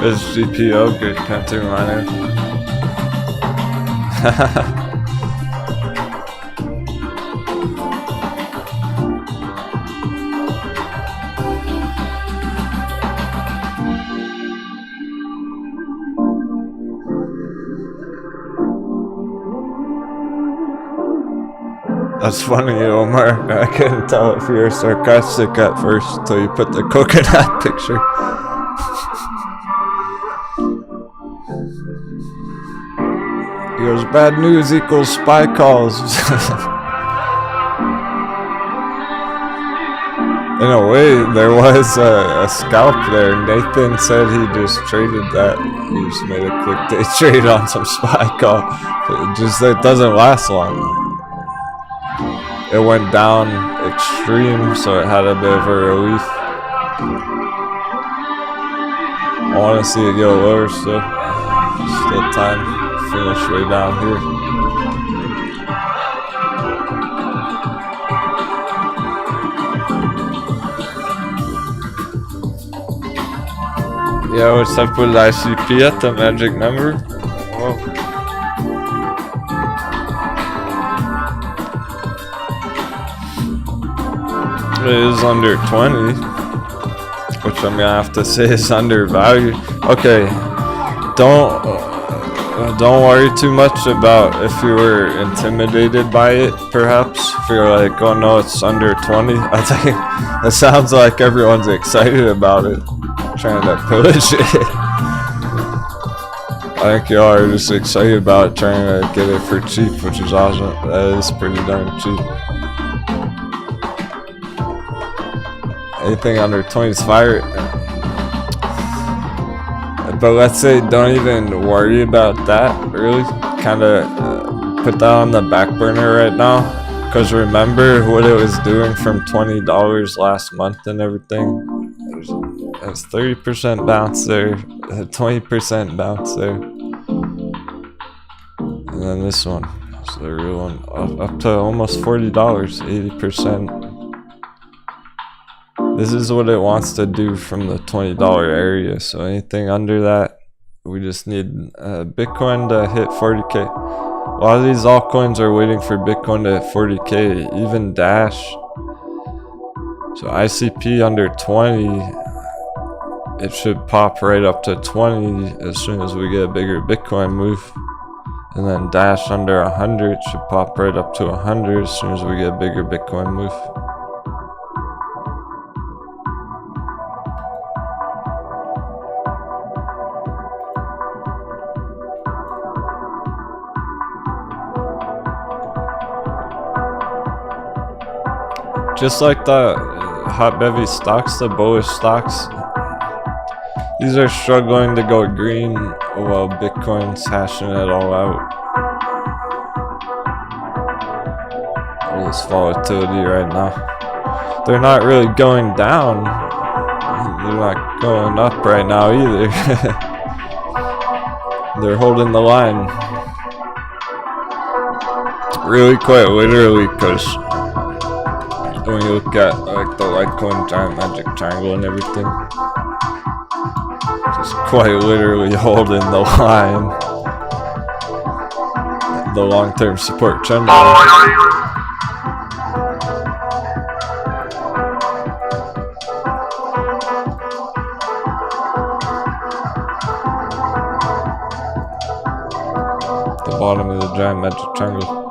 It's GPO, Great Panther Miner. That's funny, Omar. I couldn't tell if you were sarcastic at first until you put the coconut picture. He goes, bad news equals spy calls. In a way, there was a scalp there. Nathan said he just traded that. He just made a quick day trade on some spy call. It doesn't last long. It went down extreme, so it had a bit of a relief. I want to see it go lower still. Still time. Finish way down here. Yeah, what's up with ICP at the magic number? Whoa. It is under 20, which I'm gonna have to say is undervalued. Okay, don't worry too much about if you were intimidated by it, perhaps. If you're like, oh no, it's under 20. I think it sounds like everyone's excited about it. Trying to push it. I think y'all are just excited about it, trying to get it for cheap, which is awesome. That is pretty darn cheap. Anything under 20 is fire. But let's say don't even worry about that, really. Kind of put that on the back burner right now. Because remember what it was doing from $20 last month and everything. There's 30% bounce there, 20% bounce there. And then this one, so the real one, up to almost $40, 80%. This is what it wants to do from the $20 area. So anything under that, we just need Bitcoin to hit 40K. A lot of these altcoins are waiting for Bitcoin to hit 40K, even Dash. So ICP under 20, it should pop right up to 20 as soon as we get a bigger Bitcoin move. and then dash under 100. Should pop right up to 100 as soon as we get a bigger Bitcoin move. Just like the hot bevy stocks, the bullish stocks, these are struggling to go green while Bitcoin's hashing it all out. All this volatility right now. They're not really going down. They're not going up right now either. They're holding the line. Really quite literally, because when you look at like the Litecoin giant magic triangle and everything, just quite literally holding the line, the long-term support trend line. The bottom of the giant magic triangle.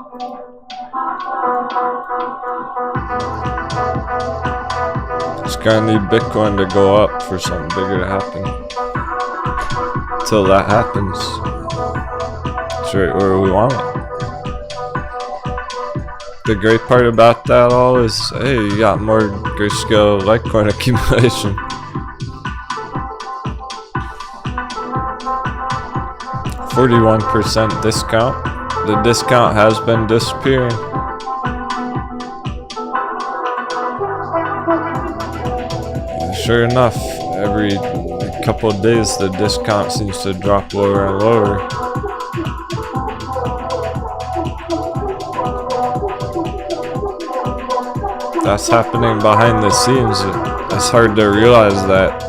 Gonna need Bitcoin to go up for something bigger to happen. Until that happens, it's right where we want it. The great part about that all is, hey, you got more grayscale Litecoin accumulation. %41 discount. The discount has been disappearing. Sure enough, every couple of days the discount seems to drop lower and lower. That's happening behind the scenes. It's hard to realize that.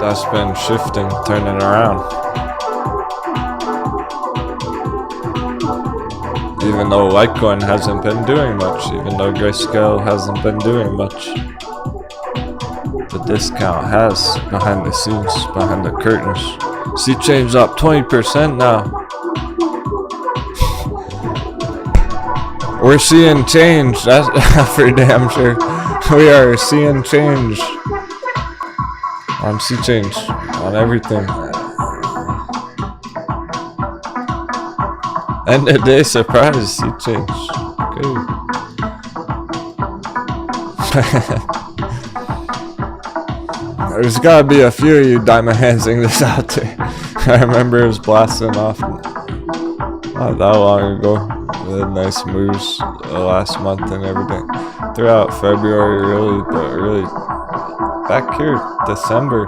That's been shifting, turning around. Even though Litecoin hasn't been doing much, even though Grayscale hasn't been doing much, the discount has behind the scenes, behind the curtains. See, change up 20% now. We're seeing change, that's for damn sure. We are seeing change. On sea change, on everything. End of day surprise, sea change. Good. There's gotta be a few of you diamond handsing this out there. I remember it was blasting off not that long ago. We had nice moves last month and everything. Throughout February, really, but really. Back here, December.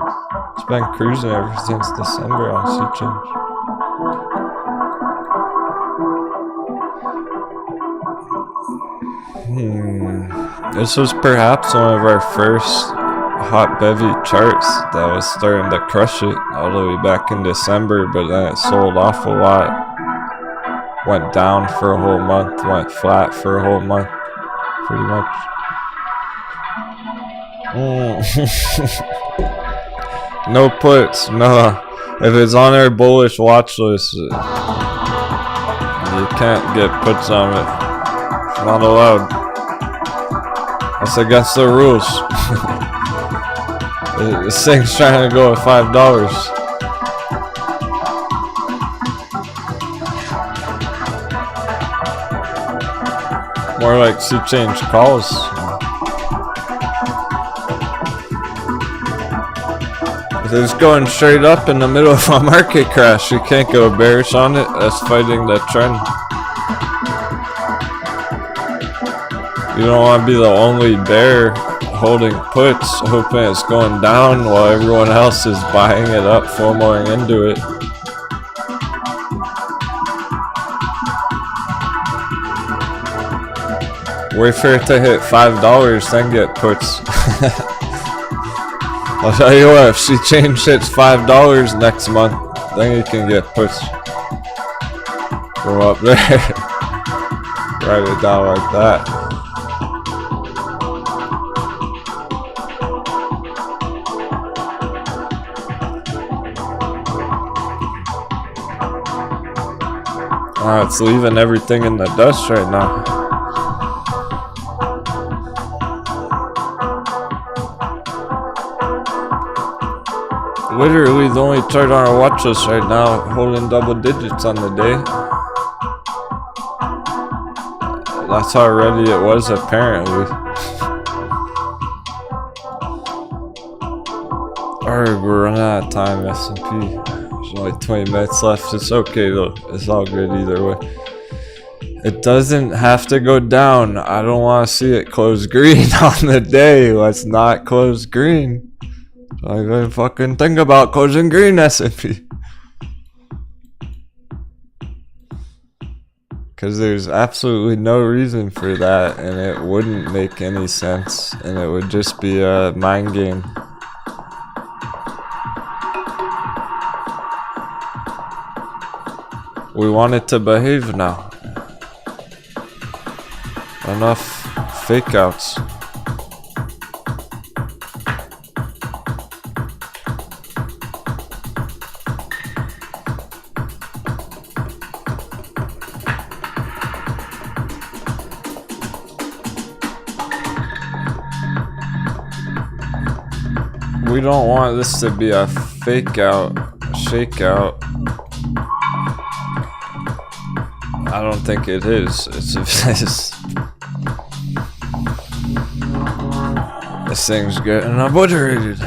It's been cruising ever since December on sea change. This was perhaps one of our first hot bevy charts that was starting to crush it all the way back in December, but then it sold off a lot. Went down for a whole month, went flat for a whole month, pretty much. No puts, no. If it's on our bullish watch list, you can't get puts on it. It's not allowed. That's against the rules. This thing's trying to go at $5. More like sea change calls. If it's going straight up in the middle of a market crash, you can't go bearish on it. That's fighting the trend. You don't want to be the only bear holding puts, hoping it's going down while everyone else is buying it up, FOMOing into it. Wait for it to hit $5, then get puts. I'll tell you what, if she change hits $5 next month, then you can get puts. From up there. Write it down like that. It's leaving everything in the dust right now. Literally the only chart on our watch list right now holding double digits on the day. That's how ready it was apparently. Alright, we're running out of time, S&P. There's only 20 minutes left. It's okay though. It's all good either way. It doesn't have to go down. I don't want to see it close green on the day. Let's not close green. I gotta fucking think about closing green, S&P. Because there's absolutely no reason for that, and it wouldn't make any sense, and it would just be a mind game. We want it to behave now. Enough fake outs. We don't want this to be a fake out, shake out. I don't think it is. This thing's getting obliterated.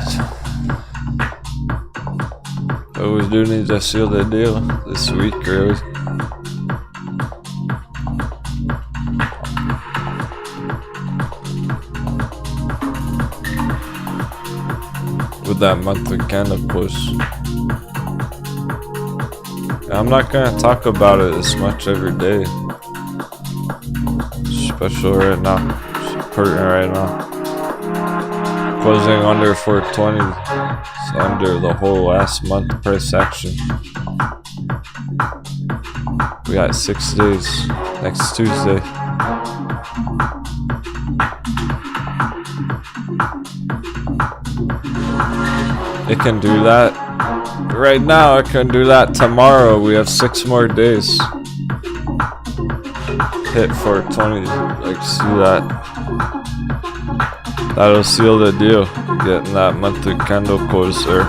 But we do need to seal the deal this week, really. With that monthly candle close. I'm not gonna talk about it as much every day. Special right now. It's important right now. Closing under 420. It's under the whole last month price action. We got 6 days. Next Tuesday. It can do that. Right now, it can do that tomorrow. We have 6 more days. Hit 420. Like, see that? That'll seal the deal. Getting that monthly candle closer.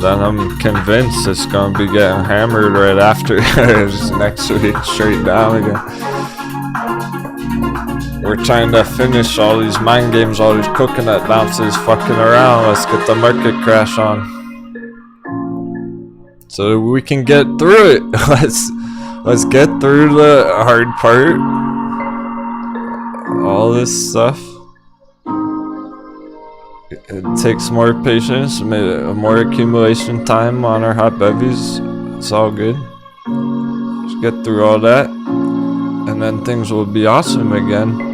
Then I'm convinced it's gonna be getting hammered right after. Just next week, straight down again. We're trying to finish all these mind games, all these coconut bounces fucking around. Let's get the market crash on. So we can get through it. Let's get through the hard part. All this stuff. It takes more patience, more accumulation time on our hot bevies. It's all good. Let's get through all that. And then things will be awesome again.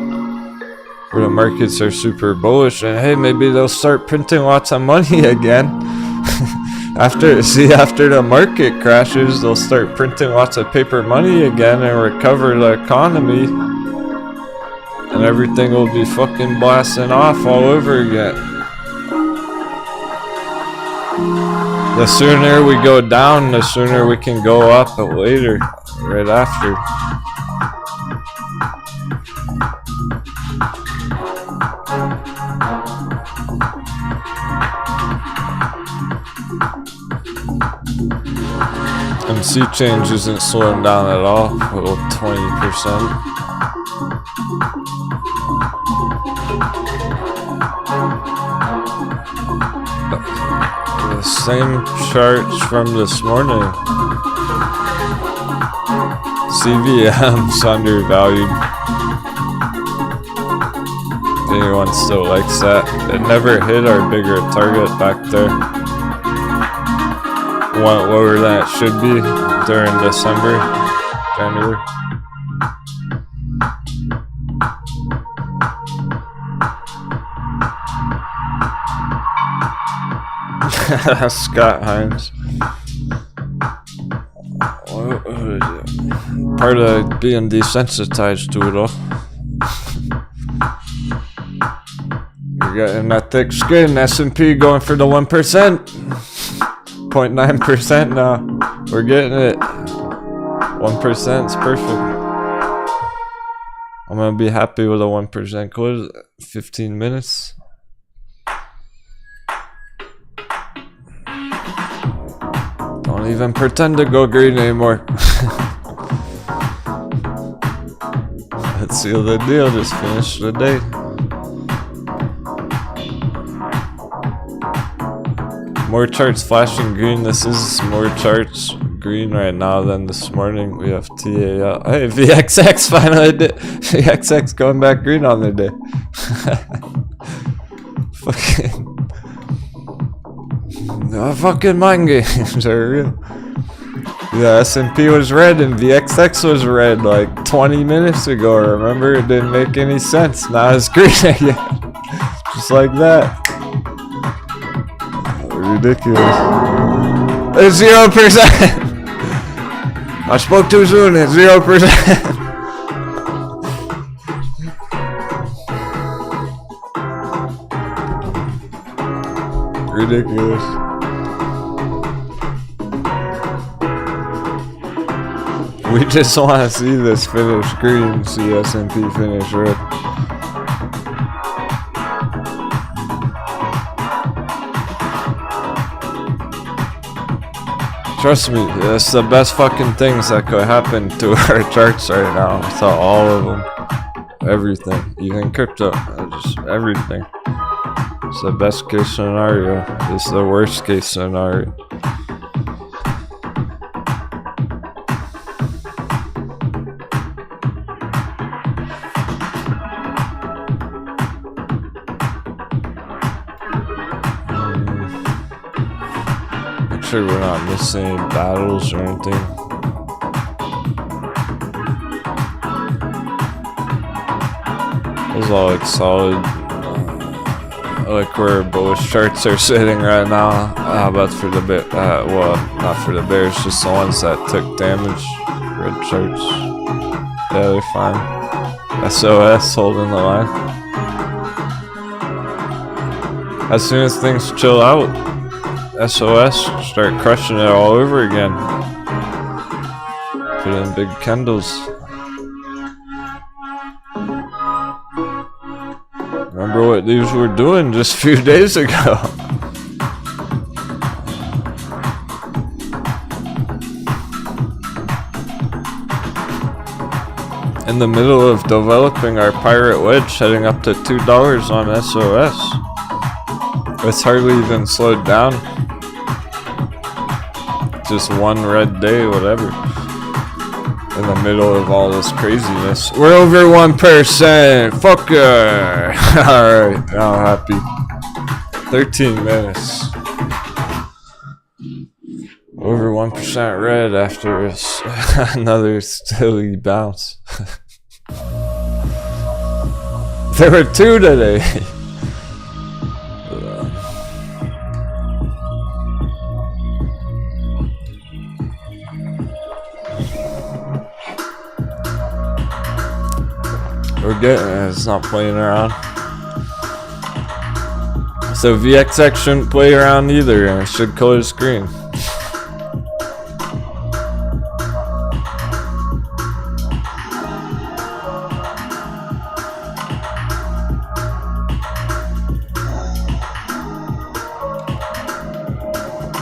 Where the markets are super bullish, and hey, maybe they'll start printing lots of money again. after the market crashes, they'll start printing lots of paper money again and recover the economy, and everything will be fucking blasting off all over again. The sooner we go down, the sooner we can go up later, right after. MC change isn't slowing down at all, a little 20%. The same charts from this morning. CVM's undervalued. Anyone still likes that? It never hit our bigger target back there. Went lower than it should be during December, January. Scott Hines. Part of being desensitized to it all. You're getting that thick skin. S&P going for the 1%. 0.9% now. We're getting it. 1% is perfect. I'm gonna be happy with a 1% close. 15 minutes. Don't even pretend to go green anymore. Let's seal the deal. Just finish the day. More charts flashing green. This is more charts green right now than this morning. We have TA. Hey, VXX finally did. VXX going back green on their day. Fucking mind games are real. Yeah, S&P was red and VXX was red like 20 minutes ago. Remember, it didn't make any sense. Now it's green again. Just like that. Ridiculous. It's 0%. I spoke too soon. It's 0%. Ridiculous. We just want to see this finish green, see S&P finish red. Trust me, it's the best fucking things that could happen to our charts right now. I saw all of them. Everything. Even crypto. Just everything. It's the best case scenario. It's the worst case scenario. Sure we're not missing any battles or anything. It was all like solid. Like where bullish charts are sitting right now. How about for the bear? Well, not for the bears, just the ones that took damage. Red charts. Yeah, they're fine. SOS holding the line. As soon as things chill out, SOS start crushing it all over again. Put in big candles. Remember what these were doing just a few days ago. In the middle of developing our pirate wedge, heading up to $2 on SOS. It's hardly even slowed down. Just one red day, whatever. In the middle of all this craziness. We're over 1%! Fuck yeah! Alright, now I'm happy. 13 minutes. Over 1% red after another silly bounce. There were two today. We're getting it, it's not playing around. So VXX shouldn't play around either, and it should color screen.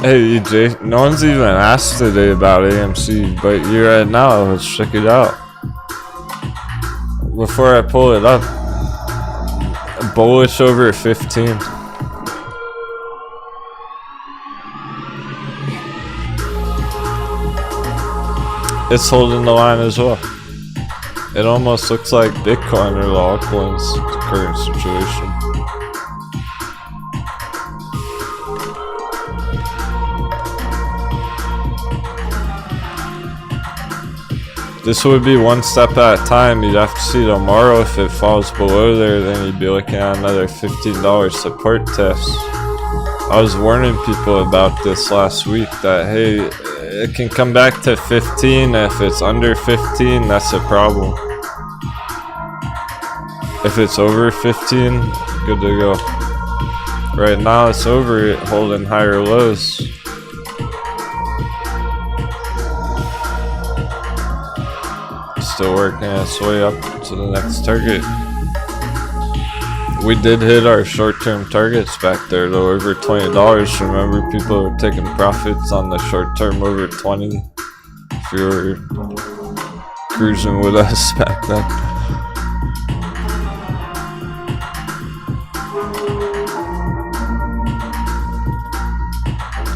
Hey EJ, no one's even asked today about AMC, but you're at now, let's check it out. Before I pull it up, bullish over 15. It's holding the line as well. It almost looks like Bitcoin or the altcoins current situation. This would be one step at a time. You'd have to see tomorrow. If it falls below there, then you'd be looking at another $15 support test. I was warning people about this last week that, hey, it can come back to 15. If it's under 15, that's a problem. If it's over 15, good to go. Right now it's over it, holding higher lows. Still working its way up to the next target. We did hit our short-term targets back there though, over $20. Remember, people were taking profits on the short-term over 20 if you were cruising with us back then.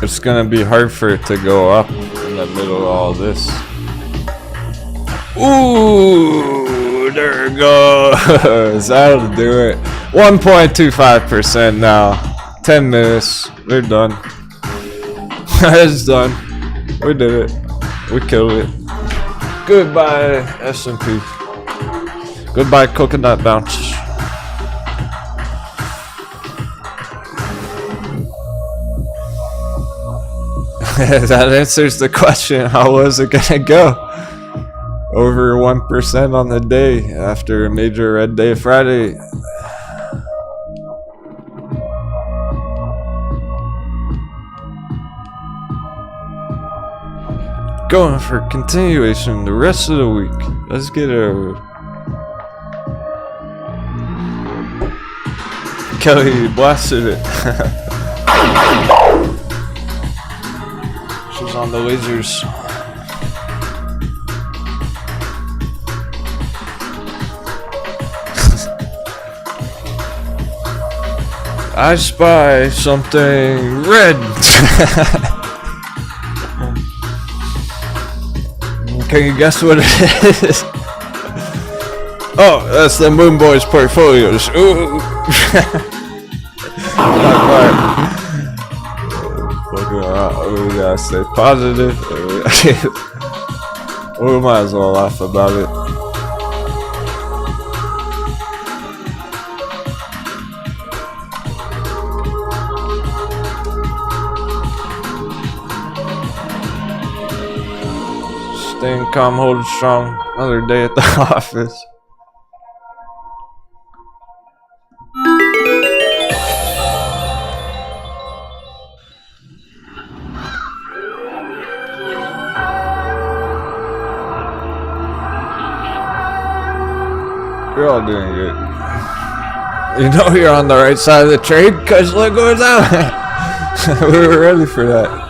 It's gonna be hard for it to go up in the middle of all this. Ooh, there it goes. That'll do it. 1.25% now. 10 minutes. They're done. It's done. We did it. We killed it. Goodbye, S&P. Goodbye, coconut bounce. That answers the question. How was it gonna go? Over 1% on the day after a major red day Friday. Going for continuation the rest of the week. Let's get it over. Kelly blasted it. She's on the lasers. I spy something red. Can you guess what it is? Oh, that's the Moon Boys portfolios. Ooh. Not quite. We gotta stay positive. We might as well laugh about it. Staying calm, holding strong. Another day at the office. You're all doing good. You know you're on the right side of the trade, cause look what's out. We were ready for that.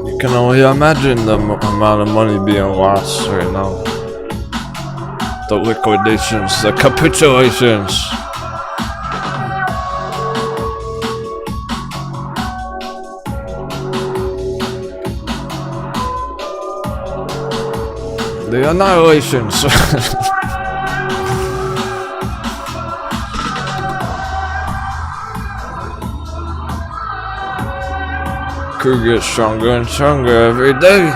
You can only imagine the amount of money being lost right now. The liquidations, the capitulations. The annihilations. Crew gets stronger and stronger every day.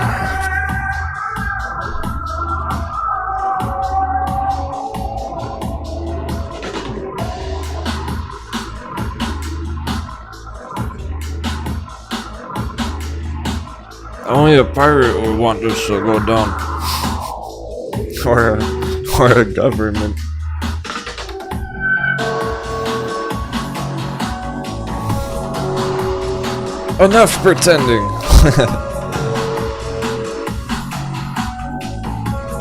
Only a pirate would want this to go down. Or a government. Enough pretending.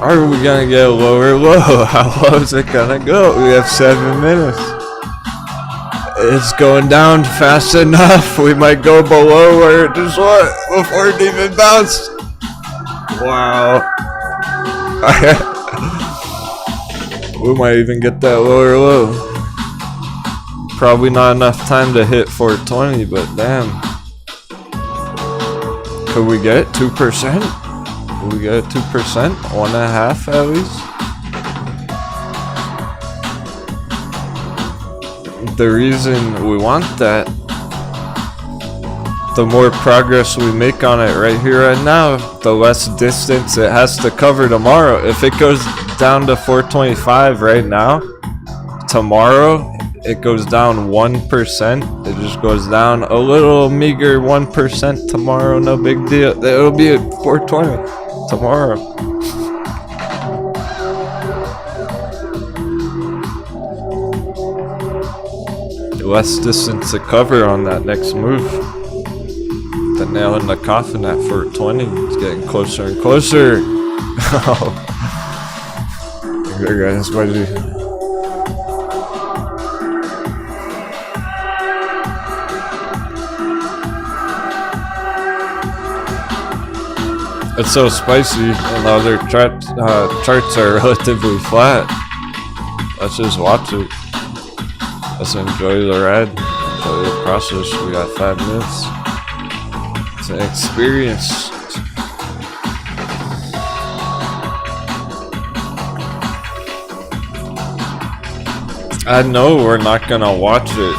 Are we gonna get a lower low? How low is it gonna go? We have 7 minutes. It's going down fast enough. We might go below where it just went before it even bounced. Wow. We might even get that lower low. Probably not enough time to hit 420, but damn. Could we get 2%? Could we get 2%? 1.5 at least? The reason we want that, the more progress we make on it right here, right now, the less distance it has to cover tomorrow. If it goes down to 425 right now, tomorrow it goes down 1%. It just goes down a little meager 1% tomorrow. No big deal. It'll be at 420 tomorrow. Less distance to cover on that next move. The nail in the coffin at 420. It's getting closer and closer. Okay, guys, buddy. It's so spicy, and the other charts are relatively flat. Let's just watch it. Let's enjoy the ride, enjoy the process. We got 5 minutes. It's an experience. I know we're not gonna watch it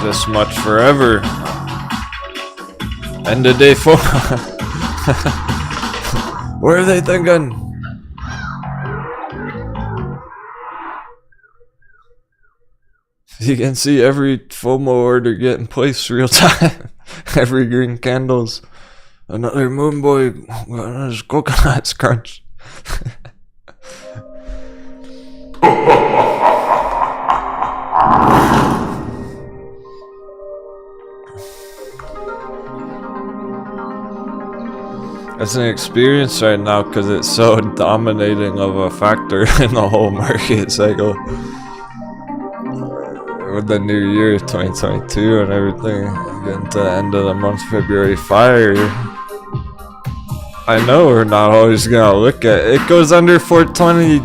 this much forever. End of day 4. What are they thinking? You can see every FOMO order getting placed real time. Every green candles. Another moon boy. There's coconuts crunch. It's an experience right now because it's so dominating of a factor in the whole market cycle. With the new year 2022 and everything, getting to the end of the month, February fire. I know we're not always gonna look at it. It goes under 420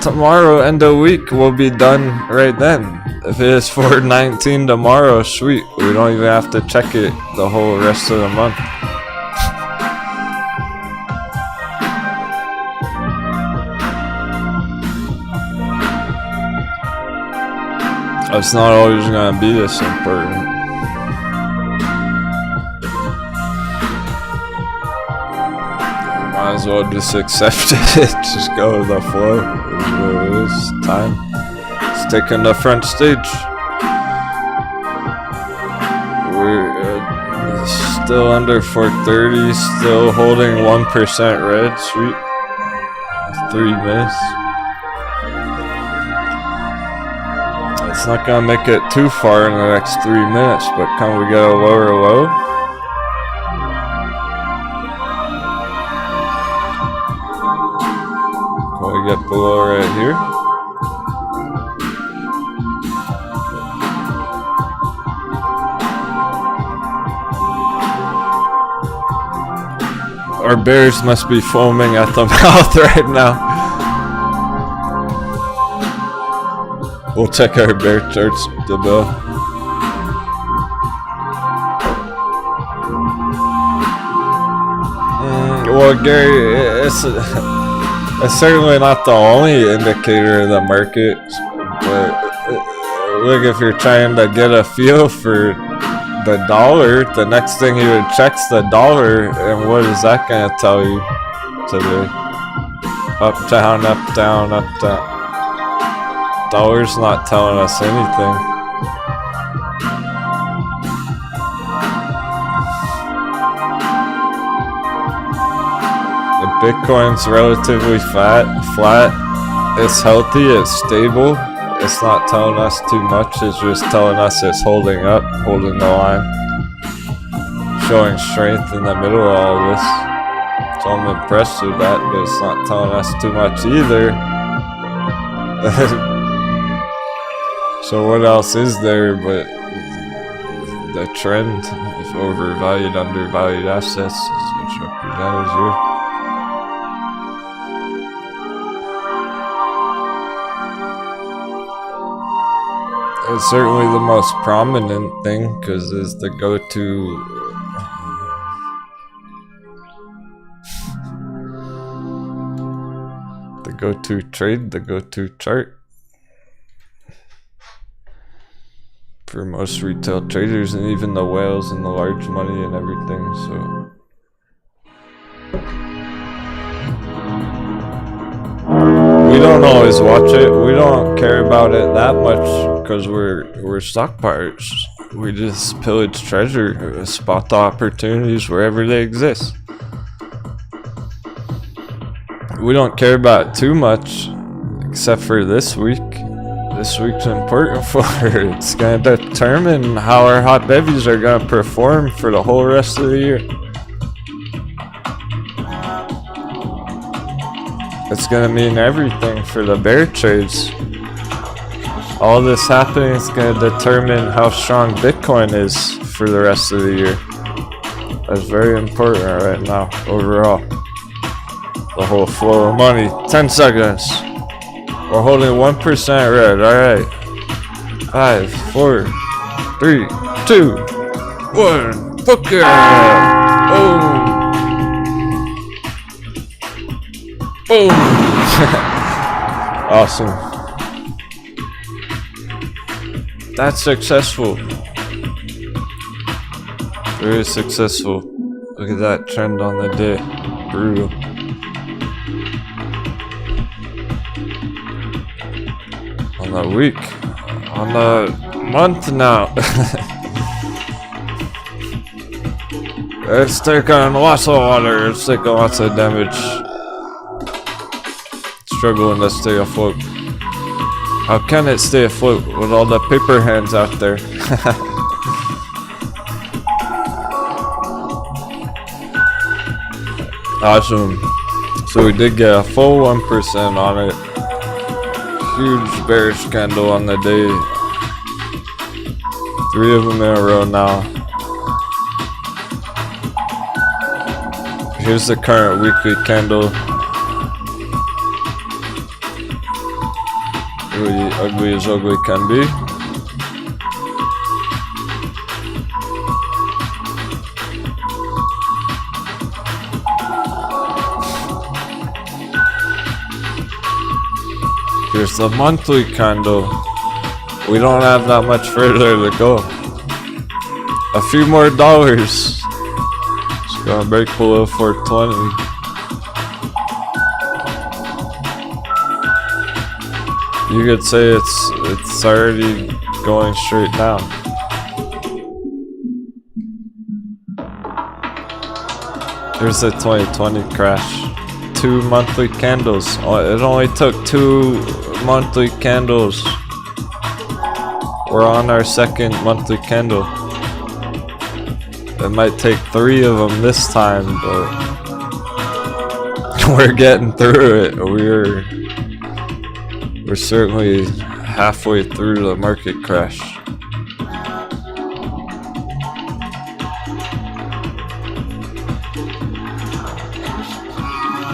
tomorrow, end of week, we'll be done right then. If it is 419 tomorrow, sweet. We don't even have to check it the whole rest of the month. It's not always gonna be this important. Might as well just accept it. Just go with the flow. It is what it is. Time. It's taking the front stage. We're still under 430. Still holding 1% red. Sweet. 3 minutes. It's not gonna make it too far in the next 3 minutes, but can we get a lower low? Can we get below right here? Our bears must be foaming at the mouth right now. We'll check our bear charts, the bill. Well, Gary, it's certainly not the only indicator of the market, but look, if you're trying to get a feel for the dollar, the next thing you would check's the dollar, and what is that going to tell you today? Up, down, up, down, up, down. Dollar's not telling us anything. The Bitcoin's relatively flat. It's healthy, it's stable. It's not telling us too much, it's just telling us it's holding up, holding the line. Showing strength in the middle of all this. So I'm impressed with that, but it's not telling us too much either. So what else is there but the trend of overvalued, undervalued assets, which represented here? It's certainly the most prominent thing because it's the go-to trade, the go-to chart. For most retail traders and even the whales and the large money and everything, so we don't don't always watch it. We don't care about it that much because we're stock buyers. We just pillage treasure, spot the opportunities wherever they exist. We don't care about it too much, except for this week. This week's important for it. It's gonna determine how our hot bevies are gonna perform for the whole rest of the year. It's gonna mean everything for the bear trades. All this happening is gonna determine how strong Bitcoin is for the rest of the year. That's very important right now, overall. The whole flow of money. 10 seconds. We're holding 1% red. Alright. 5, 4, 3, 2, 1. Fuck yeah! Boom! Boom! Awesome. That's successful. Very successful. Look at that trend on the day. Brutal. On the week. On the month now. It's taking lots of water. It's taking lots of damage. Struggling to stay afloat. How can it stay afloat with all the paper hands out there? Awesome. So we did get a full 1% on it. Huge bearish candle on the day. 3 of them in a row now. Here's the current weekly candle. Really ugly as ugly can be. Here's the monthly candle. We don't have that much further to go. A few more dollars. It's gonna break below 420. You could say it's already going straight down. Here's the 2020 crash. 2 monthly candles. It only took 2 monthly candles. We're on our 2nd monthly candle. It might take 3 of them this time, but we're getting through it. We're certainly halfway through the market crash.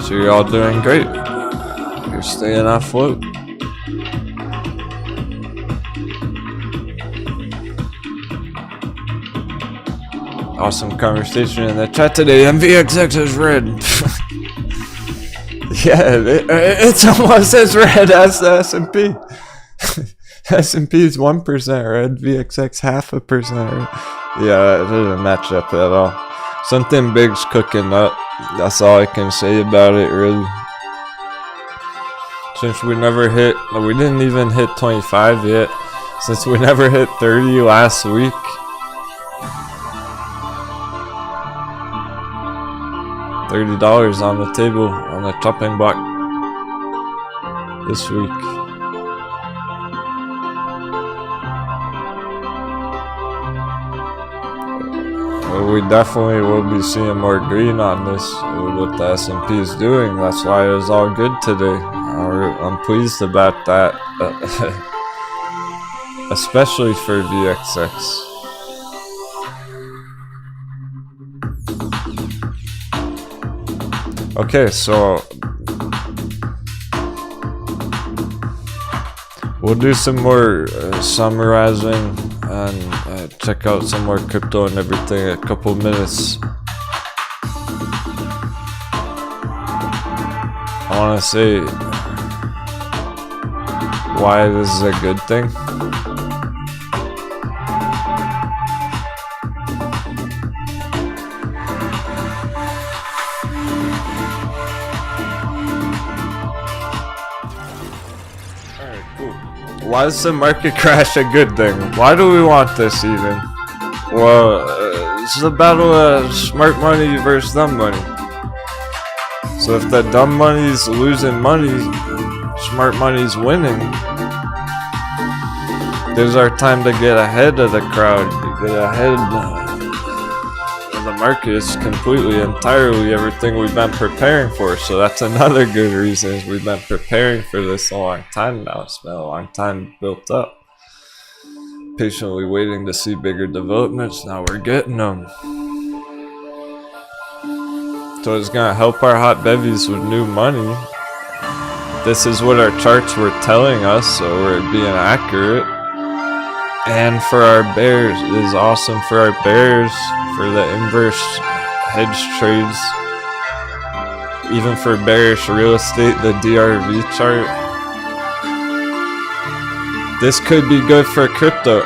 So you're all doing great. You're staying afloat. Awesome conversation in the chat today. MVXX is red. Yeah, it's almost as red as the S&P. S&P is 1% red, VXX 0.5% red. Yeah, it doesn't match up at all. Something big's cooking up. That's all I can say about it, really. Since we didn't even hit 25 yet. Since we never hit 30 last week. $30 on the table on the chopping block this week. Well, we definitely will be seeing more green on this with what the S&P is doing. That's why it was all good today. I'm pleased about that, especially for VXX. Okay, so we'll do some more summarizing and check out some more crypto and everything in a couple minutes. I want to say why this is a good thing. why is the market crash a good thing? Why do we want this even? Well, it's a battle of smart money versus dumb money. So if the dumb money's losing money, smart money's winning. There's our time to get ahead of the crowd, to get ahead of the market. It's completely, entirely everything we've been preparing for. So that's another good reason is we've been preparing for this a long time now. It's been a long time built up. Patiently waiting to see bigger developments. Now we're getting them. So it's gonna help our hot bevies with new money. This is what our charts were telling us, so we're being accurate. And for our bears, it is awesome for our bears, for the inverse hedge trades. Even for bearish real estate, the DRV chart. This could be good for crypto.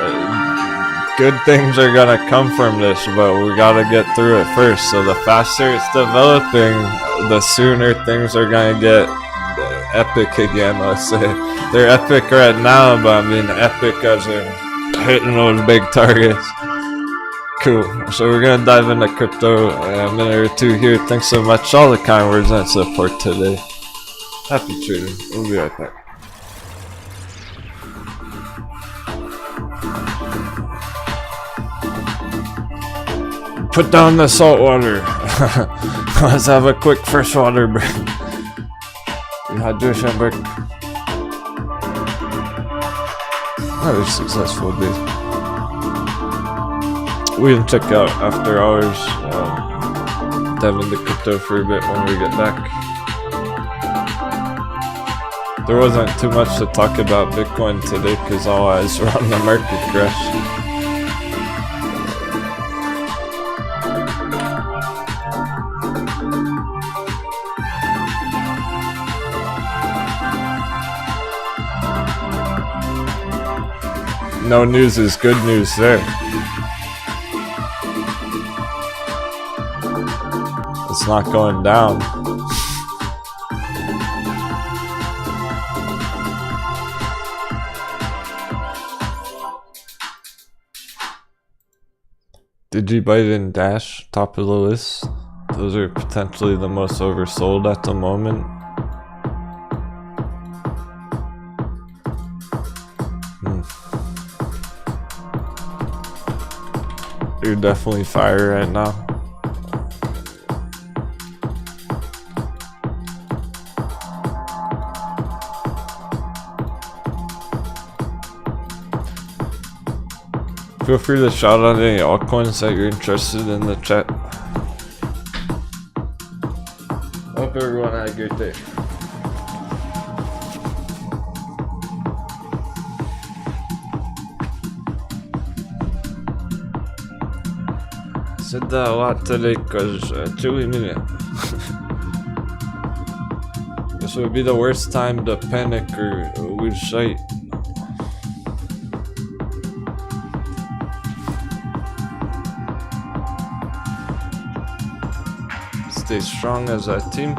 Good things are gonna come from this, but we gotta get through it first. So the faster it's developing, the sooner things are gonna get epic again, let's say. They're epic right now, but I mean epic as in hitting those big targets. Cool. So we're gonna dive into crypto in a minute or two here. Thanks so much, all the kind words and support today. Happy trading. We'll be right back. Put down the salt water. Let's have a quick freshwater break. Hydration break. Another successful day. We can check out after hours. Dive into crypto for a bit when we get back. There wasn't too much to talk about Bitcoin today because all eyes were on the market crash. No news is good news there. It's not going down. Digibyte and Dash, top of the list. Those are potentially the most oversold at the moment. You're definitely fire right now. Feel free to shout out any altcoins that you're interested in the chat. Hope everyone had a good day. Said that a lot today because actually mean it. This would be the worst time to panic or lose sight. Stay strong as a team.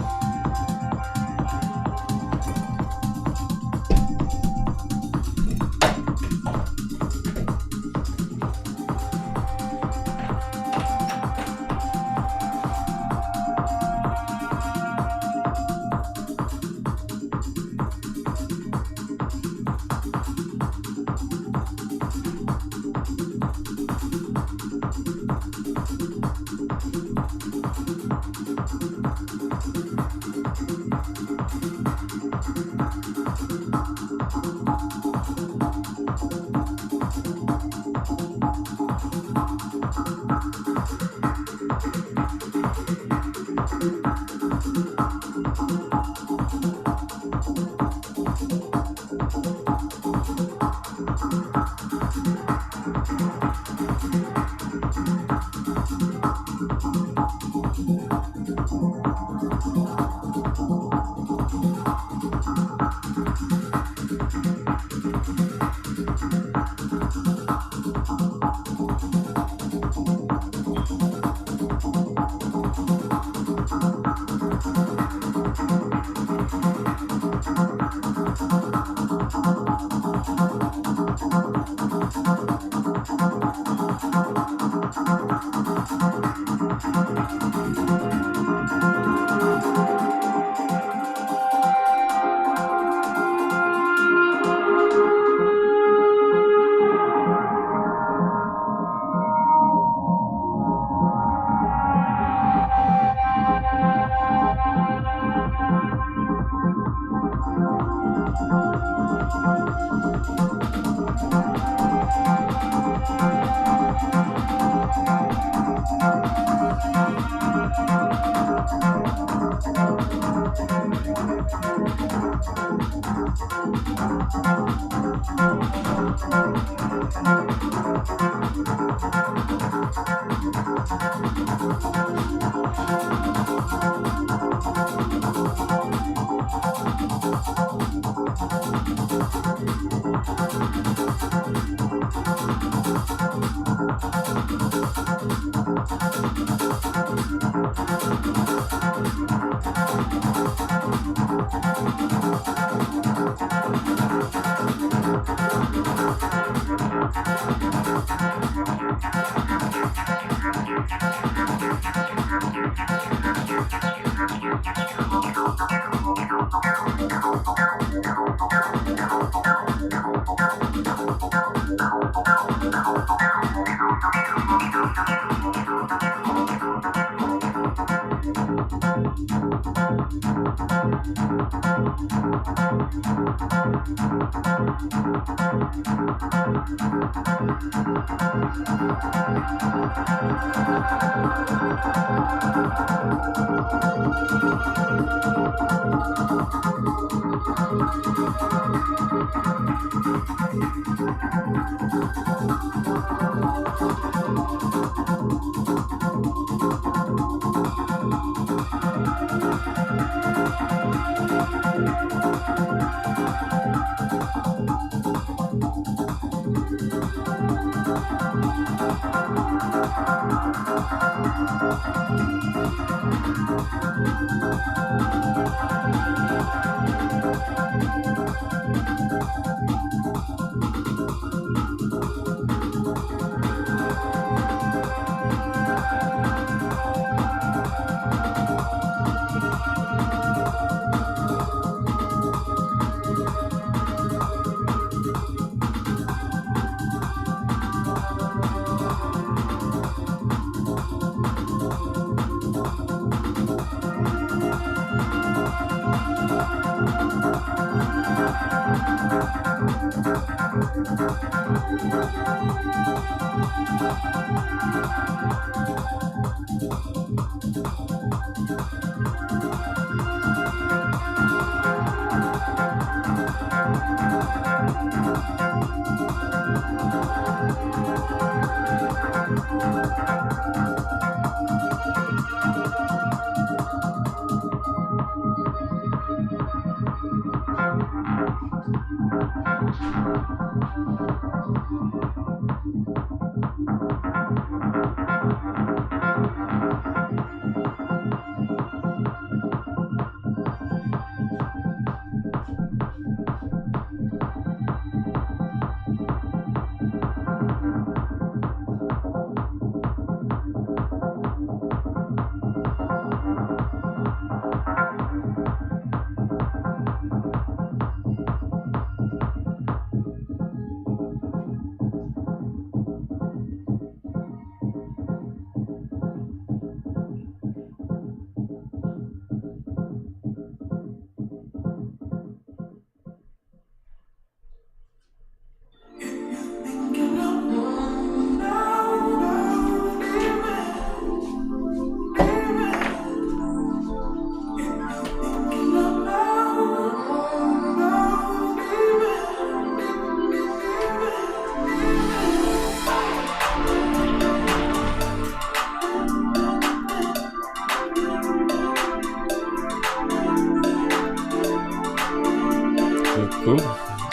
Cool.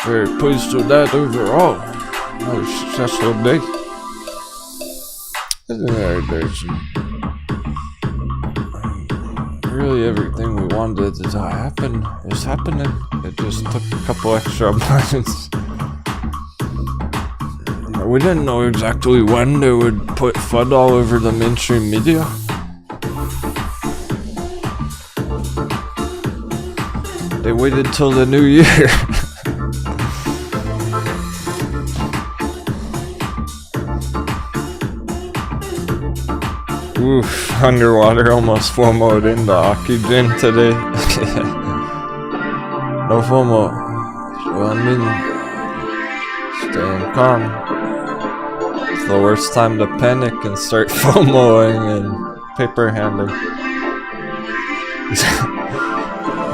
Very pleased with that overall. Another successful day. Really everything we wanted to happen is happening. It just took a couple extra months. We didn't know exactly when they would put FUD all over the mainstream media. They waited till the new year. Oof, underwater, almost FOMO'd into oxygen today. No FOMO. So I mean, staying calm. It's the worst time to panic and start FOMOing and paper handing.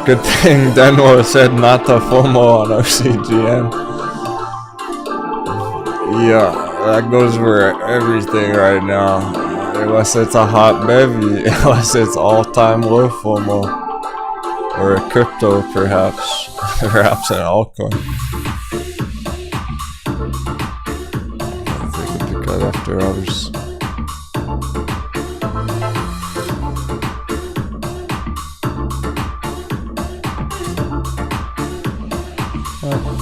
Good thing Denwo said not to FOMO on OCGN. Yeah, that goes for everything right now. Unless it's a hot bevy, unless it's all-time low FOMO. Or a crypto, perhaps. Perhaps an altcoin. I think I pick that after hours.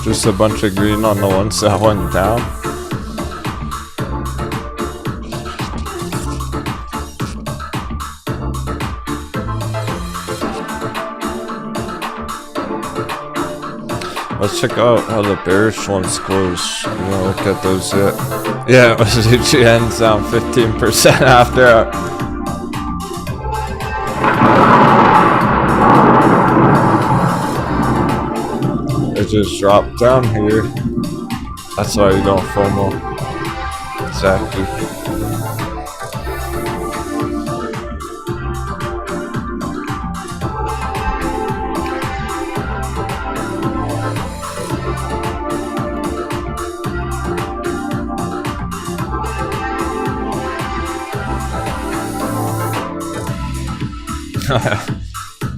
Just a bunch of green on the ones that went down. Let's check out how the bearish ones close. We don't look at those yet. Yeah, OCGN's down 15% after. It just dropped down here. That's why you don't FOMO. Exactly.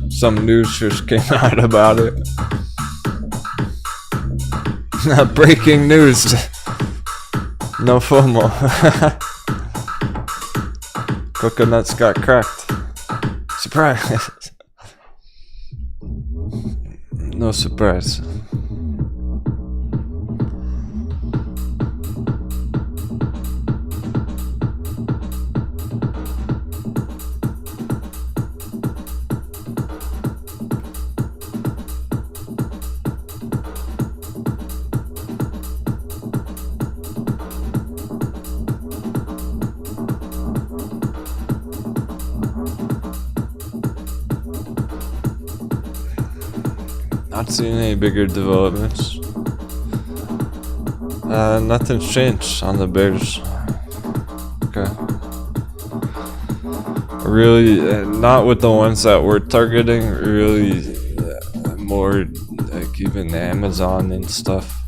Some news just came out about it. Breaking news. No FOMO. Coconuts got cracked. Surprise. No surprise. Not seeing any bigger developments. Nothing's changed on the bears. Okay. Really, not with the ones that we're targeting. Really, more like even Amazon and stuff.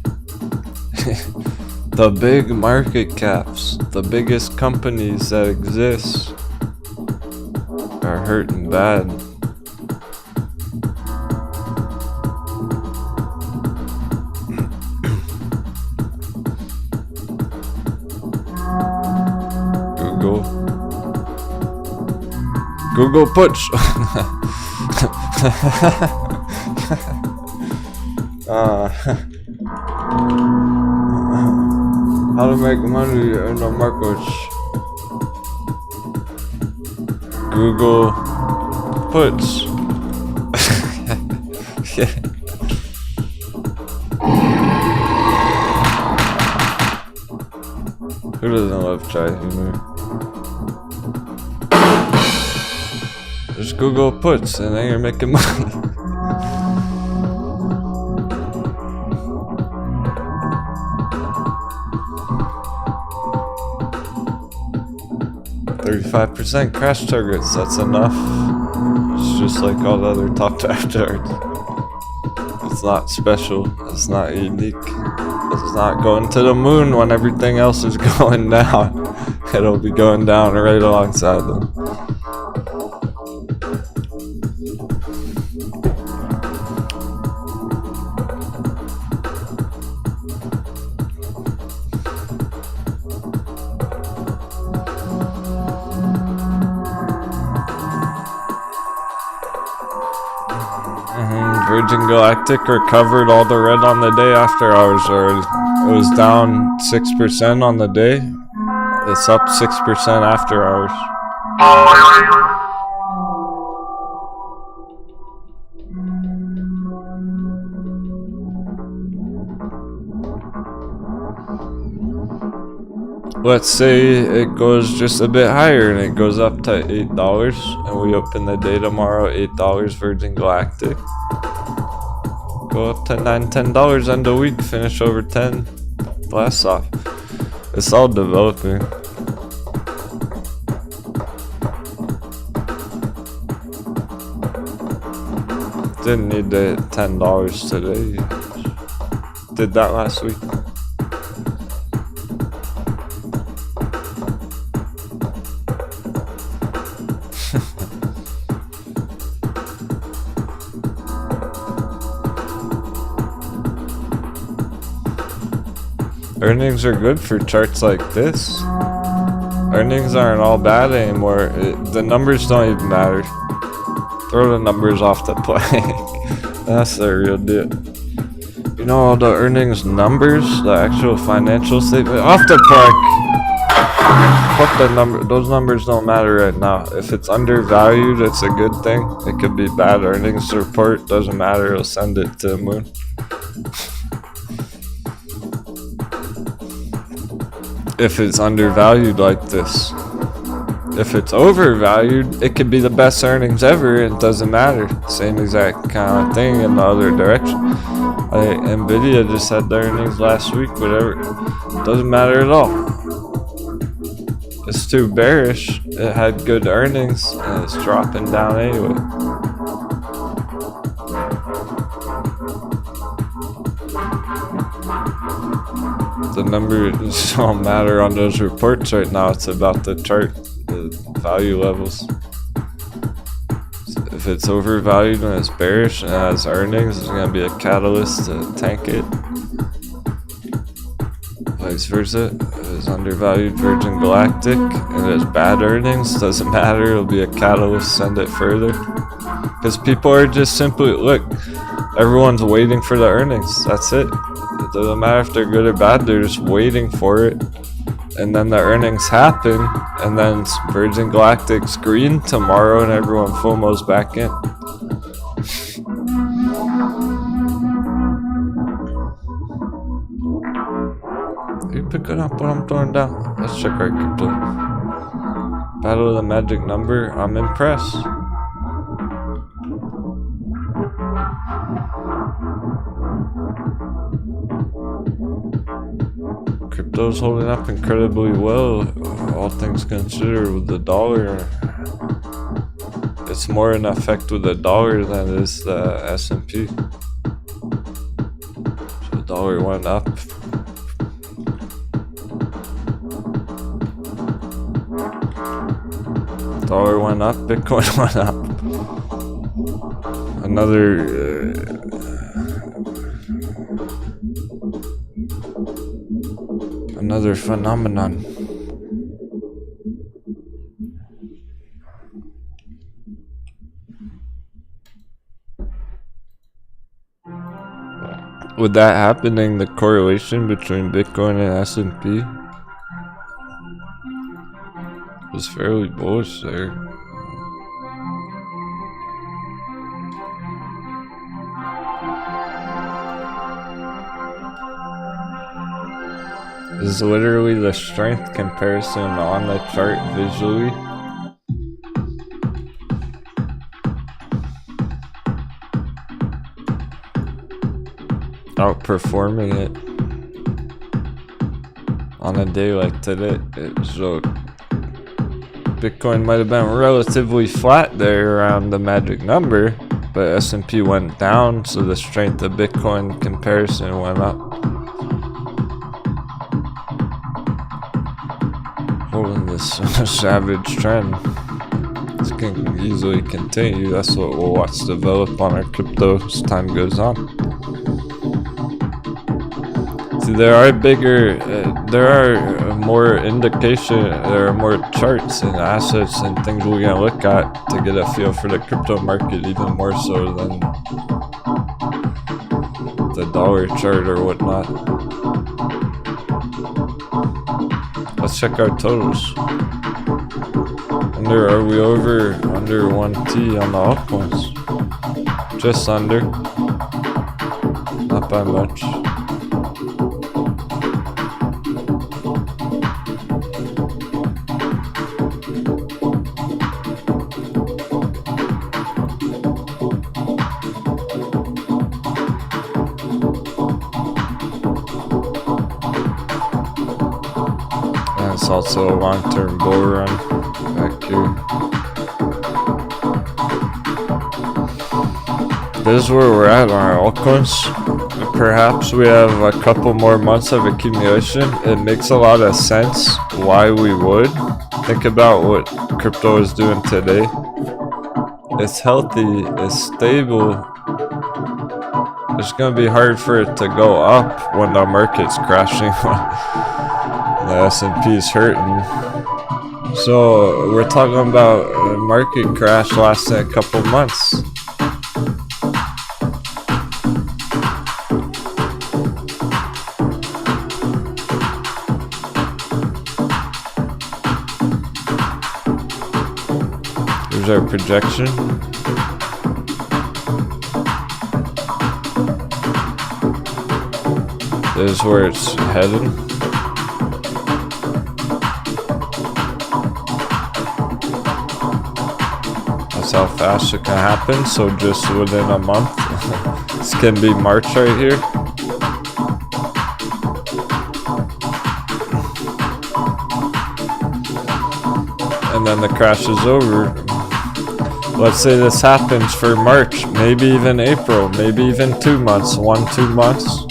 The big market caps, the biggest companies that exist, are hurting bad. Google puts. How to make money in the markets. Google puts. Who doesn't love chai humor? Just Google puts and then you're making money. %crash targets, that's enough. It's just like all the other top dive charts. It's not special, it's not unique. It's not going to the moon when everything else is going down. It'll be going down right alongside them. Virgin Galactic recovered all the red on the day after hours already. It was down 6% on the day. It's up 6% after hours. Let's say it goes just a bit higher and it goes up to $8 and we open the day tomorrow $8 Virgin Galactic. Go up to $9, $10 end of week, finish over 10, blast off. It's all developing. Didn't need to hit $10 today. Did that last week. Earnings are good for charts like this. Earnings aren't all bad anymore. The numbers don't even matter. Throw the numbers off the play. That's the real deal. You know, all the earnings numbers, the actual financial statement, off the park. Fuck the number. Those numbers don't matter right now. If it's undervalued, it's a good thing. It could be bad earnings report. Doesn't matter. It'll send it to the moon. If it's undervalued like this. If it's overvalued, it could be the best earnings ever. It doesn't matter. Same exact kind of thing in the other direction. Nvidia just had their earnings last week, whatever. Doesn't matter at all. It's too bearish. It had good earnings and it's dropping down anyway. The numbers don't matter on those reports right now. It's about the chart, the value levels. If it's overvalued and it's bearish and it has earnings, it's going to be a catalyst to tank it. Vice versa. If it's undervalued Virgin Galactic and it has bad earnings, doesn't matter. It'll be a catalyst to send it further. Because people are just simply, look, everyone's waiting for the earnings. That's it. It doesn't matter if they're good or bad, they're just waiting for it. And then the earnings happen, and then Virgin Galactic's green tomorrow, and everyone FOMO's back in. Are you picking up what I'm throwing down? Let's check our crypto. Battle of the magic number. I'm impressed. Crypto's holding up incredibly well, all things considered, with the dollar. It's more in effect with the dollar than it is the S&P. So the dollar went up. Dollar went up, Bitcoin went up. Another phenomenon. With that happening, the correlation between Bitcoin and S&P was fairly bullish there. This is literally the strength comparison on the chart visually. Outperforming it on a day like today. It showed Bitcoin might have been relatively flat there around the magic number, but S&P went down, so the strength of Bitcoin comparison went up. Holding this savage trend. This can easily continue. That's what we'll watch develop on our crypto as time goes on. See, there are more there are more charts and assets and things we're gonna look at to get a feel for the crypto market, even more so than the dollar chart or whatnot. Let's check our totals. Are we over under 1T on the altcoins? Just under. Not by much. It's also a long-term bull run back here. this is where we're at on our altcoins. Perhaps we have a couple more months of accumulation. It makes a lot of sense why we would. Think about what crypto is doing today. It's healthy, it's stable. It's gonna be hard for it to go up when the market's crashing. The S&P is hurting. So we're talking about a market crash lasting a couple months. Here's our projection. This is where it's headed. That's how fast it can happen. So just within a month. This can be March right here. And then the crash is over. Let's say this happens for March, maybe even April, maybe even 2 months, 1-2 months.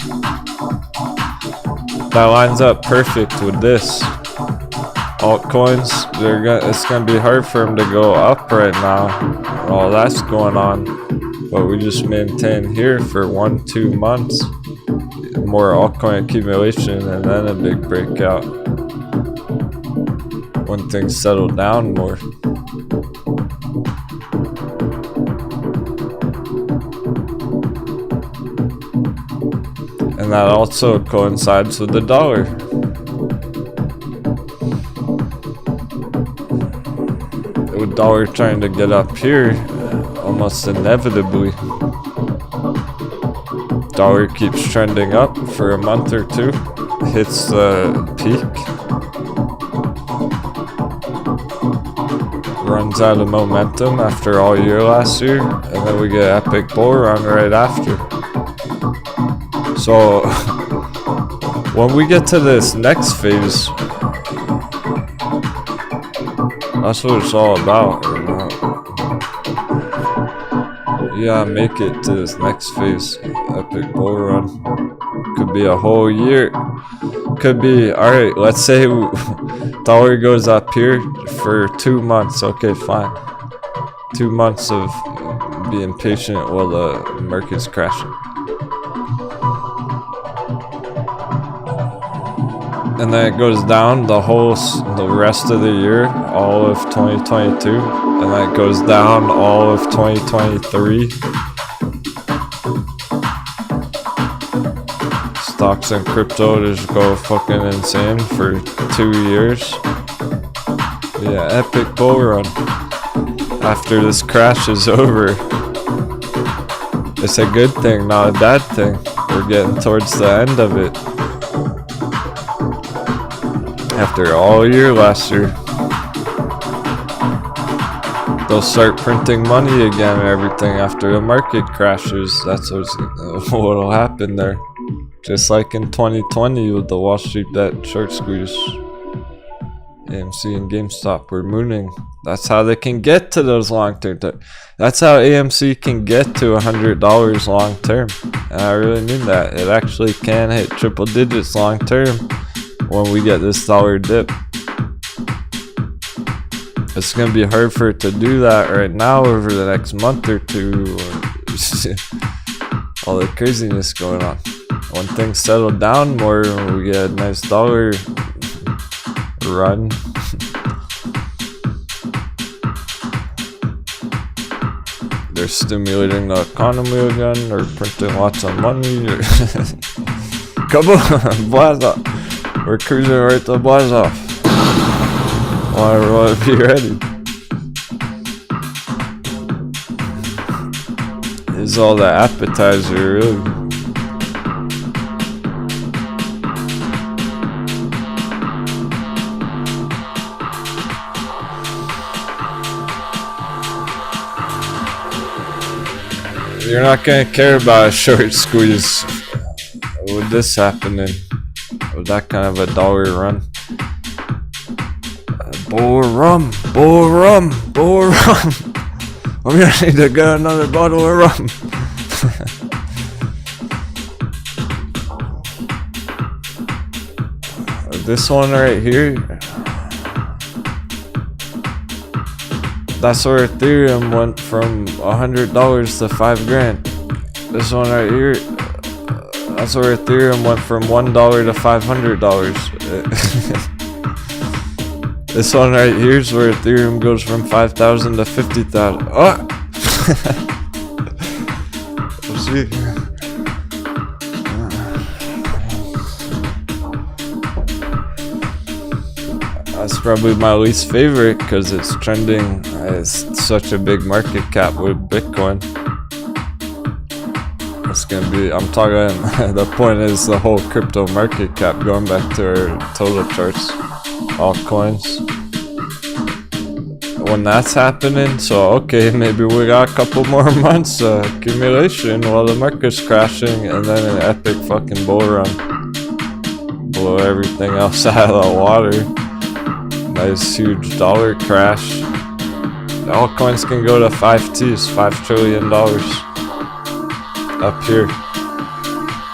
That lines up perfect with this. Altcoins, it's gonna be hard for them to go up right now. All that's going on, but we just maintain here for 1-2 months. More altcoin accumulation, and then a big breakout when things settle down more. And that also coincides with the dollar. With dollar trying to get up here, almost inevitably, dollar keeps trending up for a month or two, hits the peak, runs out of momentum after all year last year, and then we get an epic bull run right after. So when we get to this next phase, that's what it's all about. Yeah, make it to this next phase. Epic bull run. Could be a whole year. Could be, alright, let's say dollar goes up here for 2 months. Okay, fine. 2 months of being patient while the market's crashing. And then it goes down the rest of the year, all of 2022, and then it goes down all of 2023. Stocks and crypto just go fucking insane for 2 years. Yeah, epic bull run. After this crash is over, it's a good thing, not a bad thing. We're getting towards the end of it. After all year last year, they'll start printing money again and everything after the market crashes. That's what'll happen there. Just like in 2020 with the Wall Street bet short squeeze. AMC and GameStop were mooning. That's how they can get to those long-term. That's how AMC can get to $100 long-term. And I really mean that. It actually can hit triple digits long-term when we get this dollar dip. It's gonna be hard for it to do that right now over the next month or two. All the craziness going on. When things settle down more, when we get a nice dollar run. They're stimulating the economy again, or printing lots of money. Come on, blast off. We're cruising right to blast off. Want to be ready. This is all the appetizer, really. You're not gonna care about a short squeeze with this happening, with that kind of a dollar run. Bull rum. I'm gonna need to get another bottle of rum. This one right here, that's where Ethereum went from $100 to $5 grand. This one right here, that's where Ethereum went from $1 to $500. This one right here is where Ethereum goes from 5,000 to 50,000. Oh! Let's see. That's probably my least favorite because it's trending. It's such a big market cap with Bitcoin. It's gonna be, I'm talking, the point is the whole crypto market cap, going back to our total charts, altcoins. When that's happening, so okay, maybe we got a couple more months accumulation while the market's crashing, and then an epic fucking bull run. Blow everything else out of the water. Nice huge dollar crash. Altcoins can go to 5Ts, $5 trillion. Up here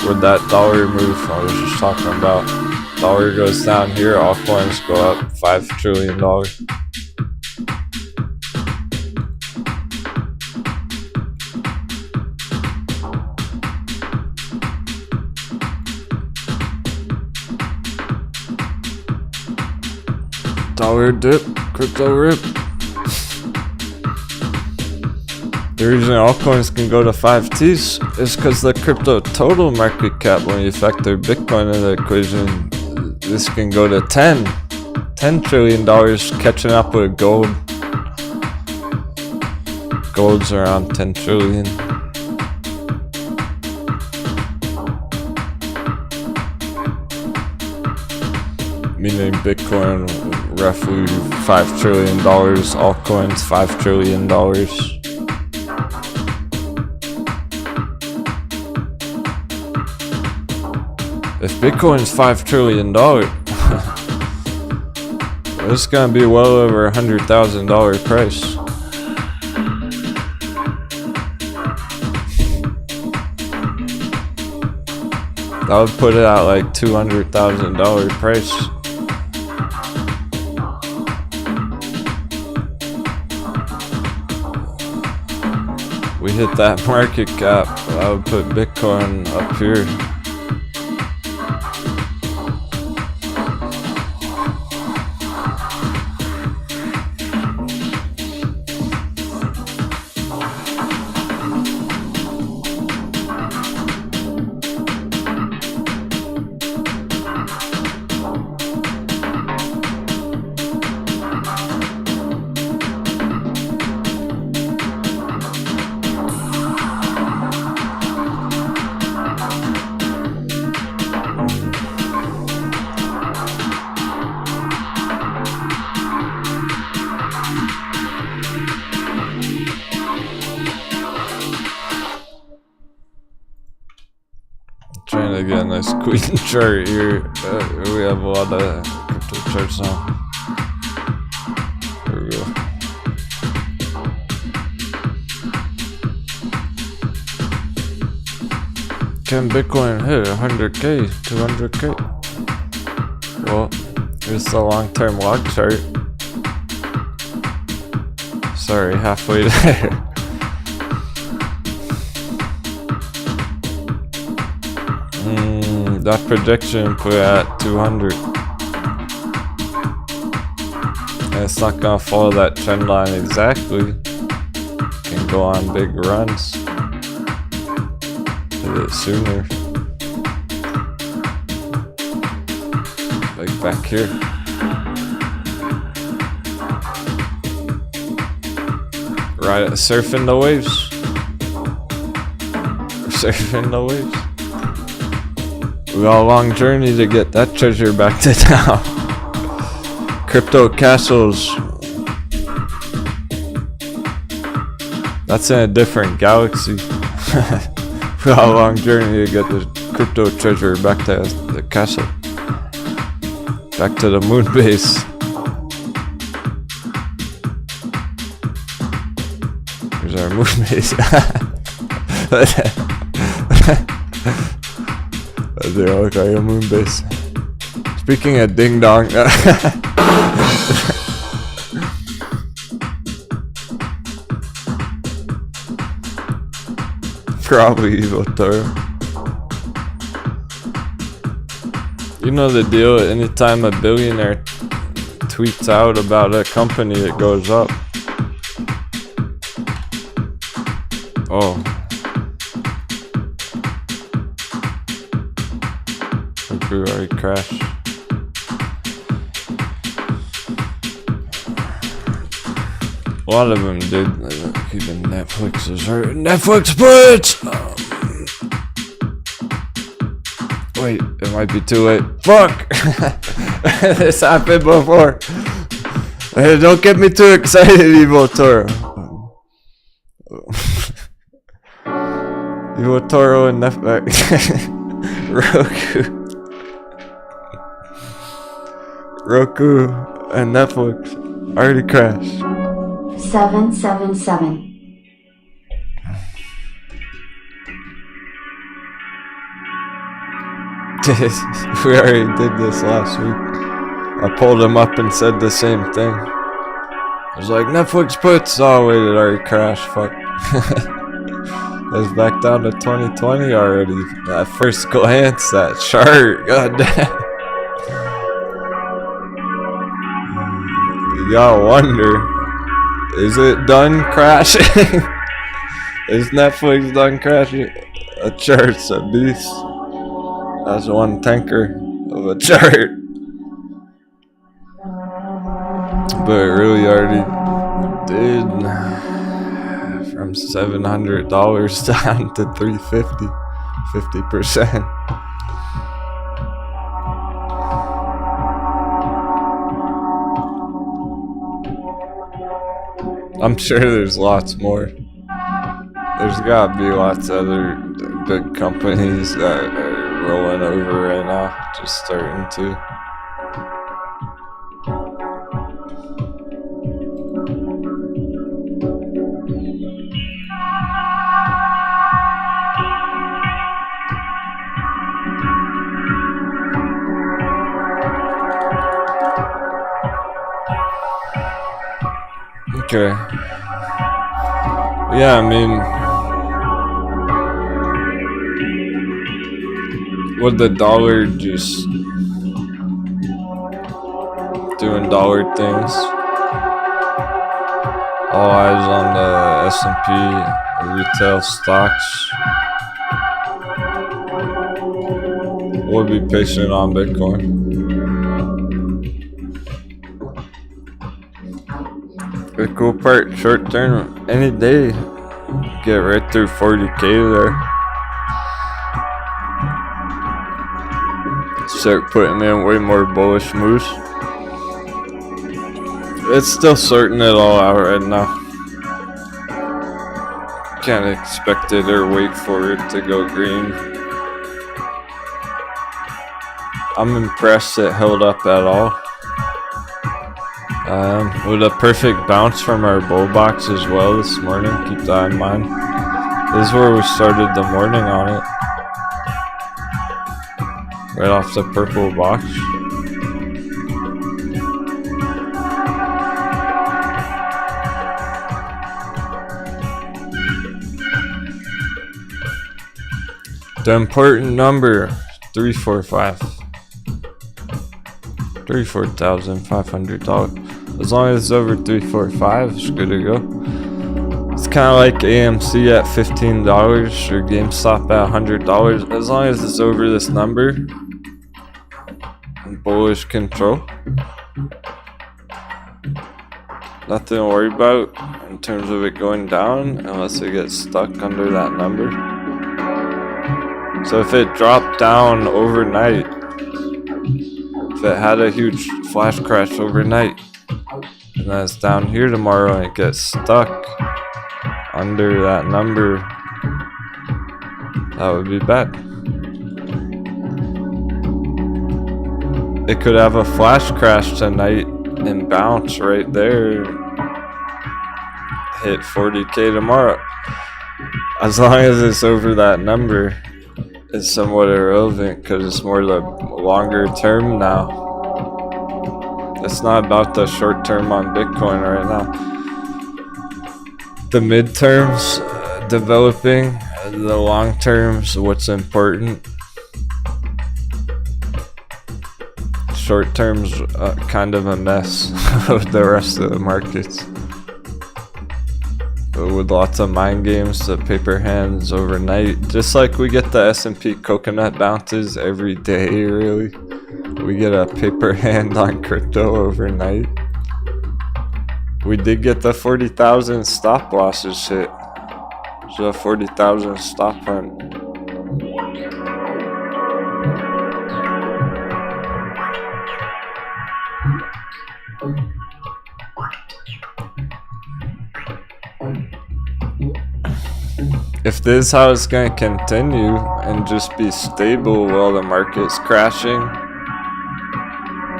with that dollar move I was just talking about. Dollar goes down here, altcoins go up $5 trillion. Dollar dip, crypto rip. The reason altcoins can go to 5Ts is because the crypto total market cap, when you factor Bitcoin in the equation, this can go to $10 trillion, catching up with gold. Gold's around 10 trillion. Meaning Bitcoin roughly $5 trillion, altcoins $5 trillion. If Bitcoin's $5 trillion, it's gonna be well over $100,000 price. That would put it at like $200,000 price. We hit that market cap, I would put Bitcoin up here. Trying to get a nice queen chart here. We have a lot of crypto charts now. There we go. Can Bitcoin hit 100k, 200k? Well, here's the long-term log chart. Sorry, halfway there. That prediction put it at 200. And it's not gonna follow that trend line exactly. Can go on big runs. Hit it sooner. Like back here. Right, surfing the waves. We're surfing the waves. We got a long journey to get that treasure back to town. Crypto castles. That's in a different galaxy. We got a long journey to get the crypto treasure back to the castle. Back to the moon base. Here's our moon base. They look like a moon base. Speaking of ding dong. Probably evil Toro. You know the deal, anytime a billionaire tweets out about a company, it goes up. Oh. Look, we already crashed. A lot of them did. Even Netflix is hurt. Netflix puts! Wait, it might be too late. Fuck! This happened before. Hey, don't get me too excited, Evil Toro. Evil Toro and Netflix. Roku and Netflix already crashed. 777. We already did this last week. I pulled him up and said the same thing. I was like, Netflix puts. Oh wait, it already crashed. Fuck. It's back down to 2020 already. At first glance, that chart. God damn. You gotta wonder, is it done crashing? Is Netflix done crashing? A chart's a beast. That's one tanker of a chart. But it really already did. From $700 down to $350. 50%. I'm sure there's lots more. There's gotta be lots of other big companies that are rolling over right now, just starting to. Okay. Yeah, I mean, with the dollar just doing dollar things, all eyes on the S&P retail stocks. We'll be patient on Bitcoin. The cool part, short term, any day, get right through 40K there. Start putting in way more bullish moves. It's still sorting it all out right now. Can't expect it or wait for it to go green. I'm impressed it held up at all. With a perfect bounce from our bull box as well this morning. Keep that in mind. This is where we started the morning on it. Right off the purple box. The important number, 345. $34,500. As long as it's over 345, it's good to go. It's kind of like AMC at $15 or GameStop at $100. As long as it's over this number, bullish control. Nothing to worry about in terms of it going down unless it gets stuck under that number. So if it dropped down overnight, if it had a huge flash crash overnight, and then it's down here tomorrow and it gets stuck under that number, that would be bad. It could have a flash crash tonight and bounce right there, hit 40K tomorrow. As long as it's over that number, it's somewhat irrelevant because it's more the longer term now. It's not about the short term on Bitcoin right now. The midterms, developing, the long terms, what's important. Short term's kind of a mess with the rest of the markets. With lots of mind games, the paper hands overnight. Just like we get the S&P coconut bounces every day, really. We get a paper hand on crypto overnight. We did get the 40,000 stop losses hit. So a 40,000 stop run. If this is how it's going to continue and just be stable while the market's crashing,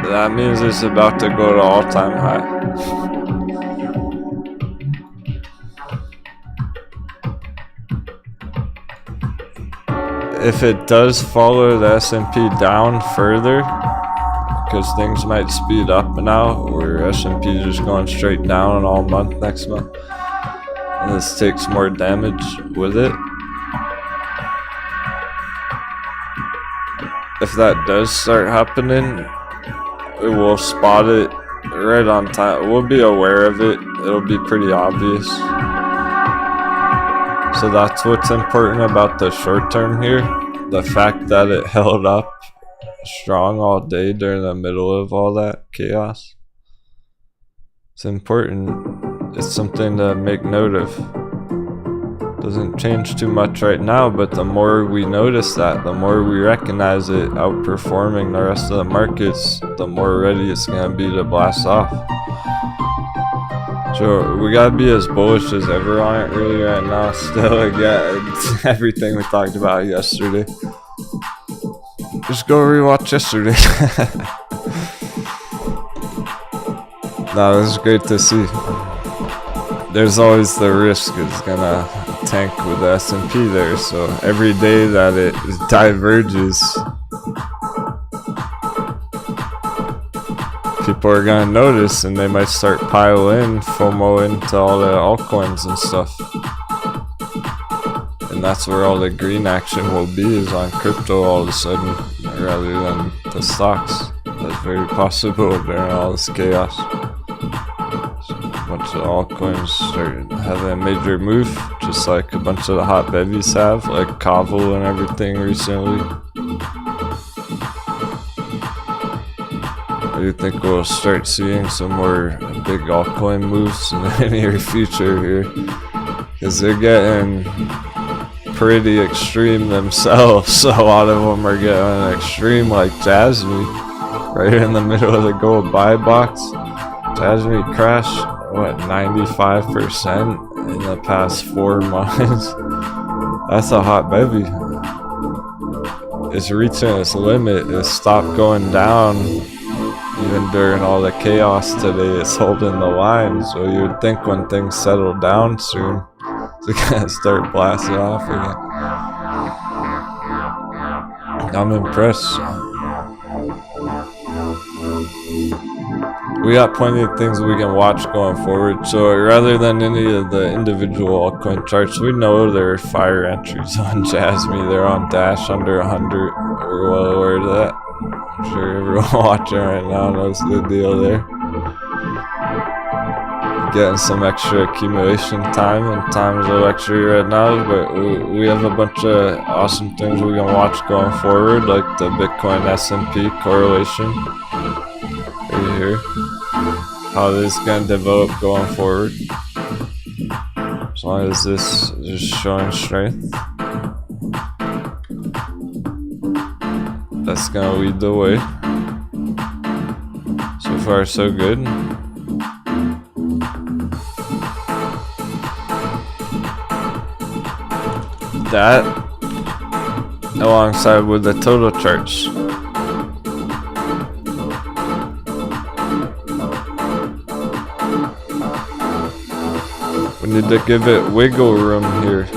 that means it's about to go to all-time high. If it does follow the S&P down further, because things might speed up now, where S&P is just going straight down all month next month, and this takes more damage with it. If that does start happening, we'll spot it right on time. We'll be aware of it. It'll be pretty obvious. So that's what's important about the short term here. The fact that it held up strong all day during the middle of all that chaos. It's important. It's something to make note of. Doesn't change too much right now, but the more we notice that, the more we recognize it outperforming the rest of the markets, the more ready it's going to be to blast off. So we gotta be as bullish as ever on it really right now. Still, again, everything we talked about yesterday. Just go rewatch yesterday. No, this is great to see. There's always the risk it's gonna tank with the S&P there, so every day that it diverges, people are gonna notice and they might start piling FOMO into all the altcoins and stuff. And that's where all the green action will be, is on crypto all of a sudden, rather than the stocks. That's very possible during all this chaos. So a bunch of altcoins start having a major move, just like a bunch of the hot bevies have, like Kaval and everything recently. I do think we'll start seeing some more big altcoin moves in the near future here, because they're getting pretty extreme themselves. So a lot of them are getting extreme, like Jasmine, right in the middle of the gold buy box. Jasmine crashed, what, 95% in the past 4 months. That's a hot bevy. It's reaching its limit. It stopped going down. Even during all the chaos today, it's holding the line. So you would think when things settle down soon, it's gonna start blasting off again. I'm impressed. We got plenty of things we can watch going forward. So rather than any of the individual altcoin charts, we know there are fire entries on Jasmine. They're on Dash under 100. We're well aware of that. I'm sure everyone watching right now knows the deal there. Getting some extra accumulation time, and time's a luxury right now, but we have a bunch of awesome things we can watch going forward, like the Bitcoin S&P correlation right here. How this is going to develop going forward. As long as this is showing strength, that's going to lead the way. So far, so good. That, alongside with the total charts. We need to give it wiggle room here.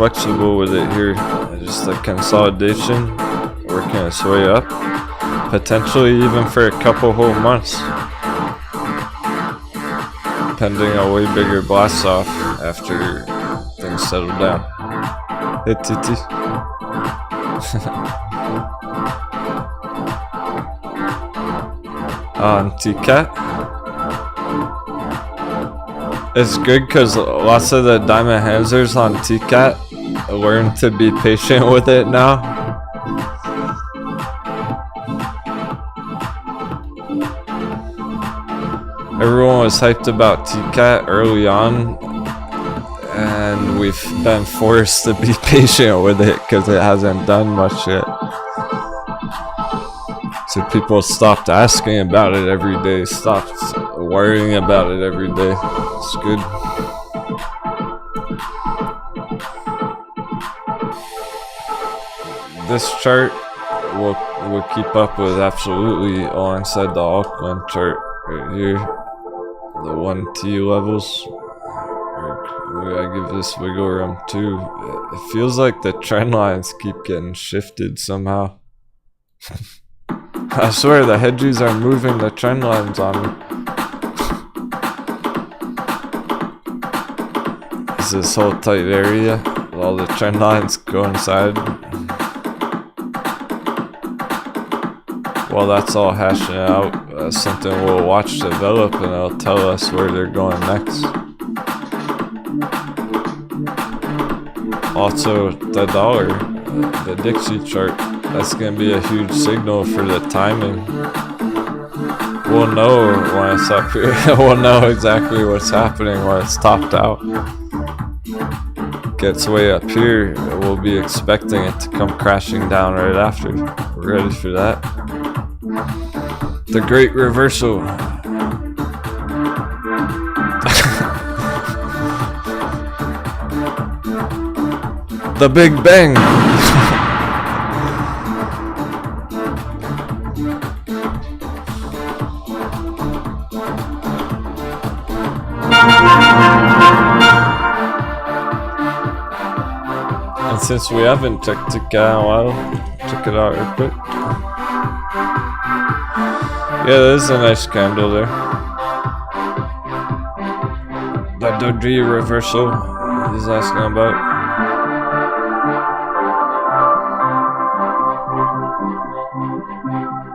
flexible with it here. Just the consolidation working its way up, potentially even for a couple whole months, pending a way bigger blast off after things settle down. Hey Titi. On TCAT. It's good because lots of the diamond handsers on TCAT learn to be patient with it now. Everyone was hyped about TCAT early on, and we've been forced to be patient with it because it hasn't done much yet. So people stopped asking about it every day, stopped worrying about it every day. It's good. This chart will keep up with absolutely alongside the altcoin chart right here. The 1T levels. I give this wiggle room too. It feels like the trend lines keep getting shifted somehow. I swear the hedges are moving the trend lines on me. Is this whole tight area with all the trend lines coincide? Well, that's all hashing out. Something we'll watch develop, and it'll tell us where they're going next. Also, the dollar, the Dixie chart, that's going to be a huge signal for the timing. We'll know when it's up here. We'll know exactly what's happening when it's topped out. Gets way up here, we'll be expecting it to come crashing down right after. We're ready for that. The great reversal. The Big Bang. And since we haven't checked it out in a while, check it out real quick. Yeah, there's a nice candle there. The DOGE reversal he's asking about.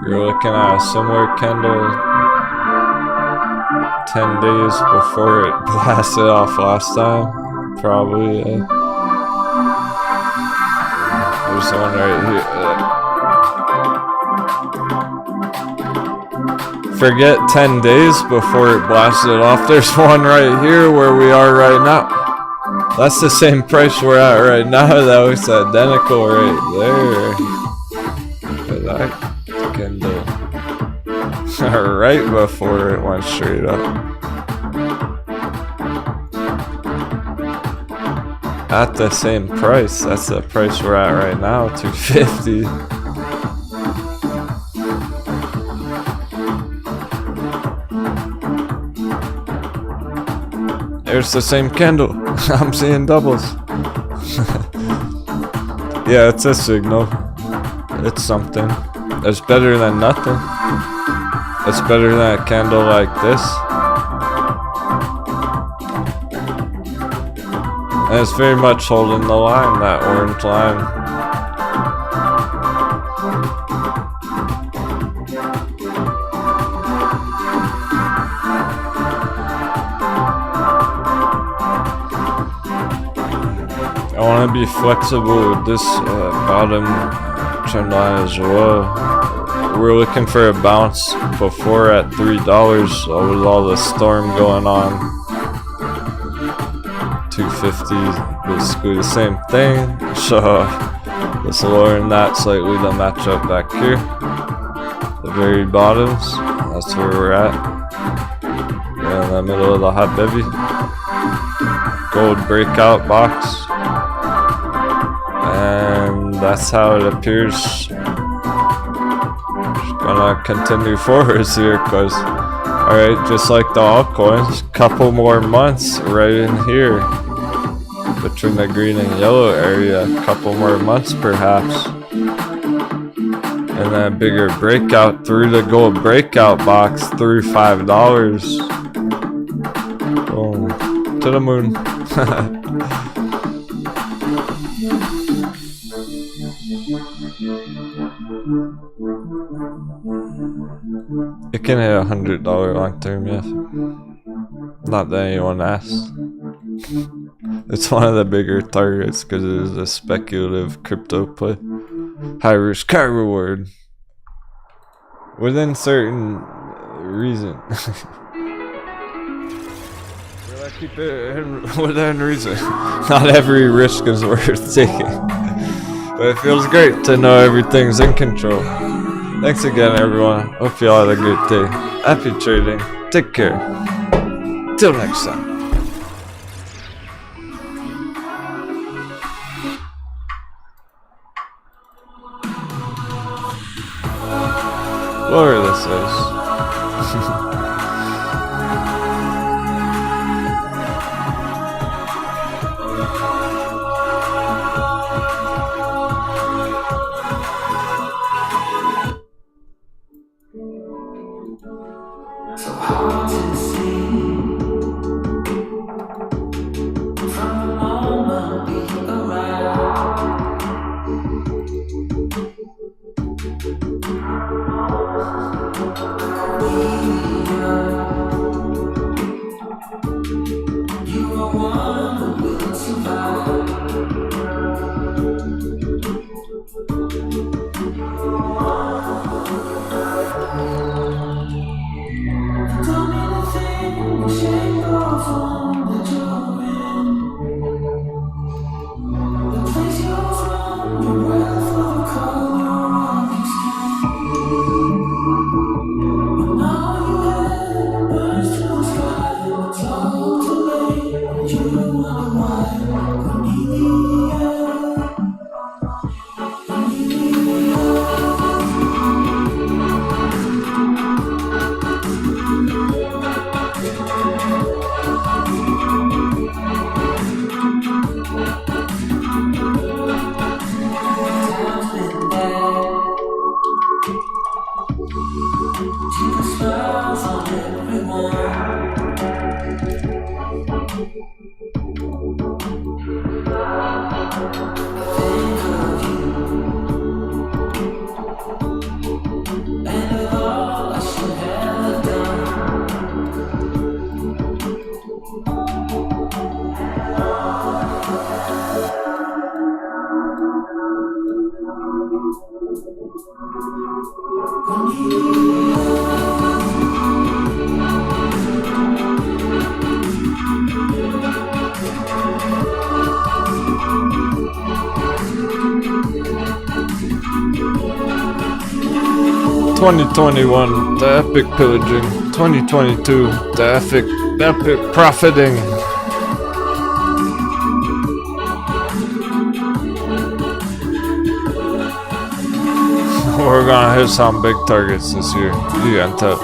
You're looking at a similar candle 10 days before it blasted off last time. Probably, yeah. There's one right here. Forget 10 days before it blasted off. There's one right here where we are right now. That's the same price we're at right now. That looks identical right there. That candle right before it went straight up. At the same price. That's the price we're at right now. 250. There's the same candle. I'm seeing doubles. Yeah, it's a signal. It's something. It's better than nothing. It's better than a candle like this. And it's very much holding the line, that orange line. I want to be flexible with this bottom trend line as well. We're looking for a bounce before at $3 with all the storm going on. 250, basically the same thing. So let's lower that slightly to match up back here. The very bottoms, that's where we're at. We're in the middle of the hot baby. Gold breakout box. And that's how it appears. Just gonna continue forwards here, cause alright, just like the altcoins, couple more months right in here. between the green and yellow area, a couple more months perhaps. And then a bigger breakout through the gold breakout box through $5. Boom. To the moon. It can hit $100 long term, yes. Not that anyone asked. It's one of the bigger targets because it is a speculative crypto play. High risk, high reward. Within certain reason. Will I keep it within reason? Not every risk is worth taking. But it feels great to know everything's in control. Thanks again, everyone. Hope you all had a great day. Happy trading. Take care. Till next time. Whatever this is. So hard to see from the moment we arrive. You are one who will survive. Tell me the thing, the shape of form that you're in. The place you're from, your breath or the color of your skin. But now your head burns to the sky, and it's all too late. And you wonder why. Cornelia. $2021, the epic pillaging. 2022, the epic profiting. We're gonna hit some big targets this year. You can tell.